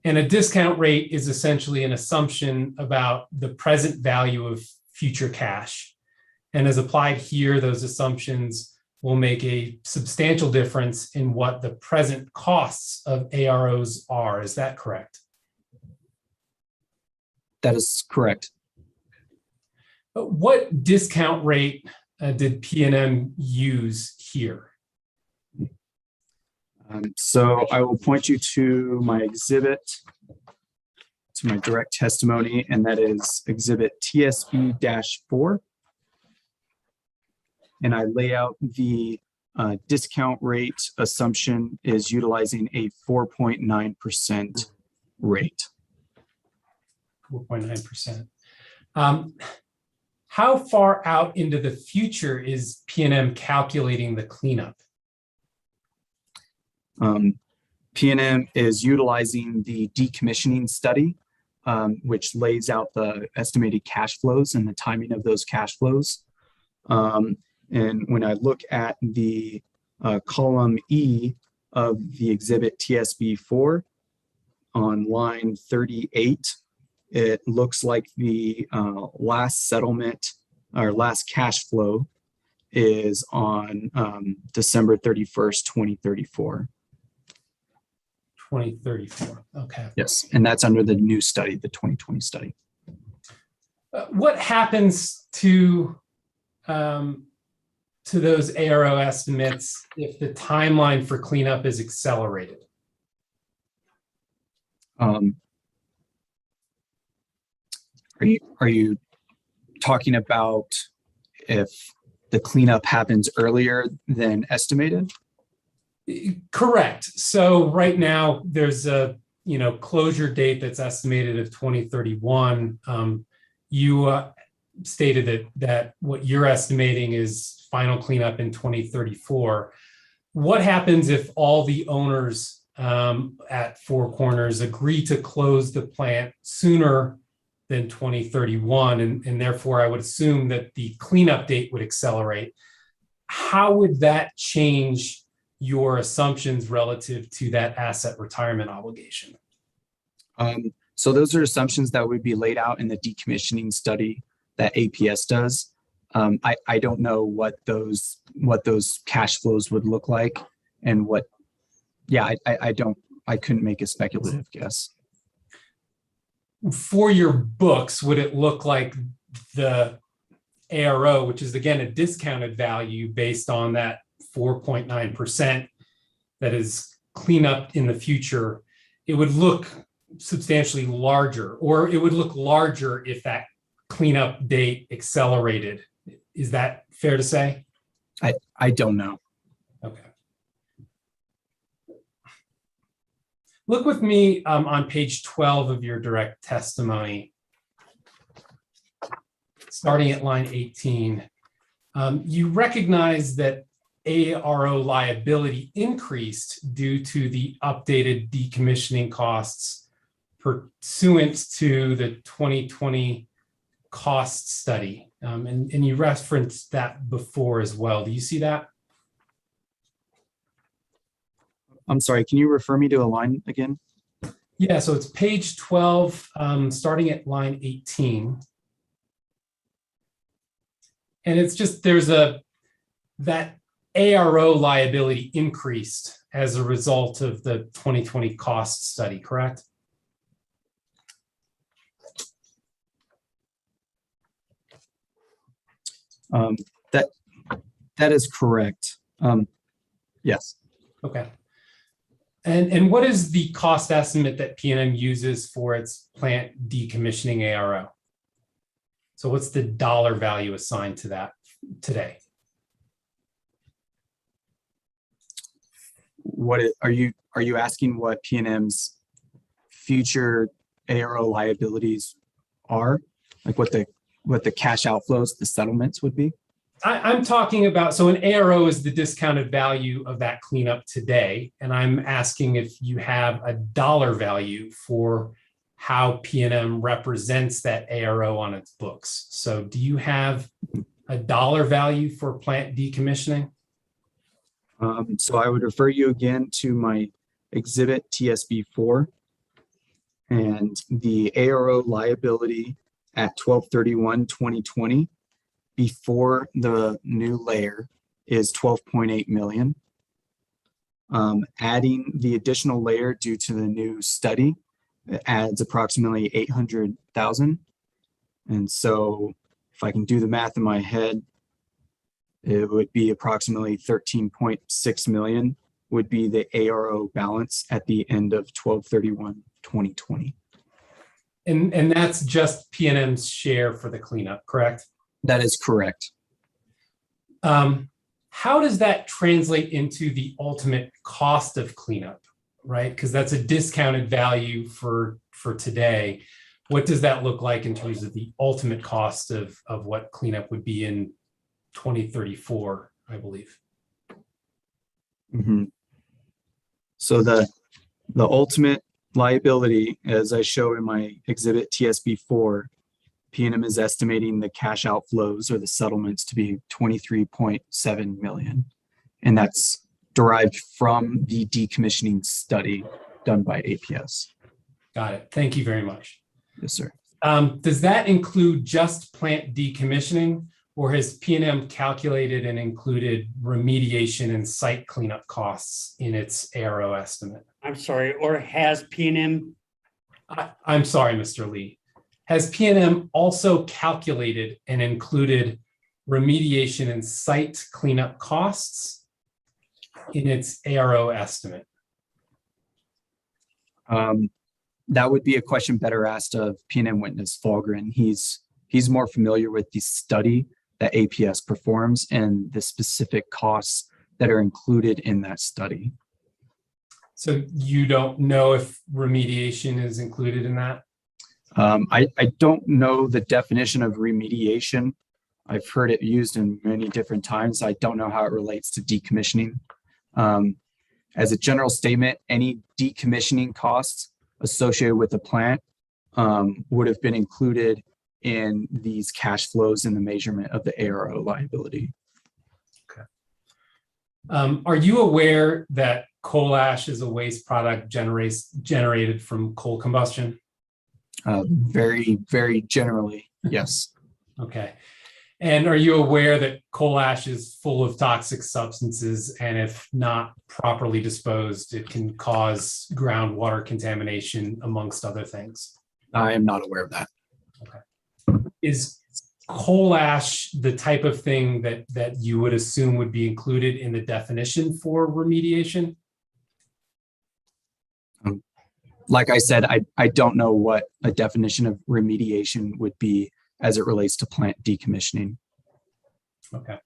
And a discount rate is essentially an assumption about the present value of future cash. And as applied here, those assumptions will make a substantial difference in what the present costs of AROs are. Is that correct? That is correct. What discount rate did PNM use here? So I will point you to my exhibit. to my direct testimony, and that is Exhibit TSB-4. And I lay out the discount rate assumption is utilizing a 4.9% rate. 4.9%. How far out into the future is PNM calculating the cleanup? PNM is utilizing the decommissioning study, which lays out the estimated cash flows and the timing of those cash flows. And when I look at the column E of the exhibit TSB-4 on line 38, it looks like the last settlement or last cash flow is on December 31st, 2034. 2034. Okay. Yes, and that's under the new study, the 2020 study. What happens to those ARO estimates if the timeline for cleanup is accelerated? Are you talking about if the cleanup happens earlier than estimated? Correct. So right now there's a closure date that's estimated of 2031. You stated that what you're estimating is final cleanup in 2034. What happens if all the owners at Four Corners agree to close the plant sooner than 2031, and therefore I would assume that the cleanup date would accelerate? How would that change your assumptions relative to that asset retirement obligation? So those are assumptions that would be laid out in the decommissioning study that APS does. I don't know what those cash flows would look like, and I couldn't make a speculative guess. For your books, would it look like the ARO, which is again a discounted value based on that 4.9% that is cleanup in the future, it would look substantially larger, or it would look larger if that cleanup date accelerated? Is that fair to say? I don't know. Okay. Look with me on page 12 of your direct testimony, starting at line 18. You recognize that ARO liability increased due to the updated decommissioning costs pursuant to the 2020 cost study. And you referenced that before as well. Do you see that? I'm sorry, can you refer me to a line again? Yeah, so it's page 12, starting at line 18. And it's just, that ARO liability increased as a result of the 2020 cost study, correct? That is correct. Yes. Okay. And what is the cost estimate that PNM uses for its plant decommissioning ARO? So what's the dollar value assigned to that today? Are you asking what PNM's future ARO liabilities are? Like what the cash outflows, the settlements would be? I'm talking about, so an ARO is the discounted value of that cleanup today. And I'm asking if you have a dollar value for how PNM represents that ARO on its books. So do you have a dollar value for plant decommissioning? So I would refer you again to my exhibit TSB-4, and the ARO liability at 12/31/2020 before the new layer is 12.8 million. Adding the additional layer due to the new study, it adds approximately 800,000. And so if I can do the math in my head, it would be approximately 13.6 million would be the ARO balance at the end of 12/31/2020. And that's just PNM's share for the cleanup, correct? That is correct. How does that translate into the ultimate cost of cleanup, right? Because that's a discounted value for today. What does that look like in terms of the ultimate cost of what cleanup would be in 2034, I believe? Mhm. So the ultimate liability, as I show in my exhibit TSB4, PNM is estimating the cash outflows or the settlements to be 23.7 million. And that's derived from the decommissioning study done by APS. Got it. Thank you very much. Yes, sir. Does that include just plant decommissioning, or has PNM calculated and included remediation and site cleanup costs in its ARO estimate? I'm sorry, or has PNM? I'm sorry, Mr. Lee. Has PNM also calculated and included remediation and site cleanup costs in its ARO estimate? That would be a question better asked of PNM witness Falgren. He's more familiar with the study that APS performs and the specific costs that are included in that study. So you don't know if remediation is included in that? I don't know the definition of remediation. I've heard it used in many different times. I don't know how it relates to decommissioning. As a general statement, any decommissioning costs associated with the plant would have been included in these cash flows in the measurement of the ARO liability. Okay. Are you aware that coal ash is a waste product generated from coal combustion? Very, very generally, yes. Okay. And are you aware that coal ash is full of toxic substances, and if not properly disposed, it can cause groundwater contamination, amongst other things? I am not aware of that. Okay. Is coal ash the type of thing that you would assume would be included in the definition for remediation? Like I said, I don't know what a definition of remediation would be as it relates to plant decommissioning. Okay.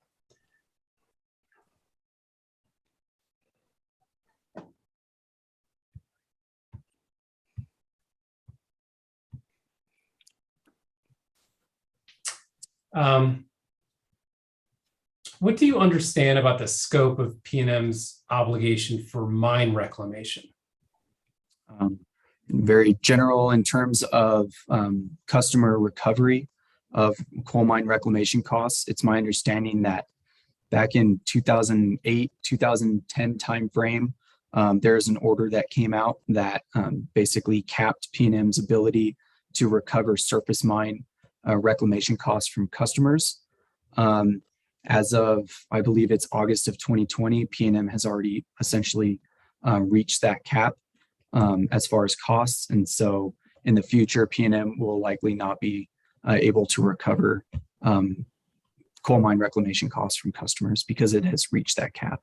What do you understand about the scope of PNM's obligation for mine reclamation? Very general in terms of customer recovery of coal mine reclamation costs. It's my understanding that back in 2008, 2010 timeframe, there's an order that came out that basically capped PNM's ability to recover surface mine reclamation costs from customers. As of, I believe it's August of 2020, PNM has already essentially reached that cap as far as costs. And so in the future, PNM will likely not be able to recover coal mine reclamation costs from customers because it has reached that cap.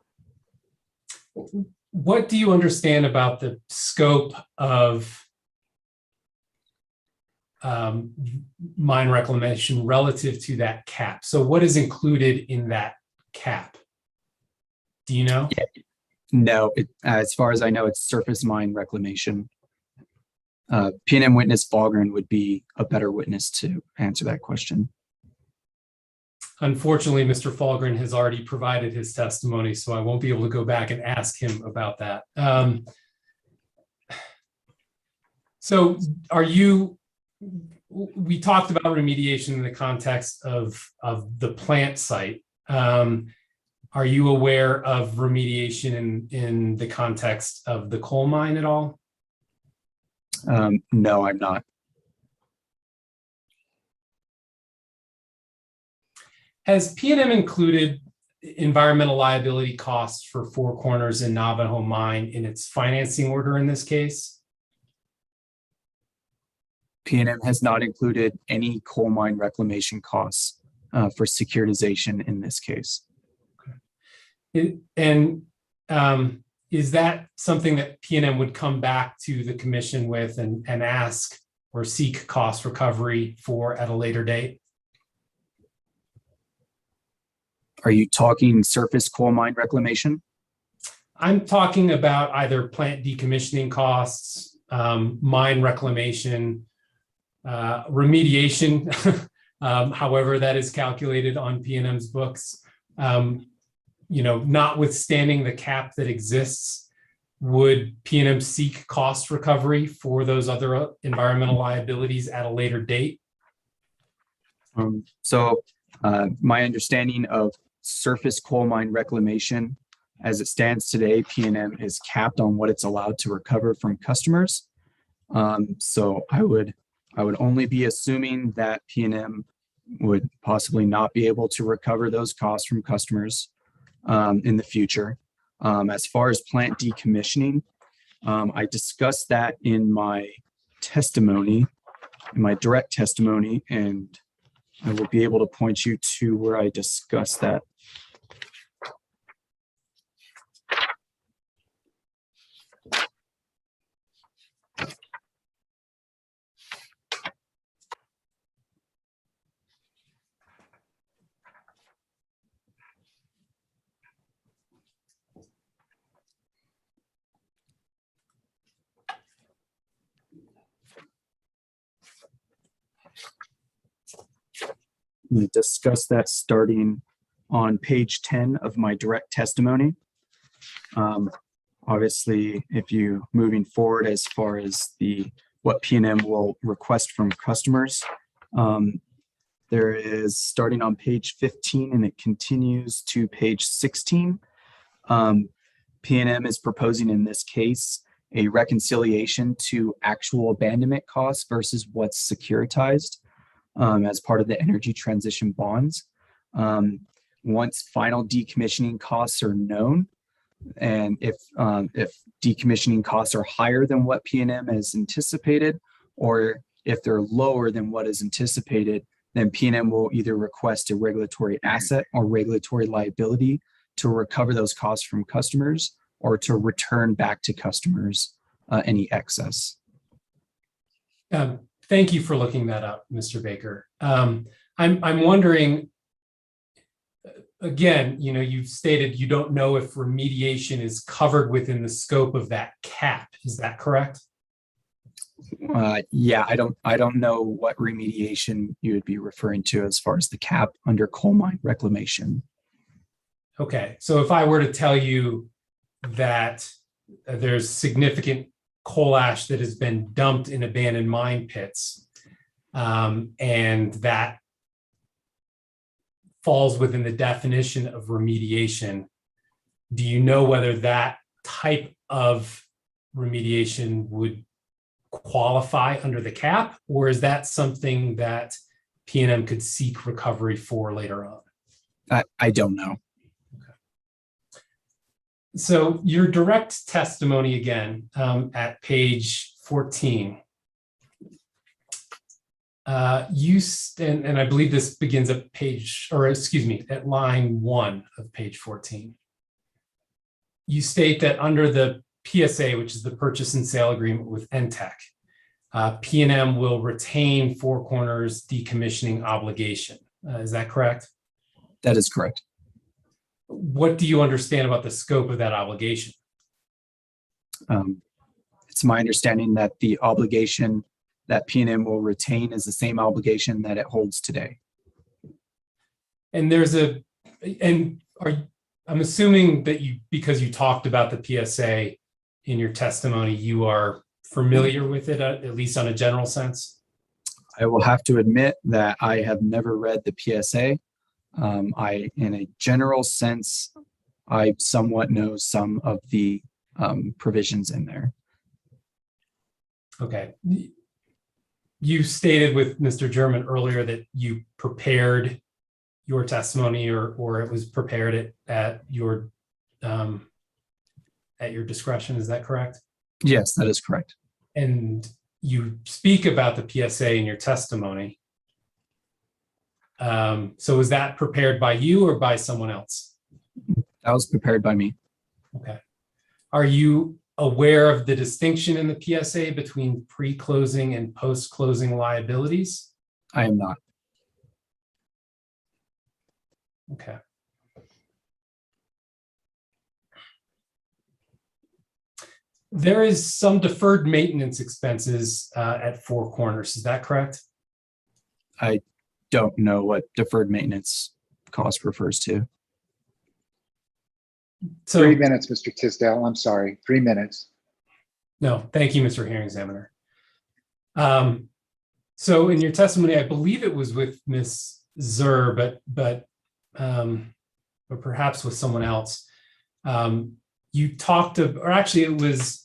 What do you understand about the scope of mine reclamation relative to that cap? So what is included in that cap? Do you know? Yeah. No, as far as I know, it's surface mine reclamation. PNM witness Falgren would be a better witness to answer that question. Unfortunately, Mr. Falgren has already provided his testimony, so I won't be able to go back and ask him about that. So we talked about remediation in the context of the plant site. Are you aware of remediation in the context of the coal mine at all? No, I'm not. Has PNM included environmental liability costs for Four Corners and Navajo Mine in its financing order in this case? PNM has not included any coal mine reclamation costs for securitization in this case. And is that something that PNM would come back to the commission with and ask or seek cost recovery for at a later date? Are you talking surface coal mine reclamation? I'm talking about either plant decommissioning costs, mine reclamation, remediation, however that is calculated on PNM's books. Notwithstanding the cap that exists, would PNM seek cost recovery for those other environmental liabilities at a later date? My understanding of surface coal mine reclamation, as it stands today, PNM is capped on what it's allowed to recover from customers. So I would only be assuming that PNM would possibly not be able to recover those costs from customers in the future. As far as plant decommissioning, I discussed that in my testimony, in my direct testimony, and I will be able to point you to where I discussed that. We discussed that starting on page 10 of my direct testimony. Obviously, if you moving forward as far as what PNM will request from customers, there is starting on page 15 and it continues to page 16. PNM is proposing in this case a reconciliation to actual abandonment costs versus what's securitized as part of the energy transition bonds. Once final decommissioning costs are known, and if decommissioning costs are higher than what PNM has anticipated, or if they're lower than what is anticipated, then PNM will either request a regulatory asset or regulatory liability to recover those costs from customers or to return back to customers any excess. Thank you for looking that up, Mr. Baker. I'm wondering, again, you've stated you don't know if remediation is covered within the scope of that cap. Is that correct? Yeah, I don't know what remediation you would be referring to as far as the cap under coal mine reclamation. Okay, so if I were to tell you that there's significant coal ash that has been dumped in abandoned mine pits, and that falls within the definition of remediation, do you know whether that type of remediation would qualify under the cap, or is that something that PNM could seek recovery for later on? I don't know. So your direct testimony again at page 14, and I believe this begins at at line 1 of page 14. You state that under the PSA, which is the purchase and sale agreement with NTEC, PNM will retain Four Corners decommissioning obligation. Is that correct? That is correct. What do you understand about the scope of that obligation? It's my understanding that the obligation that PNM will retain is the same obligation that it holds today. And I'm assuming that because you talked about the PSA in your testimony, you are familiar with it, at least on a general sense? I will have to admit that I have never read the PSA. In a general sense, I somewhat know some of the provisions in there. Okay. You stated with Mr. German earlier that you prepared your testimony or it was prepared at your discretion. Is that correct? Yes, that is correct. And you speak about the PSA in your testimony. So was that prepared by you or by someone else? That was prepared by me. Okay. Are you aware of the distinction in the PSA between pre-closing and post-closing liabilities? I am not. Okay. There is some deferred maintenance expenses at Four Corners. Is that correct? I don't know what deferred maintenance cost refers to. So, 3 minutes, Mr. Tisdale. I'm sorry, 3 minutes. no, thank you, Mr. Hearing Examiner. So in your testimony, I believe it was with Ms. Zur, but perhaps with someone else. You talked of, or actually it was,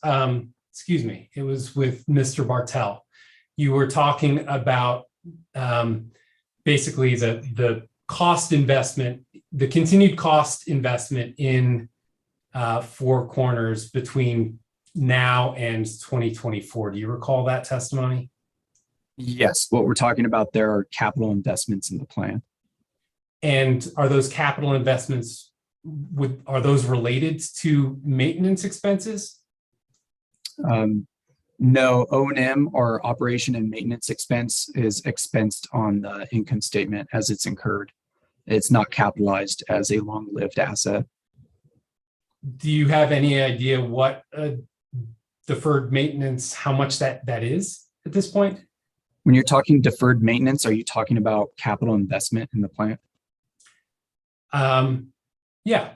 excuse me, it was with Mr. Bartel. You were talking about basically the cost investment, the continued cost investment in Four Corners between now and 2024. Do you recall that testimony? Yes, what we're talking about there are capital investments in the plan. And are those capital investments, are those related to maintenance expenses? No, O&M or operation and maintenance expense is expensed on the income statement as it's incurred. It's not capitalized as a long-lived asset. Do you have any idea what deferred maintenance, how much that is at this point? When you're talking deferred maintenance, are you talking about capital investment in the plant? Yeah.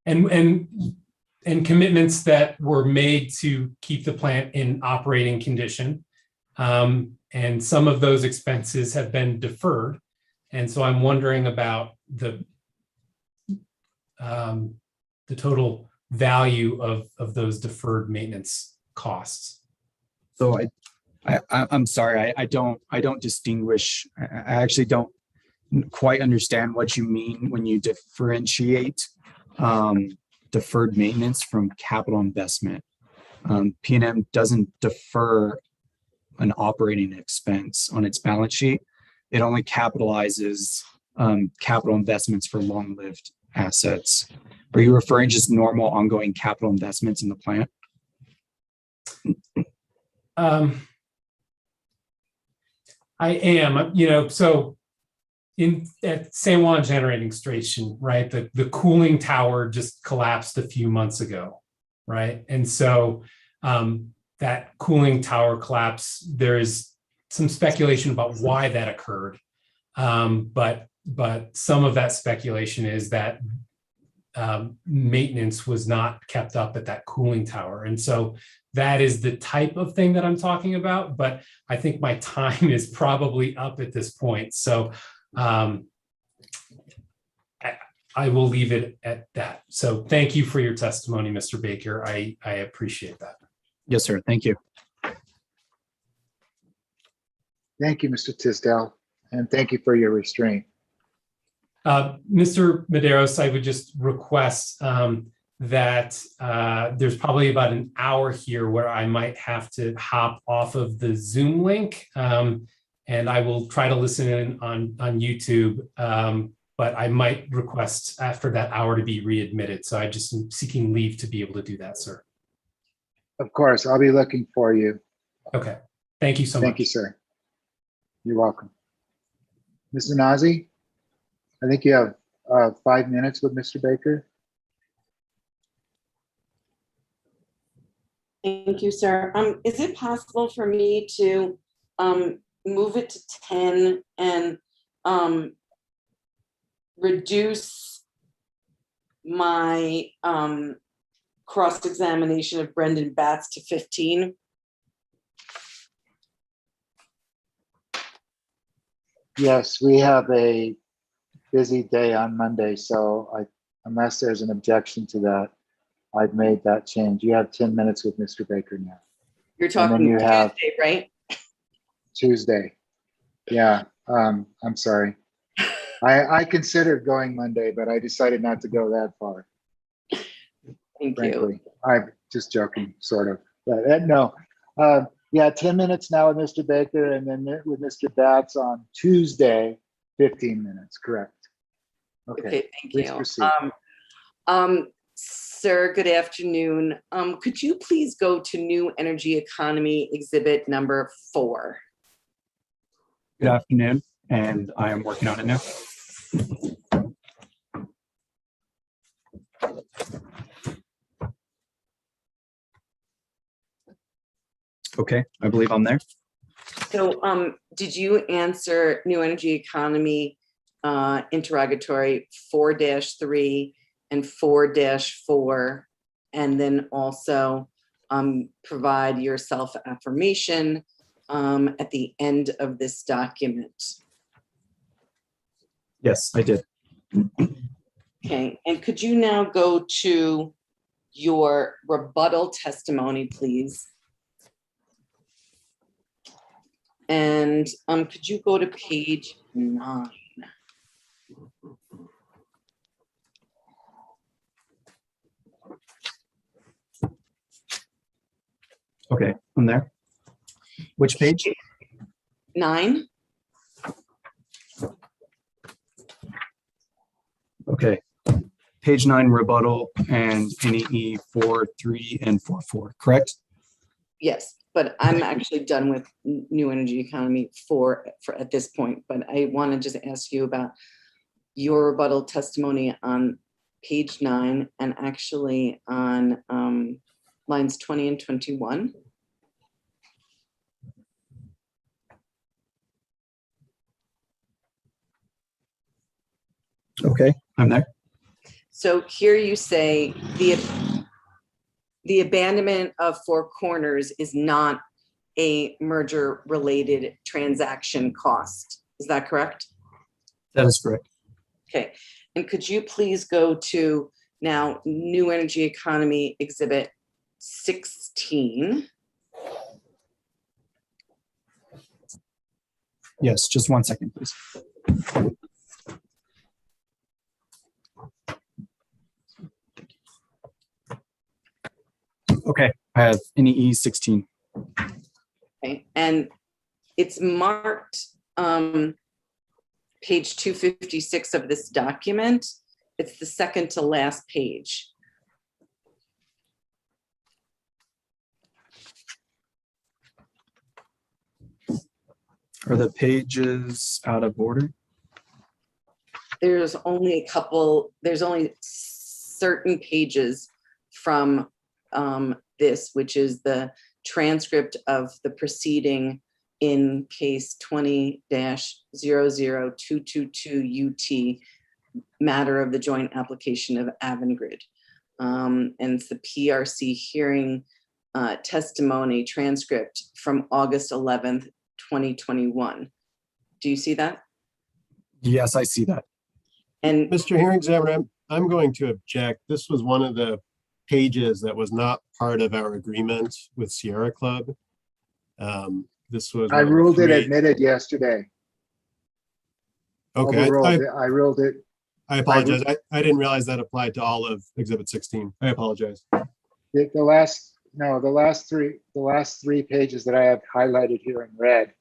And commitments that were made to keep the plant in operating condition. And some of those expenses have been deferred. And so I'm wondering about the total value of those deferred maintenance costs. So I'm sorry, I don't distinguish. I actually don't quite understand what you mean when you differentiate deferred maintenance from capital investment. PNM doesn't defer an operating expense on its balance sheet. It only capitalizes capital investments for long-lived assets. Are you referring just normal ongoing capital investments in the plant? I am, so at San Juan Generating Station, right, the cooling tower just collapsed a few months ago, right? And so that cooling tower collapse, there is some speculation about why that occurred. But some of that speculation is that maintenance was not kept up at that cooling tower. And so that is the type of thing that I'm talking about, but I think my time is probably up at this point. So I will leave it at that. So thank you for your testimony, Mr. Baker. I appreciate that. Yes, sir. Thank you. Thank you, Mr. Tisdale, and thank you for your restraint. Mr. Medeiros, I would just request that there's probably about an hour here where I might have to hop off of the Zoom link, and I will try to listen in on YouTube, but I might request after that hour to be readmitted. So I just am seeking leave to be able to do that, sir. Of course, I'll be looking for you. Okay. Thank you so much. Thank you, sir. You're welcome. Mr. Nazi, I think you have 5 minutes with Mr. Baker. Thank you, sir. Is it possible for me to move it to 10 and reduce my cross-examination of Brendan Batts to 15? Yes, we have a busy day on Monday, so unless there's an objection to that, I've made that change. You have 10 minutes with Mr. Baker now. You're talking you have Tuesday, right? Tuesday. Yeah, I'm sorry. I considered going Monday, but I decided not to go that far. Thank frankly. you. I'm just joking, sort of. But no, yeah, 10 minutes now with Mr. Baker, and then with Mr. Batts on Tuesday, 15 minutes, correct. Okay, Okay, thank please you. proceed. Sir, good afternoon. Could you please go to New Energy Economy Exhibit number 4? Good afternoon, and I am working on it now. Okay, I believe I'm there. So did you answer New Energy Economy interrogatory 4-3 and 4-4, and then also provide your self-affirmation at the end of this document? Yes, I did. Okay, and could you now go to your rebuttal testimony, please? And could you go to page 9? Okay, I'm there. Which page? 9. Okay. Page 9 rebuttal and NEE 4.3 and 4.4, correct? Yes, but I'm actually done with New Energy Economy for at this point, but I want to just ask you about your rebuttal testimony on page 9 and actually on lines 20 and 21. Okay, I'm there. So here you say the abandonment of Four Corners is not a merger related transaction cost. Is that correct? That is correct. Okay, and could you please go to now New Energy Economy Exhibit 16? Yes, just 1 second, please. Okay, I have NEE 16. Okay, and it's marked page 256 of this document. It's the second to last page. Are the pages out of order? There's only certain pages from this, which is the transcript of the proceeding in case 20-00222 UT, matter of the joint application of Avangrid. And it's the PRC hearing testimony transcript from August 11th, 2021. Do you see that? Yes, I see that. And Mr. Hearing Examiner, I'm going to object. This was one of the pages that was not part of our agreement with Sierra Club. This was. I ruled it admitted yesterday. Okay, I ruled it. I apologize. I didn't realize that applied to all of Exhibit 16. I apologize. The last three pages that I have highlighted here in red,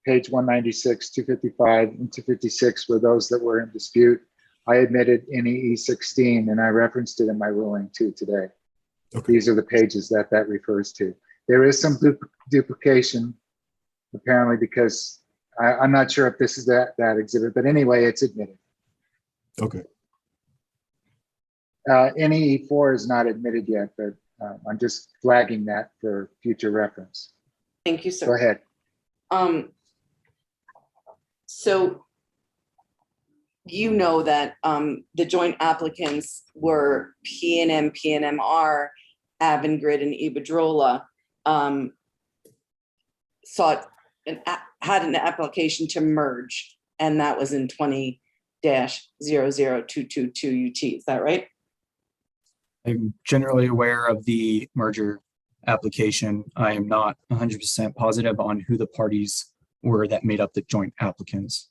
page 196, 255, and 256 were those that were in dispute. I admitted NEE 16, and I referenced it in my ruling too today. Okay. These are the pages that refers to. There is some duplication, apparently, because I'm not sure if this is that exhibit, but anyway, it's admitted. Okay. NEE 4 is not admitted yet, but I'm just flagging that for future reference. thank you, sir. Go ahead. So you know that the joint applicants were PNM, PNMR, Avangrid, and Iberdrola had an application to merge, and that was in 20-00222 UT. Is that right? I'm generally aware of the merger application. I am not 100% positive on who the parties were that made up the joint applicants.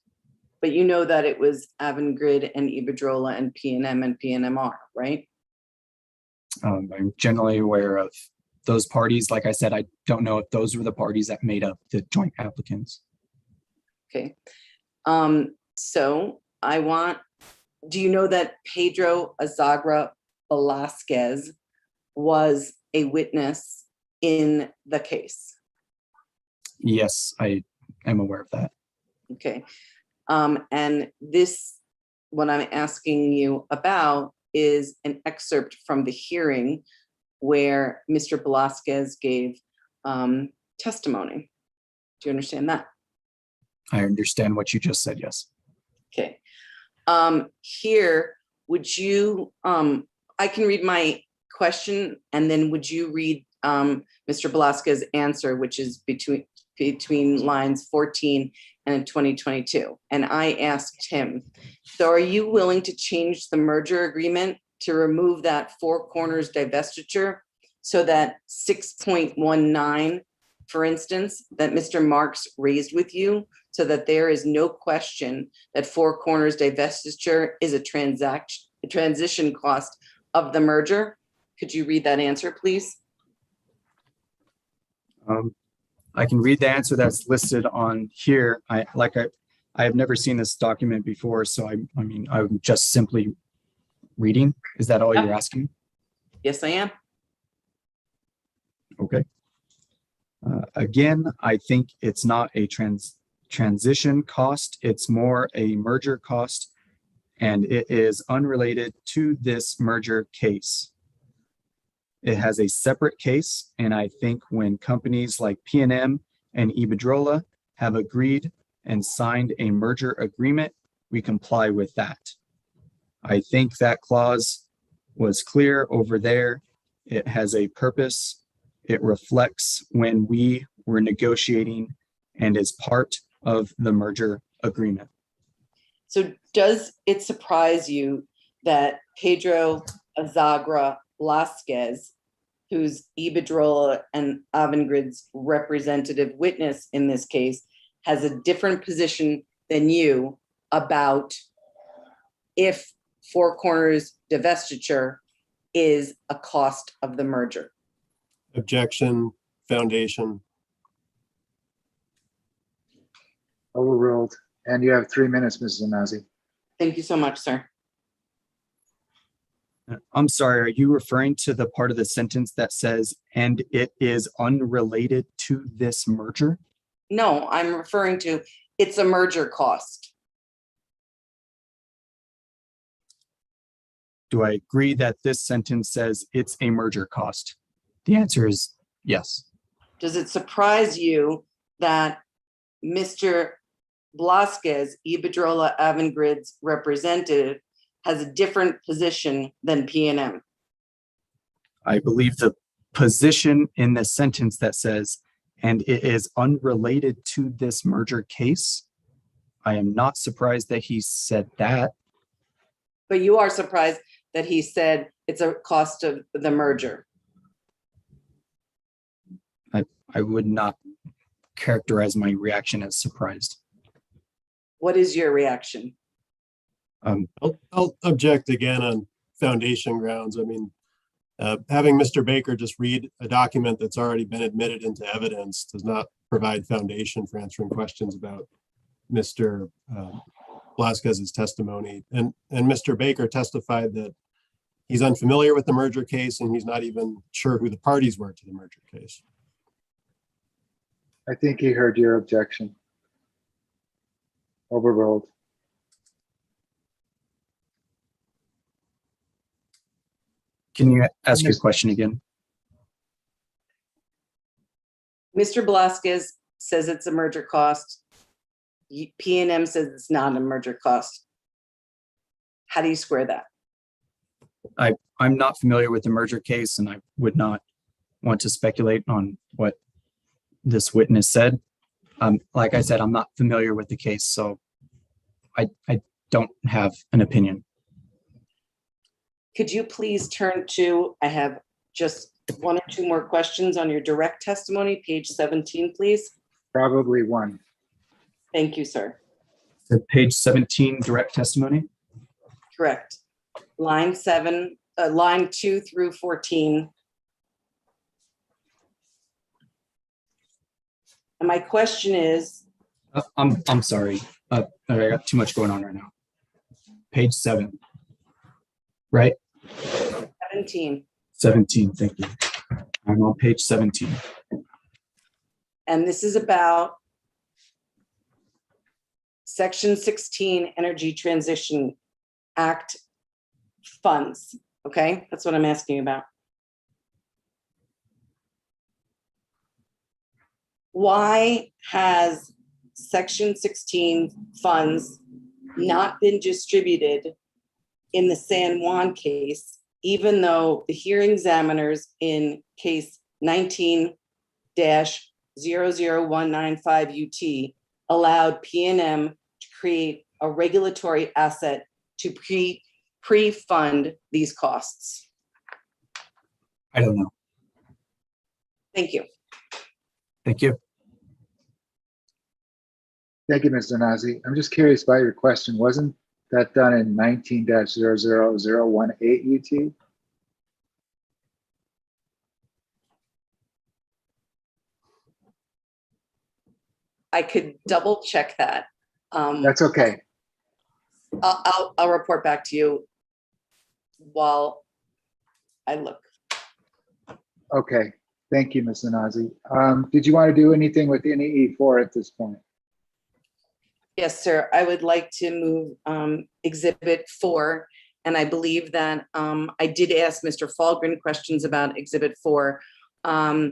But you know that it was Avangrid and Iberdrola and PNM and PNMR, right? I'm generally aware of those parties. Like I said, I don't know if those were the parties that made up the joint applicants. Okay. So do you know that Pedro Azagra Velasquez was a witness in the case? Yes, I am aware of that. Okay. And this, what I'm asking you about is an excerpt from the hearing where Mr. Velasquez gave testimony. Do you understand that? I understand what you just said, yes. Okay. Here, would you, I can read my question and then would you read Mr. Velasquez's answer, which is between lines 14 and 2022. And I asked him, so are you willing to change the merger agreement to remove that four corners divestiture so that 6.19, for instance, that Mr. Marks raised with you, so that there is no question that four corners divestiture is a transition cost of the merger? Could you read that answer, please? I can read the answer that's listed on here. I have never seen this document before, so I mean, I'm just simply reading. Is that all you're asking? Yes, I am. Okay. Again, I think it's not a transition cost. It's more a merger cost, and it is unrelated to this merger case. It has a separate case, and I think when companies like PNM and Iberdrola have agreed and signed a merger agreement, we comply with that. I think that clause was clear over there. It has a purpose. It reflects when we were negotiating and is part of the merger agreement. So does it surprise you that Pedro Azagra Velasquez, who's Iberdrola and Avangrid's representative witness in this case, has a different position than you about if Four Corners divestiture is a cost of the merger? Objection, foundation. Overruled. And you have 3 minutes, Mrs. Nnazi. Thank you so much, sir. I'm sorry, are you referring to the part of the sentence that says, and it is unrelated to this merger? No, I'm referring to it's a merger cost. Do I agree that this sentence says it's a merger cost? The answer is yes. Does it surprise you that Mr. Velasquez, Iberdrola Avangrid's representative, has a different position than PNM? I believe the position in the sentence that says, and it is unrelated to this merger case. I am not surprised that he said that. But you are surprised that he said it's a cost of the merger. I would not characterize my reaction as surprised. What is your reaction? I'll object again on foundation grounds. I mean, having Mr. Baker just read a document that's already been admitted into evidence does not provide foundation for answering questions about Mr. Velasquez's testimony. And Mr. Baker testified that he's unfamiliar with the merger case and he's not even sure who the parties were to the merger case. I think he heard your objection. Overruled. Can you ask your question again? Mr. Velasquez says it's a merger cost. PNM says it's not a merger cost. How do you square that? I'm not familiar with the merger case, and I would not want to speculate on what this witness said. Like I said, I'm not familiar with the case, so I don't have an opinion. Could you please turn to, I have just one or two more questions on your direct testimony, page 17, please. Probably one. Thank you, sir. So page 17, direct testimony. Correct. Line 2 through 14. And my question is, I'm sorry. I got too much going on right now. Page 7, right? 17. 17, thank you. I'm on page 17. And this is about Section 16 Energy Transition Act funds. Okay, that's what I'm asking about. Why has Section 16 funds not been distributed in the San Juan case, even though the hearing examiners in case 19-00195 UT allowed PNM to create a regulatory asset to pre-fund these costs? I don't know. Thank you. Thank you. Thank you, Mr. Nazi. I'm just curious about your question. Wasn't that done in 19-00018 UT? I could double check that. That's okay. I'll report back to you while I look. Okay. Thank you, Mr. Nazi. Did you want to do anything with NEE4 at this point? Yes, sir. I would like to move Exhibit 4. And I believe that I did ask Mr. Falgren questions about Exhibit 4. I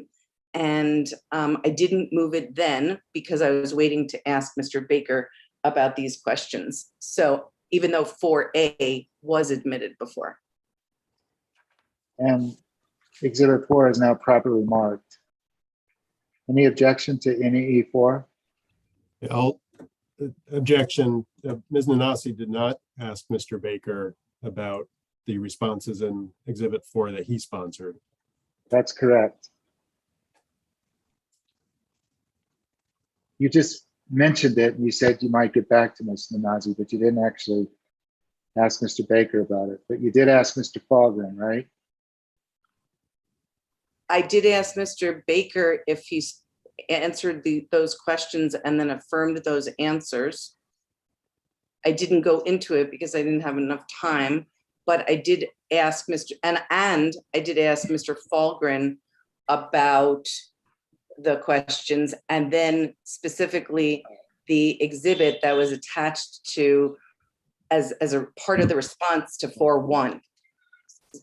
didn't move it then because I was waiting to ask Mr. Baker about these questions. So even though 4A was admitted before. And Exhibit 4 is now properly marked. Any objection to NEE4? Objection. Ms. Nanasi did not ask Mr. Baker about the responses in Exhibit 4 that he sponsored. That's correct. You just mentioned it and you said you might get back to Ms. Nanasi, but you didn't actually ask Mr. Baker about it. But you did ask Mr. Falgren, right? I did ask Mr. Baker if he's answered those questions and then affirmed those answers. I didn't go into it because I didn't have enough time, but I did ask Mr. and I did ask Mr. Falgren about the questions, and then specifically the exhibit that was attached to as a part of the response to 4.1.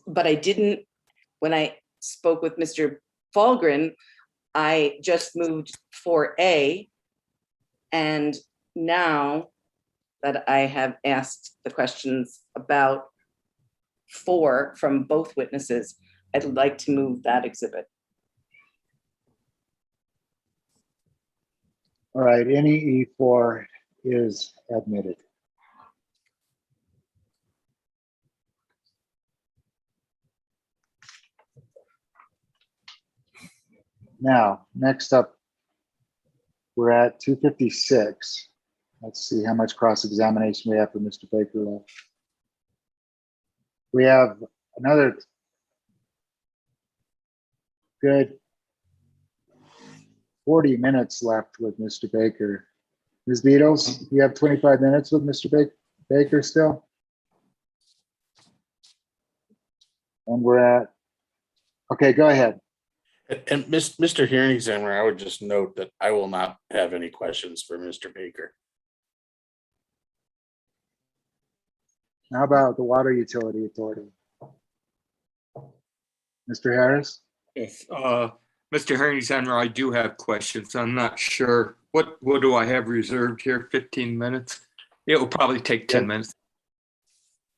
But I didn't, when I spoke with Mr. Falgren, I just moved 4A, and now that I have asked the questions about 4 from both witnesses, I'd like to move that exhibit. All right, NEE4 is admitted. Now, next up, we're at 256. Let's see how much cross-examination we have for Mr. Baker left. We have another good 40 minutes left with Mr. Baker. Ms. Beatles, you have 25 minutes with Mr. Baker still? And we're at, okay, go ahead. And Mr. Hearing Examiner, I would just note that I will not have any questions for Mr. Baker. How about the Water Utility Authority? Mr. Harris? Yes, Mr. Hearing Examiner, I do have questions. I'm not sure. What do I have reserved here? 15 minutes? It will probably take 10 minutes.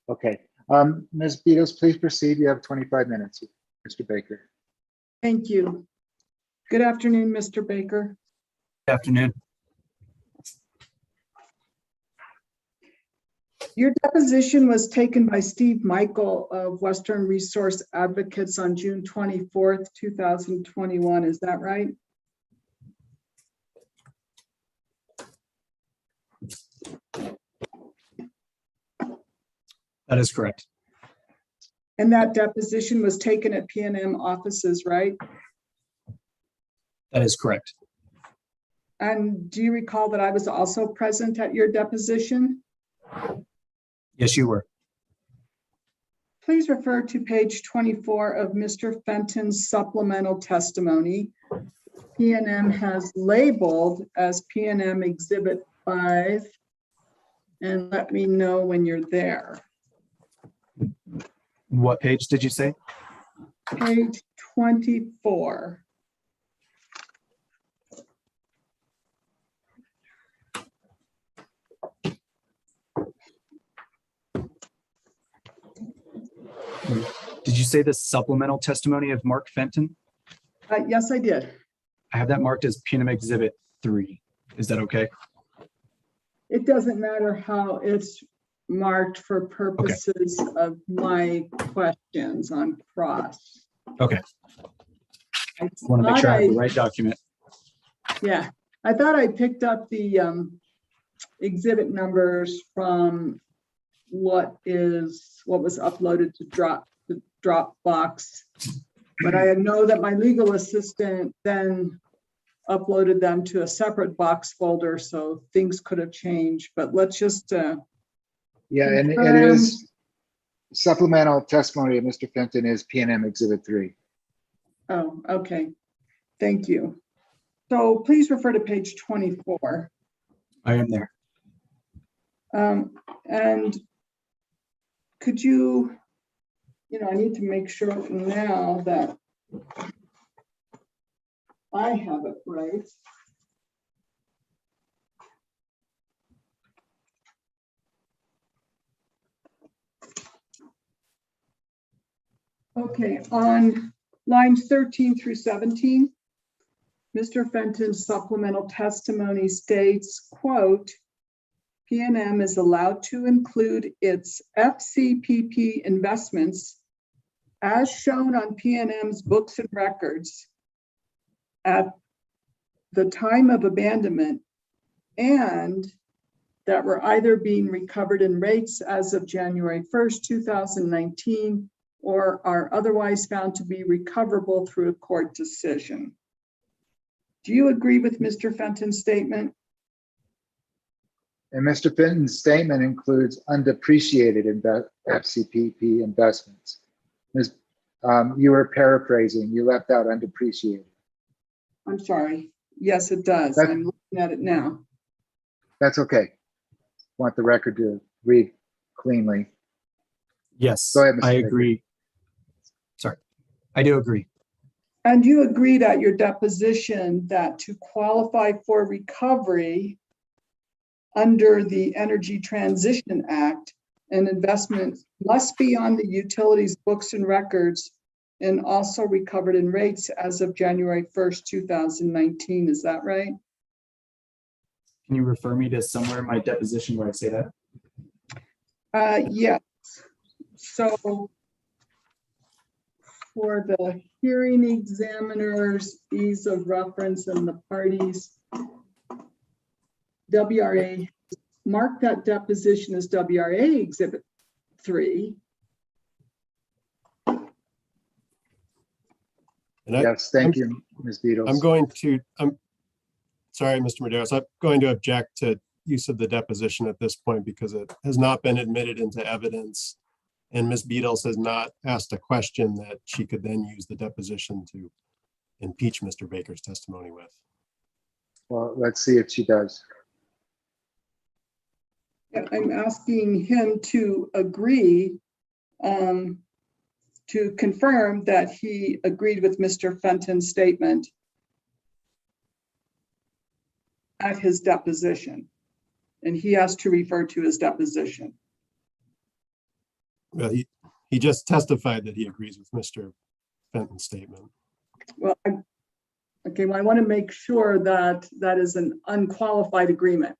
Okay. Ms. Beatles, please proceed. You have 25 minutes, Mr. Baker. Thank you. Good afternoon, Mr. Baker. Good afternoon. Your deposition was taken by Steve Michael of Western Resource Advocates on June 24th, 2021. Is that right? That is correct. And that deposition was taken at PNM offices, right? That is correct. And do you recall that I was also present at your deposition? Yes, you were. please refer to page 24 of Mr. Fenton's supplemental testimony. PNM has labeled as PNM Exhibit 5, and let me know when you're there. What page did you say? Page 24. Did you say the supplemental testimony of Mark Fenton? Yes, I did. I have that marked as PNM Exhibit 3. Is that okay? It doesn't matter how it's marked for purposes of my questions on cross. Okay. I want to make sure I have the right document. Yeah, I thought I picked up the exhibit numbers from what was uploaded to Dropbox, but I know that my legal assistant then uploaded them to a separate box folder, so things could have changed. But let's just yeah, and it is supplemental testimony of Mr. Fenton is PNM Exhibit 3. Oh, okay. Thank you. So please refer to page 24. I am there. And could you, I need to make sure now that I have it right. Okay, on lines 13 through 17, Mr. Fenton's supplemental testimony states, quote, PNM is allowed to include its FCPP investments as shown on PNM's books and records at the time of abandonment and that were either being recovered in rates as of January 1st, 2019, or are otherwise found to be recoverable through a court decision. Do you agree with Mr. Fenton's statement? And Mr. Fenton's statement includes undepreciated FCPP investments. You were paraphrasing, you left out undepreciated. I'm sorry. Yes, it does. I'm looking at it now. That's okay. Want the record to read cleanly. Yes, Go ahead, Mr. I Baker. agree. Sorry, I do agree. And you agreed at your deposition that to qualify for recovery under the Energy Transition Act, an investment must be on the utilities books and records and also recovered in rates as of January 1st, 2019. Is that right? Can you refer me to somewhere in my deposition where I say that? Yes. So for the hearing examiners, ease of reference and the parties, WRA, mark that deposition as WRA Exhibit 3. Yes, thank you, Ms. Beatles. I'm sorry, Mr. Medeiros, I'm going to object to use of the deposition at this point because it has not been admitted into evidence. And Ms. Beatles has not asked a question that she could then use the deposition to impeach Mr. Baker's testimony with. Well, let's see if she does. I'm asking him to agree, to confirm that he agreed with Mr. Fenton's statement at his deposition. And he has to refer to his deposition. Well, he just testified that he agrees with Mr. Fenton's statement. Well, okay, well, I want to make sure that that is an unqualified agreement.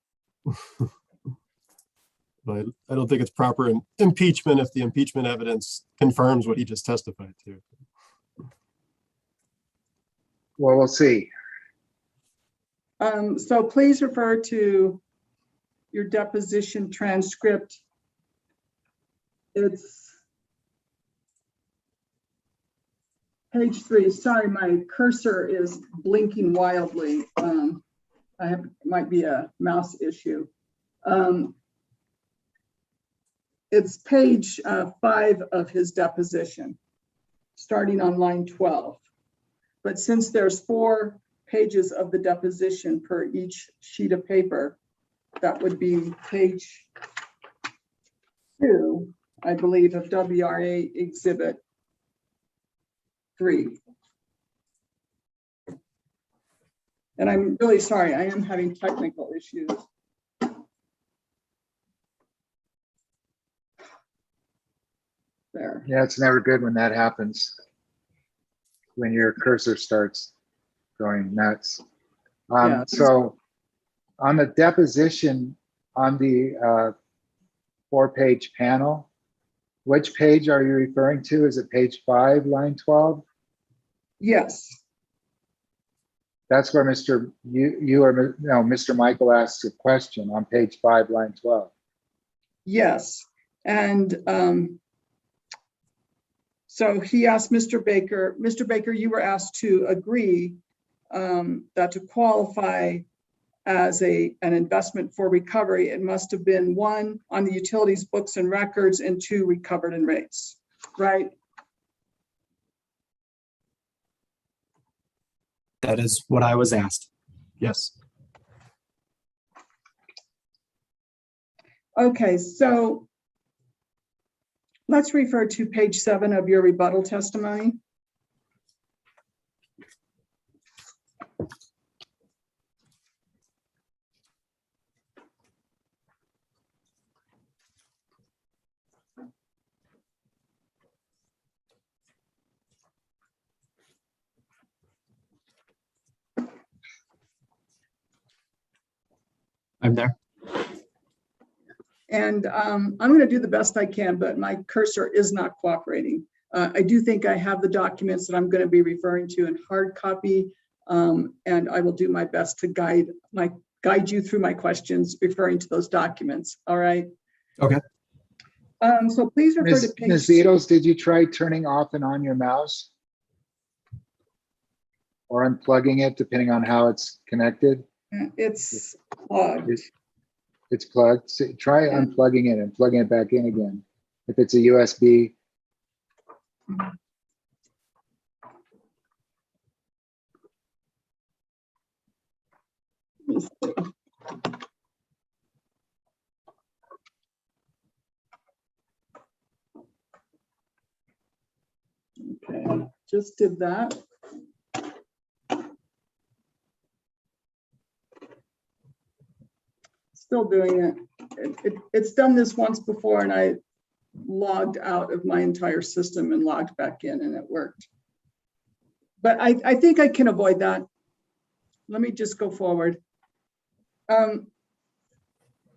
But I don't think it's proper impeachment if the impeachment evidence confirms what he just testified to. Well, we'll see. So please refer to your deposition transcript. It's page 3. Sorry, my cursor is blinking wildly. Might be a mouse issue. it's page 5 of his deposition, starting on line 12. But since there's 4 pages of the deposition per each sheet of paper, that would be page 2, I believe, of WRA Exhibit 3. And I'm really sorry, I am having technical issues. There. Yeah, it's never good when that happens. When your cursor starts going nuts. Yeah. So on the deposition on the 4-page panel, which page are you referring to? Is it page 5, line 12? Yes. That's where Mr. Michael asks a question on page 5, line 12. Yes. And so he asked Mr. Baker, you were asked to agree that to qualify as an investment for recovery, it must have been 1, on the utilities books and records, and 2, recovered in rates, right? That is what I was asked. Yes. Okay, so let's refer to page 7 of your rebuttal testimony. I'm there. And I'm going to do the best I can, but my cursor is not cooperating. I do think I have the documents that I'm going to be referring to in hard copy, and I will do my best to guide you through my questions referring to those documents. All right. Okay. So please refer to page. Ms. Beatles, did you try turning off and on your mouse? Or unplugging it, depending on how it's connected? It's plugged. It's plugged. So try unplugging it and plugging it back in again. If it's a USB. Okay, just did that. Still doing it. It's done this once before, and I logged out of my entire system and logged back in, and it worked. But I think I can avoid that. Let me just go forward.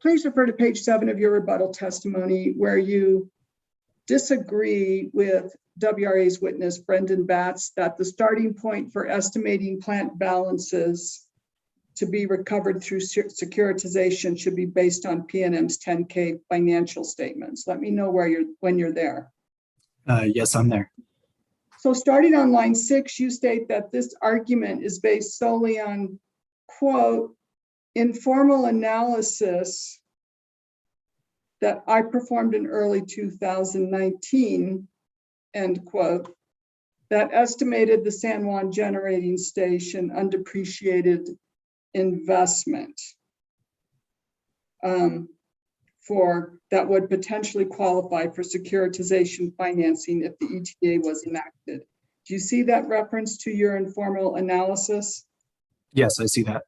Please refer to page 7 of your rebuttal testimony, where you disagree with WRA's witness, Brendan Batts, that the starting point for estimating plant balances to be recovered through securitization should be based on PNM's 10K financial statements. Let me know when you're there. Yes, I'm there. So starting on line 6, you state that this argument is based solely on, quote, informal analysis that I performed in early 2019, end quote, that estimated the San Juan generating station undepreciated investment for that would potentially qualify for securitization financing if the ETA was enacted. Do you see that reference to your informal analysis? Yes, I see that.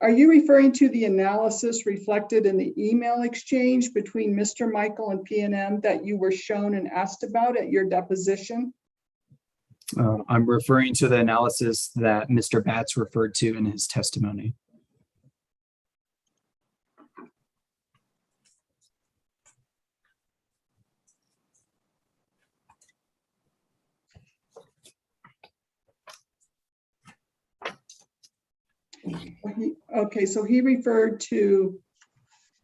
Are you referring to the analysis reflected in the email exchange between Mr. Michael and PNM that you were shown and asked about at your deposition? I'm referring to the analysis that Mr. Batts referred to in his testimony. Okay, so he referred to,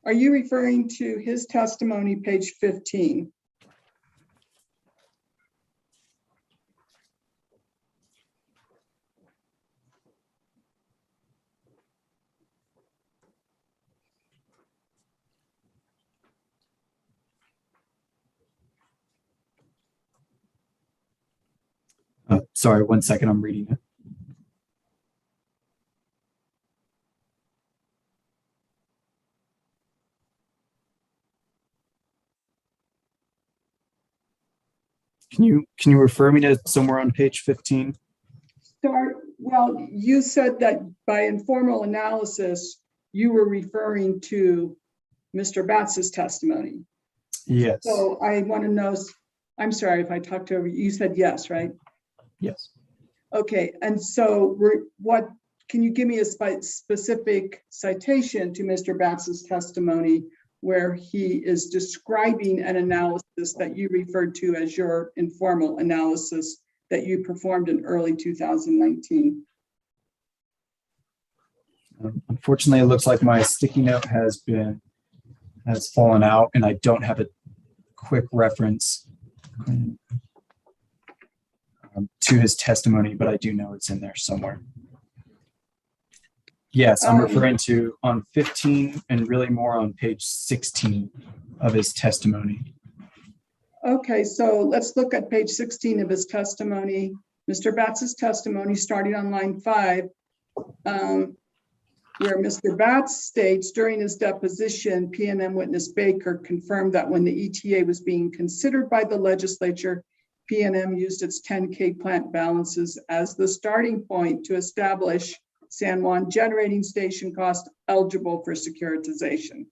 are you referring to his testimony, page 15? Sorry, 1 second, I'm reading it. Can you refer me to somewhere on page 15? Well, you said that by informal analysis, you were referring to Mr. Batz's testimony. Yes. So I want to know, I'm sorry if I talked over you. You said yes, right? Yes. Okay, and so can you give me a specific citation to Mr. Batz's testimony where he is describing an analysis that you referred to as your informal analysis that you performed in early 2019? Unfortunately, it looks like my sticky note has fallen out, and I don't have a quick reference to his testimony, but I do know it's in there somewhere. Yes, I'm referring to on 15 and really more on page 16 of his testimony. Okay, so let's look at page 16 of his testimony. Mr. Batz's testimony starting on line 5, where Mr. Batz states during his deposition, PNM witness Baker confirmed that when the ETA was being considered by the legislature, PNM used its 10K plant balances as the starting point to establish San Juan generating station cost eligible for securitization.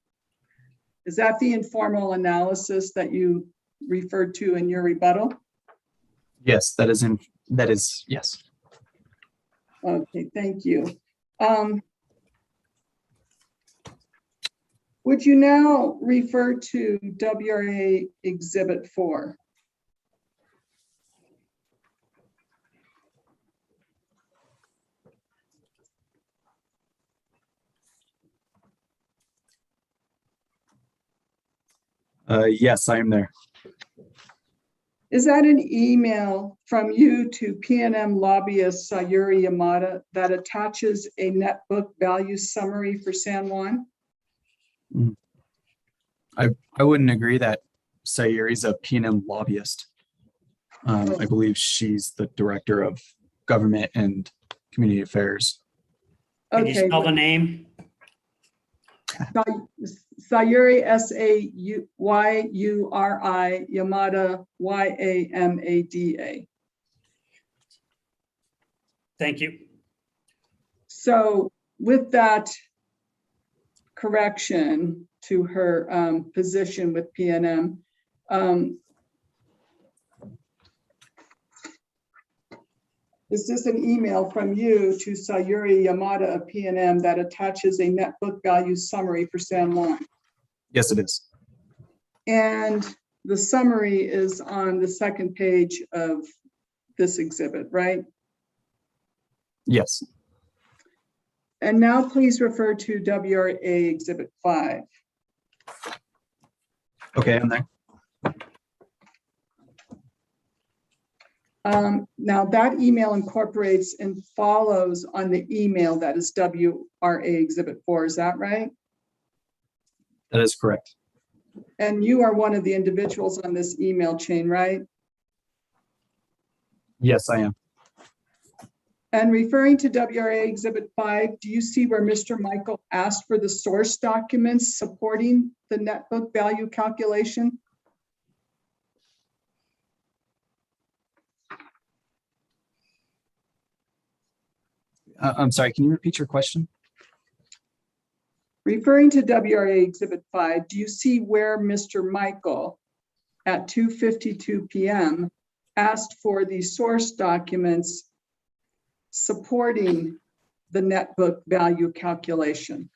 Is that the informal analysis that you referred to in your rebuttal? Yes, that is yes. Okay, thank you. Would you now refer to WRA Exhibit 4? Yes, I am there. Is that an email from you to PNM lobbyist Sayuri Yamada that attaches a net book value summary for San Juan? I wouldn't agree that Sayuri's a PNM lobbyist. I believe she's the director of government and community affairs. Can you spell the name? Sayuri, S-A-Y-U-R-I, Yamada, Y-A-M-A-D-A. Thank you. So with that correction to her position with PNM, is this an email from you to Sayuri Yamada of PNM that attaches a net book value summary for San Juan? Yes, it is. And the summary is on the second page of this exhibit, right? Yes. And now please refer to WRA Exhibit 5. Okay, I'm there. Now that email incorporates and follows on the email that is WRA Exhibit 4, is that right? That is correct. And you are one of the individuals on this email chain, right? Yes, I am. And referring to WRA Exhibit 5, do you see where Mr. Michael asked for the source documents supporting the net book value calculation? I'm sorry, can you repeat your question? Referring to WRA Exhibit 5, do you see where Mr. Michael at 2:52 p.m. asked for the source documents supporting the net book value calculation?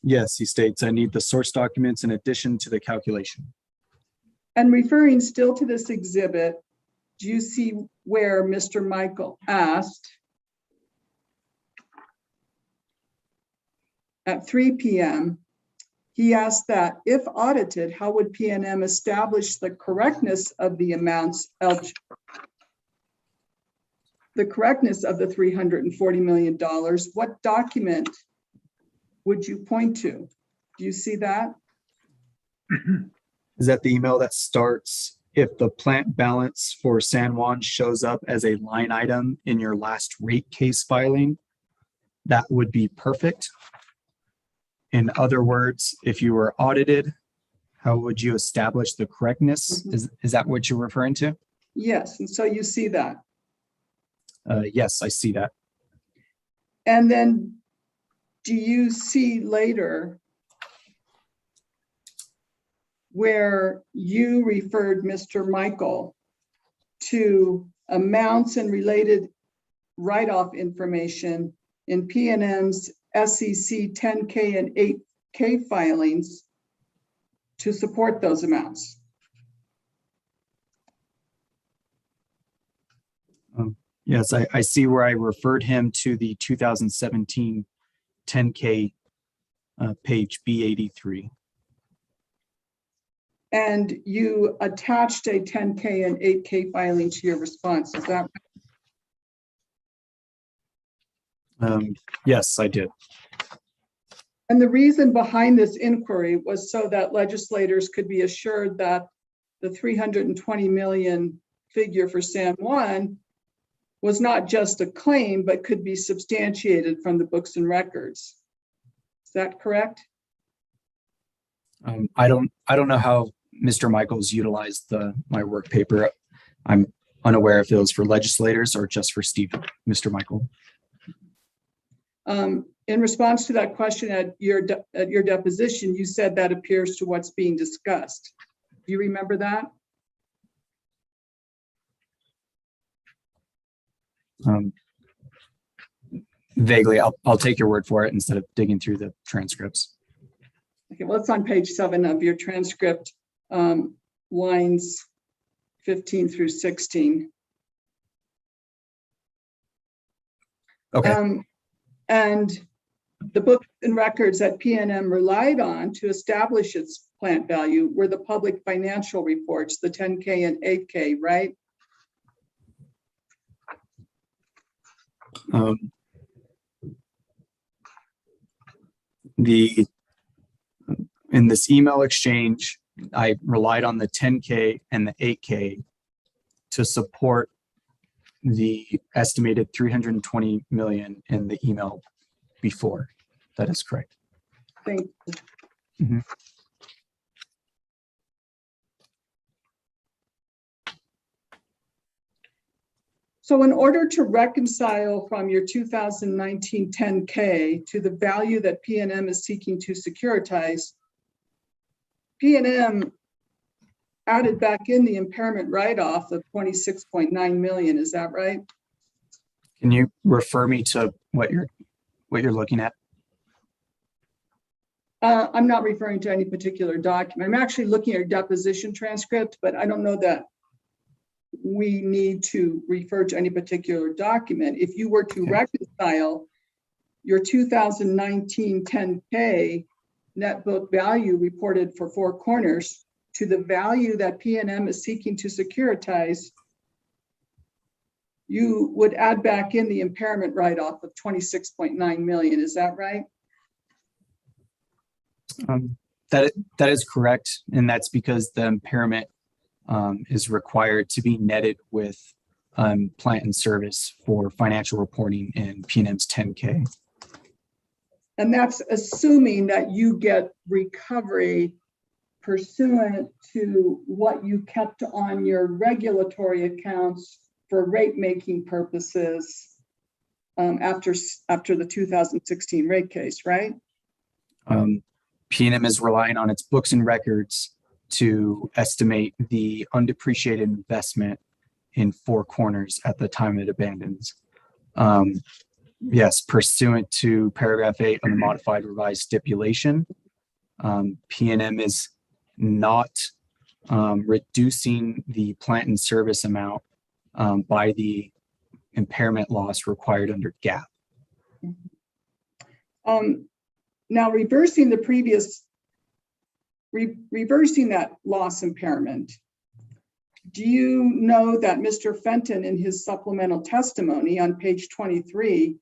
Yes, he states, I need the source documents in addition to the calculation. And referring still to this exhibit, do you see where Mr. Michael asked at 3 p.m., he asked that if audited, how would PNM establish the correctness of the amounts the correctness of the $340 million? What document would you point to? Do you see that? Is that the email that starts, if the plant balance for San Juan shows up as a line item in your last rate case filing, that would be perfect. In other words, if you were audited, how would you establish the correctness? Is that what you're referring to? Yes, and so you see that. Yes, I see that. And then do you see later where you referred Mr. Michael to amounts and related write-off information in PNM's SEC 10K and 8K filings to support those amounts? Yes, I see where I referred him to the 2017 10K page B83. And you attached a 10K and 8K filing to your response, is that right? Yes, I did. And the reason behind this inquiry was so that legislators could be assured that the 320 million figure for San Juan was not just a claim, but could be substantiated from the books and records. Is that correct? I don't know how Mr. Michaels utilized my work paper. I'm unaware if it was for legislators or just for Mr. Michael. In response to that question at your deposition, you said that appears to what's being discussed. Do you remember that? Vaguely, I'll take your word for it instead of digging through the transcripts. Okay, well, it's on page 7 of your transcript, lines 15 through 16. Okay. And the books and records that PNM relied on to establish its plant value were the public financial reports, the 10K and 8K, right? In this email exchange, I relied on the 10K and the 8K to support the estimated 320 million in the email before. That is correct. Thank you. So in order to reconcile from your 2019 10K to the value that PNM is seeking to securitize, PNM added back in the impairment write-off of 26.9 million. Is that right? Can you refer me to what you're looking at? I'm not referring to any particular document. I'm actually looking at your deposition transcript, but I don't know that we need to refer to any particular document. If you were to reconcile your 2019 10K net book value reported for Four Corners to the value that PNM is seeking to securitize, you would add back in the impairment write-off of 26.9 million. Is that right? That is correct. And that's because the impairment is required to be netted with plant and service for financial reporting in PNM's 10K. And that's assuming that you get recovery pursuant to what you kept on your regulatory accounts for rate making purposes after the 2016 rate case, right? PNM is relying on its books and records to estimate the undepreciated investment in Four Corners at the time it abandons. Yes, pursuant to paragraph 8 of the modified revised stipulation, PNM is not reducing the plant and service amount by the impairment loss required under GAAP. Now, reversing that loss impairment, do you know that Mr. Fenton in his supplemental testimony on page 23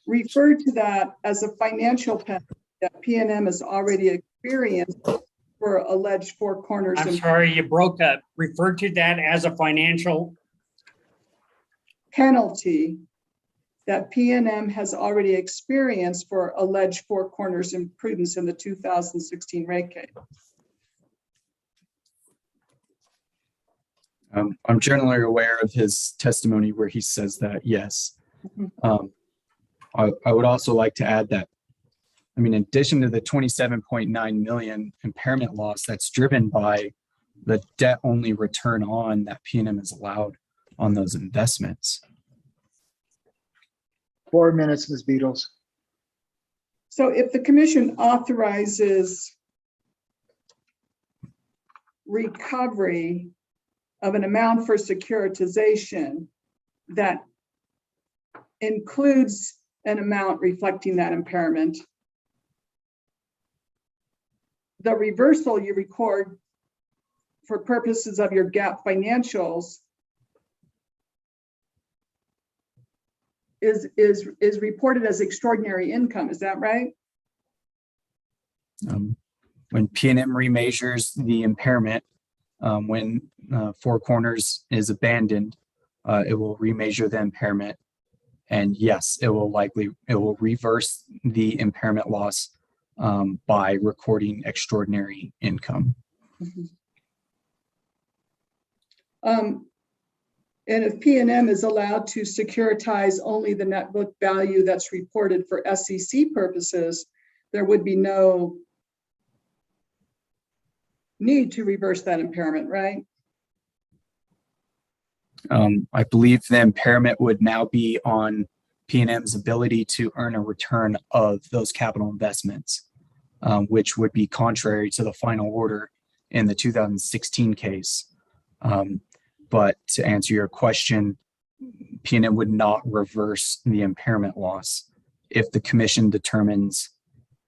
referred to that as a financial penalty that PNM has already experienced for alleged Four Corners. I'm sorry, you broke up. Refer to that as a financial. Penalty that PNM has already experienced for alleged Four Corners imprudence in the 2016 rate case. I'm generally aware of his testimony where he says that, yes. I would also like to add that, I mean, in addition to the 27.9 million impairment loss that's driven by the debt-only return on that PNM is allowed on those investments. 4 minutes, Ms. Beatles. So if the commission authorizes recovery of an amount for securitization that includes an amount reflecting that impairment, the reversal you record for purposes of your GAAP financials is reported as extraordinary income. Is that right? When PNM remeasures the impairment, when Four Corners is abandoned, it will remeasure the impairment. And yes, it will reverse the impairment loss by recording extraordinary income. And if PNM is allowed to securitize only the net book value that's reported for SEC purposes, there would be no need to reverse that impairment, right? I believe the impairment would now be on PNM's ability to earn a return of those capital investments, which would be contrary to the final order in the 2016 case. But to answer your question, PNM would not reverse the impairment loss if the commission determines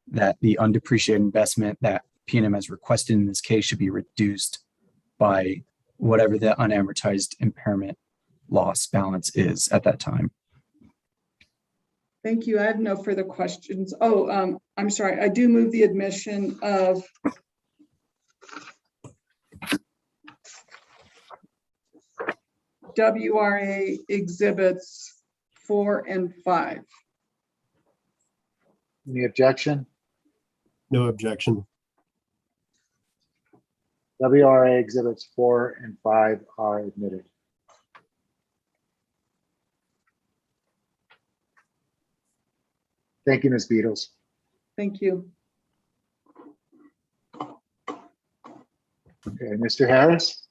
that the undepreciated investment that PNM has requested in this case should be reduced by whatever the unamortized impairment loss balance is at that time. Thank you. I have no further questions. Oh, I'm sorry. I do move the admission of WRA exhibits 4 and 5. Any objection? No objection. WRA exhibits 4 and 5 are admitted. Thank you, Ms. Beatles. Thank you. Okay, Mr. Harris?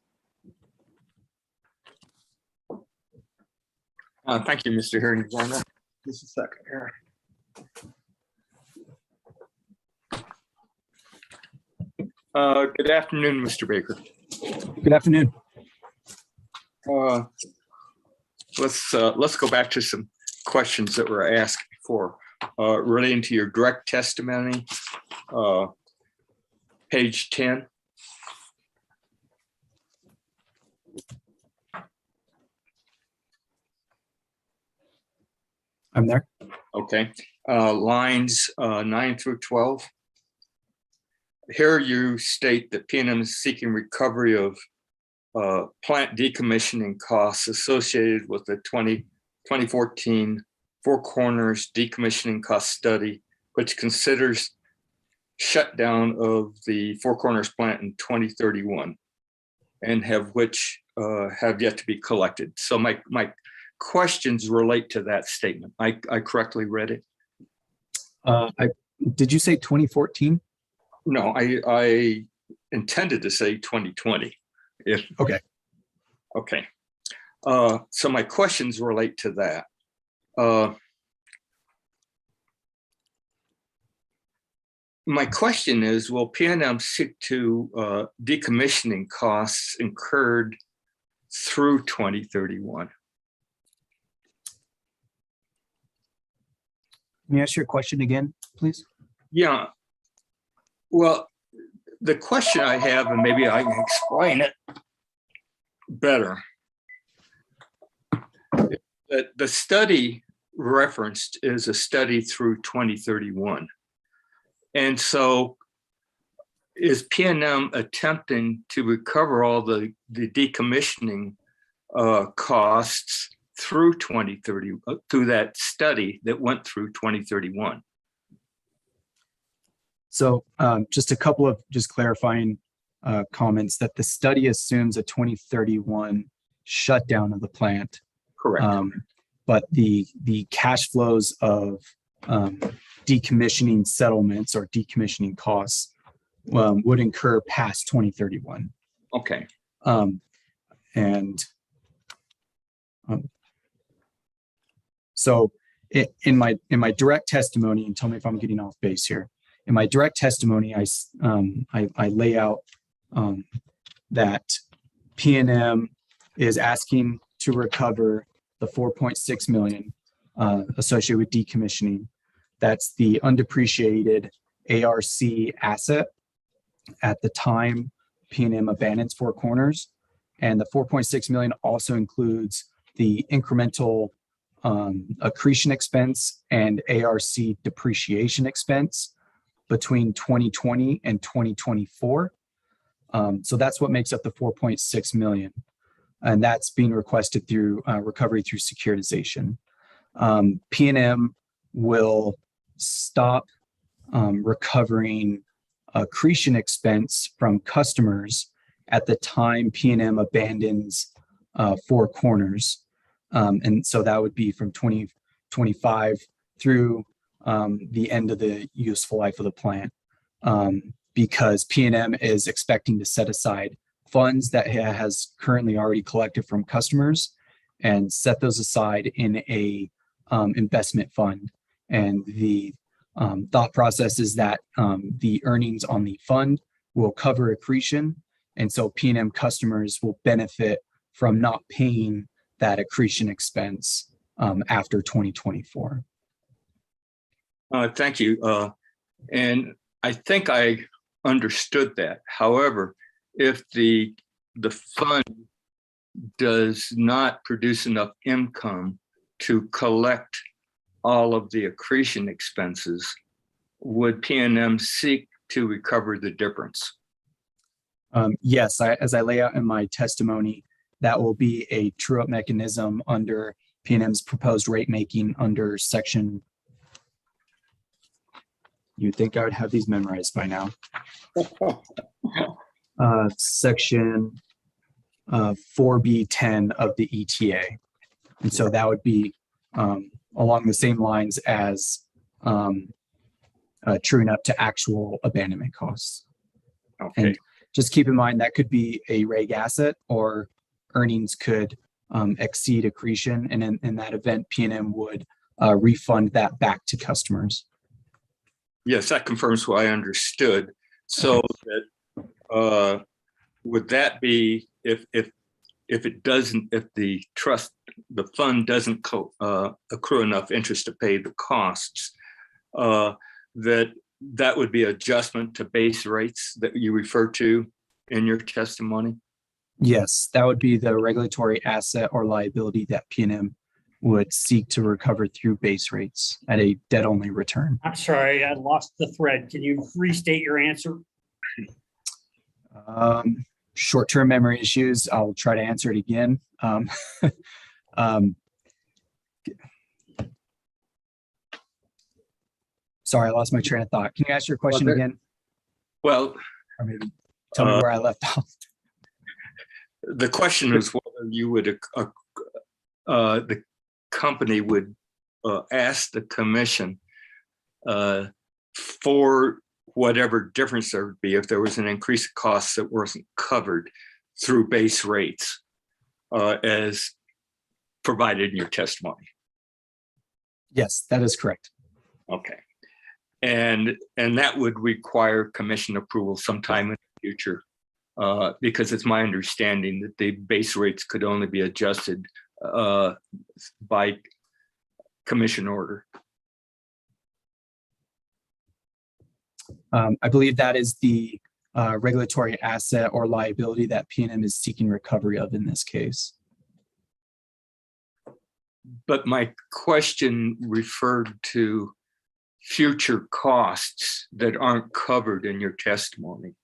Thank you, Mr. Hearing Examiner. Just a second here. Good afternoon, Mr. Baker. Good afternoon. Let's go back to some questions that were asked before relating to your direct testimony, page 10. I'm there. Okay, lines 9 through 12. Here you state that PNM is seeking recovery of plant decommissioning costs associated with the 2014 Four Corners decommissioning cost study, which considers shutdown of the Four Corners plant in 2031 and have yet to be collected. So my questions relate to that statement. I correctly read it? Did you say 2014? No, I intended to say 2020. Okay. Okay. So my questions relate to that. My question is, will PNM seek to decommissioning costs incurred through 2031? Can you ask your question again, please? Yeah. Well, the question I have, and maybe I can explain it better. The study referenced is a study through 2031. And so is PNM attempting to recover all the decommissioning costs through 2030, through that study that went through 2031? So just a couple of just clarifying comments that the study assumes a 2031 shutdown of the plant. Correct. But the cash flows of decommissioning settlements or decommissioning costs would incur past 2031. Okay. So in my direct testimony, and tell me if I'm getting off base here. In my direct testimony, I lay out that PNM is asking to recover the 4.6 million associated with decommissioning. That's the undepreciated ARC asset at the time PNM abandons Four Corners. And the 4.6 million also includes the incremental accretion expense and ARC depreciation expense between 2020 and 2024. So that's what makes up the 4.6 million. And that's being requested through recovery through securitization. PNM will stop recovering accretion expense from customers at the time PNM abandons Four Corners. And so that would be from 2025 through the end of the useful life of the plant, because PNM is expecting to set aside funds that it has currently already collected from customers and set those aside in a investment fund. And the thought process is that the earnings on the fund will cover accretion. And so PNM customers will benefit from not paying that accretion expense after 2024. Thank you. And I think I understood that. However, if the fund does not produce enough income to collect all of the accretion expenses, would PNM seek to recover the difference? Yes, as I lay out in my testimony, that will be a true-up mechanism under PNM's proposed rate making under section. You'd think I would have these memorized by now. Section 4B10 of the ETA. And so that would be along the same lines as truing up to actual abandonment costs. Okay. And just keep in mind that could be a reg asset, or earnings could exceed accretion. And in that event, PNM would refund that back to customers. Yes, that confirms what I understood. So that would that be if it doesn't, if the fund doesn't accrue enough interest to pay the costs, that would be adjustment to base rates that you refer to in your testimony? Yes, that would be the regulatory asset or liability that PNM would seek to recover through base rates at a debt-only return. I'm sorry, I lost the thread. Can you restate your answer? Short-term memory issues. I'll try to answer it again. Sorry, I lost my train of thought. Can you ask your question again? Well, or maybe tell me where I left off. The question is whether you would, the company would ask the commission for whatever difference there would be if there was an increase in costs that wasn't covered through base rates as provided in your testimony. Yes, that is correct. Okay. And that would require commission approval sometime in the future, because it's my understanding that the base rates could only be adjusted by commission order. I believe that is the regulatory asset or liability that PNM is seeking recovery of in this case. But my question referred to future costs that aren't covered in your testimony.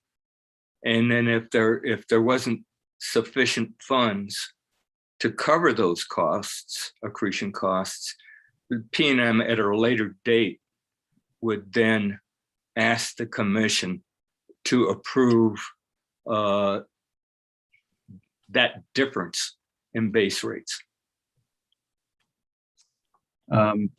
And then if there wasn't sufficient funds to cover those costs, accretion costs, the PNM at a later date would then ask the commission to approve that difference in base rates. I'm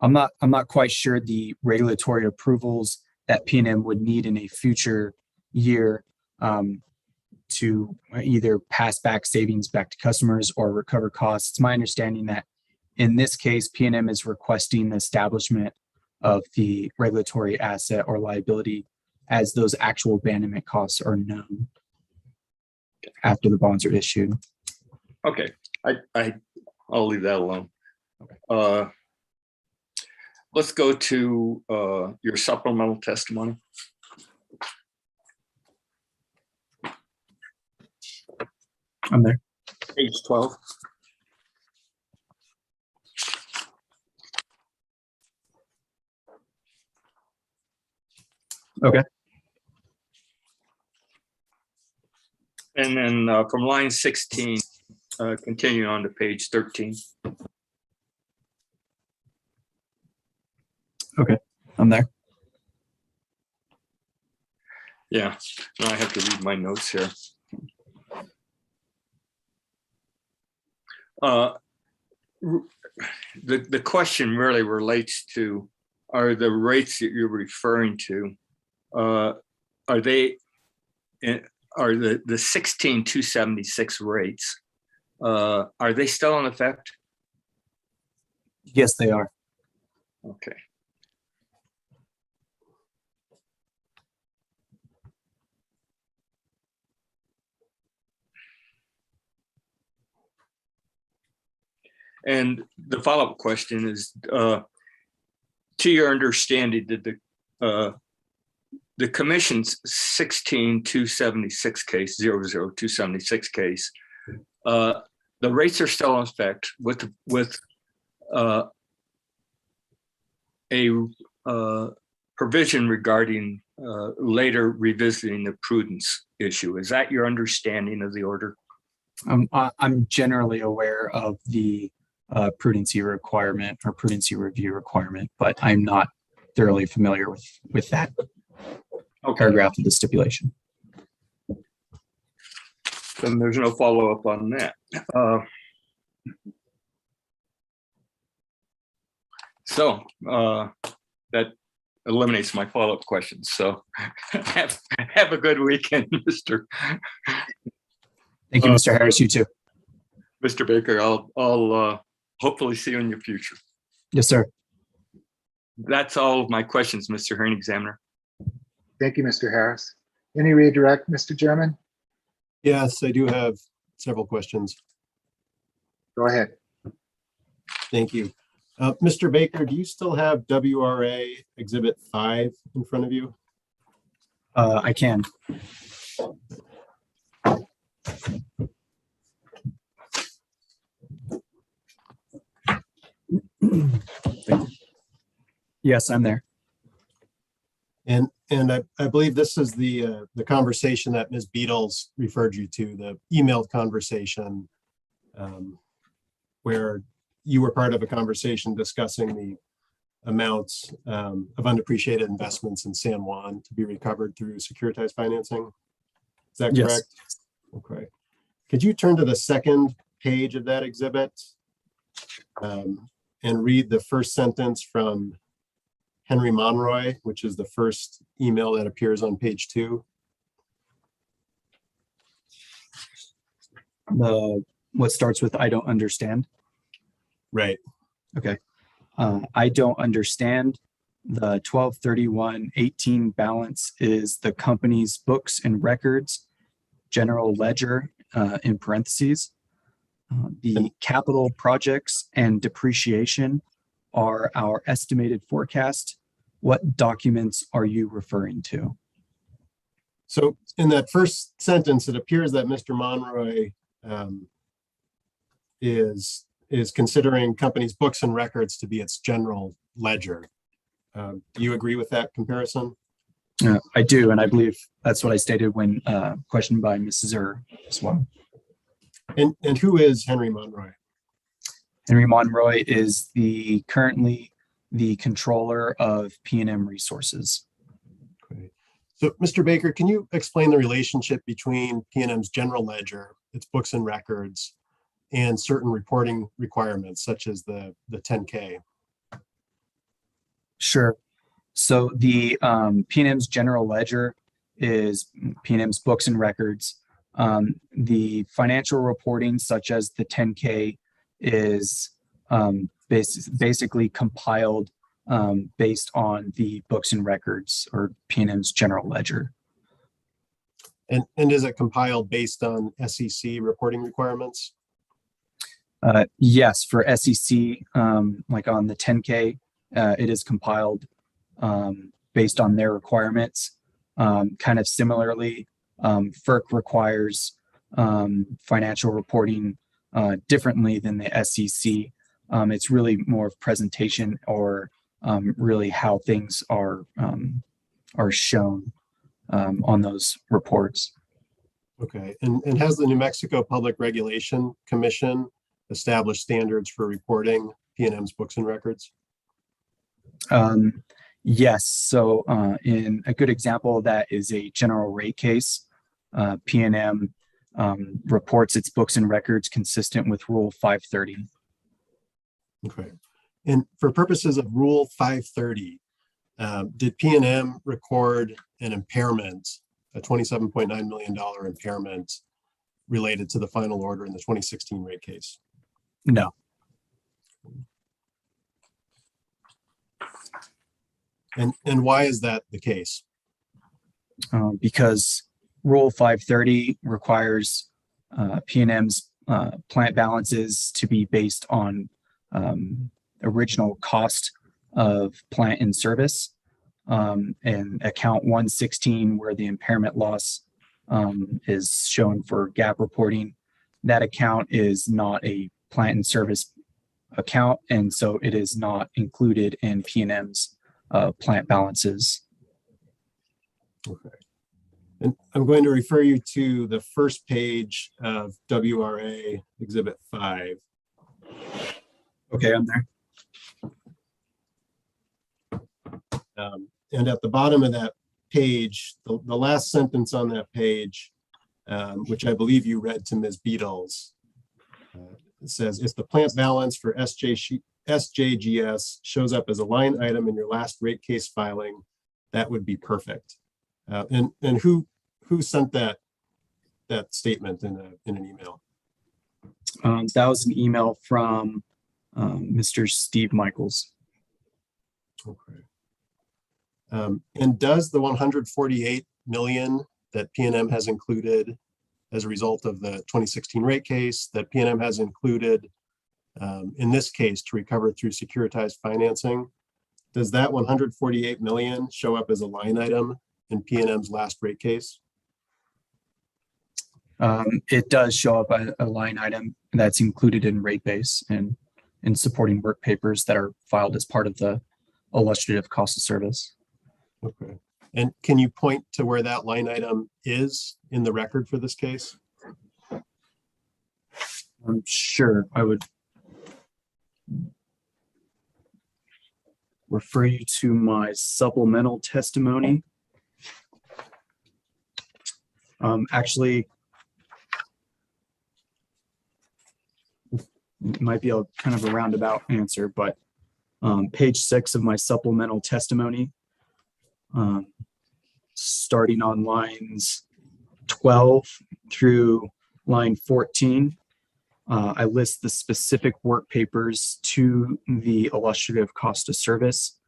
not quite sure the regulatory approvals that PNM would need in a future year to either pass back savings back to customers or recover costs. It's my understanding that in this case, PNM is requesting the establishment of the regulatory asset or liability as those actual abandonment costs are known after the bonds are issued. Okay, I'll leave that alone. Let's go to your supplemental testimony. I'm there. Page 12. Okay. And then from line 16, continue on to page 13. Okay, I'm there. Yeah, now I have to read my notes here. The question really relates to, are the rates that you're referring to, are the 16,276 rates, are they still in effect? Yes, they are. Okay. And the follow-up question is, to your understanding, did the commission's 16,276 case, 00276 case, the rates are still in effect with a provision regarding later revisiting the prudence issue. Is that your understanding of the order? I'm generally aware of the prudency requirement or prudency review requirement, but I'm not thoroughly familiar with that paragraph of the stipulation. Then there's no follow-up on that. So that eliminates my follow-up questions. So have a good weekend, Mr. Thank you, Mr. Harris. You too. Mr. Baker, I'll hopefully see you in your future. Yes, sir. That's all of my questions, Mr. Hearing Examiner. Thank you, Mr. Harris. Any redirect, Mr. Chairman? Yes, I do have several questions. Go ahead. Thank you. Mr. Baker, do you still have WRA Exhibit 5 in front of you? I can. Yes, I'm there. And I believe this is the conversation that Ms. Beatles referred you to, the emailed conversation where you were part of a conversation discussing the amounts of undepreciated investments in San Juan to be recovered through securitized financing. Is that correct? Yes. Okay. Could you turn to the second page of that exhibit and read the first sentence from Henry Monroy, which is the first email that appears on page 2? What starts with "I don't understand"? Right. Okay. I don't understand. The 12/31/18 balance is the company's books and records, general ledger in parentheses. The capital projects and depreciation are our estimated forecast. What documents are you referring to? So in that first sentence, it appears that Mr. Monroy is considering company's books and records to be its general ledger. Do you agree with that comparison? I do, and I believe that's what I stated when questioned by Mrs. as well. And who is Henry Monroy? Henry Monroy is currently the controller of PNM Resources. Great. So, Mr. Baker, can you explain the relationship between PNM's general ledger, its books and records, and certain reporting requirements such as the 10K? Sure. So the PNM's general ledger is PNM's books and records. The financial reporting, such as the 10K, is basically compiled based on the books and records or PNM's general ledger. And is it compiled based on SEC reporting requirements? Yes, for SEC, like on the 10K, it is compiled based on their requirements. Kind of similarly, FERC requires financial reporting differently than the SEC. It's really more of presentation or really how things are shown on those reports. Okay, and has the New Mexico Public Regulation Commission established standards for reporting PNM's books and records? Yes, so in a good example of that is a general rate case. PNM reports its books and records consistent with Rule 530. Okay, and for purposes of Rule 530, did PNM record an impairment, a $27.9 million impairment related to the final order in the 2016 rate case? No. And why is that the case? Because Rule 530 requires PNM's plant balances to be based on original cost of plant in service, and account 116, where the impairment loss is shown for GAAP reporting. That account is not a plant in service account, and so it is not included in PNM's plant balances. Okay. And I'm going to refer you to the first page of WRA Exhibit 5. Okay, I'm there. And at the bottom of that page, the last sentence on that page, which I believe you read to Ms. Beatles, it says, if the plant balance for SJGS shows up as a line item in your last rate case filing, that would be perfect. And who sent that statement in an email? That was an email from Mr. Steve Michaels. Okay. And does the 148 million that PNM has included as a result of the 2016 rate case, that PNM has included in this case to recover through securitized financing, does that 148 million show up as a line item in PNM's last rate case? It does show up as a line item that's included in rate base and in supporting work papers that are filed as part of the illustrative cost of service. Okay. And can you point to where that line item is in the record for this case? Sure, I would refer you to my supplemental testimony. Actually, it might be a kind of a roundabout answer, but page 6 of my supplemental testimony, starting on lines 12 through line 14, I list the specific work papers to the illustrative cost of service,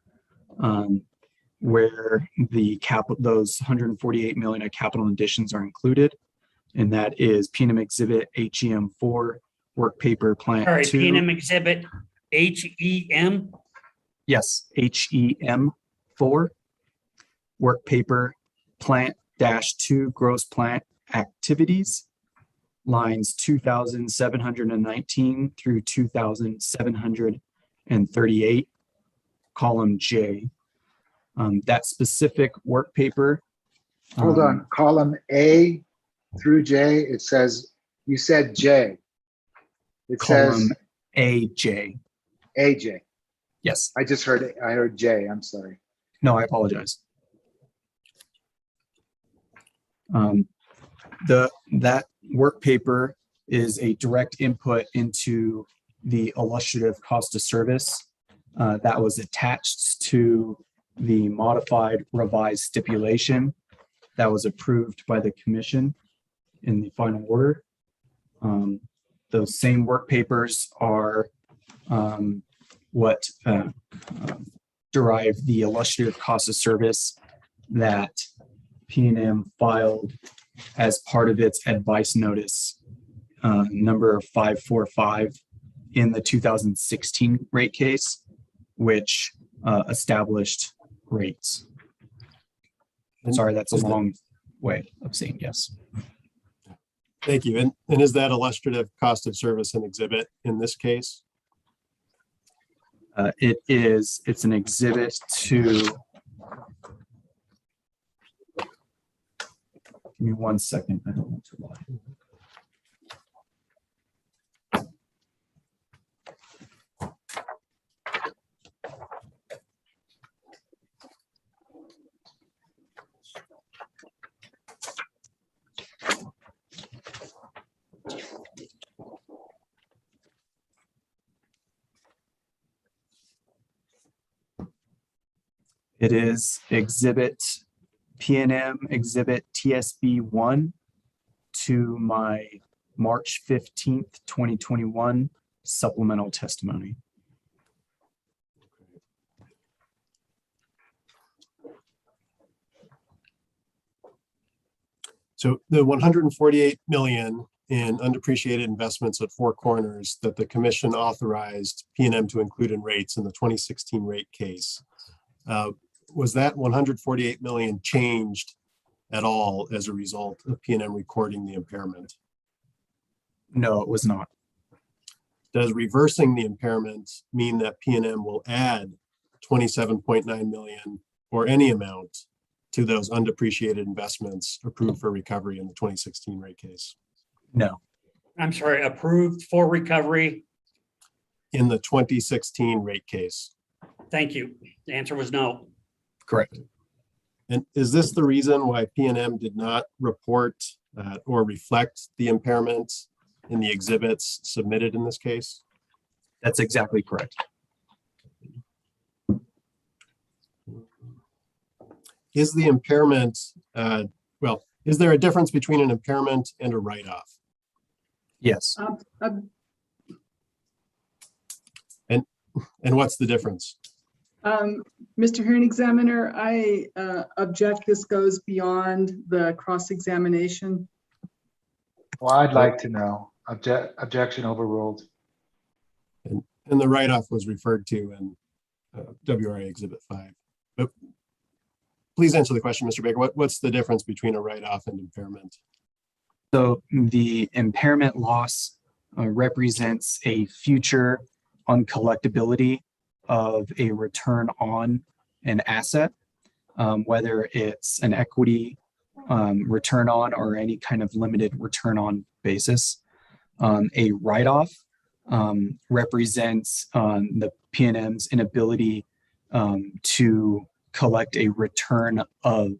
where the those 148 million of capital additions are included, and that is PNM Exhibit HEM4, work paper plant. All right, 2. PNM Exhibit HEM. Yes, HEM4, work paper plant -2 gross plant activities, lines 2,719 through 2,738, column J. That specific work paper. Hold on, column A through J, it says, you said J. It says Column AJ. AJ. Yes. I just heard, I heard J, I'm sorry. No, I apologize. That work paper is a direct input into the illustrative cost of service that was attached to the modified revised stipulation that was approved by the commission in the final order. Those same work papers are what derive the illustrative cost of service that PNM filed as part of its advice notice number 545 in the 2016 rate case, which established rates. Sorry, that's a long way of saying yes. Thank you. And is that illustrative cost of service an exhibit in this case? It's an exhibit to, give me 1 second, I don't want to lie. It is exhibit PNM exhibit TSB 1 to my March 15th, 2021 supplemental testimony. So the 148 million in undepreciated investments at Four Corners that the commission authorized PNM to include in rates in the 2016 rate case, was that 148 million changed at all as a result of PNM recording the impairment? No, it was not. Does reversing the impairment mean that PNM will add 27.9 million or any amount to those undepreciated investments approved for recovery in the 2016 rate case? No. I'm sorry, approved for recovery? In the 2016 rate case? Thank you. The answer was no. Correct. And is this the reason why PNM did not report or reflect the impairment in the exhibits submitted in this case? That's exactly correct. Is the impairment, is there a difference between an impairment and a write-off? Yes. And what's the difference? Mr. Hearing Examiner, I object. This goes beyond the cross-examination. Well, I'd like to know. Objection overruled. And the write-off was referred to in WRA Exhibit 5. But please answer the question, Mr. Baker. What's the difference between a write-off and impairment? So the impairment loss represents a future uncollectability of a return on an asset, whether it's an equity return on or any kind of limited return on basis. A write-off represents the PNM's inability to collect a return of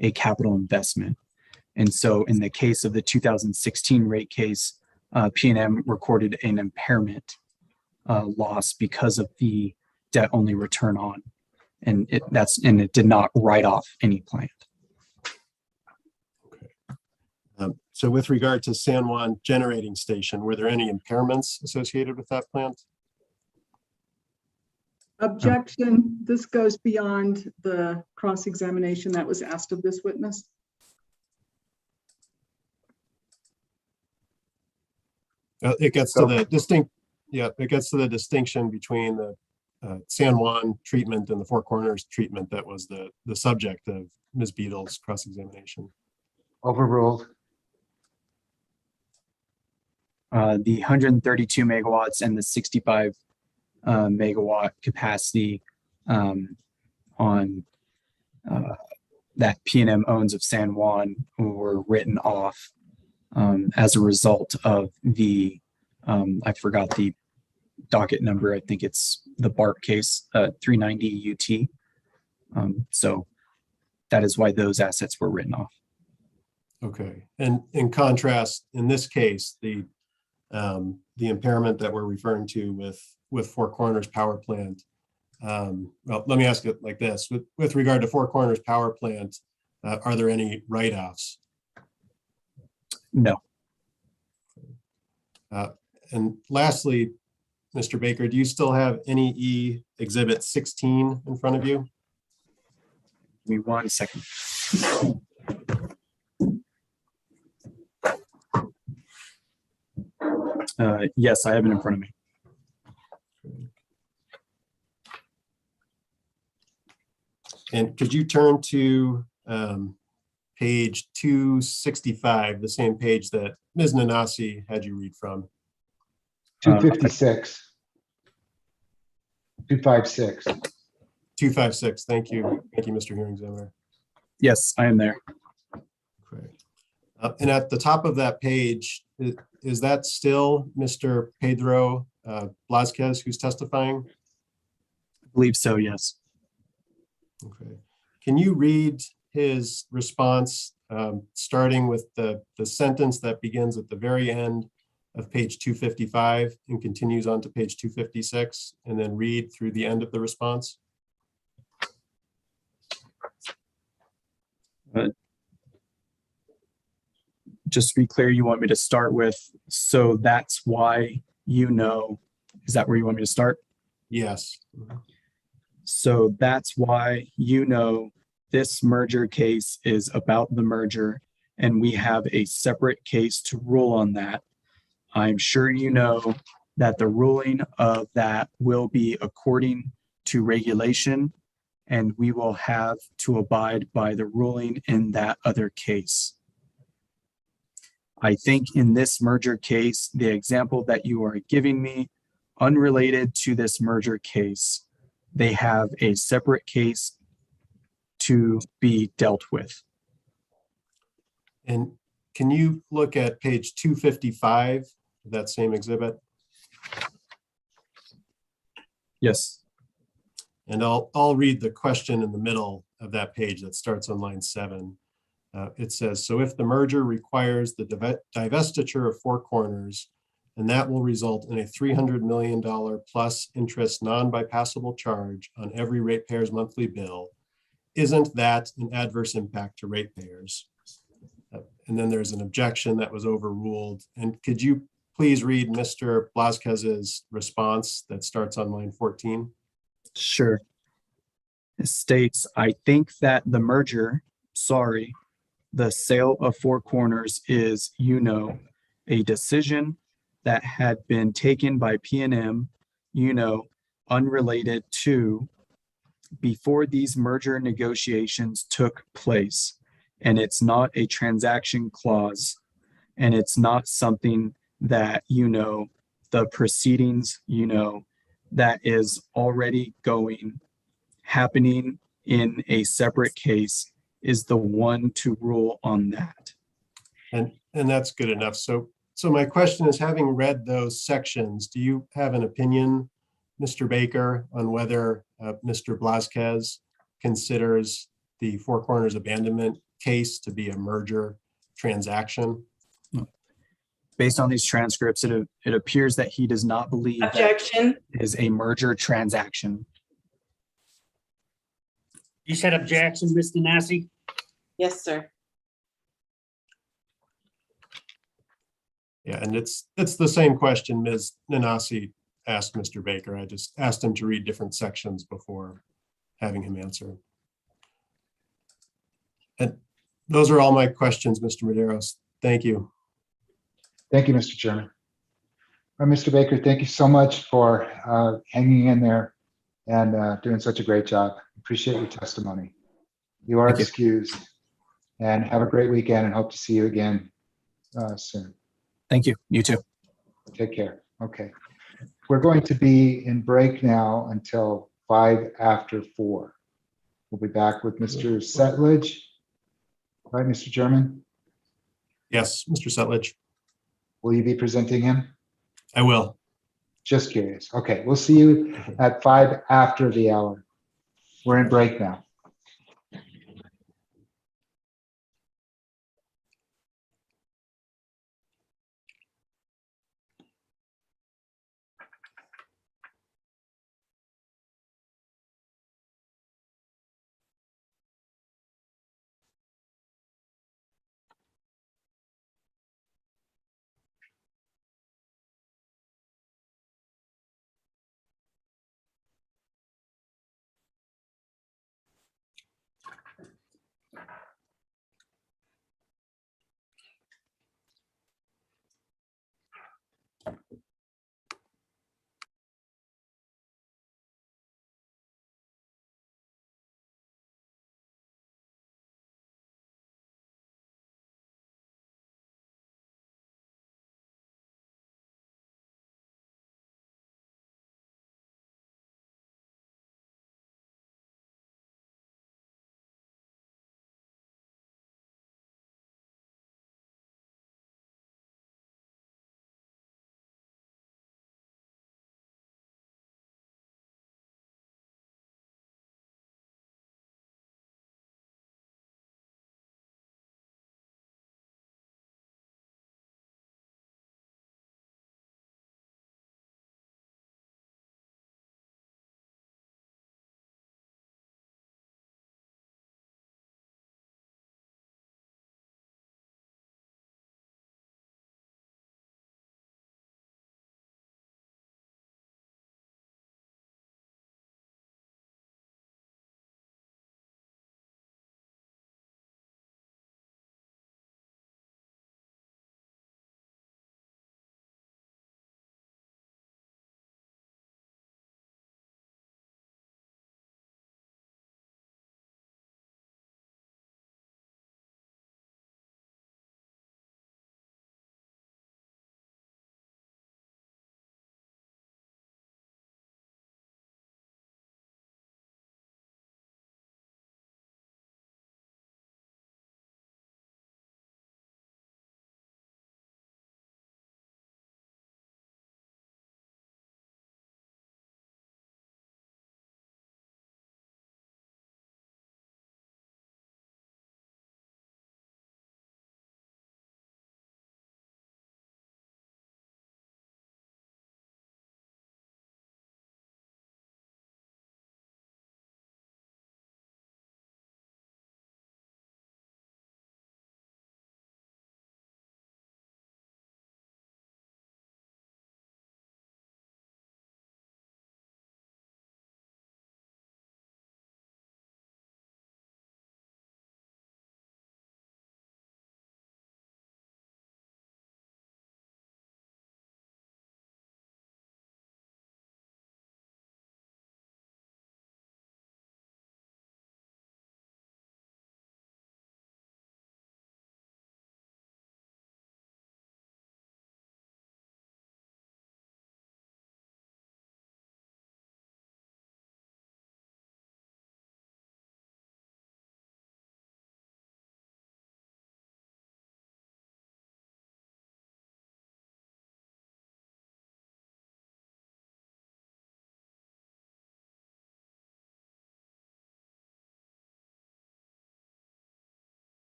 a capital investment. And so in the case of the 2016 rate case, PNM recorded an impairment loss because of the debt only return on, and it did not write off any plant. Okay. So with regard to San Juan Generating Station, were there any impairments associated with that plant? Objection. This goes beyond the cross-examination that was asked of this witness. It gets to the distinction between the San Juan treatment and the Four Corners treatment that was the subject of Ms. Beadle's cross-examination. Overruled. The 132 megawatts and the 65 megawatt capacity on that PNM owns of San Juan were written off as a result of the, I forgot the docket number. I think it's the BART case, 390 UT. So that is why those assets were written off. Okay, and in contrast, in this case, the impairment that we're referring to with Four Corners Power Plant. Well, let me ask it like this: with regard to Four Corners Power Plant, are there any write-offs? No. And lastly, Mr. Baker, do you still have NEE Exhibit 16 in front of you? Give me 1 second. Yes, I have it in front of me. And could you turn to page 265, the same page that Ms. Nanasi had you read from? 256. 256. 256. Thank you. Thank you, Mr. Hearing Examiner. Yes, I am there. Okay. And at the top of that page, is that still Mr. Pedro Blazquez who's testifying? I believe so, yes. Okay. Can you read his response, starting with the sentence that begins at the very end of page 255 and continues on to page 256, and then read through the end of the response? Just to be clear, you want me to start with, so that's why you know, is that where you want me to start? Yes. So that's why you know this merger case is about the merger, and we have a separate case to rule on that. I'm sure you know that the ruling of that will be according to regulation, and we will have to abide by the ruling in that other case. I think in this merger case, the example that you are giving me, unrelated to this merger case, they have a separate case to be dealt with. And can you look at page 255 of that same exhibit? Yes. And I'll read the question in the middle of that page that starts on line 7. It says, so if the merger requires the divestiture of Four Corners, and that will result in a $300 million plus interest non-bypassable charge on every ratepayer's monthly bill, isn't that an adverse impact to ratepayers? And then there's an objection that was overruled. And could you please read Mr. Blazquez's response that starts on line 14? Sure. It states, I think that the merger, the sale of Four Corners is, a decision that had been taken by PNM, unrelated to before these merger negotiations took place. And it's not a transaction clause, and it's not something that, the proceedings, that is already happening in a separate case is the one to rule on that. And that's good enough. So my question is, having read those sections, do you have an opinion, Mr. Baker, on whether Mr. Blazquez considers the Four Corners abandonment case to be a merger transaction? Based on these transcripts, it appears that he does not believe Objection. that it is a merger transaction. You said objection, Mr. Nancy? Yes, sir. Yeah, and it's the same question Ms. Nanasi asked Mr. Baker. I just asked him to read different sections before having him answer. And those are all my questions, Mr. Medeiros. Thank you. Thank you, Mr. Chairman. Mr. Baker, thank you so much for hanging in there and doing such a great job. Appreciate your testimony. You are excused, and have a great weekend, and hope to see you again soon. Thank you. You too. Take care. Okay. We're going to be in break now until 5 after 4. We'll be back with Mr. Settlage. Right, Mr. German, Yes, Mr. Settlage. will you be presenting him? I will. Just curious. Okay, we'll see you at 5 after the hour. We're in break now.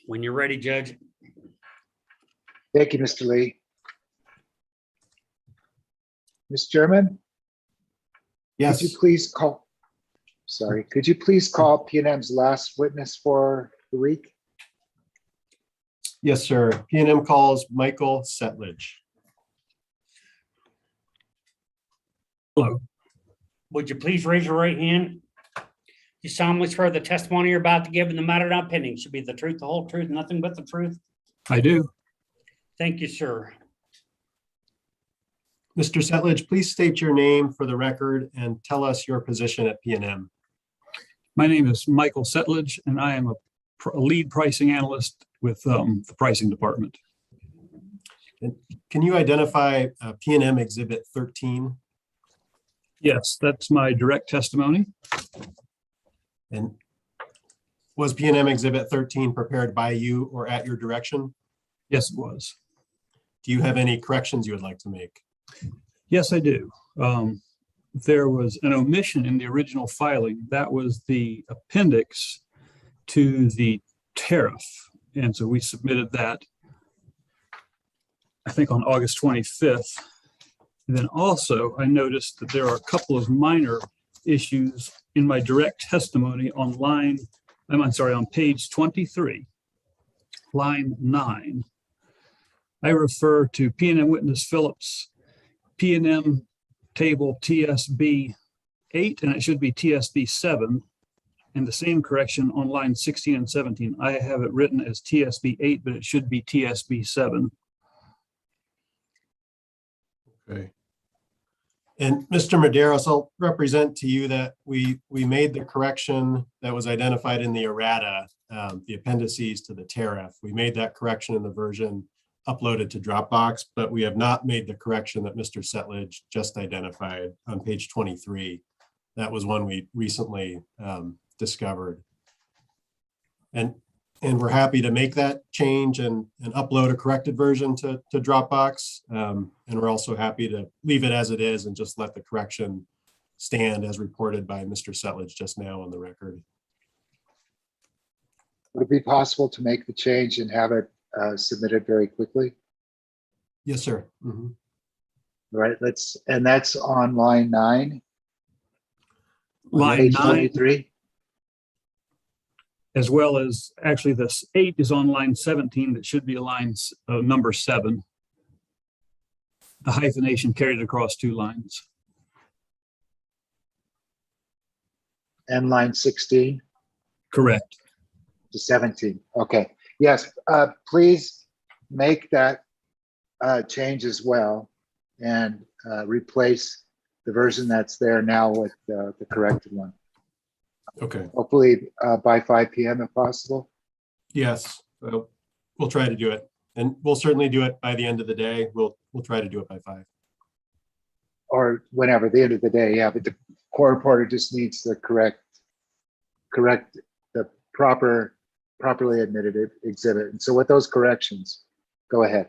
When you're ready, Judge. Thank you, Mr. Lee. Mr. Chairman, Yes. could you please call PNM's last witness for the week? Yes, sir. PNM calls Michael Setledge. Hello. Would you please raise your right hand? You solemnly swear the testimony you're about to give in the matter not pending should be the truth, the whole truth, nothing but the truth? I do. Thank you, sir. Mr. Setledge, please state your name for the record and tell us your position at PNM. My name is Michael Setledge, and I am a lead pricing analyst with the pricing department. And can you identify PNM Exhibit 13? Yes, that's my direct testimony. And was PNM Exhibit 13 prepared by you or at your direction? Yes, it was. Do you have any corrections you would like to make? Yes, I do. There was an omission in the original filing. That was the appendix to the tariff. And so we submitted that, I think, on August 25th. And then also I noticed that there are a couple of minor issues in my direct testimony on on page 23, line 9. I refer to PNM witness Phillips, PNM table TSB 8, and it should be TSB 7. And the same correction on line 16 and 17. I have it written as TSB 8, but it should be TSB 7. Okay. And Mr. Medeiros, I'll represent to you that we made the correction that was identified in the errata, the appendices to the tariff. We made that correction in the version uploaded to Dropbox, but we have not made the correction that Mr. Setledge just identified on page 23. That was one we recently discovered. And we're happy to make that change and upload a corrected version to Dropbox. And we're also happy to leave it as it is and just let the correction stand as reported by Mr. Setledge just now on the record. Would it be possible to make the change and have it submitted very quickly? Yes, sir. Mm-hmm. All right, and that's on line 9. Line page 9. 23. As well as, actually, this 8 is on line 17. That should be a line number 7. The hyphenation carried across 2 lines. And line 16 Correct. to 17. Okay. Yes, please make that change as well and replace the version that's there now with the corrected one. Okay. Hopefully by 5 p.m. if possible. Yes, well, we'll try to do it, and we'll certainly do it by the end of the day. We'll try to do it by 5. Or whenever, the end of the day, yeah, but the court reporter just needs the correct the properly admitted exhibit. And so with those corrections, go ahead.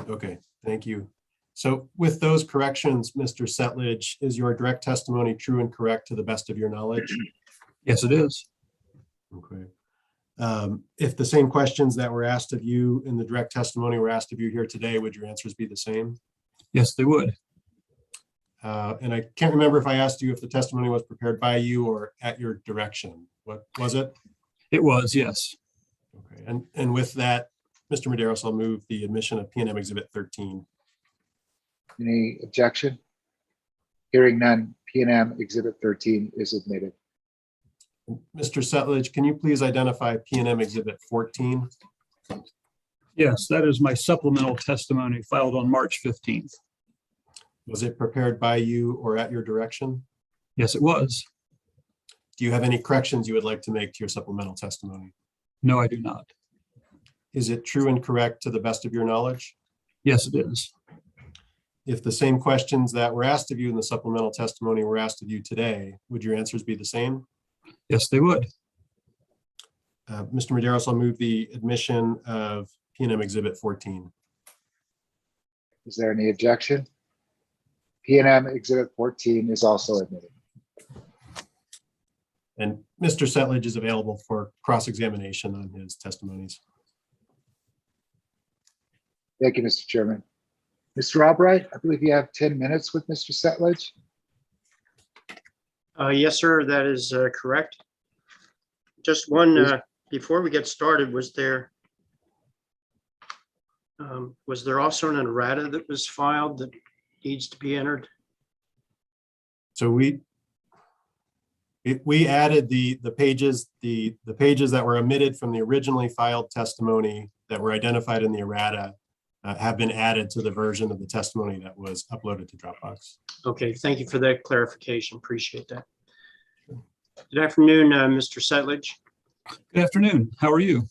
Okay, thank you. So with those corrections, Mr. Setledge, is your direct testimony true and correct to the best of your knowledge? Yes, it is. Okay. If the same questions that were asked of you in the direct testimony were asked of you here today, would your answers be the same? Yes, they would. And I can't remember if I asked you if the testimony was prepared by you or at your direction. What was it? It was, yes. Okay. And with that, Mr. Medeiros, I'll move the admission of PNM Exhibit 13. Any objection? Hearing none, PNM Exhibit 13 is admitted. Mr. Setledge, can you please identify PNM Exhibit 14? Yes, that is my supplemental testimony filed on March 15th. Was it prepared by you or at your direction? Yes, it was. Do you have any corrections you would like to make to your supplemental testimony? No, I do not. Is it true and correct to the best of your knowledge? Yes, it is. If the same questions that were asked of you in the supplemental testimony were asked of you today, would your answers be the same? Yes, they would. Mr. Medeiros, I'll move the admission of PNM Exhibit 14. Is there any objection? PNM Exhibit 14 is also admitted. And Mr. Setledge is available for cross-examination on his testimonies. Thank you, Mr. Chairman. Mr. Albright, I believe you have 10 minutes with Mr. Settlage. Yes, sir, that is correct. Just one, before we get started, was there also an errata that was filed that needs to be entered? So we added the pages, the pages that were omitted from the originally filed testimony that were identified in the errata have been added to the version of the testimony that was uploaded to Dropbox. Okay, thank you for that clarification. Appreciate that. Good afternoon, Mr. Settlage. Good afternoon. How are you?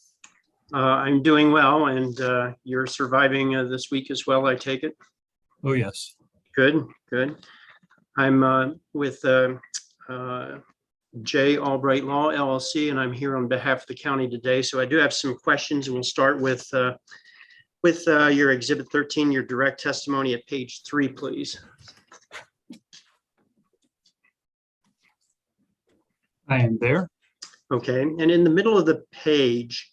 I'm doing well, and you're surviving this week as well, I take it? Oh, yes. Good, good. I'm with J. Albright Law LLC, and I'm here on behalf of the county today. So I do have some questions, and we'll start with your Exhibit 13, your direct testimony at page 3, please. I am there. Okay, and in the middle of the page,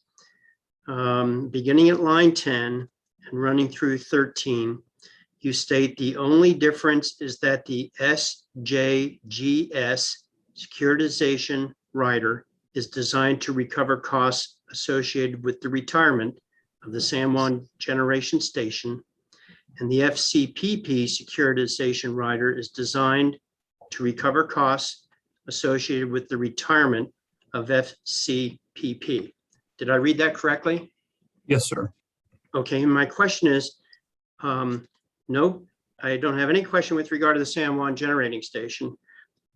beginning at line 10 and running through 13, you state the only difference is that the SJGS securitization rider is designed to recover costs associated with the retirement of the San Juan Generation Station, and the FCPP securitization rider is designed to recover costs associated with the retirement of FCPP. Did I read that correctly? Yes, sir. Okay, and my question is, no, I don't have any question with regard to the San Juan Generating Station.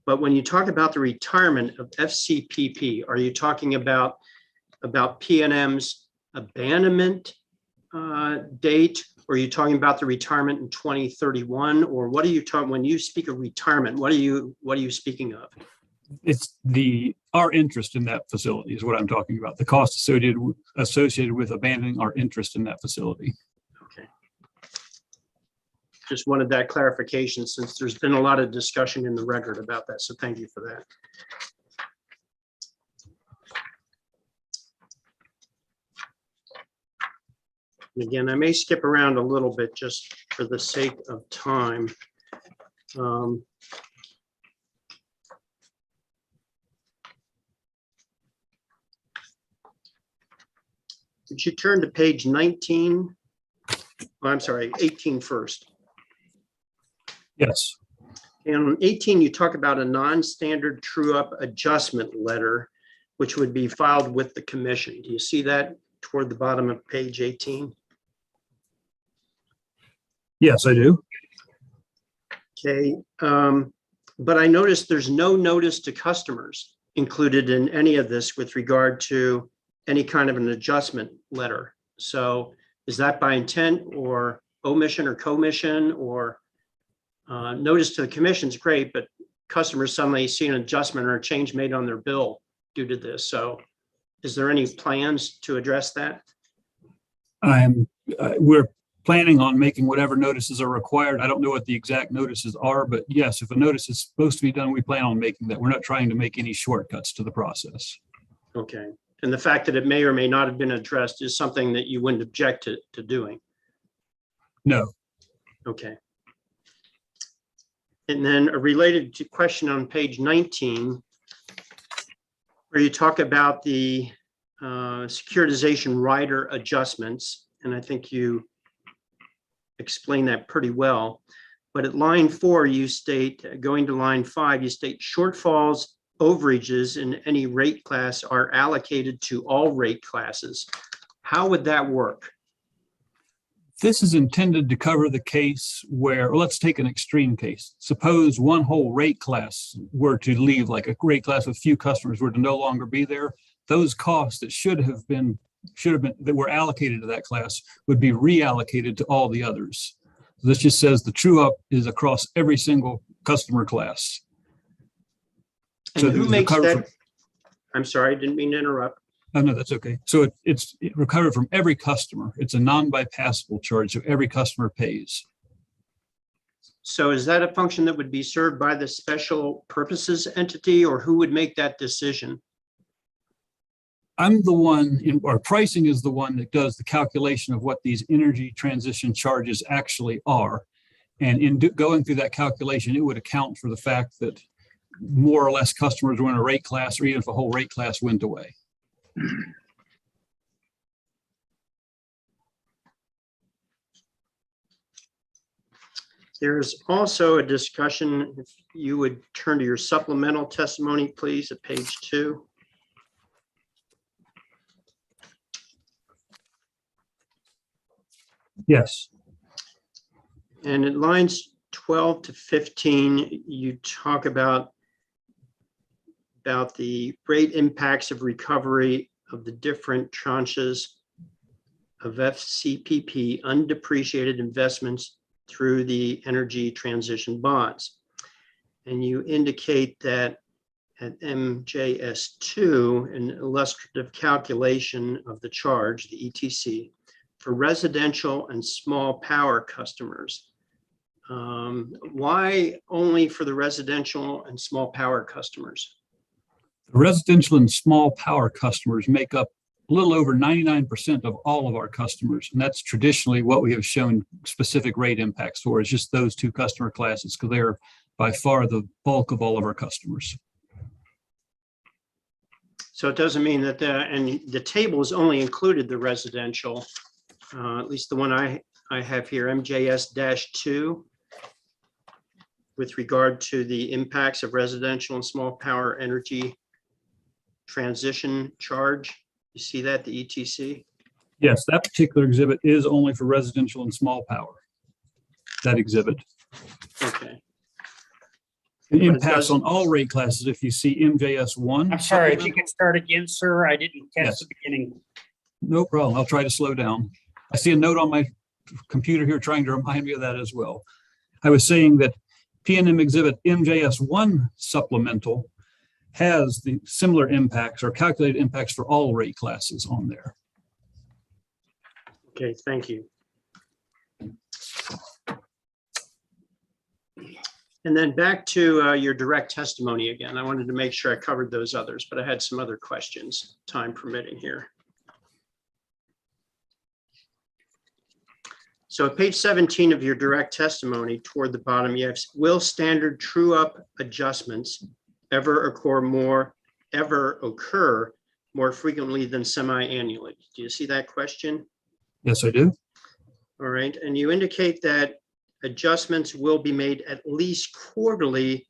But when you talk about the retirement of FCPP, are you talking about PNM's abandonment date? Or are you talking about the retirement in 2031? Or what are you talking, when you speak of retirement, what are you speaking of? It's our interest in that facility is what I'm talking about. The cost associated with abandoning our interest in that facility. Okay. Just wanted that clarification since there's been a lot of discussion in the record about that. So thank you for that. And again, I may skip around a little bit just for the sake of time. Would you turn to page 19? Oh, I'm sorry, 18 first. Yes. And on 18, you talk about a non-standard true-up adjustment letter, which would be filed with the commission. Do you see that toward the bottom of page 18? Yes, I do. Okay, but I noticed there's no notice to customers included in any of this with regard to any kind of an adjustment letter. So is that by intent or omission or commission, or notice to the commission is great, but customers suddenly see an adjustment or a change made on their bill due to this. So is there any plans to address that? We're planning on making whatever notices are required. I don't know what the exact notices are, but yes, if a notice is supposed to be done, we plan on making that. We're not trying to make any shortcuts to the process. Okay. And the fact that it may or may not have been addressed is something that you wouldn't object to doing? No. Okay. And then a related question on page 19, where you talk about the securitization rider adjustments, and I think you explain that pretty well. But at line 4, you state, going to line 5, you state shortfalls, overages in any rate class are allocated to all rate classes. How would that work? This is intended to cover the case where, well, let's take an extreme case. Suppose one whole rate class were to leave, like a rate class with few customers were to no longer be there. Those costs that should have been that were allocated to that class would be reallocated to all the others. This just says the true up is across every single customer class. And So who makes that? I'm sorry, I didn't mean to interrupt. Oh, no, that's okay. So it's recovered from every customer. It's a non-bypassable charge, so every customer pays. So is that a function that would be served by the special purposes entity, or who would make that decision? I'm the one in, or pricing is the one that does the calculation of what these energy transition charges actually are. And in going through that calculation, it would account for the fact that more or less customers were in a rate class, or even if a whole rate class went away. There's also a discussion, if you would turn to your supplemental testimony, please, at page 2. Yes. And in lines 12 to 15, you talk about the rate impacts of recovery of the different tranches of FCPP undepreciated investments through the energy transition bonds. And you indicate that at MJS2, an illustrative calculation of the charge, the ETC, for residential and small power customers. Why only for the residential and small power customers? The residential and small power customers make up a little over 99% of all of our customers. And that's traditionally what we have shown specific rate impacts for, is just those two customer classes, because they're by far the bulk of all of our customers. So it doesn't mean that and the table has only included the residential, at least the one I have here, MJS-2, with regard to the impacts of residential and small power energy transition charge. You see that, the ETC? Yes, that particular exhibit is only for residential and small power. That exhibit. Okay. It impacts on all rate classes. If you see MJS1. I'm sorry, if you can start again, sir. I didn't catch Yes. the beginning. No problem. I'll try to slow down. I see a note on my computer here trying to remind me of that as well. I was saying that PNM exhibit MJS1 supplemental has the similar impacts or calculated impacts for all rate classes on there. Okay, thank you. And then back to your direct testimony again. I wanted to make sure I covered those others, but I had some other questions, time permitting here. So at page 17 of your direct testimony, toward the bottom, you have, will standard true up adjustments ever occur more frequently than semi-annually? Do you see that question? Yes, I do. All right, and you indicate that adjustments will be made at least quarterly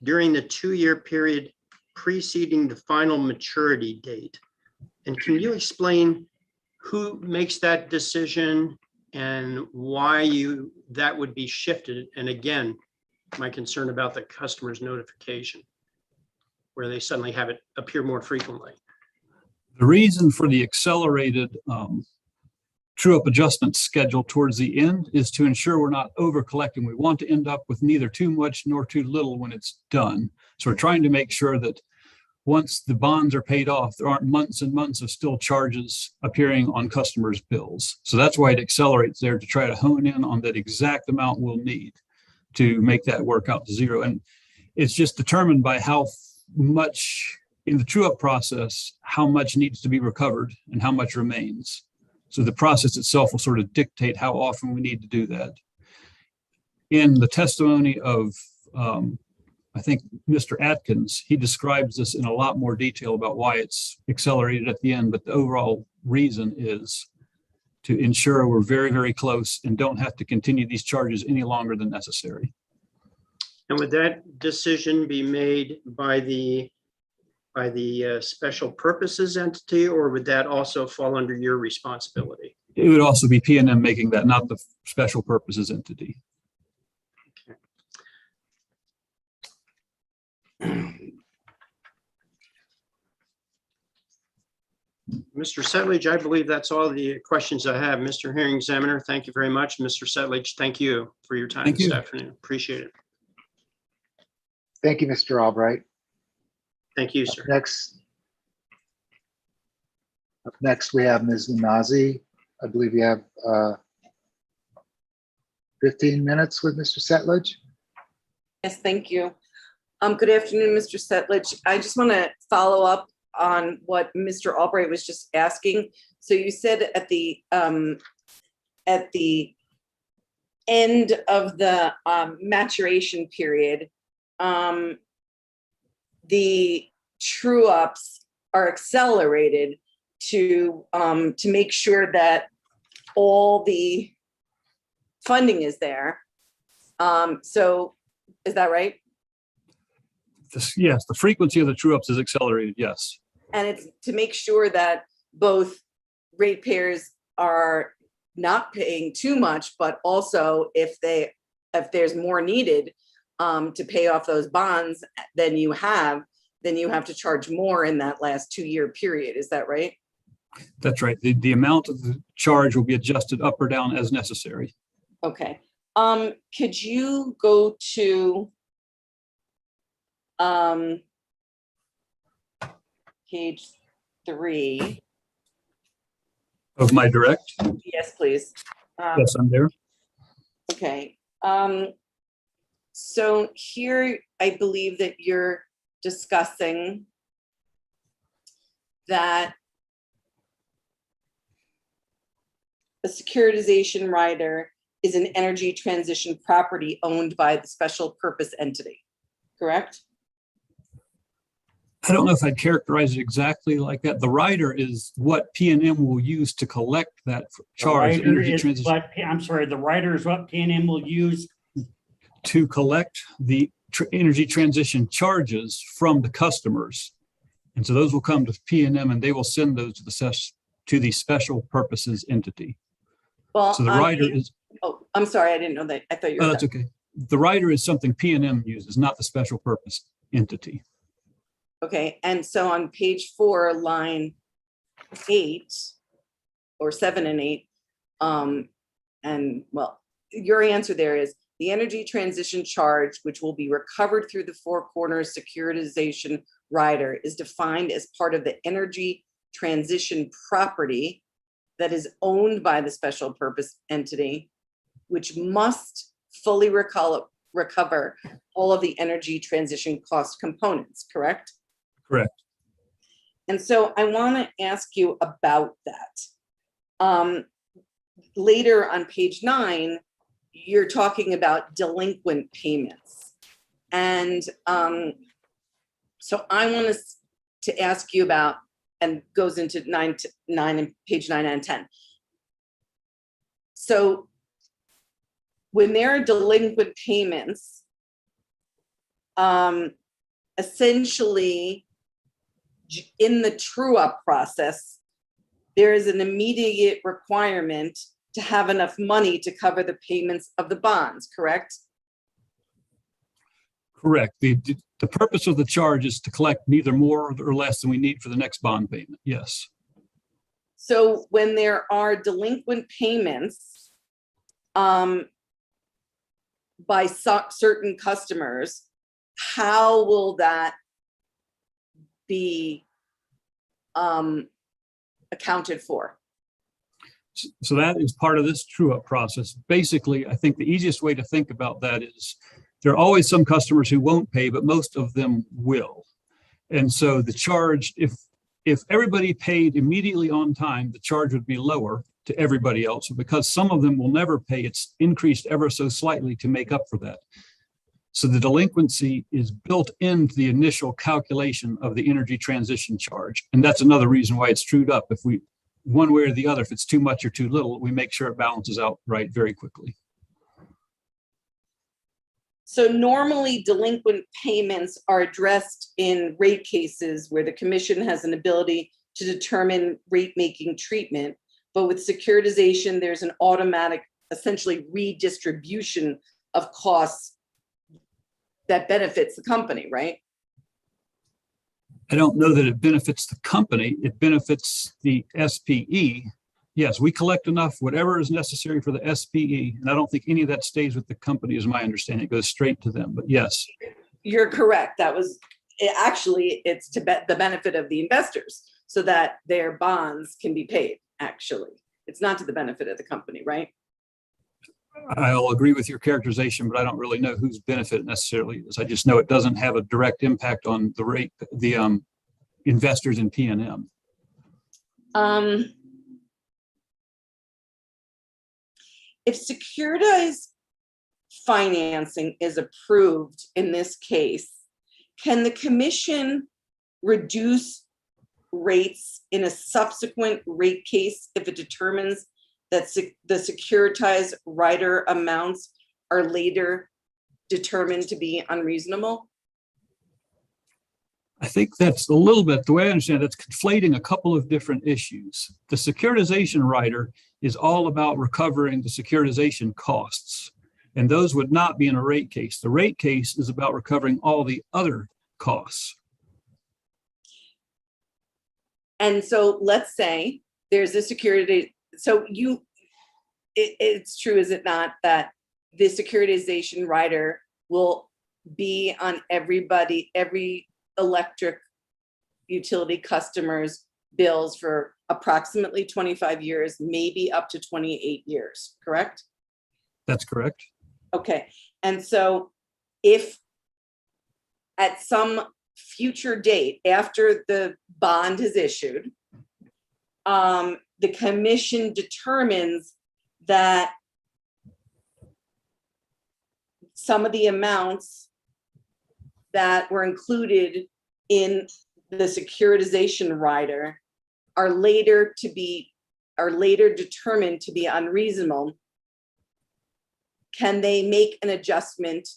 during the 2-year period preceding the final maturity date. And can you explain who makes that decision and why that would be shifted? And again, my concern about the customer's notification, where they suddenly have it appear more frequently. The reason for the accelerated true-up adjustment schedule towards the end is to ensure we're not over collecting. We want to end up with neither too much nor too little when it's done. So we're trying to make sure that once the bonds are paid off, there aren't months and months of still charges appearing on customers' bills. So that's why it accelerates there, to try to hone in on that exact amount we'll need to make that work out to zero. And it's just determined by how much in the true-up process, how much needs to be recovered and how much remains. So the process itself will sort of dictate how often we need to do that. In the testimony of, I think, Mr. Atkins, he describes this in a lot more detail about why it's accelerated at the end, but the overall reason is to ensure we're very, very close and don't have to continue these charges any longer than necessary. And would that decision be made by the special purposes entity, or would that also fall under your responsibility? It would also be PNM making that, not the special purposes entity. Mr. Setledge, I believe that's all the questions I have. Mr. Hearing Examiner, thank you very much. Mr. Setledge, thank you for your time this afternoon. Appreciate it. Thank you, Mr. Albright. Thank you, sir. Up next, we have Ms. Nnazi. I believe you have 15 minutes with Mr. Setledge. Yes, thank you. Good afternoon, Mr. Setledge. I just want to follow up on what Mr. Albright was just asking. So you said at the end of the maturation period, the true ups are accelerated to make sure that all the funding is there. So is that right? Yes, the frequency of the true ups is accelerated, yes. And it's to make sure that both ratepayers are not paying too much, but also if there's more needed to pay off those bonds than you have to charge more in that last 2-year period. Is that right? That's right. The amount of the charge will be adjusted up or down as necessary. Okay. Could you go to page 3 Of my direct? Yes, please. Yes, I'm there. Okay. So here, I believe that you're discussing that a securitization rider is an energy transition property owned by the special purpose entity, correct? I don't know if I'd characterize it exactly like that. The rider is what PNM will use to collect that charge. The rider is what PNM will use to collect the energy transition charges from the customers. And so those will come to PNM and they will send those to the special purposes entity. Well, so the rider is. Oh, I'm sorry, I didn't know that. I thought you were. Oh, that's okay. The rider is something PNM uses, not the special purpose entity. Okay, and so on page 4, line 8 or 7 and 8, and well, your answer there is the energy transition charge, which will be recovered through the Four Corners securitization rider, is defined as part of the energy transition property that is owned by the special purpose entity, which must fully recover all of the energy transition cost components, correct? Correct. And so I want to ask you about that. Later on page 9, you're talking about delinquent payments. And so I want to ask you about, and goes into 9 and page 9 and 10. So when there are delinquent payments, essentially in the true up process, there is an immediate requirement to have enough money to cover the payments of the bonds, correct? Correct. The purpose of the charge is to collect neither more or less than we need for the next bond payment. Yes. So when there are delinquent payments by certain customers, how will that be accounted for? So that is part of this true up process. Basically, I think the easiest way to think about that is there are always some customers who won't pay, but most of them will. And so the charge, if everybody paid immediately on time, the charge would be lower to everybody else. Because some of them will never pay, it's increased ever so slightly to make up for that. So the delinquency is built into the initial calculation of the energy transition charge. And that's another reason why it's trued up. If we, one way or the other, if it's too much or too little, we make sure it balances out right very quickly. So normally delinquent payments are addressed in rate cases where the commission has an ability to determine rate making treatment. But with securitization, there's an automatic, essentially redistribution of costs that benefits the company, right? I don't know that it benefits the company. It benefits the SPE. Yes, we collect enough, whatever is necessary for the SPE. And I don't think any of that stays with the company, is my understanding. It goes straight to them, but yes. You're correct. That was, it's to the benefit of the investors so that their bonds can be paid, actually. It's not to the benefit of the company, right? I'll agree with your characterization, but I don't really know whose benefit necessarily is. I just know it doesn't have a direct impact on the rate, the investors in PNM. If securitized financing is approved in this case, can the commission reduce rates in a subsequent rate case if it determines that the securitized rider amounts are later determined to be unreasonable? I think that's a little bit, the way I understand it, that's conflating a couple of different issues. The securitization rider is all about recovering the securitization costs, and those would not be in a rate case. The rate case is about recovering all the other costs. And so let's say there's a security, so it's true, is it not, that the securitization rider will be on every electric utility customer's bills for approximately 25 years, maybe up to 28 years, correct? That's correct. Okay, and so if at some future date after the bond is issued, the commission determines that some of the amounts that were included in the securitization rider are later determined to be unreasonable, can they make an adjustment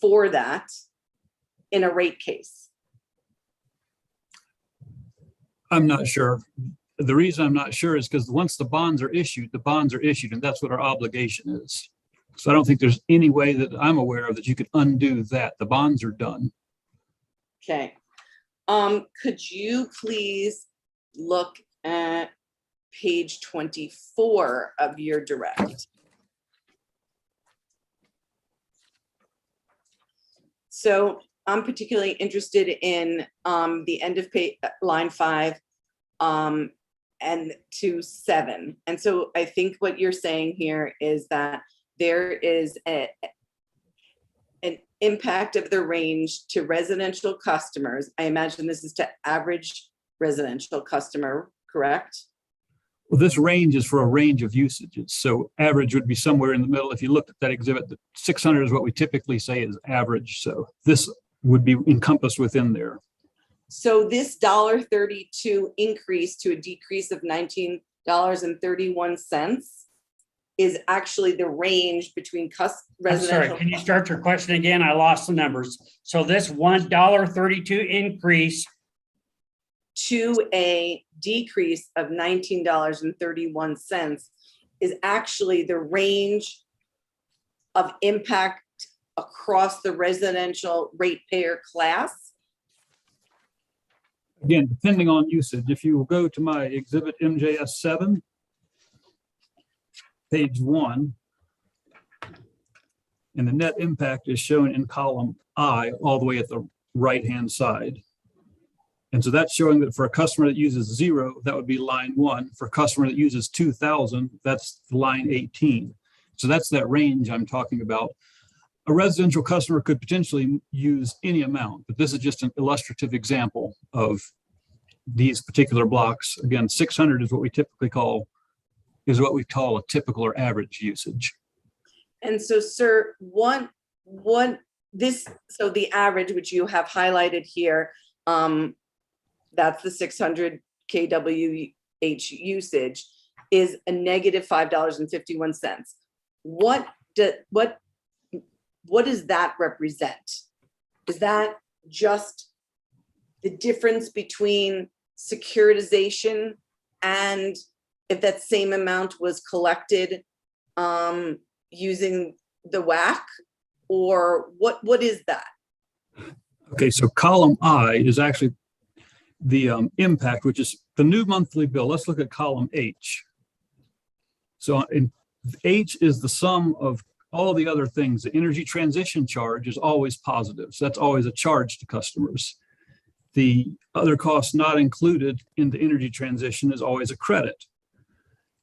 for that in a rate case? I'm not sure. The reason I'm not sure is because once the bonds are issued, and that's what our obligation is. So I don't think there's any way that I'm aware of that you could undo that. The bonds are done. Okay. Could you please look at page 24 of your direct? So I'm particularly interested in the end of line 5 and to 7. And so I think what you're saying here is that there is an impact of the range to residential customers. I imagine this is to average residential customer, correct? Well, this range is for a range of usages. So average would be somewhere in the middle. If you looked at that exhibit, the 600 is what we typically say is average. So this would be encompassed within there. So this $1.32 increase to a decrease of $19.31 is actually the range between I'm residential. sorry, can you start your question again? I lost the numbers. So this $1.32 increase to a decrease of $19.31 is actually the range of impact across the residential ratepayer class? Again, depending on usage, if you will go to my exhibit MJS 7, page 1, and the net impact is shown in column I all the way at the right-hand side. And so that's showing that for a customer that uses 0, that would be line 1. For a customer that uses 2,000, that's line 18. So that's that range I'm talking about. A residential customer could potentially use any amount, but this is just an illustrative example of these particular blocks. Again, 600 is what we typically call a typical or average usage. And so, sir, so the average, which you have highlighted here, that's the 600 kWh usage, is a negative $5.51. What does that represent? Is that just the difference between securitization and if that same amount was collected using the WAC, or what is that? Okay, so column I is actually the impact, which is the new monthly bill. Let's look at column H. So in H is the sum of all the other things. The energy transition charge is always positive. So that's always a charge to customers. The other costs not included in the energy transition is always a credit.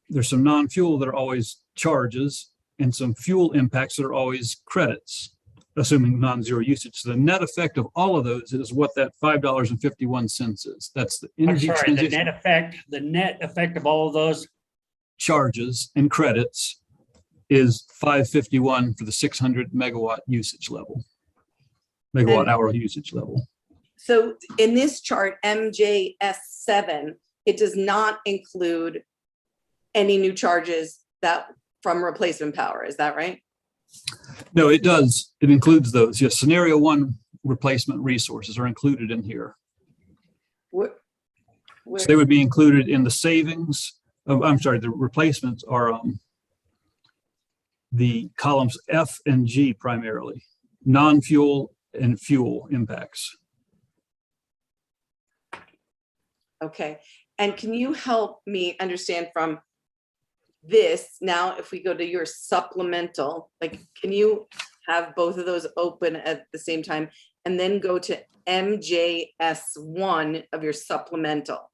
There's some non-fuel that are always charges and some fuel impacts that are always credits. assuming non-zero usage. So the net effect of all of those is what that $5.51 is. That's the I'm energy sorry, the transition net effect of all of those. charges and credits is 551 for the 600 megawatt usage level, megawatt And- hour usage level. So in this chart, MJS7, it does not include any new charges that from replacement power. Is that right? No, it does. It includes those. Yes, scenario one replacement resources are included in here. Where- So they would be included in the savings. I'm sorry, the replacements are the columns F and G primarily, non-fuel and fuel impacts. Okay, and can you help me understand from this, now if we go to your supplemental, like, can you have both of those open at the same time? And then go to MJS1 of your supplemental.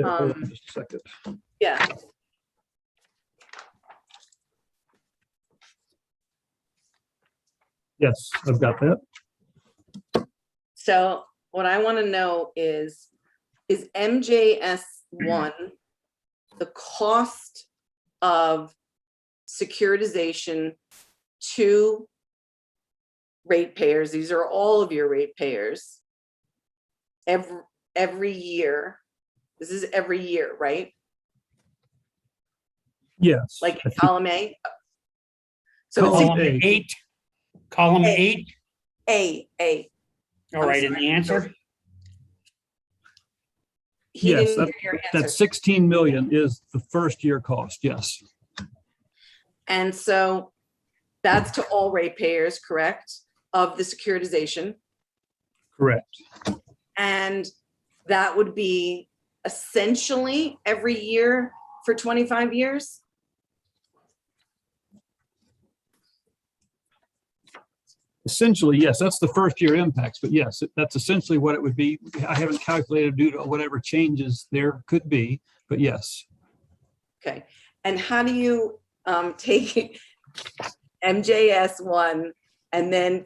Hold on just a second. Yeah. Yes, I've got that. So what I want to know is MJS1 the cost of securitization to ratepayers? These are all of your ratepayers every year. This is every year, right? Yes. Like column A. So it's Column 8. Column A. 8. A. All right, and the answer? He Yes, didn't hear your that answer. 16 million is the first year cost. Yes, And so that's to all ratepayers, correct, of the securitization. correct. And that would be essentially every year for 25 years? Essentially, yes, that's the first year impacts, but yes, that's essentially what it would be. I haven't calculated due to whatever changes there could be, but yes. Okay. And how do you take MJS1 and then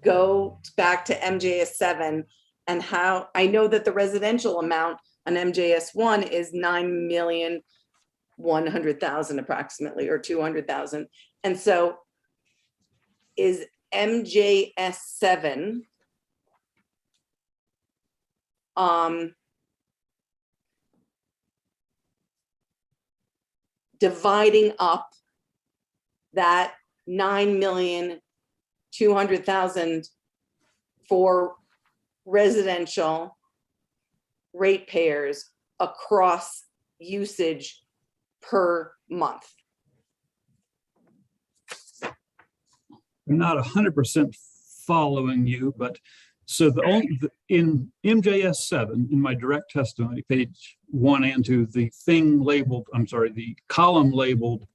go back to MJS7, and how, I know that the residential amount on MJS1 is 9,100,000 approximately, or 200,000. And so is MJS7 dividing up that 9,200,000 for residential ratepayers across usage per month? I'm not 100% following you, but so in MJS 7, in my direct testimony, page 1 and 2, the column labeled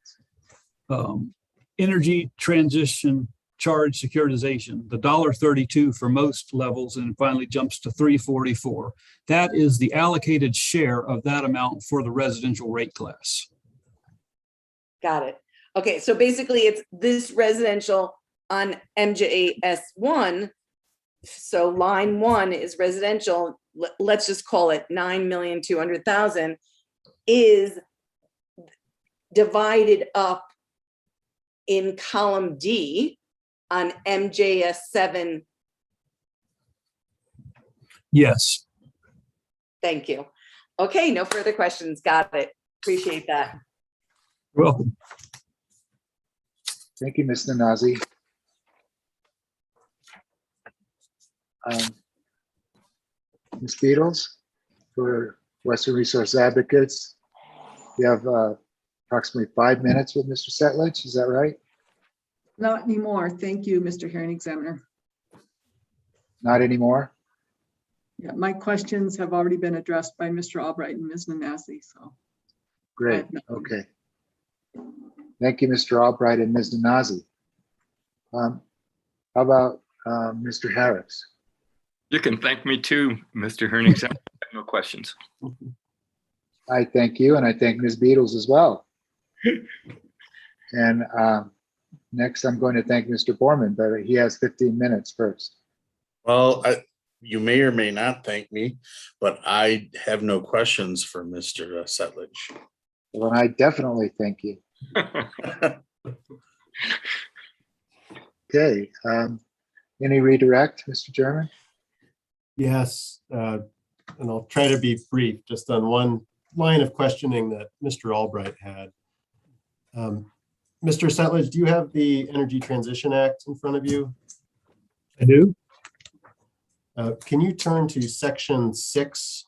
energy transition charge securitization, the $1.32 for most levels, and finally jumps to $3.44. That is the allocated share of that amount for the residential rate class. Got it. Okay, so basically it's this residential on MJS1. So line 1 is residential. Let's just call it 9,200,000 is divided up in column D on MJS7. Yes. Thank you. Okay, no further questions. Got it. Appreciate that. You're welcome. Thank you, Ms. Nanazi. Ms. Beatles, for Western Resource Advocates, you have approximately 5 minutes with Mr. Setlich, is that right? Not anymore. Thank you, Mr. Hearing Examiner. Not anymore? Yeah, my questions have already been addressed by Mr. Albright and Ms. Nanasi, so. Great, okay. Thank you, Mr. Albright and Ms. Nanazi. How about Mr. Harris? You can thank me too, Mr. Herning. I have no questions. I thank you, and I thank Ms. Beatles as well. And next I'm going to thank Mr. Borman, but he has 15 minutes first. Well, you may or may not thank me, but I have no questions for Mr. Settlage. Well, I definitely thank you. Okay. Any redirect, Mr. Chairman? Yes, and I'll try to be brief, just on one line of questioning that Mr. Albright had. Mr. Settlage, do you have the Energy Transition Act in front of you? I do. Can you turn to section 6,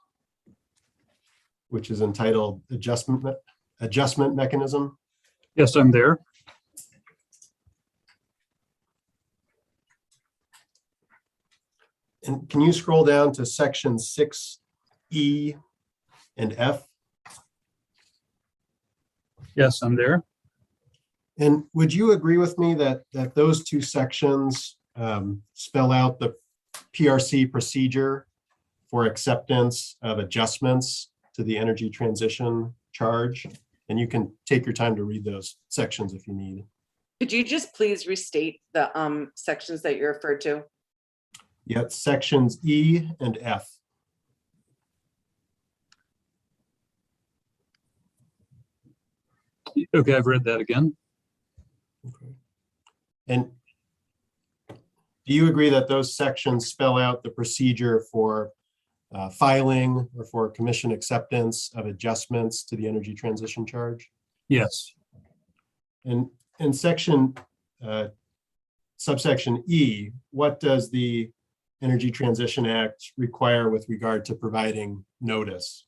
which is entitled Adjustment Mechanism? Yes, I'm there. And can you scroll down to section 6E and F? Yes, I'm there. And would you agree with me that those two sections spell out the PRC procedure for acceptance of adjustments to the energy transition charge? And you can take your time to read those sections if you need. Could you just please restate the sections that you referred to? Yeah, it's sections E and F. Okay, I've read that again. Okay. And do you agree that those sections spell out the procedure for filing or for commission acceptance of adjustments to the energy transition charge? Yes. And in section subsection E, what does the Energy Transition Act require with regard to providing notice?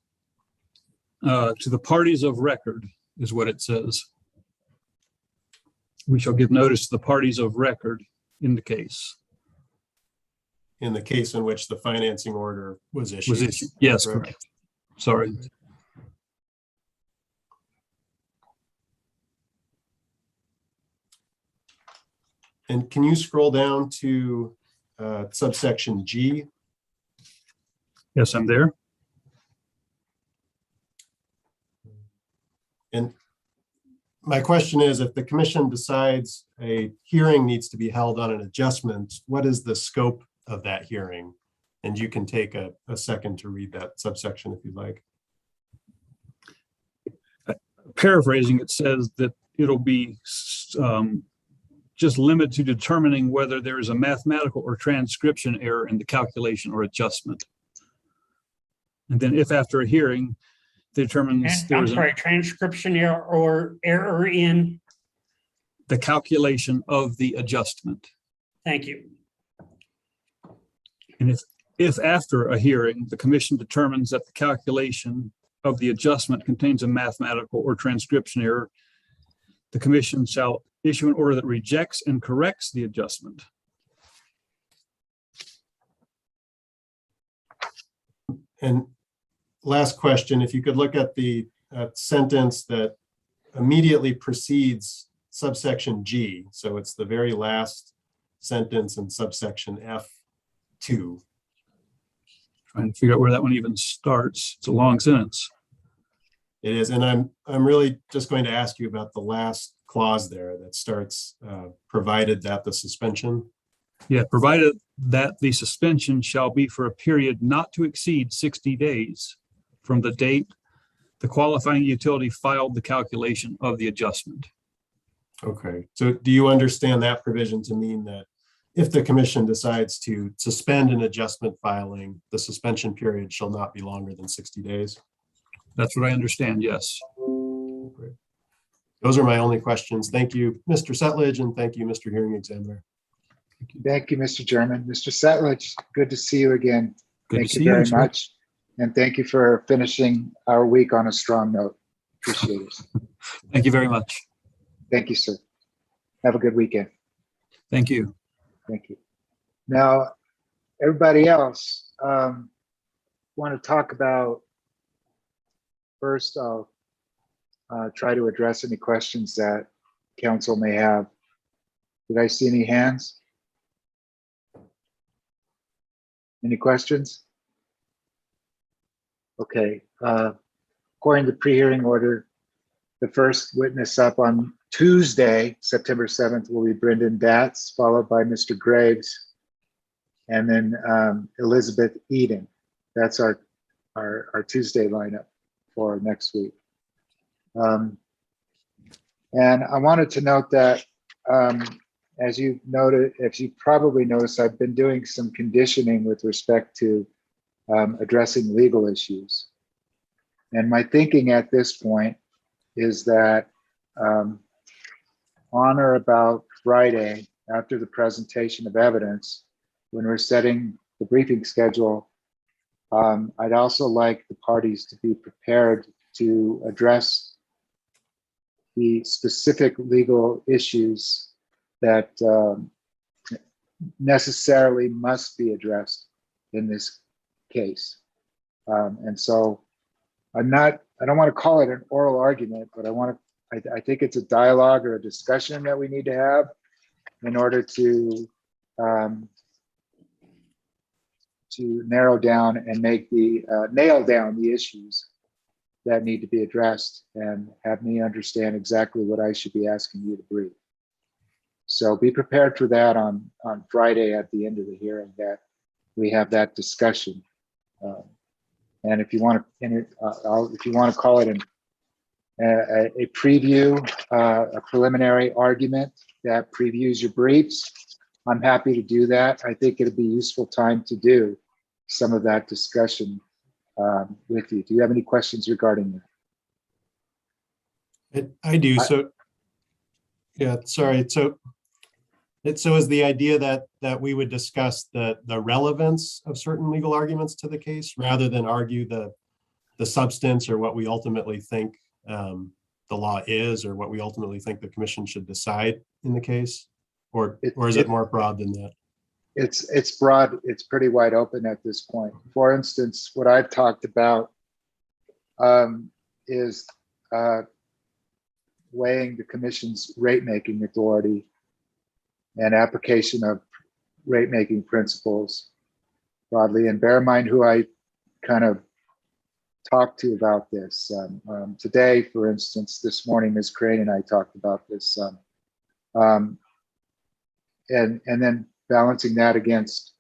To the parties of record is what it says. We shall give notice to the parties of record in the case. In the case in which the financing order was issued. Yes, correct. Sorry. And can you scroll down to subsection G? Yes, I'm there. And my question is, if the commission decides a hearing needs to be held on an adjustment, what is the scope of that hearing? And you can take a second to read that subsection if you'd like. Paraphrasing, it says that it'll be just limited to determining whether there is a mathematical or transcription error in the calculation or adjustment. And then if after a hearing determines I'm sorry, transcription error or error in? The calculation of the adjustment. Thank you. And if after a hearing, the commission determines that the calculation of the adjustment contains a mathematical or transcription error, the commission shall issue an order that rejects and corrects the adjustment. And last question, if you could look at the sentence that immediately precedes subsection G. So it's the very last sentence in subsection F2. Trying to figure out where that one even starts. It's a long sentence. It is, and I'm really just going to ask you about the last clause there that starts, provided that the suspension. Yeah, provided that the suspension shall be for a period not to exceed 60 days from the date the qualifying utility filed the calculation of the adjustment. Okay, so do you understand that provision to mean that if the commission decides to suspend an adjustment filing, the suspension period shall not be longer than 60 days? That's what I understand, yes. Great. Those are my only questions. Thank you, Mr. Settlage, and thank you, Mr. Hearing Examiner. Thank you, Mr. German. Mr. Settlage, good to see you again. Thank you very much. And thank you for finishing our week on a strong note. Appreciate it. Thank you very much. Thank you, sir. Have a good weekend. Thank you. Thank you. Now, everybody else, want to talk about, first, I'll try to address any questions that council may have. Did I see any hands? Any questions? Okay. According to pre-hearing order, the first witness up on Tuesday, September 7th, will be Brendan Batts, followed by Mr. Graves, and then Elizabeth Eden. That's our Tuesday lineup for next week. And I wanted to note that, as you noted, if you probably noticed, I've been doing some conditioning with respect to addressing legal issues. And my thinking at this point is that on or about Friday, after the presentation of evidence, when we're setting the briefing schedule, I'd also like the parties to be prepared to address the specific legal issues that necessarily must be addressed in this case. And so I don't want to call it an oral argument, but I think it's a dialogue or a discussion that we need to have in order to narrow down and make nail down the issues that need to be addressed and have me understand exactly what I should be asking you to brief. So be prepared for that on Friday at the end of the hearing, that we have that discussion. And if you want to call it a preview, a preliminary argument that previews your briefs, I'm happy to do that. I think it'd be useful time to do some of that discussion with you. Do you have any questions regarding that? I do. So, yeah, sorry. So is the idea that we would discuss the relevance of certain legal arguments to the case rather than argue the substance or what we ultimately think the law is, or what we ultimately think the commission should decide in the case? Or is it more broad than that? It's broad. It's pretty wide open at this point. For instance, what I've talked about is weighing the commission's rate-making authority and application of rate-making principles broadly. And bear in mind who I kind of talked to about this. Today, for instance, this morning, Ms. Crane and I talked about this. And then balancing that against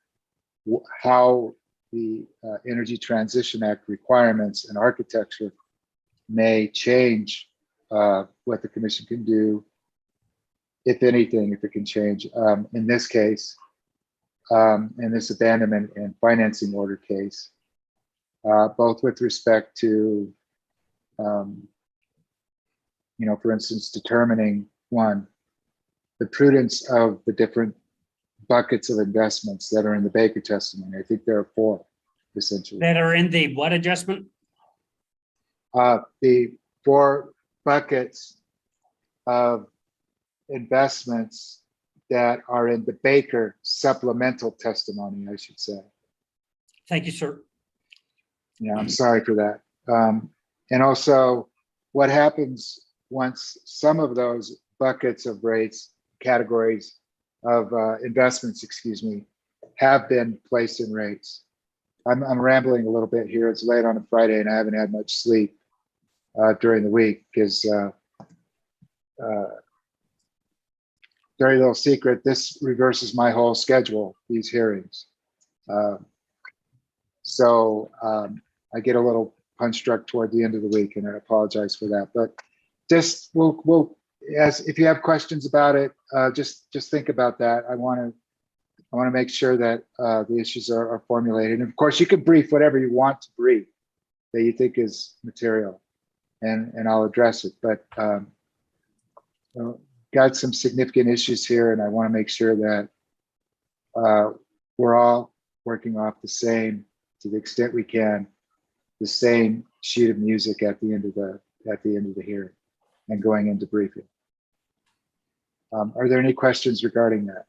how the Energy Transition Act requirements and architecture may change what the commission can do, if anything, if it can change. In this case, in this abandonment and financing order case, both with respect to, for instance, determining the prudence of the different buckets of investments that are in the Baker testimony. I think there are 4, essentially. That are in the what adjustment? The 4 buckets of investments that are in the Baker supplemental testimony, I should say. Thank you, sir. Yeah, I'm sorry for that. And also what happens once some of those buckets of rates, categories of investments, have been placed in rates. I'm rambling a little bit here. It's late on a Friday and I haven't had much sleep during the week because very little secret, this reverses my whole schedule, these hearings. So I get a little punch drunk toward the end of the week, and I apologize for that. But just if you have questions about it, just think about that. I want to make sure that the issues are formulated. And of course, you can brief whatever you want to brief that you think is material, and I'll address it. But got some significant issues here, and I want to make sure that we're all working off the same, to the extent we can, the same sheet of music at the end of the hearing and going into briefing. Are there any questions regarding that?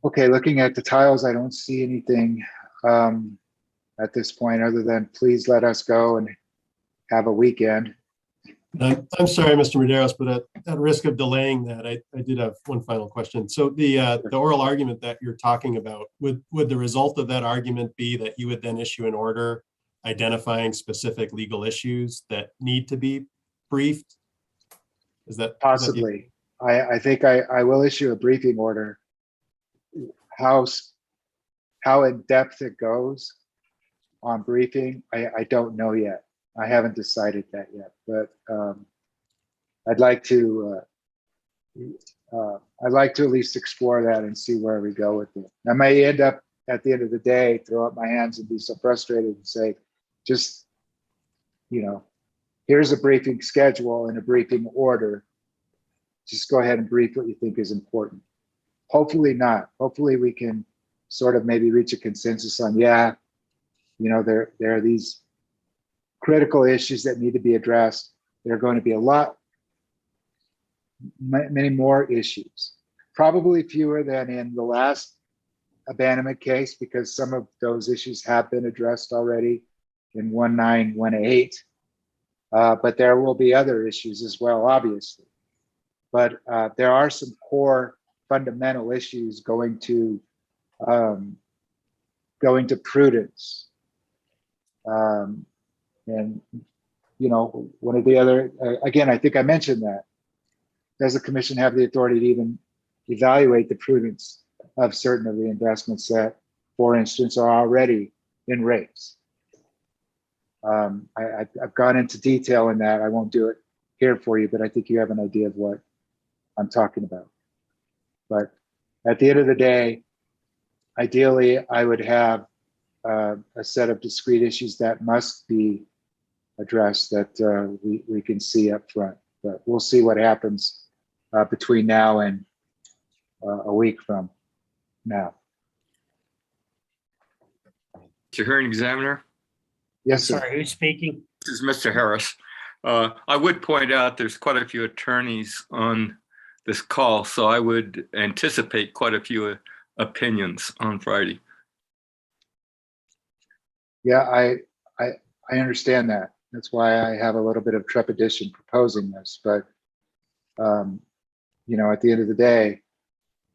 Okay, looking at the tiles, I don't see anything at this point other than please let us go and have a weekend. I'm sorry, Mr. Medeiros, but at risk of delaying that, I did have one final question. So the oral argument that you're talking about, would the result of that argument be that you would then issue an order identifying specific legal issues that need to be briefed? Is that Possibly. I think I will issue a briefing order. How in depth it goes on briefing, I don't know yet. I haven't decided that yet, but I'd like to at least explore that and see where we go with it. I may end up at the end of the day, throw up my hands and be so frustrated and say, just, here's a briefing schedule and a briefing order. Just go ahead and brief what you think is important. Hopefully not. Hopefully we can sort of maybe reach a consensus on, there are these critical issues that need to be addressed. There are going to be many more issues, probably fewer than in the last abandonment case, because some of those issues have been addressed already in 1918. But there will be other issues as well, obviously. But there are some core fundamental issues going to prudence. And one of the other, again, I think I mentioned that. Does the commission have the authority to even evaluate the prudence of certain of the investments that, for instance, are already in rates? I've gone into detail in that. I won't do it here for you, but I think you have an idea of what I'm talking about. But at the end of the day, ideally, I would have a set of discrete issues that must be addressed that we can see up front. But we'll see what happens between now and a week from now. Mr. Hearing Examiner? Yes, sir. Sorry, who's speaking? This is Mr. Harris. I would point out there's quite a few attorneys on this call, so I would anticipate quite a few opinions on Friday. Yeah, I understand that. That's why I have a little bit of trepidation proposing this, but at the end of the day,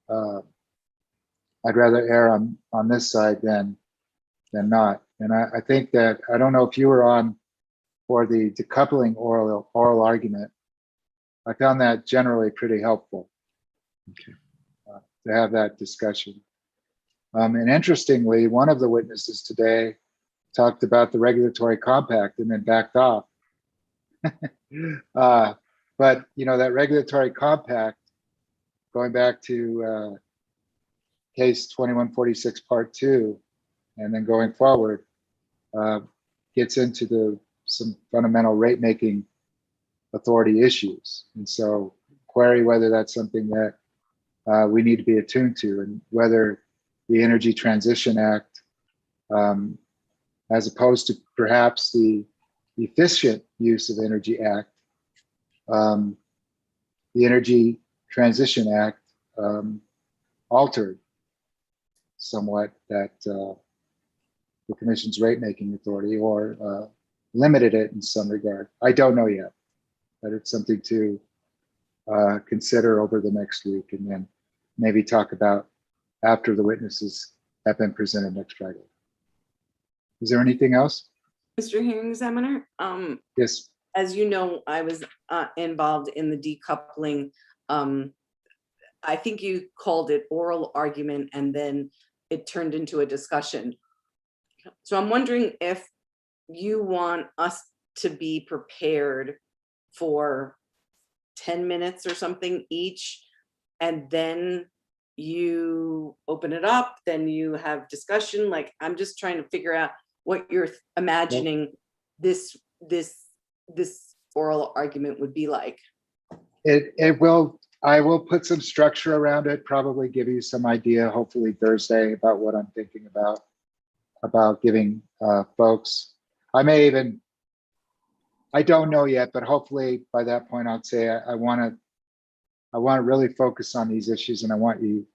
I'd rather err on this side than not. And I think that, I don't know if you were on for the decoupling oral argument. I found that generally pretty helpful to have that discussion. And interestingly, one of the witnesses today talked about the regulatory compact and then backed off. But that regulatory compact, going back to case 2146 part 2, and then going forward, gets into some fundamental rate making authority issues. And so query whether that's something that we need to be attuned to, and whether the Energy Transition Act, as opposed to perhaps the Efficient Use of Energy Act, the Energy Transition Act altered somewhat that the commission's rate making authority, or limited it in some regard. I don't know yet, but it's something to consider over the next week, and then maybe talk about after the witnesses have been presented next Friday. Is there anything else? Mr. Hearing Examiner, Yes. as you know, I was involved in the decoupling. I think you called it oral argument, and then it turned into a discussion. So I'm wondering if you want us to be prepared for 10 minutes or something each, and then you open it up, then you have discussion. Like, I'm just trying to figure out what you're imagining this oral argument would be like. I will put some structure around it, probably give you some idea, hopefully Thursday, about what I'm thinking about giving folks. I don't know yet, but hopefully by that point I'll say I want to really focus on these issues, and I want you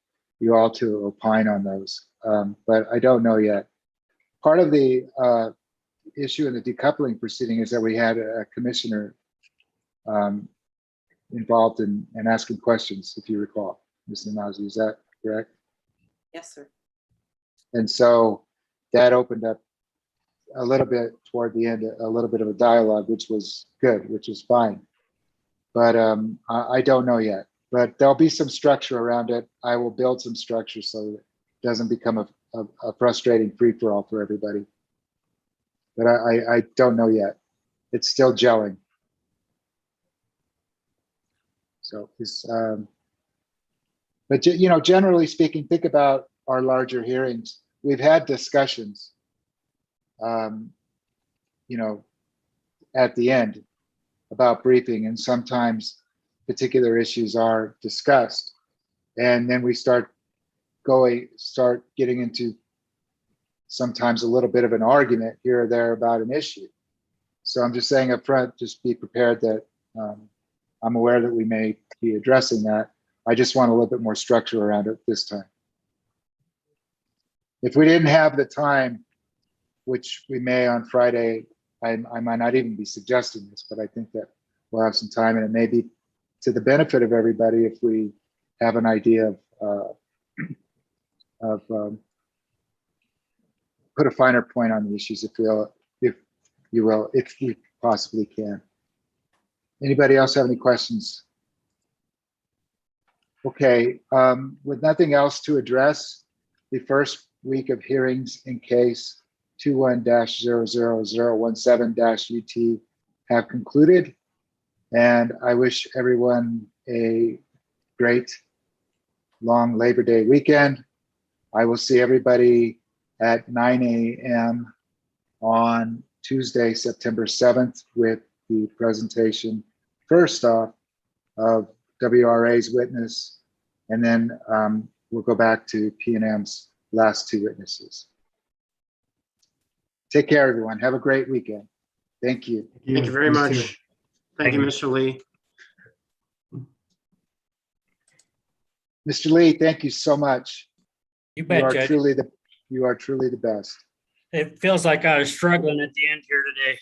all to opine on those. But I don't know yet. Part of the issue in the decoupling proceeding is that we had a commissioner involved in asking questions, if you recall, Ms. Namazi, is that correct? Yes, sir. And so that opened up a little bit toward the end, a little bit of a dialogue, which was good, which is fine. But I don't know yet, but there'll be some structure around it. I will build some structure so that it doesn't become a frustrating free-for-all for everybody. But I don't know yet. It's still gelling. So it's, but you know, generally speaking, think about our larger hearings. We've had discussions, you know, at the end about briefing, and sometimes particular issues are discussed, and then we start getting into sometimes a little bit of an argument here or there about an issue. So I'm just saying up front, just be prepared that I'm aware that we may be addressing that. I just want a little bit more structure around it this time. If we didn't have the time, which we may on Friday, I might not even be suggesting this, but I think that we'll have some time, and it may be to the benefit of everybody if we have an idea of put a finer point on the issues, if you will, if we possibly can. Anybody else have any questions? Okay, with nothing else to address, the first week of hearings in case 21-00017-UT have concluded. And I wish everyone a great long Labor Day weekend. I will see everybody at 9 a.m. on Tuesday, September 7th, with the presentation first off of WRA's witness, and then we'll go back to PNM's last two witnesses. Take care, everyone. Have a great weekend. Thank you. Thank you very much. Thank you, Mr. Lee. Mr. Lee, thank you so much. You bet, are Judge. You are truly the best. It feels like I was struggling at the end here today.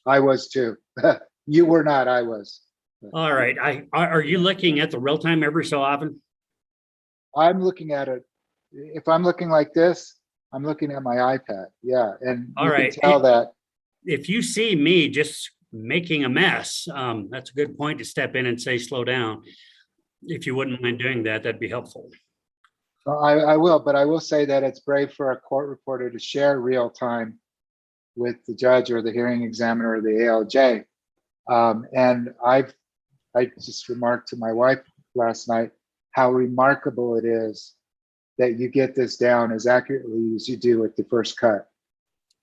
I was too. You were not, I was. All right. Are you looking at the real time every so often? I'm looking at it. If I'm looking like this, I'm looking at my iPad. Yeah, and All you right. can tell that. If you see me just making a mess, that's a good point to step in and say, slow down. If you wouldn't mind doing that, that'd be helpful. I will, but I will say that it's brave for a court reporter to share real time with the judge or the hearing examiner or the ALJ. And I just remarked to my wife last night how remarkable it is that you get this down as accurately as you do at the first cut.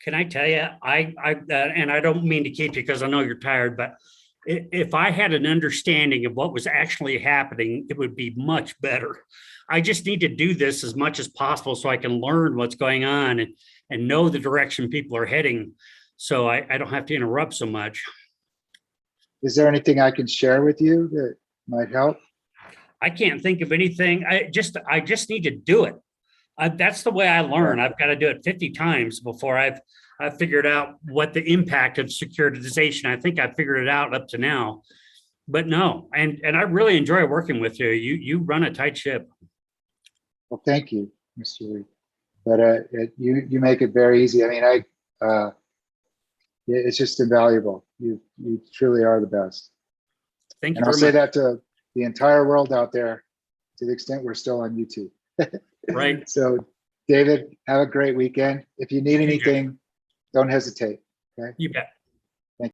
Can I tell you, and I don't mean to keep you because I know you're tired, but if I had an understanding of what was actually happening, it would be much better. I just need to do this as much as possible so I can learn what's going on and know the direction people are heading, so I don't have to interrupt so much. Is there anything I can share with you that might help? I can't think of anything. I just need to do it. That's the way I learn. I've got to do it 50 times before I've figured out what the impact of securitization. I think I figured it out up to now, but no. And I really enjoy working with you. You run a tight ship. Well, thank you, Mr. Lee. But you make it very easy. I mean, it's just invaluable. You truly are the best. Thank you. And I'll say that to the entire world out there, to the extent we're still on YouTube. Right. So, David, have a great weekend. If you need anything, don't hesitate. Okay. You bet.